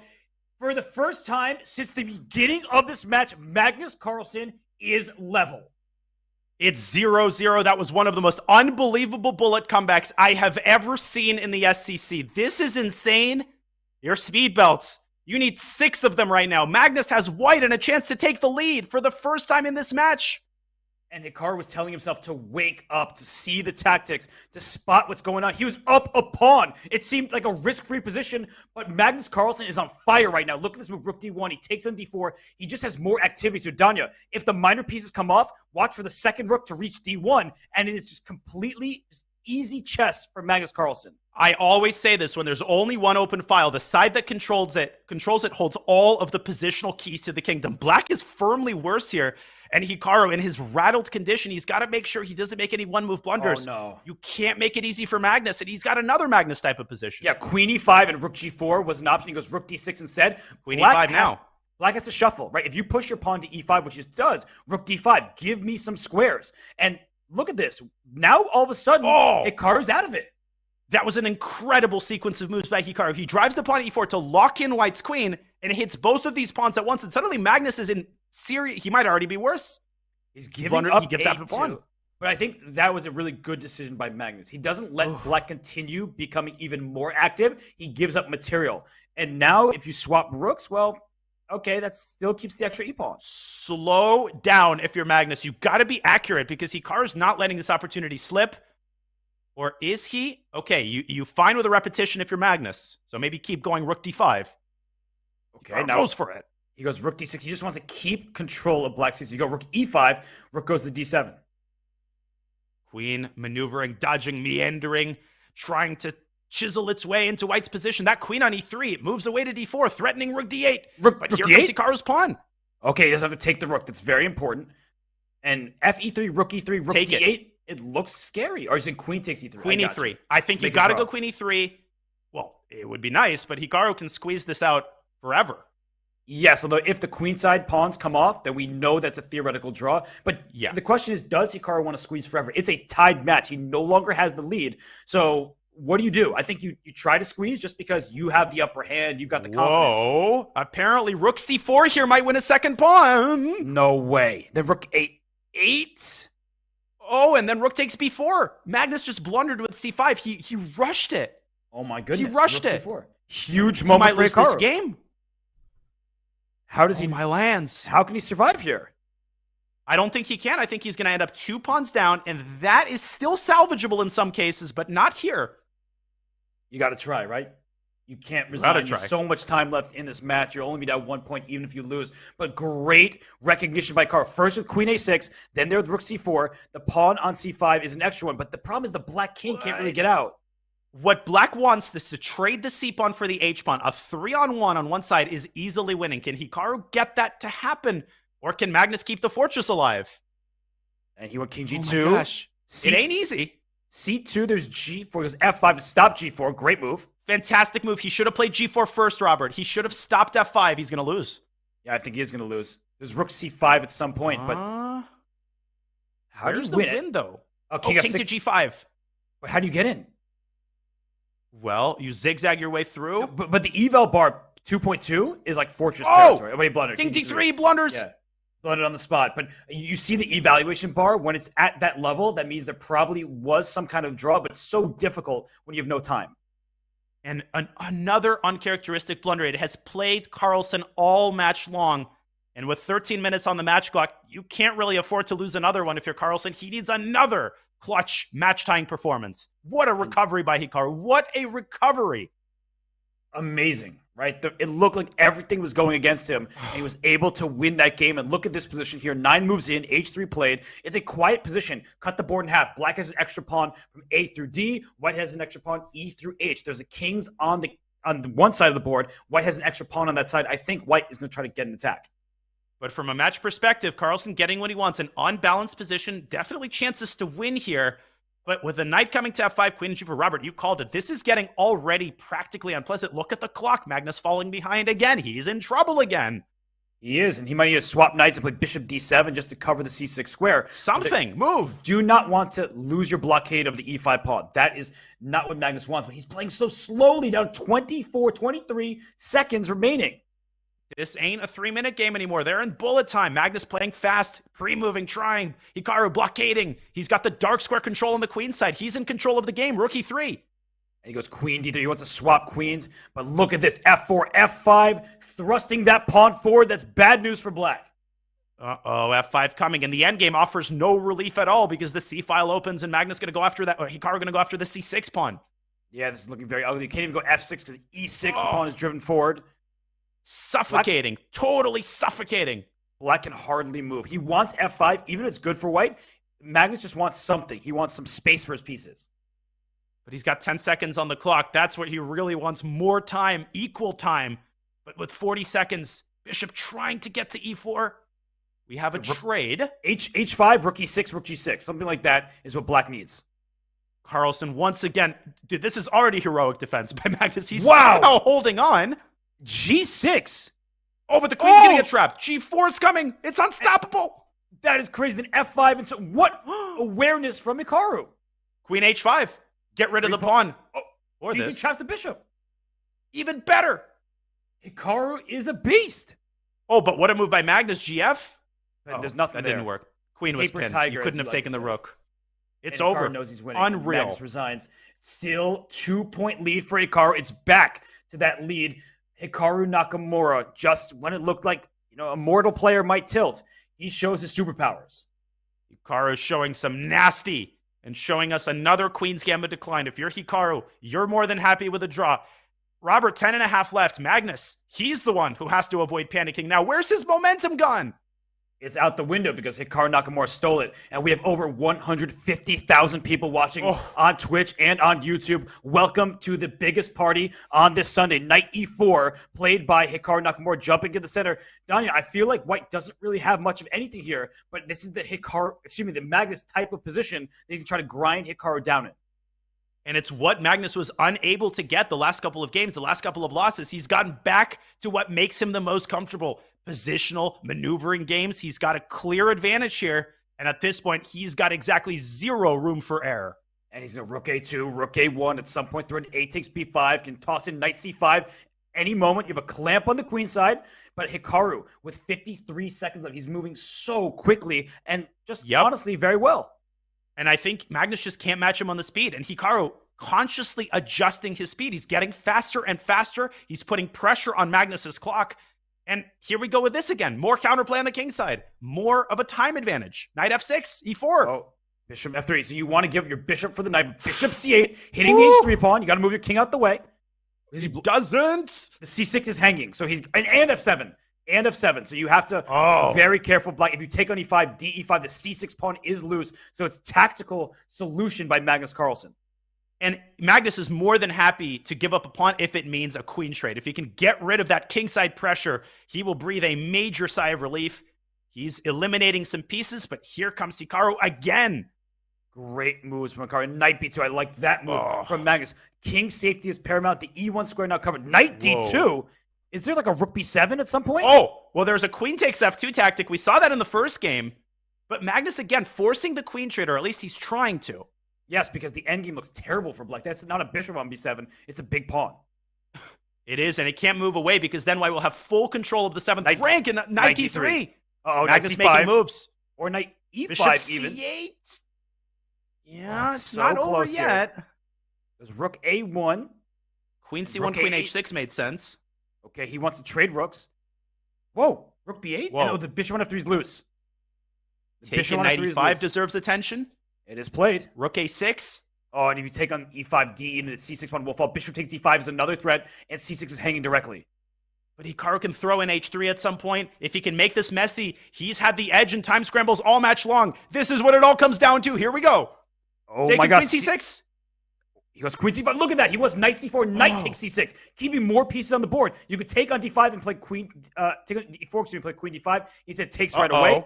For the first time since the beginning of this match, Magnus Carlsen is level. It's 0-0. That was one of the most unbelievable bullet comebacks I have ever seen in the SCC. This is insane. Your speed belts. You need 6 of them right now. Magnus has white and a chance to take the lead for the first time in this match. And Hikaru was telling himself to wake up, to see the tactics, to spot what's going on. He was up a pawn. It seemed like a risk-free position, but Magnus Carlsen is on fire right now. Look at this move, rook d1. He takes on d4. He just has more activity. So, Danya, if the minor pieces come off, watch for the second rook to reach d1, and it is just completely easy chess for Magnus Carlsen. I always say this when there's only one open file. The side that controls it holds all of the positional keys to the kingdom. Black is firmly worse here. And Hikaru, in his rattled condition, he's got to make sure he doesn't make any one-move blunders. Oh, no. You can't make it easy for Magnus, and he's got another Magnus type of position. Yeah, queen e5 and rook g4 was an option. He goes rook d6 instead. Queen e5 now. Black has to shuffle, right? If you push your pawn to e5, which it does, rook d5, give me some squares. And look at this. Now, all of a sudden, Hikaru's out of it. That was an incredible sequence of moves by Hikaru. He drives the pawn to e4 to lock in white's queen, and it hits both of these pawns at once. And suddenly Magnus is in serious. He might already be worse. He's giving up. He gives up the pawn. But I think that was a really good decision by Magnus. He doesn't let black continue becoming even more active. He gives up material. And now if you swap rooks, well, okay, that still keeps the extra e-pawn. Slow down if you're Magnus. You've got to be accurate because Hikaru's not letting this opportunity slip. Or is he? Okay, you fine with a repetition if you're Magnus. So maybe keep going rook d5. Okay, Hikaru now goes for it. He goes rook d6. He just wants to keep control of black's piece. You go rook e5, rook goes to d7. Queen maneuvering, dodging, meandering, trying to chisel its way into white's position. That queen on e3, it moves away to d4, threatening rook d8. But here comes Hikaru's pawn. Okay, he doesn't have to take the rook. That's very important. And f e3, rook e3, rook d8. It looks scary. Or is it queen takes e3? Queen e3. I think you got to go queen e3. Well, it would be nice, but Hikaru can squeeze this out forever. Yes, although if the queenside pawns come off, then we know that's a theoretical draw. But the question is, does Hikaru want to squeeze forever? It's a tied match. He no longer has the lead. So what do? I think you try to squeeze just because you have the upper hand. You've got the confidence. Whoa. Apparently rook c4 here might win a second pawn. No way. Then rook a8. Oh, and then rook takes b4. Magnus just blundered with c5. He rushed it. Oh my goodness. He rushed it. C4. Huge moment might for lose Hikaru. this game. How does he? My lands. How can he survive here? I don't think he can. I think he's going to end up 2 pawns down, and that is still salvageable in some cases, but not here. You got to try, right? You can't resign. There's so much time left in this match. You'll only be down 1 point even if you lose. But great recognition by Hikaru. First with queen a6, then there with rook c4. The pawn on c5 is an extra one, but the problem is the black king can't really get out. What black wants is to trade the c-pawn for the h-pawn. A 3-on-1 on one side is easily winning. Can Hikaru get that to happen? Or can Magnus keep the fortress alive? And he went king g2. Oh my gosh. It ain't easy. c2, there's g4. He goes f5 to stop g4. Great move. Fantastic move. He should have played g4 first, Robert. He should have stopped f5. He's going to lose. Yeah, I think he is going to lose. There's rook c5 at some point, but how do you win though? Oh, king to g5. But how do you get in? Well, you zigzag your way through. But the eval bar 2.2 is like fortress territory. Wait, blundered. King d3 blunders. Yeah, blundered on the spot. But you see the evaluation bar when it's at that level. That means there probably was some kind of draw, but it's so difficult when you have no time. And another uncharacteristic blunder. It has plagued Carlsen all match long. And with 13 minutes on the match clock, you can't really afford to lose another one if you're Carlsen. He needs another clutch match-tying performance. What a recovery by Hikaru. What a recovery. Amazing, right? It looked like everything was going against him, and he was able to win that game. And look at this position here. 9 moves in, H3 played. It's a quiet position. Cut the board in half. Black has an extra pawn from A through D. White has an extra pawn E through H. There's a kings on the one side of the board. White has an extra pawn on that side. I think White is going to try to get an attack. But from a match perspective, Carlsen getting what he wants. An unbalanced position. Definitely chances to win here. But with the knight coming to F5, queen and g4, Robert, you called it. This is getting already practically unpleasant. Look at the clock. Magnus falling behind again. He's in trouble again. He is, and he might need to swap knights and play bishop d7 just to cover the c6 square. Something. Move. Do not want to lose your blockade of the e5 pawn. That is not what Magnus wants, but he's playing so slowly, down 23 seconds remaining. This ain't a 3-minute game anymore. They're in bullet time. Magnus playing fast, pre-moving, trying. Hikaru blockading. He's got the dark square control on the queen side. He's in control of the game. Rook e3. And he goes queen d3. He wants to swap queens. But look at this. F4, F5, thrusting that pawn forward. That's bad news for black. Uh-oh, F5 coming. And the endgame offers no relief at all because the C file opens and Magnus going to go after that. Or Hikaru going to go after the C6 pawn. Yeah, this is looking very ugly. You can't even go F6 because E6, the pawn is driven forward. Suffocating. Totally suffocating. Black can hardly move. He wants F5, even if it's good for white. Magnus just wants something. He wants some space for his pieces. But he's got 10 seconds on the clock. That's what he really wants. More time, equal time. But with 40 seconds, bishop trying to get to E4. We have a trade. H5, rook E6, rook G6. Something like that is what black needs. Carlsen once again. Dude, this is already heroic defense by Magnus. He's somehow holding on. G6. Oh, but the queen's going to get trapped. G4 is coming. It's unstoppable. That is crazy. Then F5. And so what awareness from Hikaru? Queen H5. Get rid of the pawn. Or G3 this. traps the bishop. Even better. Hikaru is a beast. Oh, but what a move by Magnus. GF. There's nothing that there. didn't work. Queen was Paper pinned. tiger, You as couldn't you have like taken to the say. rook. It's And over. Hikaru knows he's winning. Unreal. Magnus resigns. Still 2-point lead for Hikaru. It's back to that lead. Hikaru Nakamura, just when it looked like, a mortal player might tilt, he shows his superpowers. Hikaru showing some nasty and showing us another Queen's Gambit decline. If you're Hikaru, you're more than happy with a draw. Robert, 10.5 left. Magnus, he's the one who has to avoid panicking. Now, where's his momentum gone? It's out the window because Hikaru Nakamura stole it. And we have over 150,000 people watching on Twitch and on YouTube. Welcome to the biggest party on this Sunday. Knight E4, played by Hikaru Nakamura, jumping to the center. Danya, I feel like white doesn't really have much of anything here, but this is the Magnus type of position that you can try to grind Hikaru down in. And it's what Magnus was unable to get the last couple of games, the last couple of losses. He's gotten back to what makes him the most comfortable. Positional maneuvering games. He's got a clear advantage here. And at this point, he's got exactly zero room for error. And he's a rook A2, rook A1. At some point, threaten A takes B5, can toss in knight C5. Any moment, you have a clamp on the queen side. But Hikaru, with 53 seconds left, he's moving so quickly and just honestly very well. And I think Magnus just can't match him on the speed. And Hikaru consciously adjusting his speed. He's getting faster and faster. He's putting pressure on Magnus's clock. And here we go with this again. More counterplay on the king side. More of a time advantage. Knight F6, E4. Oh, bishop F3. So you want to give your bishop for the knight. Bishop C8, hitting the H3 pawn. You got to move your king out the way. He doesn't. The C6 is hanging. So he's and F7. And F7. So you have to be very careful. Black. If you take on E5, DE5, the C6 pawn is loose. So it's tactical solution by Magnus Carlsen. And Magnus is more than happy to give up a pawn if it means a queen trade. If he can get rid of that kingside pressure, he will breathe a major sigh of relief. He's eliminating some pieces, but here comes Hikaru again. Great moves from Hikaru. Knight B2. I like that move from Magnus. King safety is paramount. The E1 square now covered. Knight D2. Is there like a rook B7 at some point? Oh, well, there's a queen takes F2 tactic. We saw that in the first game. But Magnus, again, forcing the queen trade, or at least he's trying to. Yes, because the endgame looks terrible for black. That's not a bishop on B7. It's a big pawn. It is, and it can't move away because then white will have full control of the 7th rank and knight D3. Oh, Magnus making moves. Or knight E5 Bishop even. C8. Yeah, it's so not over close yet. Here. There's rook A1. Queen C1, rook queen A8. H6 made sense. Okay, he wants to trade rooks. Whoa. Rook b8? Whoa. No, the bishop on f3 is loose. Taking knight e5 deserves attention. It is played. Rook a6. Oh, and if you take on e5, d into the c6 pawn will fall. Bishop takes d5 is another threat, and c6 is hanging directly. But Hikaru can throw in h3 at some point. If he can make this messy, he's had the edge in time scrambles all match long. This is what it all comes down to. Here we go. Oh Taking my gosh. Queen c6. He goes queen c5. Look at that. He was knight c4, knight takes c6, keeping more pieces on the board. You could take on d5 and play queen, take on d4, so you play queen d5. He said takes right away.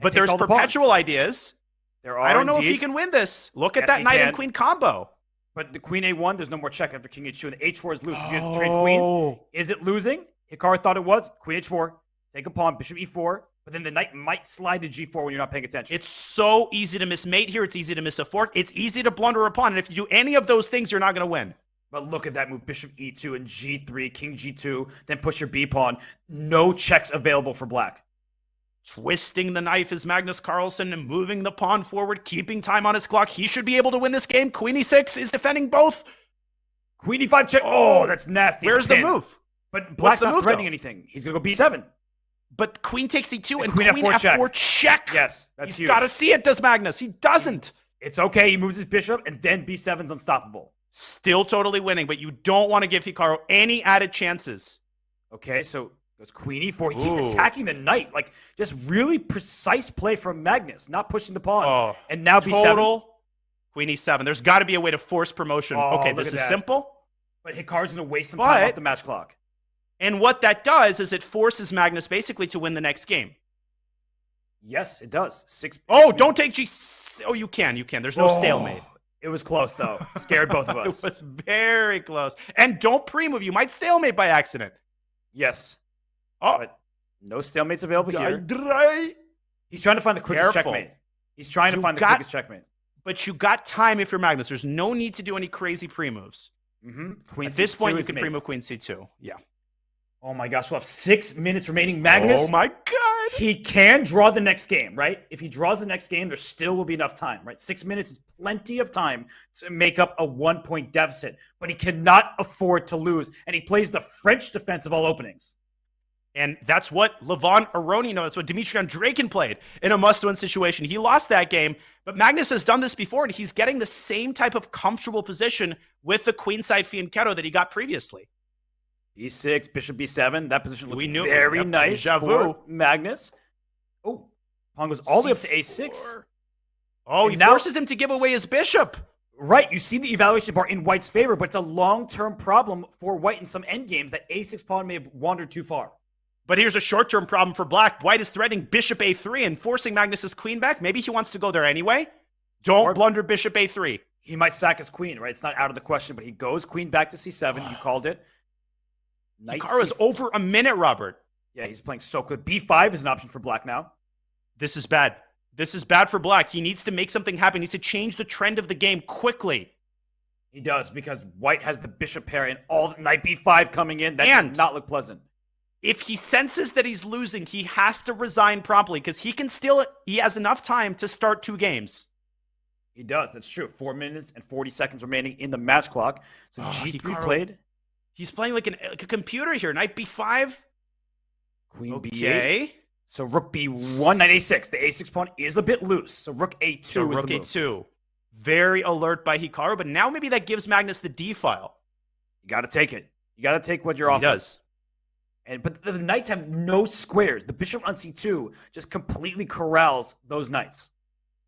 But there's perpetual ideas. There are. I don't know indeed. if he can win this. Look at Yes, that he knight can. and queen combo. But the queen a1, there's no more check after king h2, and the h4 is loose. If you have to trade queens, is it losing? Hikaru thought it was. Queen h4, take a pawn, bishop e4, but then the knight might slide to g4 when you're not paying attention. It's so easy to miss mate here. It's easy to miss a fork. It's easy to blunder a pawn. And if you do any of those things, you're not going to win. But look at that move, bishop e2 and g3, king g2, then push your b pawn. No checks available for black. Twisting the knife is Magnus Carlsen and moving the pawn forward, keeping time on his clock. He should be able to win this game. Queen e6 is defending both. Queen e5 check. Oh, that's nasty. Where's the move? But black's not threatening though? anything. He's going to go b7. But queen takes e2 and queen f4 check. Yes, that's He's huge. got to see it, does Magnus. He doesn't. It's okay. He moves his bishop, and then b7's unstoppable. Still totally winning, but you don't want to give Hikaru any added chances. Okay, so goes queen e4. He keeps attacking the knight. Like, just really precise play from Magnus, not pushing the pawn. Oh, and now b7. Total queen e7. There's got to be a way to force promotion. Oh, okay, look this at is that. simple. But Hikaru's going to waste some time off the match clock. And what that does is it forces Magnus basically to win the next game. Yes, it does. Oh, don't take g. Oh, you can. You can. There's no stalemate. It was close, though. Scared both of us. It was very close. And don't pre-move. You might stalemate by accident. Yes. Oh. But no stalemates available here. Dry. He's trying to find the quickest Careful. checkmate. He's trying to find the quickest checkmate. But you got time if you're Magnus. There's no need to do any crazy pre-moves. Queen At this C2 point, you is can mate. pre-move queen c2. Yeah. Oh my gosh, we'll have 6 minutes remaining. Magnus. Oh my God. He can draw the next game, right? If he draws the next game, there still will be enough time, right? 6 minutes is plenty of time to make up a 1-point deficit, but he cannot afford to lose. And he plays the French defense of all openings. And that's what Levon Aroni knows. That's what Dimitrian Draken played in a must-win situation. He lost that game, but Magnus has done this before, and he's getting the same type of comfortable position with the queenside fianchetto that he got previously. E6, bishop b7. That position looked knew- very yep, nice déjà for vu. Magnus. Oh, pawn goes all the way up to a6. Oh, And he now- forces him to give away his bishop. Right, you see the evaluation bar in White's favor, but it's a long-term problem for White in some endgames that a6 pawn may have wandered too far. But here's a short-term problem for Black. White is threatening bishop a3 and forcing Magnus's queen back. Maybe he wants to go there anyway. Don't blunder bishop a3. He might sack his queen, right? It's not out of the question, but he goes queen back to c7. You called it. Knight Hikaru is over a minute, Robert. Yeah, he's playing so good. b5 is an option for Black now. This is bad. This is bad for Black. He needs to make something happen. He needs to change the trend of the game quickly. He does, because White has the bishop pair and all knight b5 coming in. That does not look pleasant. If he senses that he's losing, he has to resign promptly because he has enough time to start 2 games. He does. That's true. 4 minutes and 40 seconds remaining in the match clock. So g3 Hikaru. played. He's playing like a computer here. Knight b5. Queen Okay. b8. So rook b1, knight a6. The a6 pawn is a bit loose. So rook a2 So is rook the move. a2. Very alert by Hikaru, but now maybe that gives Magnus the d file. You got to take it. You got to take what you're He offering. does. But the knights have no squares. The bishop on c2 just completely corrals those knights.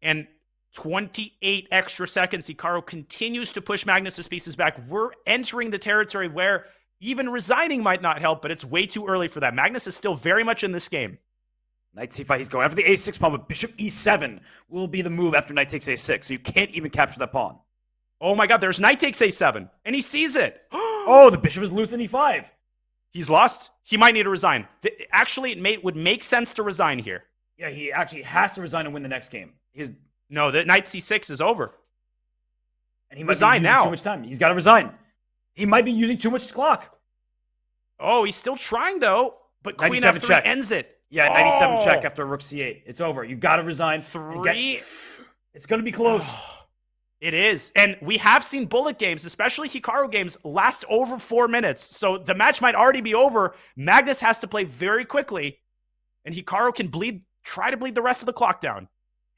And 28 extra seconds, Hikaru continues to push Magnus's pieces back. We're entering the territory where even resigning might not help, but it's way too early for that. Magnus is still very much in this game. Knight c5, he's going after the a6 pawn, but bishop e7 will be the move after knight takes a6, so you can't even capture that pawn. Oh my God, there's knight takes a7, and he sees it. Oh, the bishop is loose in e5. He's lost. He might need to resign. Actually, it would make sense to resign here. Yeah, he actually has to resign and win the next game. No, the knight c6 is over. And he might Resign be using now. too much time. He's got to resign. He might be using too much clock. Oh, he's still trying though, but queen 97 f3 check. ends it. Yeah, 97 Oh. check after rook c8. It's over. You got to resign. It's going to be close. It is. And we have seen bullet games, especially Hikaru games, last over 4 minutes. So the match might already be over. Magnus has to play very quickly. and Hikaru can try to bleed the rest of the clock down.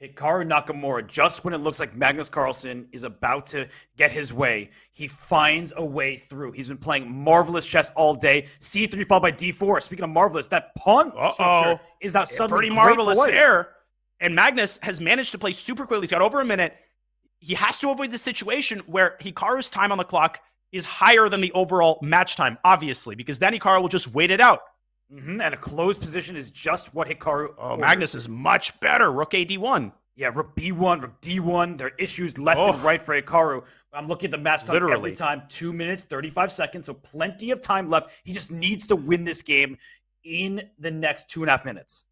Hikaru Nakamura, just when it looks like Magnus Carlsen is about to get his way, he finds a way through. He's been playing marvelous chess all day. C3 followed by D4. Speaking of marvelous, that pawn structure is now suddenly pretty marvelous there. And Magnus has managed to play super quickly. He's got over a minute. He has to avoid the situation where Hikaru's time on the clock is higher than the overall match time, obviously, because then Hikaru will just wait it out. And a closed position is just what Hikaru orders. Magnus is much better. Rook A D1. Yeah, Rook B1, Rook D1. There are issues left and right for Hikaru. I'm looking at the match time every time. 2 minutes, 35 seconds, so plenty of time left. He just needs to win this game in the next 2.5 minutes.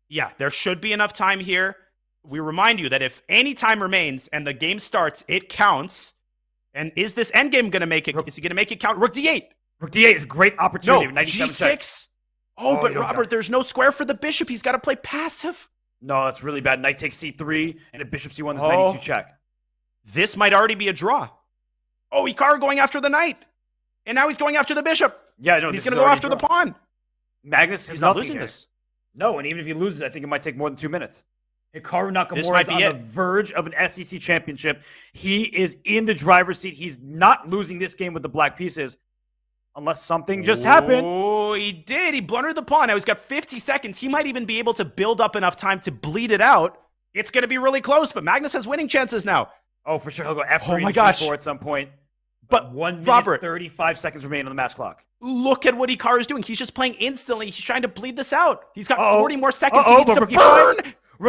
Yeah, there should be enough time here. We remind you that if any time remains and the game starts, it counts. And is this endgame going to make it? Is he going to make it count? Rook D8. Rook D8 is a great opportunity. No, G6. But Robert, there's no square for the bishop. He's got to play passive. No, that's really bad. Knight takes C3, and a bishop C1 is 92 check. This might already be a draw. Hikaru going after the knight. And now he's going after the bishop. Yeah, no, he's going to go after the pawn. Magnus is not losing this. No, and even if he loses, I think it might take more than 2 minutes. Hikaru Nakamura is on the verge of an SCC championship. He is in the driver's seat. He's not losing this game with the black pieces. Unless something just happened. Oh, he did. He blundered the pawn. Now he's got 50 seconds. He might even be able to build up enough time to bleed it out. It's going to be really close, but Magnus has winning chances now. Oh, for sure. He'll go F3 and G4 at some point. But 1 minute, Robert, 35 seconds remain on the match clock. Look at what Hikaru is doing. He's just playing instantly. He's trying to bleed this out. He's got 40 more seconds. He needs to burn.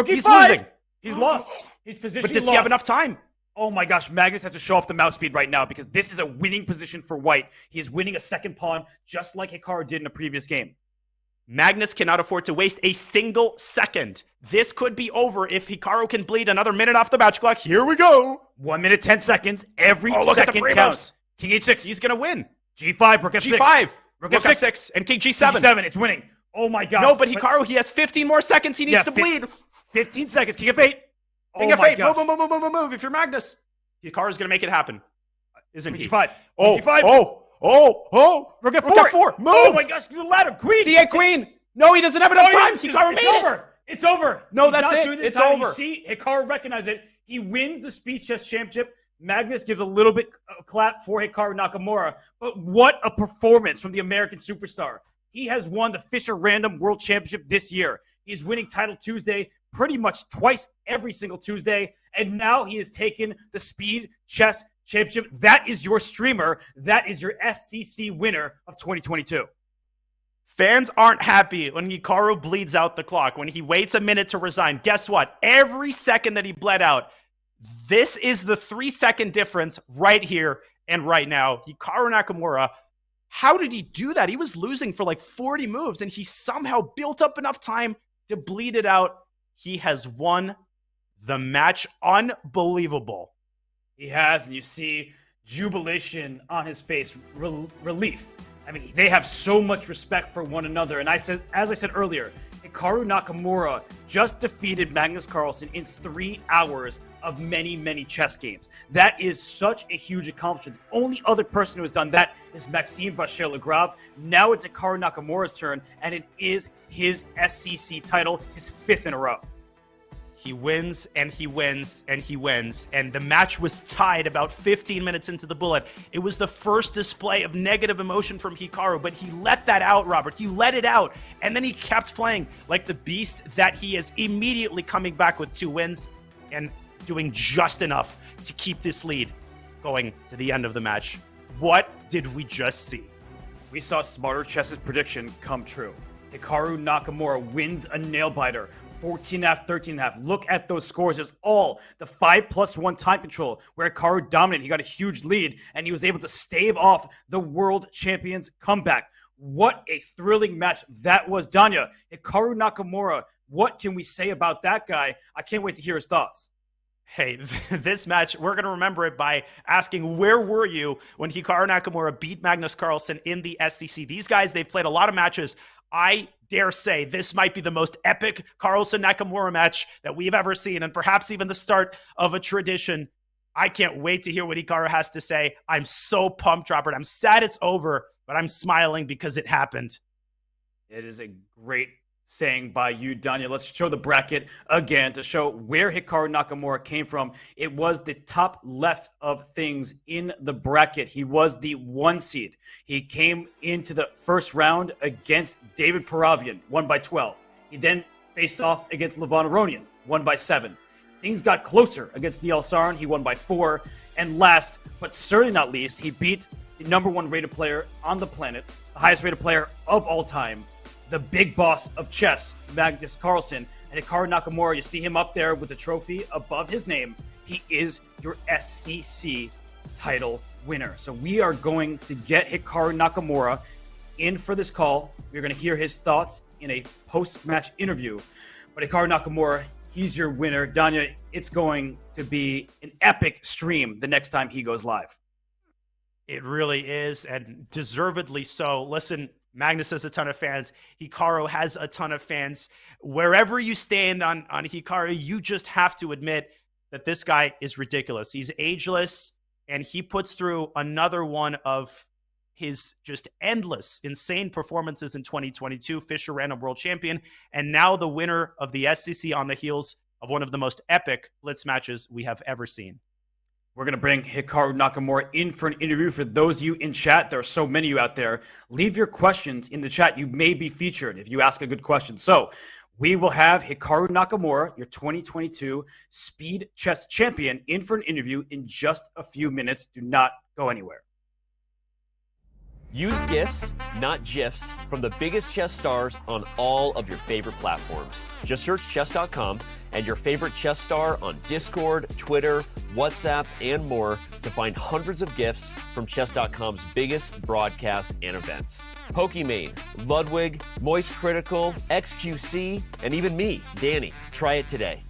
He's losing. He's lost. He's positioned. But does he have enough time? Oh my gosh, Magnus has to show off the mouse speed right now because this is a winning position for white. He is winning a second pawn just like Hikaru did in a previous game. Magnus cannot afford to waste a single second. This could be over if Hikaru can bleed another minute off the match clock. Here we go. 1 minute, 10 seconds. Every second counts. King H6. He's going to win. G5, Rook F6. G5. Rook F6. And King G7. G7, it's winning. Oh my gosh. No, but Hikaru, he has 15 more seconds. He needs to bleed. 15 seconds. King F8. King F8. Move. If you're Magnus. Hikaru's going to make it happen. Isn't he? G5. G5. Rook F4. Rook F4. Move. Oh my gosh, the ladder. Queen. C8 queen. No, he doesn't have enough time. Hikaru made it. It's over. No, that's it. It's over. You see, Hikaru recognized it. He wins the Speed Chess Championship. Magnus gives a little bit of clap for Hikaru Nakamura. But what a performance from the American superstar. He has won the Fisher Random World Championship this year. He's winning Title Tuesday pretty much twice every single Tuesday. And now he has taken the Speed Chess Championship. That is your streamer. That is your SCC winner of 2022. Fans aren't happy when Hikaru bleeds out the clock, when he waits a minute to resign. Guess what? Every second that he bled out, this is the 3-second difference right here and right now. Hikaru Nakamura, how did he do that? He was losing for like 40 moves, and he somehow built up enough time to bleed it out. He has won the match. Unbelievable. He has, and you see jubilation on his face, relief. I mean, they have so much respect for one another. And as I said earlier, Hikaru Nakamura just defeated Magnus Carlsen in 3 hours of many, many chess games. That is such a huge accomplishment. The only other person who has done that is Maxime Vachier-Lagrave. Now it's Hikaru Nakamura's turn, and it is his SCC title, his 5th in a row. He wins, and he wins, and he wins. And the match was tied about 15 minutes into the bullet. It was the first display of negative emotion from Hikaru, but he let that out, Robert. He let it out. And then he kept playing like the beast that he is, immediately coming back with 2 wins and doing just enough to keep this lead going to the end of the match. What did we just see? We saw Smarter Chess's prediction come true. Hikaru Nakamura wins a nail-biter. 14.5, 13.5. Look at those scores. It's all the 5+1 time control where Hikaru dominated. He got a huge lead, and he was able to stave off the world champion's comeback. What a thrilling match that was. Danya, Hikaru Nakamura, what can we say about that guy? I can't wait to hear his thoughts. Hey, this match, we're going to remember it by asking, where were you when Hikaru Nakamura beat Magnus Carlsen in the SCC? These guys, they've played a lot of matches. I dare say this might be the most epic Carlsen-Nakamura match that we've ever seen, and perhaps even the start of a tradition. I can't wait to hear what Hikaru has to say. I'm so pumped, Robert. I'm sad it's over, but I'm smiling because it happened. It is a great saying by you, Danya. Let's show the bracket again to show where Hikaru Nakamura came from. It was the top left of things in the bracket. He was the 1 seed. He came into the first round against David Paravian, won by 12. He then faced off against Levon Aronian, won by 7. Things got closer against Neil Sarin. He won by 4. And last, but certainly not least, he beat the #1 rated player on the planet, the highest rated player of all time, the big boss of chess, Magnus Carlsen. And Hikaru Nakamura, you see him up there with the trophy above his name. He is your SCC title winner. So we are going to get Hikaru Nakamura in for this call. We're going to hear his thoughts in a post-match interview. But Hikaru Nakamura, he's your winner. Danya, it's going to be an epic stream the next time he goes live. It really is, and deservedly so. Listen, Magnus has a ton of fans. Hikaru has a ton of fans. Wherever you stand on Hikaru, you just have to admit that this guy is ridiculous. He's ageless, and he puts through another one of his just endless, insane performances in 2022, Fischer Random World Champion, and now the winner of the SCC on the heels of one of the most epic Blitz matches we have ever seen. We're going to bring Hikaru Nakamura in for an interview. For those of you in chat, there are so many of you out there. Leave your questions in the chat. You may be featured if you ask a good question. So we will have Hikaru Nakamura, your 2022 Speed Chess Champion, in for an interview in just a few minutes. Do not go anywhere. Use GIFs, not GIFs, from the biggest chess stars on all of your favorite platforms. Just search Chess.com and your favorite chess star on Discord, Twitter, WhatsApp, and more to find hundreds of GIFs from Chess.com's biggest broadcasts and events. Pokimane, Ludwig, Moist Critical, XQC, and even me, Danny. Try it today.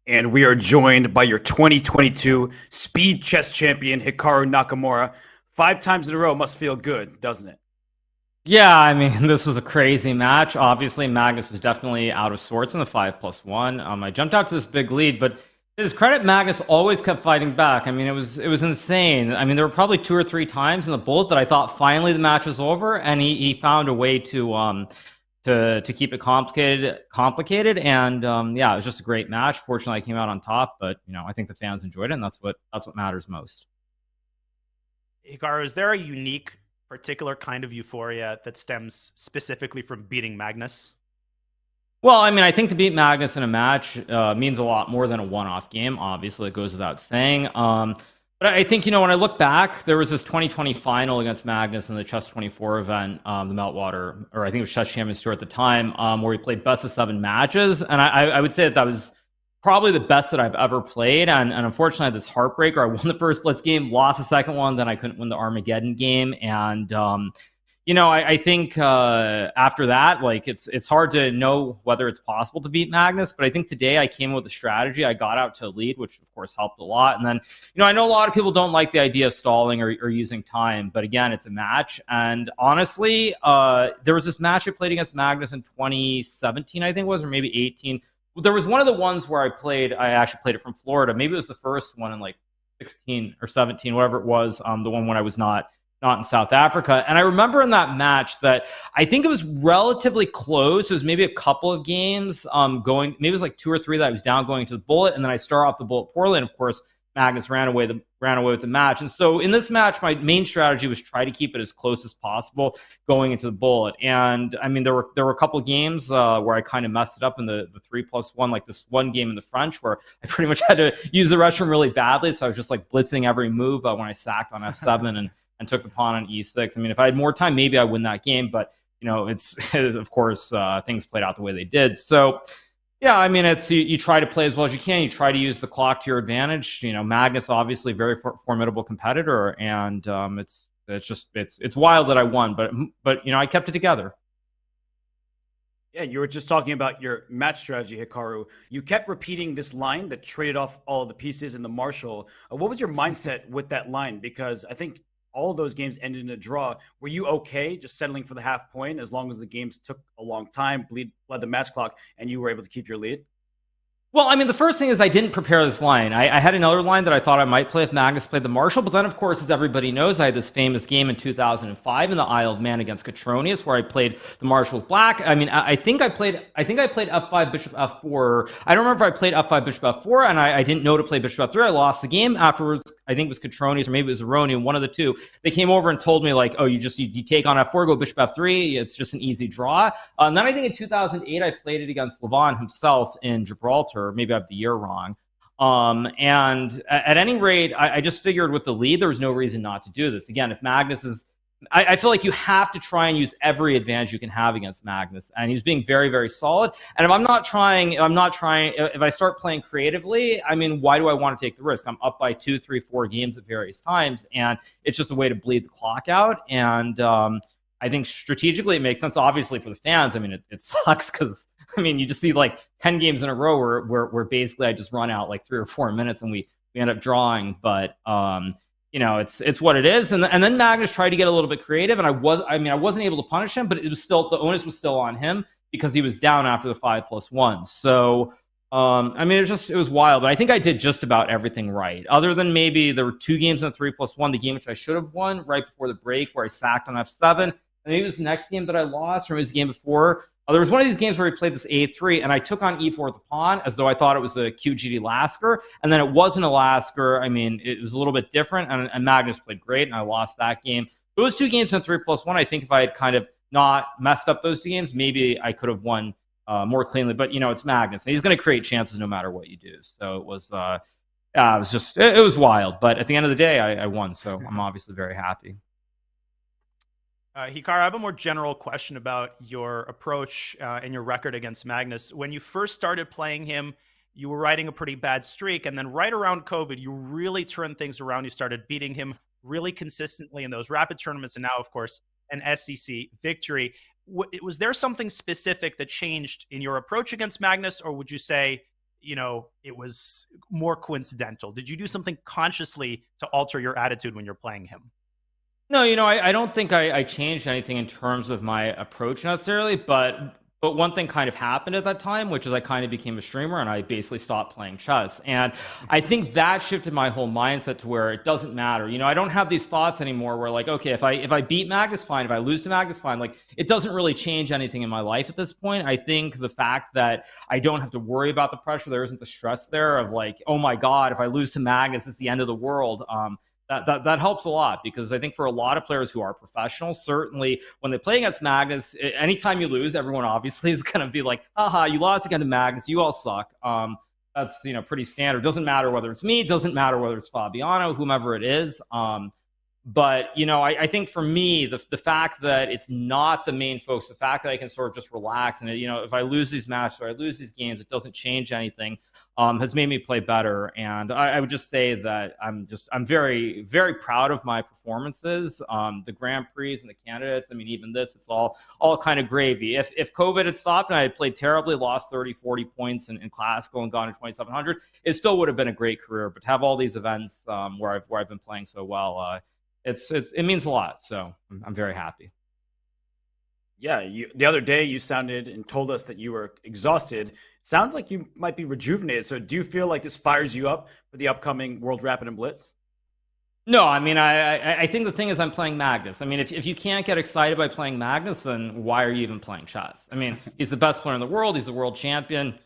And we are joined by your 2022 Speed Chess Champion, Hikaru Nakamura. 5 times in a row must feel good, doesn't it? Yeah, I mean, this was a crazy match. Obviously, Magnus was definitely out of sorts in the 5+1. I jumped out to this big lead, but to his credit, Magnus always kept fighting back. I mean, it was insane. I mean, there were probably 2 or 3 times in the bullet that I thought finally the match was over, and he found a way to keep it complicated. And yeah, it was just a great match. Fortunately, I came out on top, but I think the fans enjoyed it, and that's what matters most. Hikaru, is there a unique, particular kind of euphoria that stems specifically from beating Magnus? Well, I mean, I think to beat Magnus in a match means a lot more than a one-off game. Obviously, it goes without saying. But I think, when I look back, there was this 2020 final against Magnus in the Chess 24 event, the Meltwater, or I think it was Chess Champions Tour at the time, where we played best of 7 matches. And I would say that was probably the best that I've ever played. And unfortunately, I had this heartbreaker. I won the first Blitz game, lost the second one, then I couldn't win the Armageddon game. And, I think after that, like it's hard to know whether it's possible to beat Magnus. But I think today I came with a strategy. I got out to a lead, which of course helped a lot. And then, I know a lot of people don't like the idea of stalling or using time. But again, it's a match. And honestly, there was this match I played against Magnus in 2017, I think it was, or maybe 18. There was one of the ones where I actually played it from Florida. Maybe it was the first one in like 16 or 17, whatever it was, the one when I was not in South Africa. And I remember in that match that I think it was relatively close. It was maybe a couple of games going, maybe it was like 2 or 3 that I was down going to the bullet, and then I start off the bullet poorly, and of course Magnus ran away with the match. And so in this match, my main strategy was try to keep it as close as possible going into the bullet. And I mean, there were a couple of games where I kind of messed it up in the 3+1, like this one game in the French where I pretty much had to use the restroom really badly. So I was just like blitzing every move when I sacked on F7 and took the pawn on E6. I mean, if I had more time, maybe I win that game. But it's of course things played out the way they did. So. Yeah, I mean, it's you try to play as well as you can. You try to use the clock to your advantage. Magnus obviously very formidable competitor, and it's wild that I won, but I kept it together. Yeah, you were just talking about your match strategy, Hikaru. You kept repeating this line that traded off all of the pieces in the Marshall. What was your mindset with that line? Because I think all of those games ended in a draw. Were you okay just settling for the half point as long as the games took a long time, led the match clock, and you were able to keep your lead? Well, I mean, the first thing is I didn't prepare this line. I had another line that I thought I might play if Magnus played the Marshall, but then, of course, as everybody knows, I had this famous game in 2005 in the Isle of Man against Catronius, where I played the Marshall with black. I mean, I think I played F5 Bishop F4. I don't remember if I played F5 Bishop F4, and I didn't know to play Bishop F3. I lost the game afterwards. I think it was Catronius or maybe it was Aronian, one of the two. They came over and told me like, oh, you take on F4, go Bishop F3. It's just an easy draw. And then I think in 2008 I played it against Levon himself in Gibraltar. Maybe I have the year wrong. And at any rate, I just figured with the lead, there was no reason not to do this. Again, if Magnus is, I feel like you have to try and use every advantage you can have against Magnus. And he's being very, very solid. And if I start playing creatively, I mean, why do I want to take the risk? I'm up by 2, 3, 4 games at various times. And it's just a way to bleed the clock out. And I think strategically it makes sense. Obviously for the fans, I mean, it sucks because, I mean, you just see like 10 games in a row where basically I just run out like 3 or 4 minutes and we end up drawing. But, it's what it is. And then Magnus tried to get a little bit creative, and I wasn't able to punish him, but it was still, the onus was still on him because he was down after the 5+1. So, I mean, it was wild, but I think I did just about everything right. Other than maybe there were 2 games in the 3+1, the game which I should have won right before the break where I sacked on F7. And maybe it was the next game that I lost, or maybe it was the game before. There was one of these games where we played this A3, and I took on E4 with the pawn as though I thought it was a QGD Lasker, and then it wasn't a Lasker. I mean, it was a little bit different, and Magnus played great, and I lost that game. Those 2 games in 3+1, I think if I had kind of not messed up those 2 games, maybe I could have won more cleanly. But, it's Magnus, and he's going to create chances no matter what you do. So it was wild. But at the end of the day, I won, so I'm obviously very happy. Hikaru, I have a more general question about your approach and your record against Magnus. When you first started playing him, you were riding a pretty bad streak, and then right around COVID, you really turned things around. You started beating him really consistently in those rapid tournaments, and now, of course, an SCC victory. Was there something specific that changed in your approach against Magnus, or would you say it was more coincidental? Did you do something consciously to alter your attitude when you're playing him? No, I don't think I changed anything in terms of my approach necessarily, but one thing kind of happened at that time, which is I kind of became a streamer and I basically stopped playing chess. And I think that shifted my whole mindset to where it doesn't matter. I don't have these thoughts anymore where like, okay, if I beat Magnus, fine. If I lose to Magnus, fine. Like, it doesn't really change anything in my life at this point. I think the fact that I don't have to worry about the pressure, there isn't the stress there of like, oh my God, if I lose to Magnus, it's the end of the world. That helps a lot, because I think for a lot of players who are professionals, certainly when they play against Magnus, anytime you lose, everyone obviously is going to be like, haha, you lost against Magnus, you all suck. That's pretty standard. Doesn't matter whether it's me, doesn't matter whether it's Fabiano, whomever it is. But I think for me, the fact that it's not the main focus, the fact that I can sort of just relax, and if I lose these matches or I lose these games, it doesn't change anything. Has made me play better. And I would just say that I'm very, very proud of my performances. The Grand Prix and the candidates, I mean, even this, it's all kind of gravy. If COVID had stopped and I had played terribly, lost 30, 40 points in classical and gone to 2,700, it still would have been a great career. But to have all these events where I've been playing so well, it means a lot. So I'm very happy. Yeah, the other day you sounded and told us that you were exhausted. Sounds like you might be rejuvenated. So do you feel like this fires you up for the upcoming World Rapid and Blitz? No, I mean, I think the thing is I'm playing Magnus. I mean, if you can't get excited by playing Magnus, then why are you even playing chess? I mean, he's the best player in the world. He's the world champion.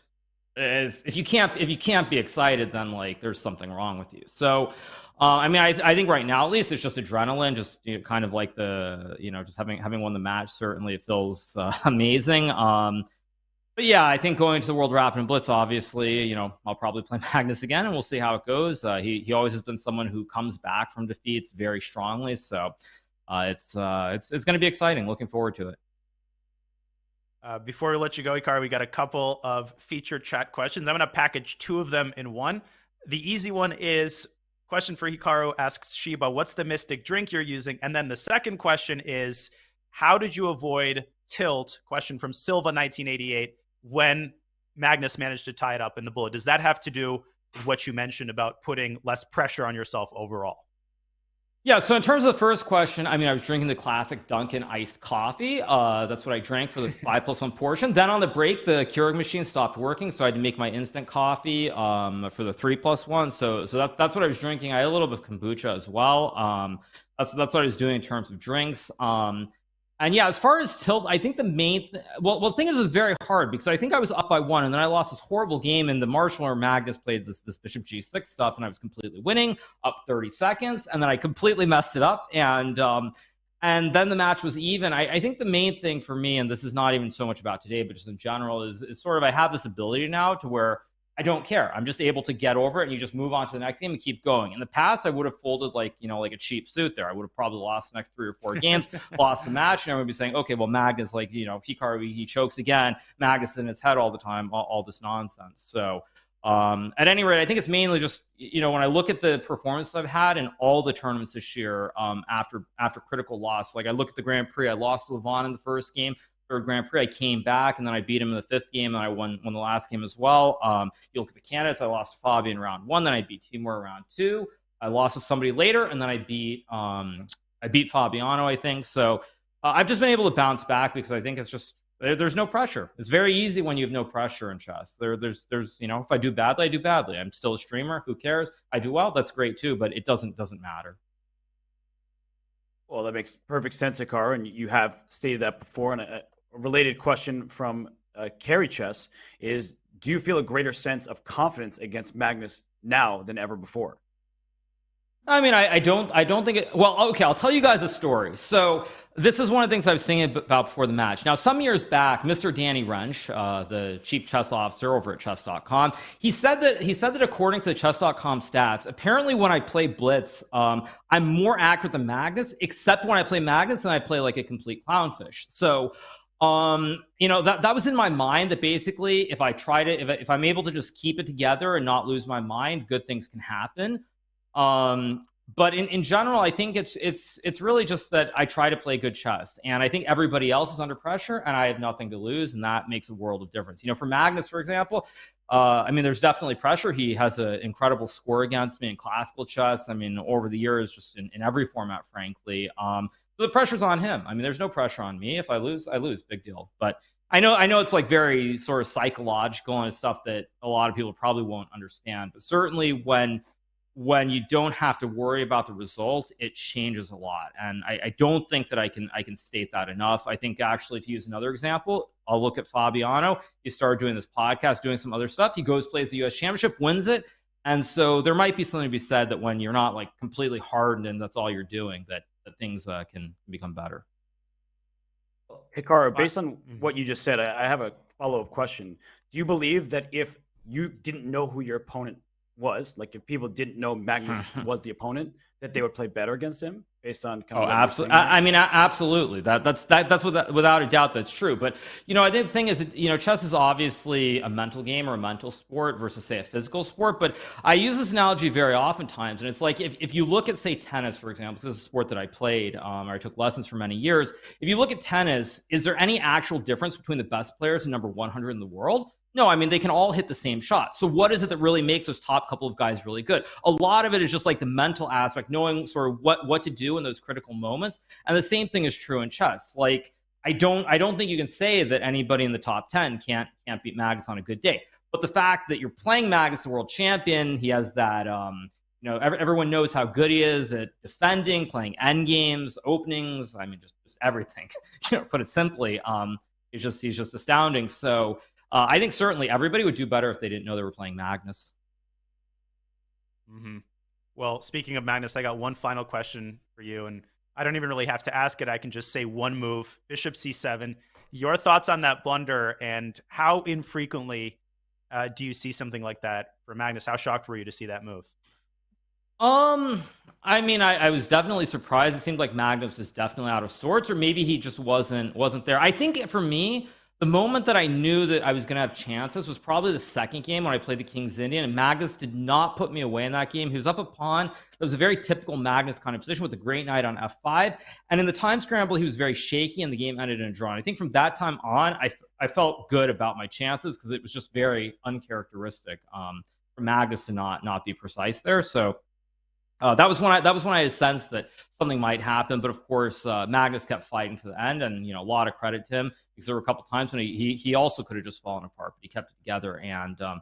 If you can't be excited, then like there's something wrong with you. So, I mean, I think right now at least it's just adrenaline, just kind of like the just having won the match. Certainly, it feels amazing. But yeah, I think going to the World Rapid and Blitz, obviously, I'll probably play Magnus again, and we'll see how it goes. He always has been someone who comes back from defeats very strongly, so it's going to be exciting. Looking forward to it. Before we let you go, Hikaru, we got a couple of feature chat questions. I'm going to package two of them in one. The easy one is question for Hikaru, asks Shiba, what's the mystic drink you're using? And then the second question is, how did you avoid tilt? Question from Silva 1988, when Magnus managed to tie it up in the bullet. Does that have to do with what you mentioned about putting less pressure on yourself overall? Yeah, so in terms of the first question, I mean, I was drinking the classic Dunkin' iced coffee. That's what I drank for the 5+1 portion. Then on the break, the Keurig machine stopped working, so I had to make my instant coffee for the 3+1. So that's what I was drinking. I had a little bit of kombucha as well. That's what I was doing in terms of drinks. And yeah, as far as tilt, I think the main the thing is, it was very hard because I think I was up by 1, and then I lost this horrible game in the Marshall where Magnus played this Bishop G6 stuff, and I was completely winning, up 30 seconds, and then I completely messed it up, and then the match was even. I think the main thing for me, and this is not even so much about today, but just in general, is sort of I have this ability now to where I don't care. I'm just able to get over it, and you just move on to the next game and keep going. In the past, I would have folded like a cheap suit there. I would have probably lost the next 3 or 4 games, lost the match, and everyone would be saying, okay, well, Magnus, Hikaru, he chokes again. Magnus in his head all the time, all this nonsense. So at any rate, I think it's mainly just, when I look at the performance I've had in all the tournaments this year after critical loss, like I look at the Grand Prix, I lost to Levon in the first game. Third Grand Prix, I came back, and then I beat him in the 5th game, and I won the last game as well. You look at the candidates, I lost to Fabi in round 1, then I beat Timur round 2. I lost to somebody later, and then I beat Fabiano, I think. So I've just been able to bounce back because I think it's just there's no pressure. It's very easy when you have no pressure in chess. There's if I do badly, I do badly. I'm still a streamer. Who cares? I do well, that's great too, but it doesn't matter. Well, that makes perfect sense, Hikaru, and you have stated that before. And a related question from Carry Chess is, do you feel a greater sense of confidence against Magnus now than ever before? I mean, I don't think it. Well, okay, I'll tell you guys a story. So this is one of the things I was thinking about before the match. Now, some years back, Mr. Danny Wrench, the chief chess officer over at Chess.com, he said that according to the Chess.com stats, apparently when I play Blitz, I'm more accurate than Magnus, except when I play Magnus and I play like a complete clownfish. So that was in my mind that basically if I'm able to just keep it together and not lose my mind, good things can happen. But in general, I think it's really just that I try to play good chess, and I think everybody else is under pressure, and I have nothing to lose, and that makes a world of difference. For Magnus, for example, I mean, there's definitely pressure. He has an incredible score against me in classical chess. I mean, over the years, just in every format, frankly. So the pressure's on him. I mean, there's no pressure on me. If I lose, I lose. Big deal. But I know it's like very sort of psychological and stuff that a lot of people probably won't understand. But certainly when you don't have to worry about the result, it changes a lot. And I don't think that I can state that enough. I think actually, to use another example, I'll look at Fabiano. He started doing this podcast, doing some other stuff. He goes, plays the US Championship, wins it. And so there might be something to be said that when you're not like completely hardened and that's all you're doing, that things can become better. Hikaru, based on what you just said, I have a follow-up question. Do you believe that if you didn't know who your opponent was, like if people didn't know Magnus was the opponent, that they would play better against him based on kind of absolutely. I mean, absolutely. That's without a doubt, that's true. But I think the thing is, chess is obviously a mental game or a mental sport versus, say, a physical sport. But I use this analogy very oftentimes, and it's like if you look at, say, tennis, for example, because it's a sport that I played, or I took lessons for many years. If you look at tennis, is there any actual difference between the best players and number 100 in the world? No, I mean, they can all hit the same shot. So what is it that really makes those top couple of guys really good? A lot of it is just like the mental aspect, knowing sort of what to do in those critical moments. And the same thing is true in chess. Like, I don't think you can say that anybody in the top 10 can't beat Magnus on a good day. But the fact that you're playing Magnus, the world champion, he has that, everyone knows how good he is at defending, playing end games, openings. I mean, just everything, put it simply. He's just astounding. So, I think certainly everybody would do better if they didn't know they were playing Magnus. Mm-hmm. Well, speaking of Magnus, I got one final question for you, and I don't even really have to ask it. I can just say one move, Bishop C7. Your thoughts on that blunder, and how infrequently do you see something like that for Magnus? How shocked were you to see that move? I mean, I was definitely surprised. It seemed like Magnus was definitely out of sorts, or maybe he just wasn't there. I think for me, the moment that I knew that I was going to have chances was probably the second game when I played the King's Indian, and Magnus did not put me away in that game. He was up a pawn. It was a very typical Magnus kind of position with a great knight on f5. And in the time scramble, he was very shaky, and the game ended in a draw. And I think from that time on, I felt good about my chances because it was just very uncharacteristic for Magnus to not be precise there. So that was when I had sensed that something might happen. But of course, Magnus kept fighting to the end, and a lot of credit to him because there were a couple times when he also could have just fallen apart, but he kept it together. And yeah,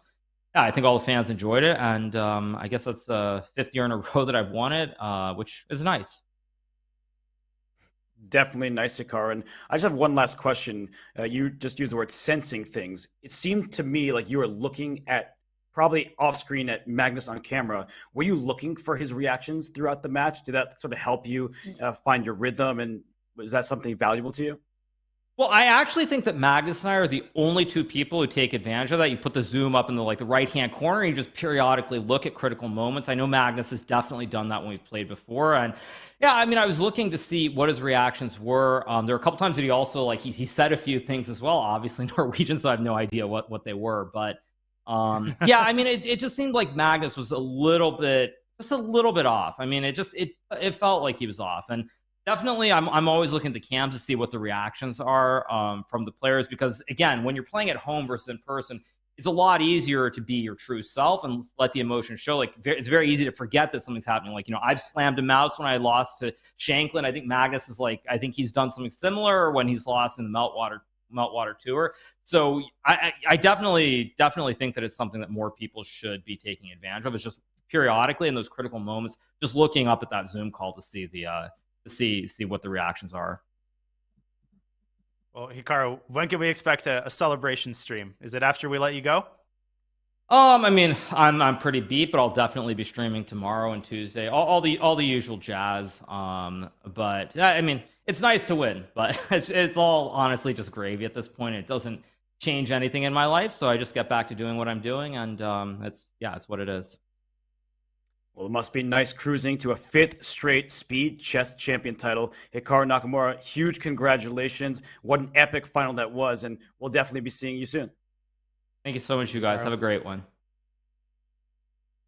I think all the fans enjoyed it, and I guess that's the 5th year in a row that I've won it, which is nice. Definitely nice, Hikaru. And I just have one last question. You just used the word sensing things. It seemed to me like you were looking at, probably off screen, at Magnus on camera. Were you looking for his reactions throughout the match? Did that sort of help you find your rhythm? And was that something valuable to you? Well, I actually think that Magnus and I are the only two people who take advantage of that. You put the zoom up in the right-hand corner, and you just periodically look at critical moments. I know Magnus has definitely done that when we've played before. And yeah, I mean, I was looking to see what his reactions were. There were a couple times that he also, he said a few things as well. Obviously Norwegian, so I have no idea what they were. But yeah, I mean, it just seemed like Magnus was a little bit off. I mean, it felt like he was off. And definitely, I'm always looking at the cams to see what the reactions are from the players, because again, when you're playing at home versus in person, it's a lot easier to be your true self and let the emotion show. It's very easy to forget that something's happening. I've slammed a mouse when I lost to Shanklin. I think Magnus is I think he's done something similar when he's lost in the Meltwater Tour. So I definitely think that it's something that more people should be taking advantage of. It's just periodically in those critical moments, just looking up at that Zoom call to see see what the reactions are. Well, Hikaru, when can we expect a celebration stream? Is it after we let you go? I mean, I'm pretty beat, but I'll definitely be streaming tomorrow and Tuesday. All the usual jazz. But I mean, it's nice to win, but it's all honestly just gravy at this point. It doesn't change anything in my life, so I just get back to doing what I'm doing, and it's what it is. Well, it must be nice cruising to a 5th straight Speed Chess Champion title. Hikaru Nakamura, huge congratulations. What an epic final that was, and we'll definitely be seeing you soon. Thank you so much, you guys. Have a great one.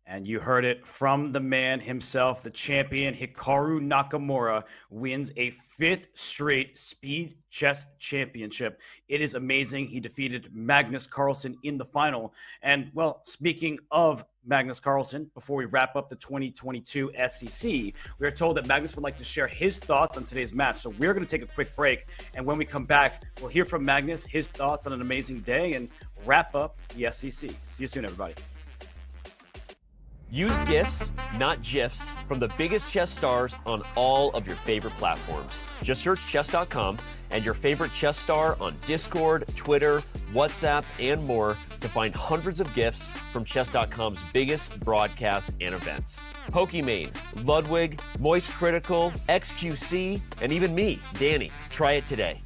And you heard it from the man himself, the champion Hikaru Nakamura wins a 5th straight Speed Chess Championship. It is amazing. He defeated Magnus Carlsen in the final. And, well, speaking of Magnus Carlsen, before we wrap up the 2022 SCC, we are told that Magnus would like to share his thoughts on today's match. So we're going to take a quick break. And when we come back, we'll hear from Magnus, his thoughts on an amazing day, and wrap up the SCC. See you soon, everybody. Use GIFs, not GIFs, from the biggest chess stars on all of your favorite platforms. Just search Chess.com and your favorite chess star on Discord, Twitter, WhatsApp, and more to find hundreds of GIFs from Chess.com's biggest broadcasts and events. Pokimane, Ludwig, Moist Critical, XQC, and even me, Danny. Try it today.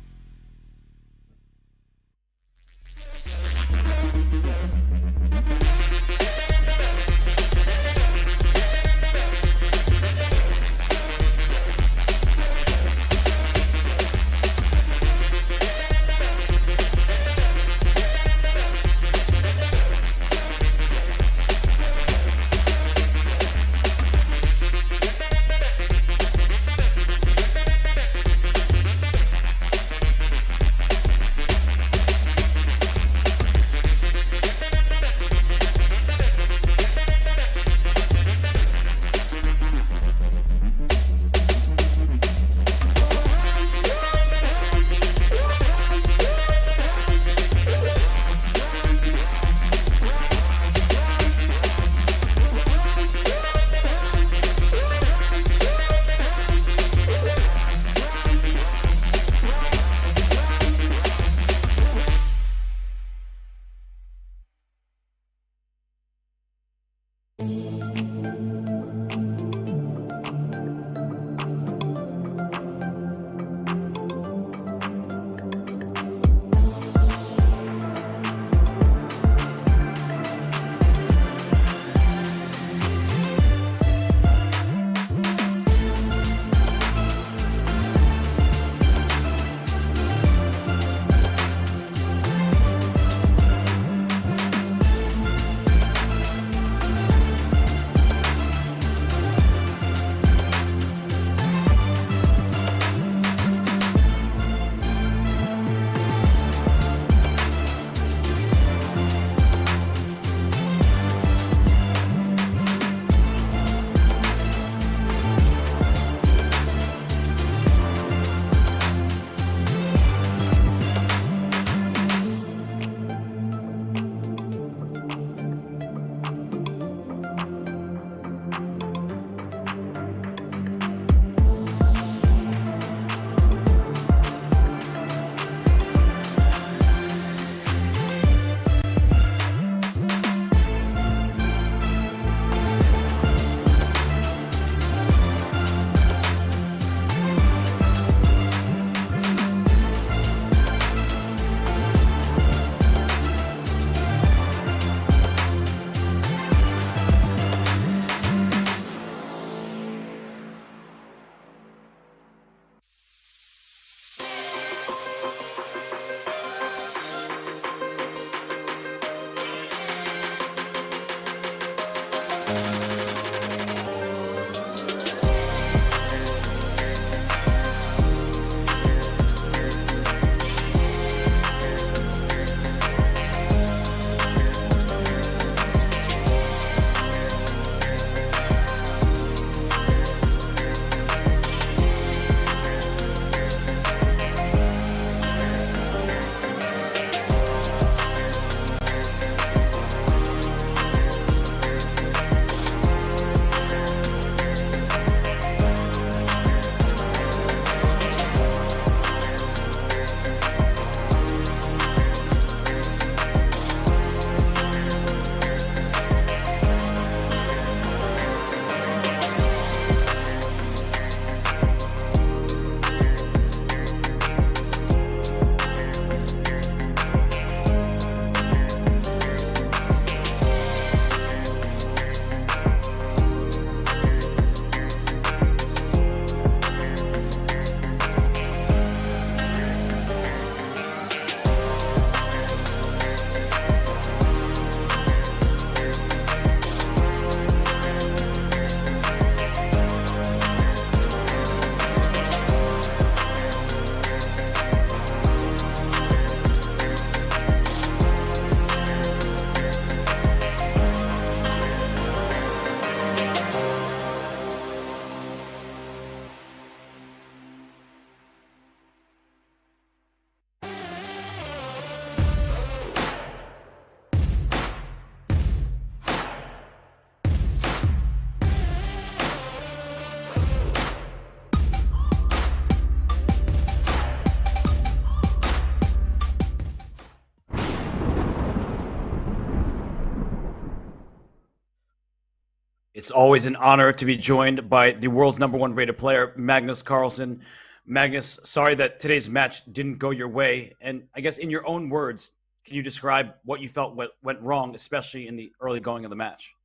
It's always an honor to be joined by the world's #1 rated player, Magnus Carlsen. Magnus, sorry that today's match didn't go your way. And I guess in your own words, can you describe what you felt went wrong, especially in the early going of the match?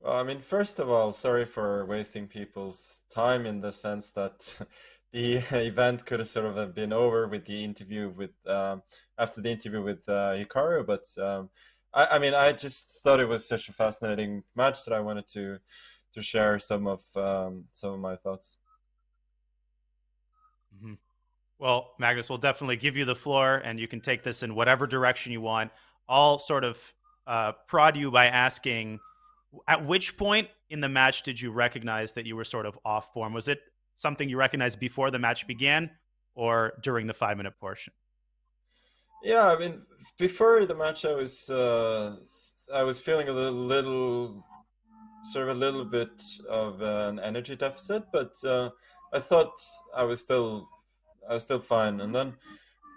Well, I mean, first of all, sorry for wasting people's time in the sense that the event could have sort of have been over with the interview with after the interview with Hikaru, but I mean, I just thought it was such a fascinating match that I wanted to share some of my thoughts. Mm-hmm. Well, Magnus, we'll definitely give you the floor, and you can take this in whatever direction you want. I'll sort of prod you by asking, at which point in the match did you recognize that you were sort of off form? Was it something you recognized before the match began or during the 5-minute portion? Yeah, I mean, before the match, I was feeling a little bit of an energy deficit, but I thought I was still fine. And then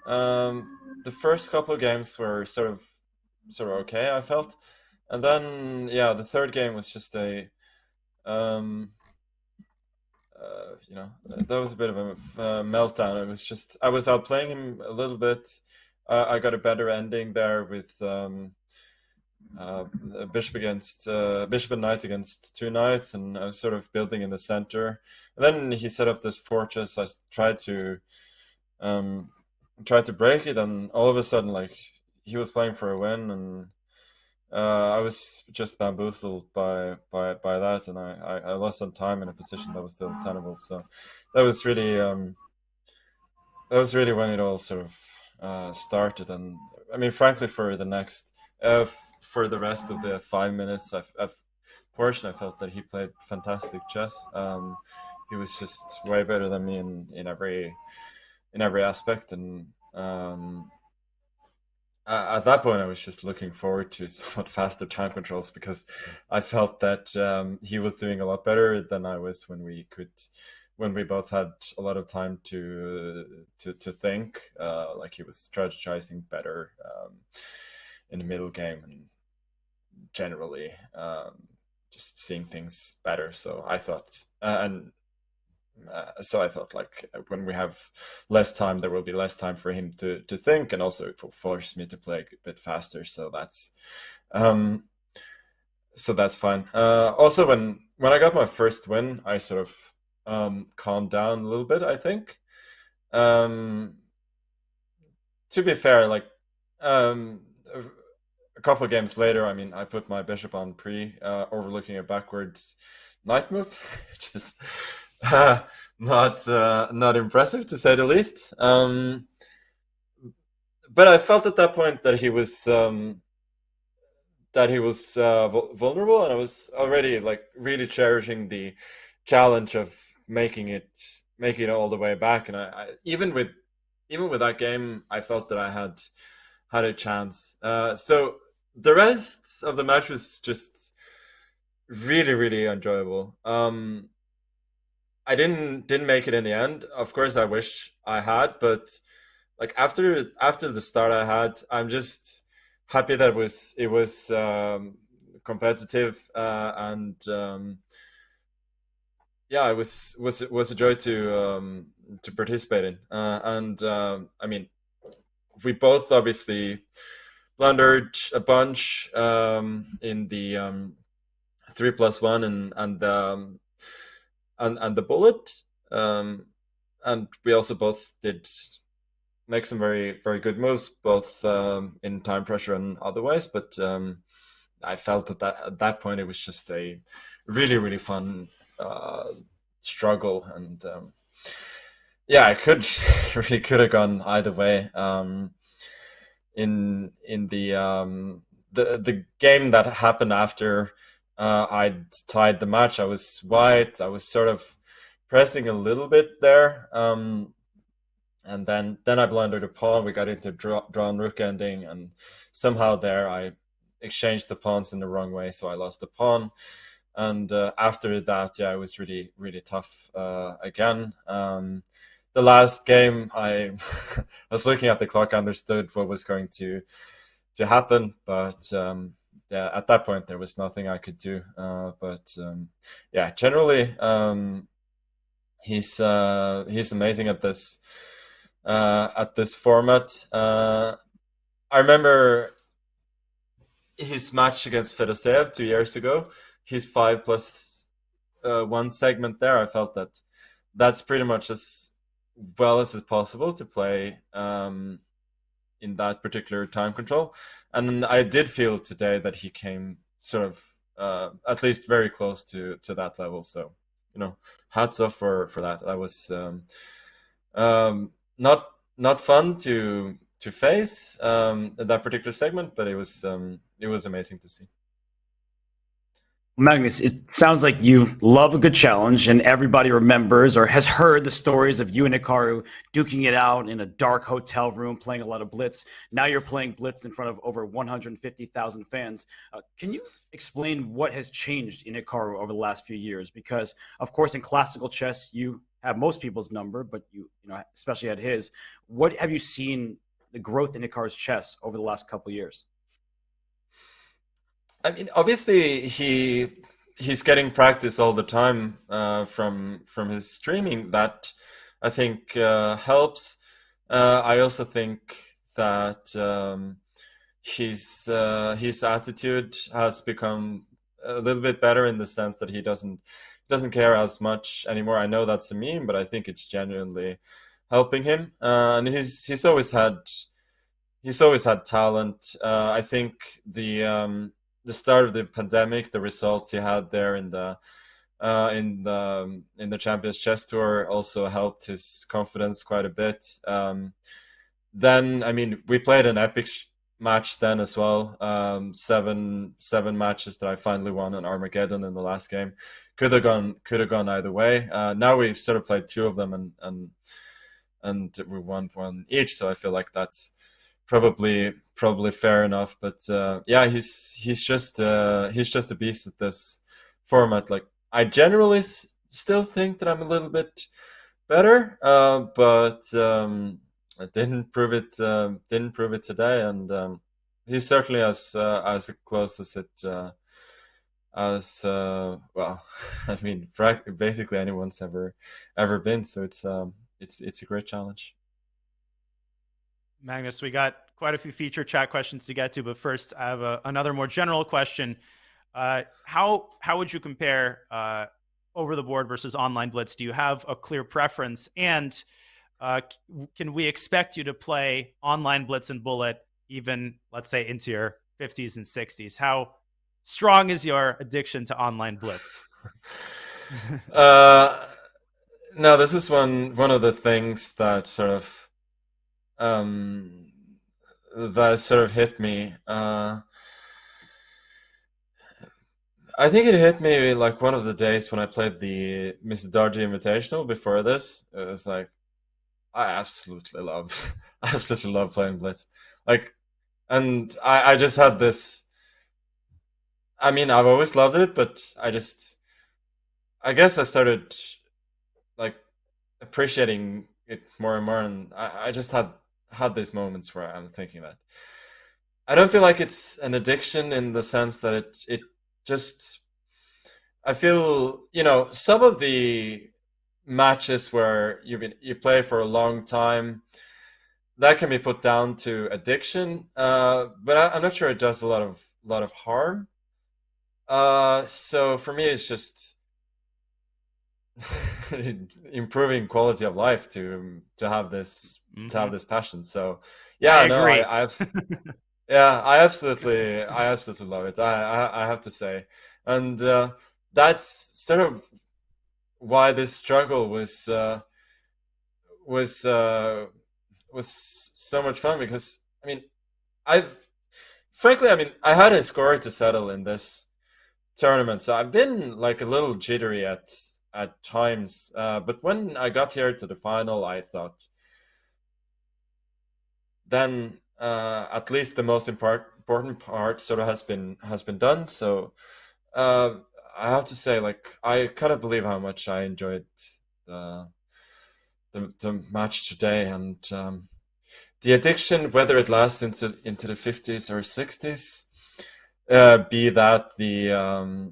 the first couple of games were sort of okay, I felt. And then, yeah, the third game was just that was a bit of a meltdown. It was just, I was outplaying him a little bit. I got a better ending there with bishop and knight against 2 knights, and I was sort of building in the center. And then he set up this fortress. I tried to break it, and all of a sudden, like, he was playing for a win, and I was just bamboozled by that, and I lost some time in a position that was still tenable. So that was really when it all sort of started. And I mean, frankly, for the rest of the 5 minutes portion, I felt that he played fantastic chess. He was just way better than me in every aspect, and at that point, I was just looking forward to somewhat faster time controls, because I felt that he was doing a lot better than I was when we both had a lot of time to think. Like, he was strategizing better in the middle game, and generally just seeing things better. So I thought, like, when we have less time, there will be less time for him to think, and also it will force me to play a bit faster. So that's fine. Also, when I got my first win, I sort of calmed down a little bit, I think. To be fair, like, a couple of games later, I mean, I put my bishop on pre, overlooking a backwards knight move, which is not impressive, to say the least. But I felt at that point that he was vulnerable, and I was already, like, really cherishing the challenge of making it all the way back. And I even with that game, I felt that I had a chance. So the rest of the match was just really, really enjoyable. I didn't make it in the end. Of course, I wish I had, but like, after the start I had, I'm just happy that it was competitive, and yeah, it was a joy to participate in. And I mean, we both obviously blundered a bunch in the 3+1 and the bullet, and we also both did make some very, very good moves, both in time pressure and otherwise. But I felt that at that point it was just a really, really fun struggle, and yeah, it really could have gone either way. In the game that happened after I tied the match, I was white. I was sort of pressing a little bit there, and then I blundered a pawn. We got into drawn rook ending, and somehow there I exchanged the pawns in the wrong way, so I lost the pawn. And after that, yeah, it was really, really tough again. The last game, I was looking at the clock, I understood what was going to happen, but at that point there was nothing I could do. But yeah, generally he's amazing at this format. I remember his match against Fedoseev 2 years ago. His 5+1 segment there. I felt that that's pretty much as well as it's possible to play in that particular time control. And I did feel today that he came sort of at least very close to that level. So, hats off for that. That was not fun to face that particular segment, but it was amazing to see. Magnus, it sounds like you love a good challenge, and everybody remembers or has heard the stories of you and Hikaru duking it out in a dark hotel room, playing a lot of Blitz. Now you're playing Blitz in front of over 150,000 fans. Can you explain what has changed in Hikaru over the last few years? Because, of course, in classical chess, you have most people's number, but you especially had his. What have you seen the growth in Hikaru's chess over the last couple of years? I mean, obviously he's getting practice all the time from his streaming. That I think helps. I also think that his attitude has become a little bit better in the sense that he doesn't care as much anymore. I know that's a meme, but I think it's genuinely helping him. And he's always had talent. I think the start of the pandemic, the results he had there in the Champions Chess Tour also helped his confidence quite a bit. Then, I mean, we played an epic match then as well. 7 matches that I finally won on Armageddon in the last game. Could have gone either way. Now we've sort of played 2 of them and we won 1 each. So I feel like that's probably fair enough, but yeah, he's just a beast at this format. Like, I generally still think that I'm a little bit better, but I didn't prove it today, and he's certainly as close as it well, I mean, basically anyone's ever been. So it's a great challenge. Magnus, we got quite a few feature chat questions to get to, but first I have another more general question. How would you compare over the board versus online Blitz? Do you have a clear preference? And can we expect you to play online Blitz and Bullet even, let's say, into your 50s and 60s? How strong is your addiction to online Blitz? No, this is one of the things that sort of hit me. I think it hit me like one of the days when I played the Mr. Dargy Invitational before this. It was like, I absolutely love playing Blitz. Like, and I just had this, I mean, I've always loved it, but I guess I started like appreciating it more and more, and I just had these moments where I'm thinking that I don't feel like it's an addiction in the sense that it just, I feel, some of the matches where you play for a long time, that can be put down to addiction, but I'm not sure it does a lot of harm. So for me, it's just improving quality of life to have this passion. So yeah, I agree. I absolutely love it. I have to say, and that's sort of why this struggle was so much fun, because I had a score to settle in this tournament, so I've been like a little jittery at times, but when I got here to the final, I thought then at least the most important part sort of has been done. So I have to say, like, I cannot believe how much I enjoyed the match today, and the addiction, whether it lasts into the 50s or 60s, be that the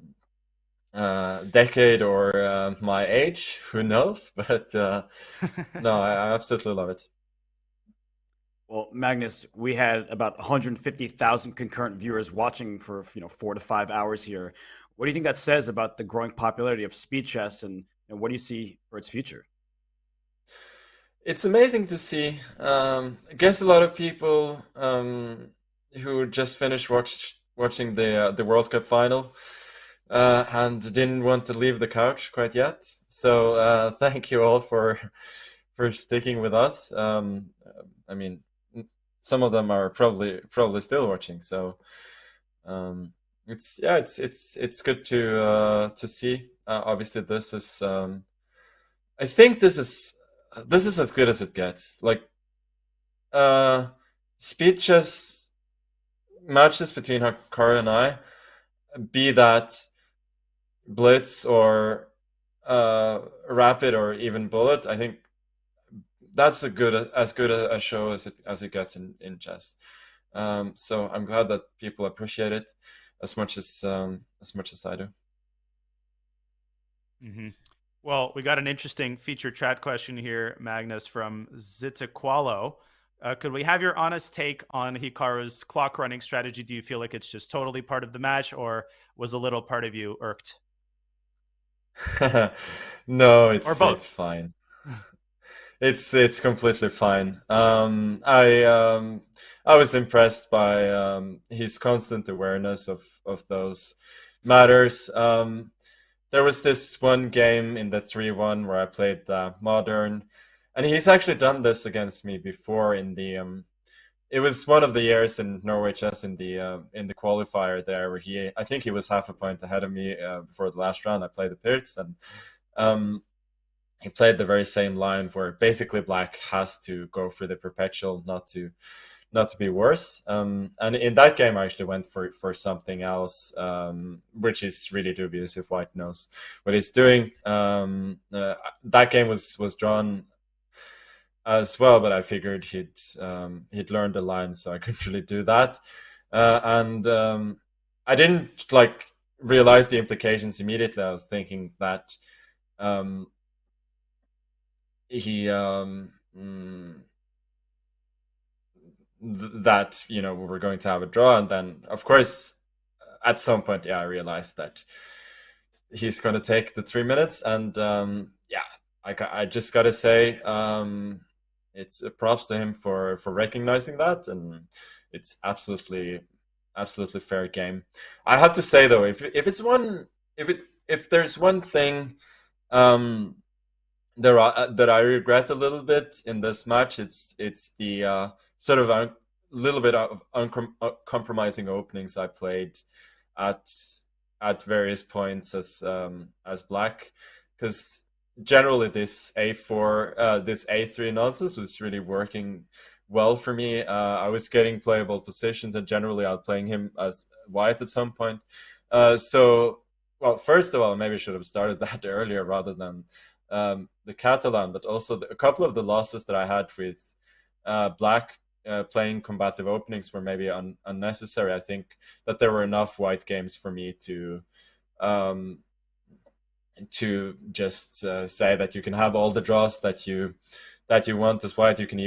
decade or my age, who knows? But no, I absolutely love it. Well, Magnus, we had about 150,000 concurrent viewers watching for 4 to 5 hours here. What do you think that says about the growing popularity of speed chess, and what do you see for its future? It's amazing to see. I guess a lot of people who just finished watching the World Cup final and didn't want to leave the couch quite yet. So thank you all for sticking with us. I mean, some of them are probably still watching. So it's good to see. Obviously, this is I think this is as good as it gets. Like speed chess matches between Hikaru and I, be that blitz or rapid or even bullet, I think that's as good a show as it gets in chess. So I'm glad that people appreciate it as much as I do. Mm-hmm. Well, we got an interesting feature chat question here, Magnus, from Zitaqualo. Could we have your honest take on Hikaru's clock running strategy? Do you feel like it's just totally part of the match, or was a little part of you irked? No, or both. It's fine. It's completely fine. I was impressed by his constant awareness of those matters. There was this one game in the 3-1 where I played Modern, and he's actually done this against me before in the it was one of the years in Norway Chess in the qualifier there, where I think he was half a point ahead of me before the last round. I played the Pirts, and he played the very same line where basically Black has to go for the perpetual not to be worse. And in that game, I actually went for something else, which is really dubious if White knows what he's doing. That game was drawn as well, but I figured he'd learned the line, so I couldn't really do that. And I didn't realize the implications immediately. I was thinking that that we were going to have a draw, and then of course at some point I realized that he's going to take the 3 minutes, and I just gotta say it's props to him for recognizing that, and it's absolutely fair game. I have to say though, if there's one thing that I regret a little bit in this match, it's the sort of a little bit of uncompromising openings I played at various points as Black, because generally this A4 this A3 nonsense was really working well for me. I was getting playable positions, and generally outplaying him as White at some point. So, well, first of all, maybe I should have started that earlier rather than the Catalan, but also a couple of the losses that I had with Black playing combative openings were maybe unnecessary. I think that there were enough White games for me to just say that you can have all the draws that you want as White. You can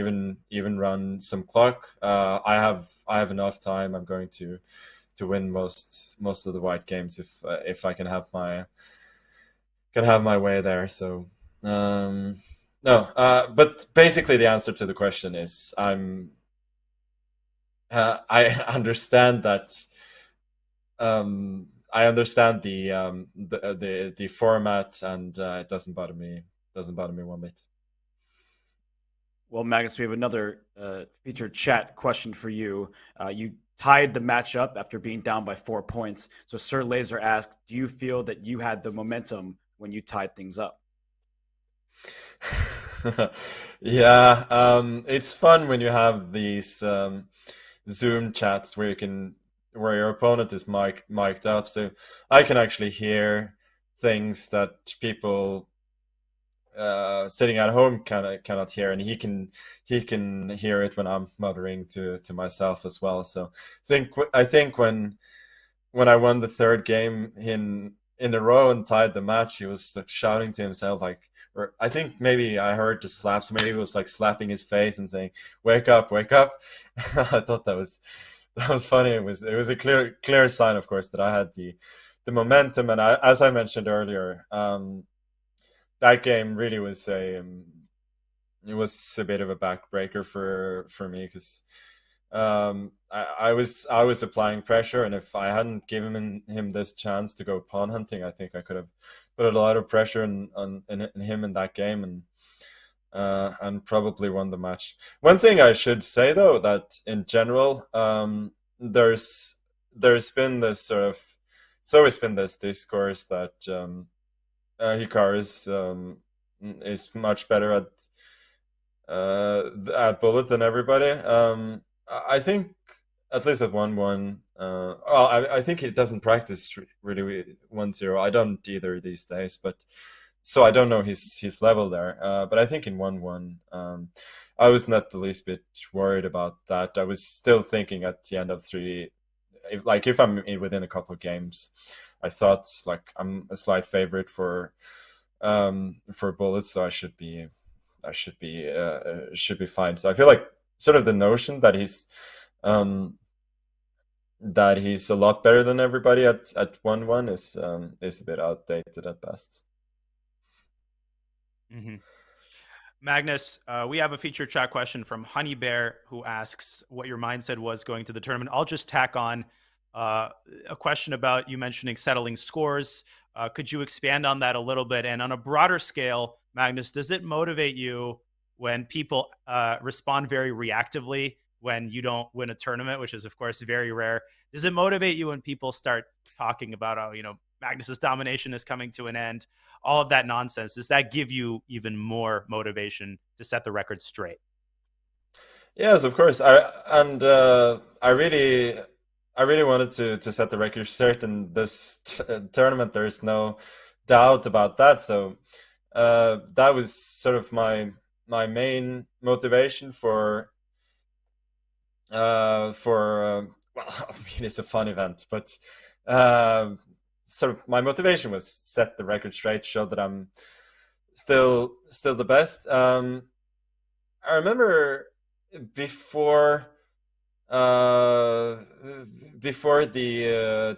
even run some clock. I have enough time. I'm going to win most of the White games if I can have my way there. So no, but basically the answer to the question is I understand that. I understand the format, and it doesn't bother me. One bit. Well, Magnus, we have another featured chat question for you. You tied the match up after being down by 4 points. So Sir Laser asked, do you feel that you had the momentum when you tied things up? Yeah, it's fun when you have these Zoom chats where your opponent is mic'd up, so I can actually hear things that people sitting at home cannot hear, and he can hear it when I'm muttering to myself as well. So I think when when I won the third game in a row and tied the match, he was like shouting to himself, like, or I think maybe I heard the slaps. Maybe he was like slapping his face and saying, "Wake up, wake up." I thought that was funny. It was a clear sign, of course, that I had the momentum, and as I mentioned earlier, that game really was it was a bit of a backbreaker for me, because I was applying pressure, and if I hadn't given him this chance to go pawn hunting, I think I could have put a lot of pressure on him in that game, and probably won the match. One thing I should say, though, that in general, there's been this sort of, it's always been this discourse that Hikaru is much better at bullet than everybody. I think, at least at 1-1, I think he doesn't practice really 1-0. I don't either these days, but so I don't know his level there. But I think in 1-1, I was not the least bit worried about that. I was still thinking at the end of 3, if I'm within a couple of games, I thought like I'm a slight favorite for bullets, so I should be fine. So I feel like sort of the notion that he's a lot better than everybody at 1-1 is a bit outdated at best. Mm-hmm. Magnus, we have a featured chat question from Honey Bear, who asks what your mindset was going to the tournament. I'll just tack on a question about you mentioning settling scores. Could you expand on that a little bit? And on a broader scale, Magnus, does it motivate you when people respond very reactively when you don't win a tournament, which is, of course, very rare? Does it motivate you when people start talking about, Magnus's domination is coming to an end, all of that nonsense? Does that give you even more motivation to set the record straight? Yes, of course. I really wanted to set the record straight in this tournament. There's no doubt about that. So that was sort of my main motivation for well, I mean, it's a fun event, but sort of my motivation was set the record straight, show that I'm still the best. I remember before the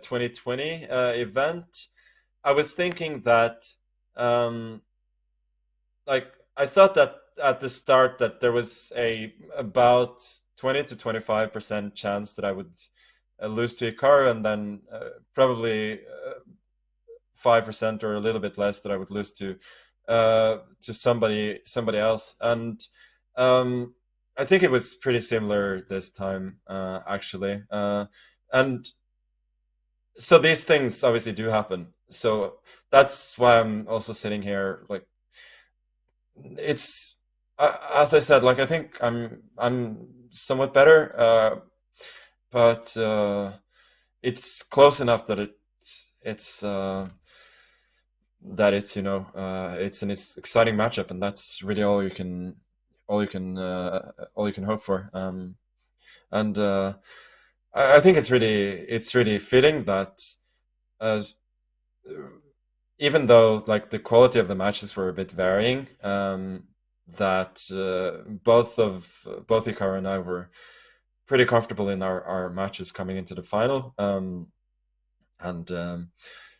2020 event, I was thinking that I thought that at the start that there was about 20 to 25% chance that I would lose to Hikaru, and then probably 5% or a little bit less that I would lose to somebody else. And I think it was pretty similar this time, actually. And so these things obviously do happen. So that's why I'm also sitting here. Like, it's as I said, like, I think I'm somewhat better, but it's close enough that it's it's an exciting matchup, and that's really all you can hope for. And I think it's really fitting that even though like the quality of the matches were a bit varying, that both Hikaru and I were pretty comfortable in our matches coming into the final,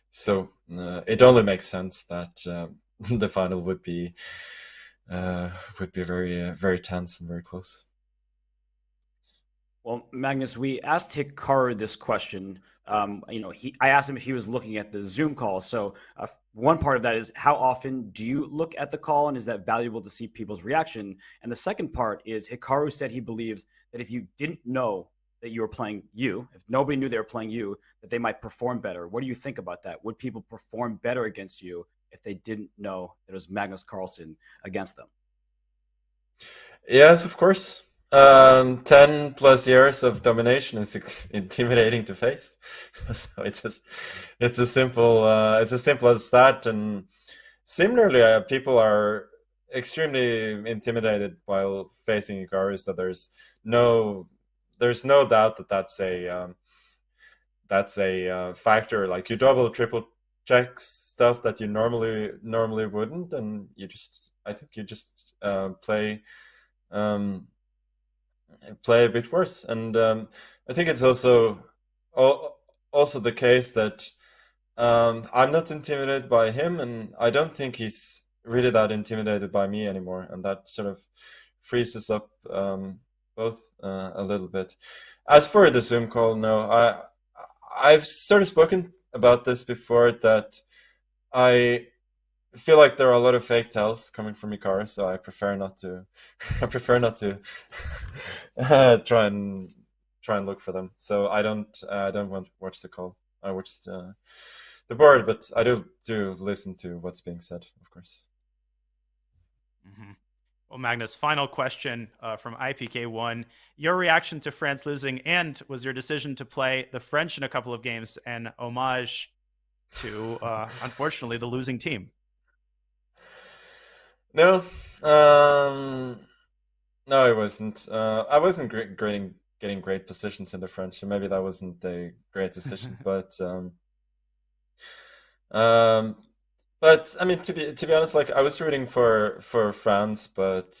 so it only makes sense that the final would be very very tense and very close. Well, Magnus, we asked Hikaru this question. I asked him if he was looking at the Zoom call. So one part of that is, how often do you look at the call, and is that valuable to see people's reaction? And the second part is, Hikaru said he believes that if you didn't know that you were playing you, if nobody knew they were playing you, that they might perform better. What do you think about that? Would people perform better against you if they didn't know that it was Magnus Carlsen against them? Yes, of course. 10 plus years of domination is intimidating to face. So it's as simple as that. And similarly, people are extremely intimidated while facing Hikaru. So there's no doubt that that's a factor. Like you double, triple check stuff that you normally wouldn't, and I think you just play a bit worse. And I think it's also the case that I'm not intimidated by him, and I don't think he's really that intimidated by me anymore, and that sort of frees us up both a little bit. As for the Zoom call, no, I've sort of spoken about this before, that I feel like there are a lot of fake tells coming from Hikaru, so I prefer not to. I prefer not to try and look for them. So I don't want to watch the call. I watch the board, but I do listen to what's being said, of course. Mm-hmm. Well, Magnus, final question from IPK1. Your reaction to France losing, and was your decision to play the French in a couple of games an homage to, unfortunately, the losing team? No, it wasn't. I wasn't getting great positions in the French, so maybe that wasn't a great decision. But I mean, to be honest, like I was rooting for France, but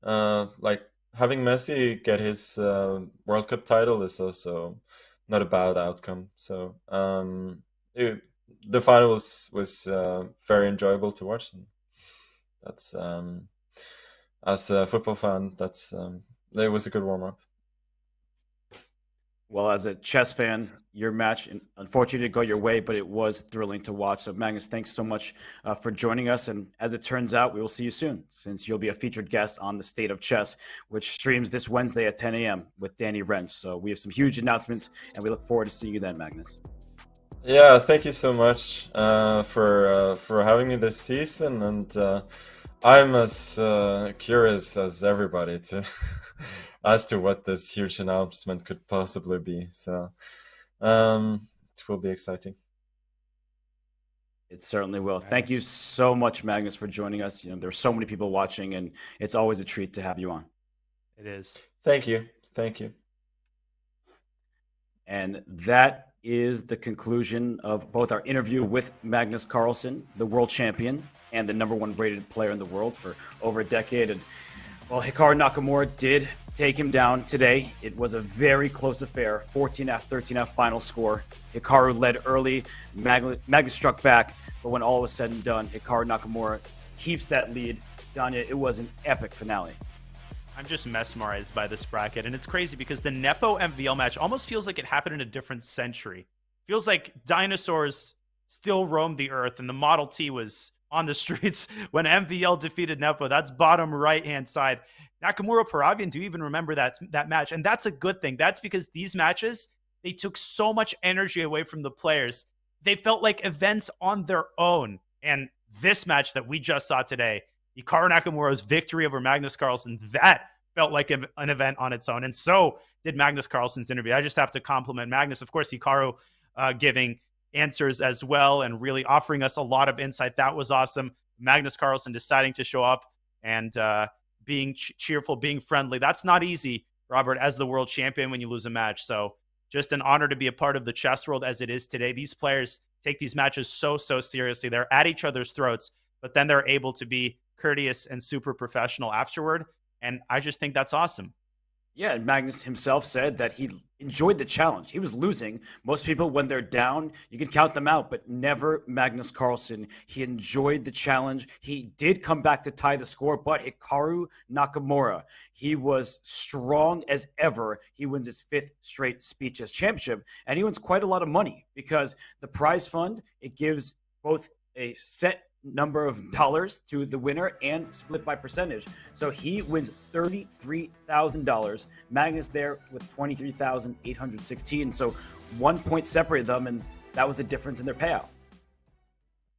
like having Messi get his World Cup title is also not a bad outcome. So the final was very enjoyable to watch, and that's as a football fan, it was a good warm up. Well, as a chess fan, your match unfortunately didn't go your way, but it was thrilling to watch. So, Magnus, thanks so much for joining us. And as it turns out, we will see you soon, since you'll be a featured guest on The State of Chess, which streams this Wednesday at 10 a.m. with Danny Wrench. So we have some huge announcements, and we look forward to seeing you then, Magnus. Yeah, thank you so much for having me this season. And I'm as curious as everybody as to what this huge announcement could possibly be. So it will be exciting. It certainly will. Thank you so much, Magnus, for joining us. You know, there's so many people watching, and it's always a treat to have you on. It is. Thank you. Thank you. And that is the conclusion of both our interview with Magnus Carlsen, the world champion and the #1 rated player in the world for over a decade. And well, Hikaru Nakamura did take him down today. It was a very close affair, 14-13 final score. Hikaru led early, Magnus struck back, but when all was said and done, Hikaru Nakamura keeps that lead. Danya, it was an epic finale. I'm just mesmerized by this bracket, and it's crazy because the Nepo MVL match almost feels like it happened in a different century. Feels like dinosaurs still roamed the earth, and the Model T was on the streets when MVL defeated Nepo. That's bottom right-hand side. Nakamura Paravian, do you even remember that match? And that's a good thing. That's because these matches, they took so much energy away from the players. They felt like events on their own. And this match that we just saw today, Hikaru Nakamura's victory over Magnus Carlsen, that felt like an event on its own. And so did Magnus Carlsen's interview. I just have to compliment Magnus. Of course, Hikaru giving answers as well and really offering us a lot of insight. That was awesome. Magnus Carlsen deciding to show up and being cheerful, being friendly. That's not easy, Robert, as the world champion when you lose a match. So just an honor to be a part of the chess world as it is today. These players take these matches so seriously. They're at each other's throats, but then they're able to be courteous and super professional afterward. And I just think that's awesome. Yeah, and Magnus himself said that he enjoyed the challenge. He was losing. Most people, when they're down, you can count them out, but never Magnus Carlsen. He enjoyed the challenge. He did come back to tie the score, but Hikaru Nakamura, he was strong as ever. He wins his 5th straight Speed Chess Championship, and he wins quite a lot of money because the prize fund, it gives both a set number of dollars to the winner and split by percentage. So he wins $33,000. Magnus there with $23,816. So 1 point separated them, and that was the difference in their payout.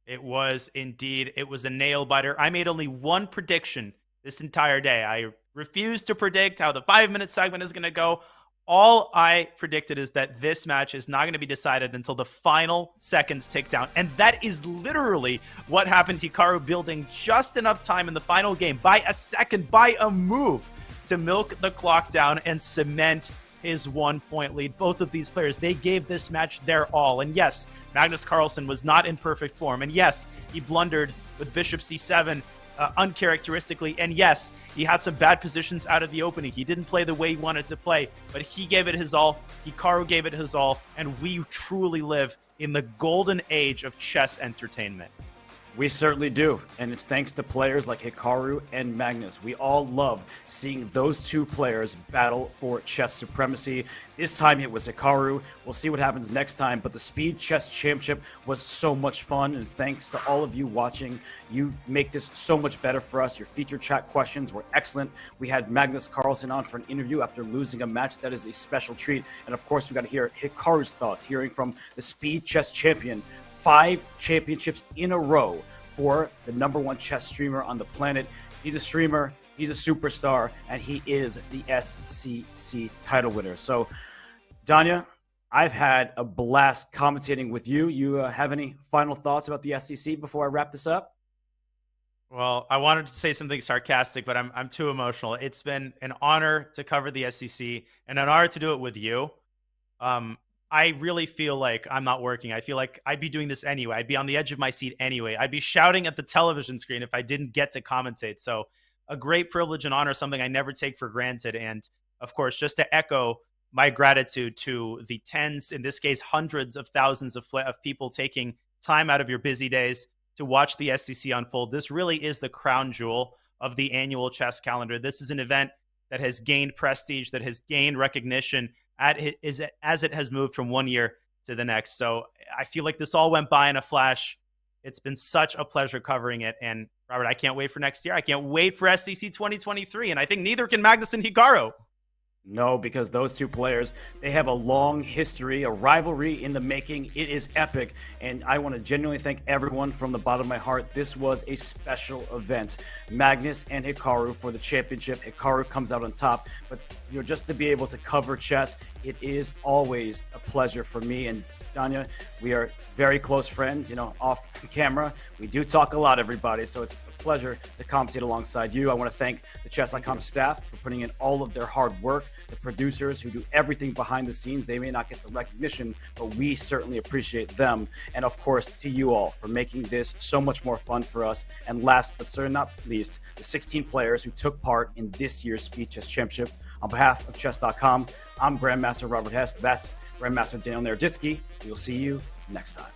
It was indeed. It was a nail biter. I made only one prediction this entire day. I refused to predict how the 5-minute segment is going to go. All I predicted is that this match is not going to be decided until the final seconds tick down. And that is literally what happened. Hikaru building just enough time in the final game by a second, by a move, to milk the clock down and cement his 1-point lead. Both of these players, they gave this match their all. And yes, Magnus Carlsen was not in perfect form. And yes, he blundered with bishop c7 uncharacteristically. And yes, he had some bad positions out of the opening. He didn't play the way he wanted to play, but he gave it his all. Hikaru gave it his all. And we truly live in the golden age of chess entertainment. We certainly do, and it's thanks to players like Hikaru and Magnus. We all love seeing those two players battle for chess supremacy. This time it was Hikaru. We'll see what happens next time, but the Speed Chess Championship was so much fun, and it's thanks to all of you watching. You make this so much better for us. Your feature chat questions were excellent. We had Magnus Carlsen on for an interview after losing a match. That is a special treat, and of course we got to hear Hikaru's thoughts, hearing from the Speed Chess Champion. 5 championships in a row for the #1 chess streamer on the planet. He's a streamer, he's a superstar, and he is the SCC title winner. So, Danya, I've had a blast commentating with you. You have any final thoughts about the SCC before I wrap this up? Well, I wanted to say something sarcastic, but I'm too emotional. It's been an honor to cover the SCC and an honor to do it with you. I really feel like I'm not working. I feel like I'd be doing this anyway. I'd be on the edge of my seat anyway. I'd be shouting at the television screen if I didn't get to commentate. So a great privilege and honor, something I never take for granted. And of course, just to echo my gratitude to the tens, in this case, hundreds of thousands of people taking time out of your busy days to watch the SCC unfold. This really is the crown jewel of the annual chess calendar. This is an event that has gained prestige, that has gained recognition as it has moved from one year to the next. So I feel like this all went by in a flash. It's been such a pleasure covering it. And Robert, I can't wait for next year. I can't wait for SCC 2023. And I think neither can Magnus and Hikaru. No, because those two players, they have a long history, a rivalry in the making. It is epic, and I want to genuinely thank everyone from the bottom of my heart. This was a special event. Magnus and Hikaru for the championship. Hikaru comes out on top, but just to be able to cover chess, it is always a pleasure for me. And Danya, we are very close friends, off camera. We do talk a lot, everybody, so it's a pleasure to commentate alongside you. I want to thank the Chess.com staff for putting in all of their hard work, the producers who do everything behind the scenes. They may not get the recognition, but we certainly appreciate them. And of course, to you all for making this so much more fun for us. And last but certainly not least, the 16 players who took part in this year's Speed Chess Championship. On behalf of Chess.com, I'm Grandmaster Robert Hess. That's Grandmaster Daniel Naroditsky. We'll see you next time.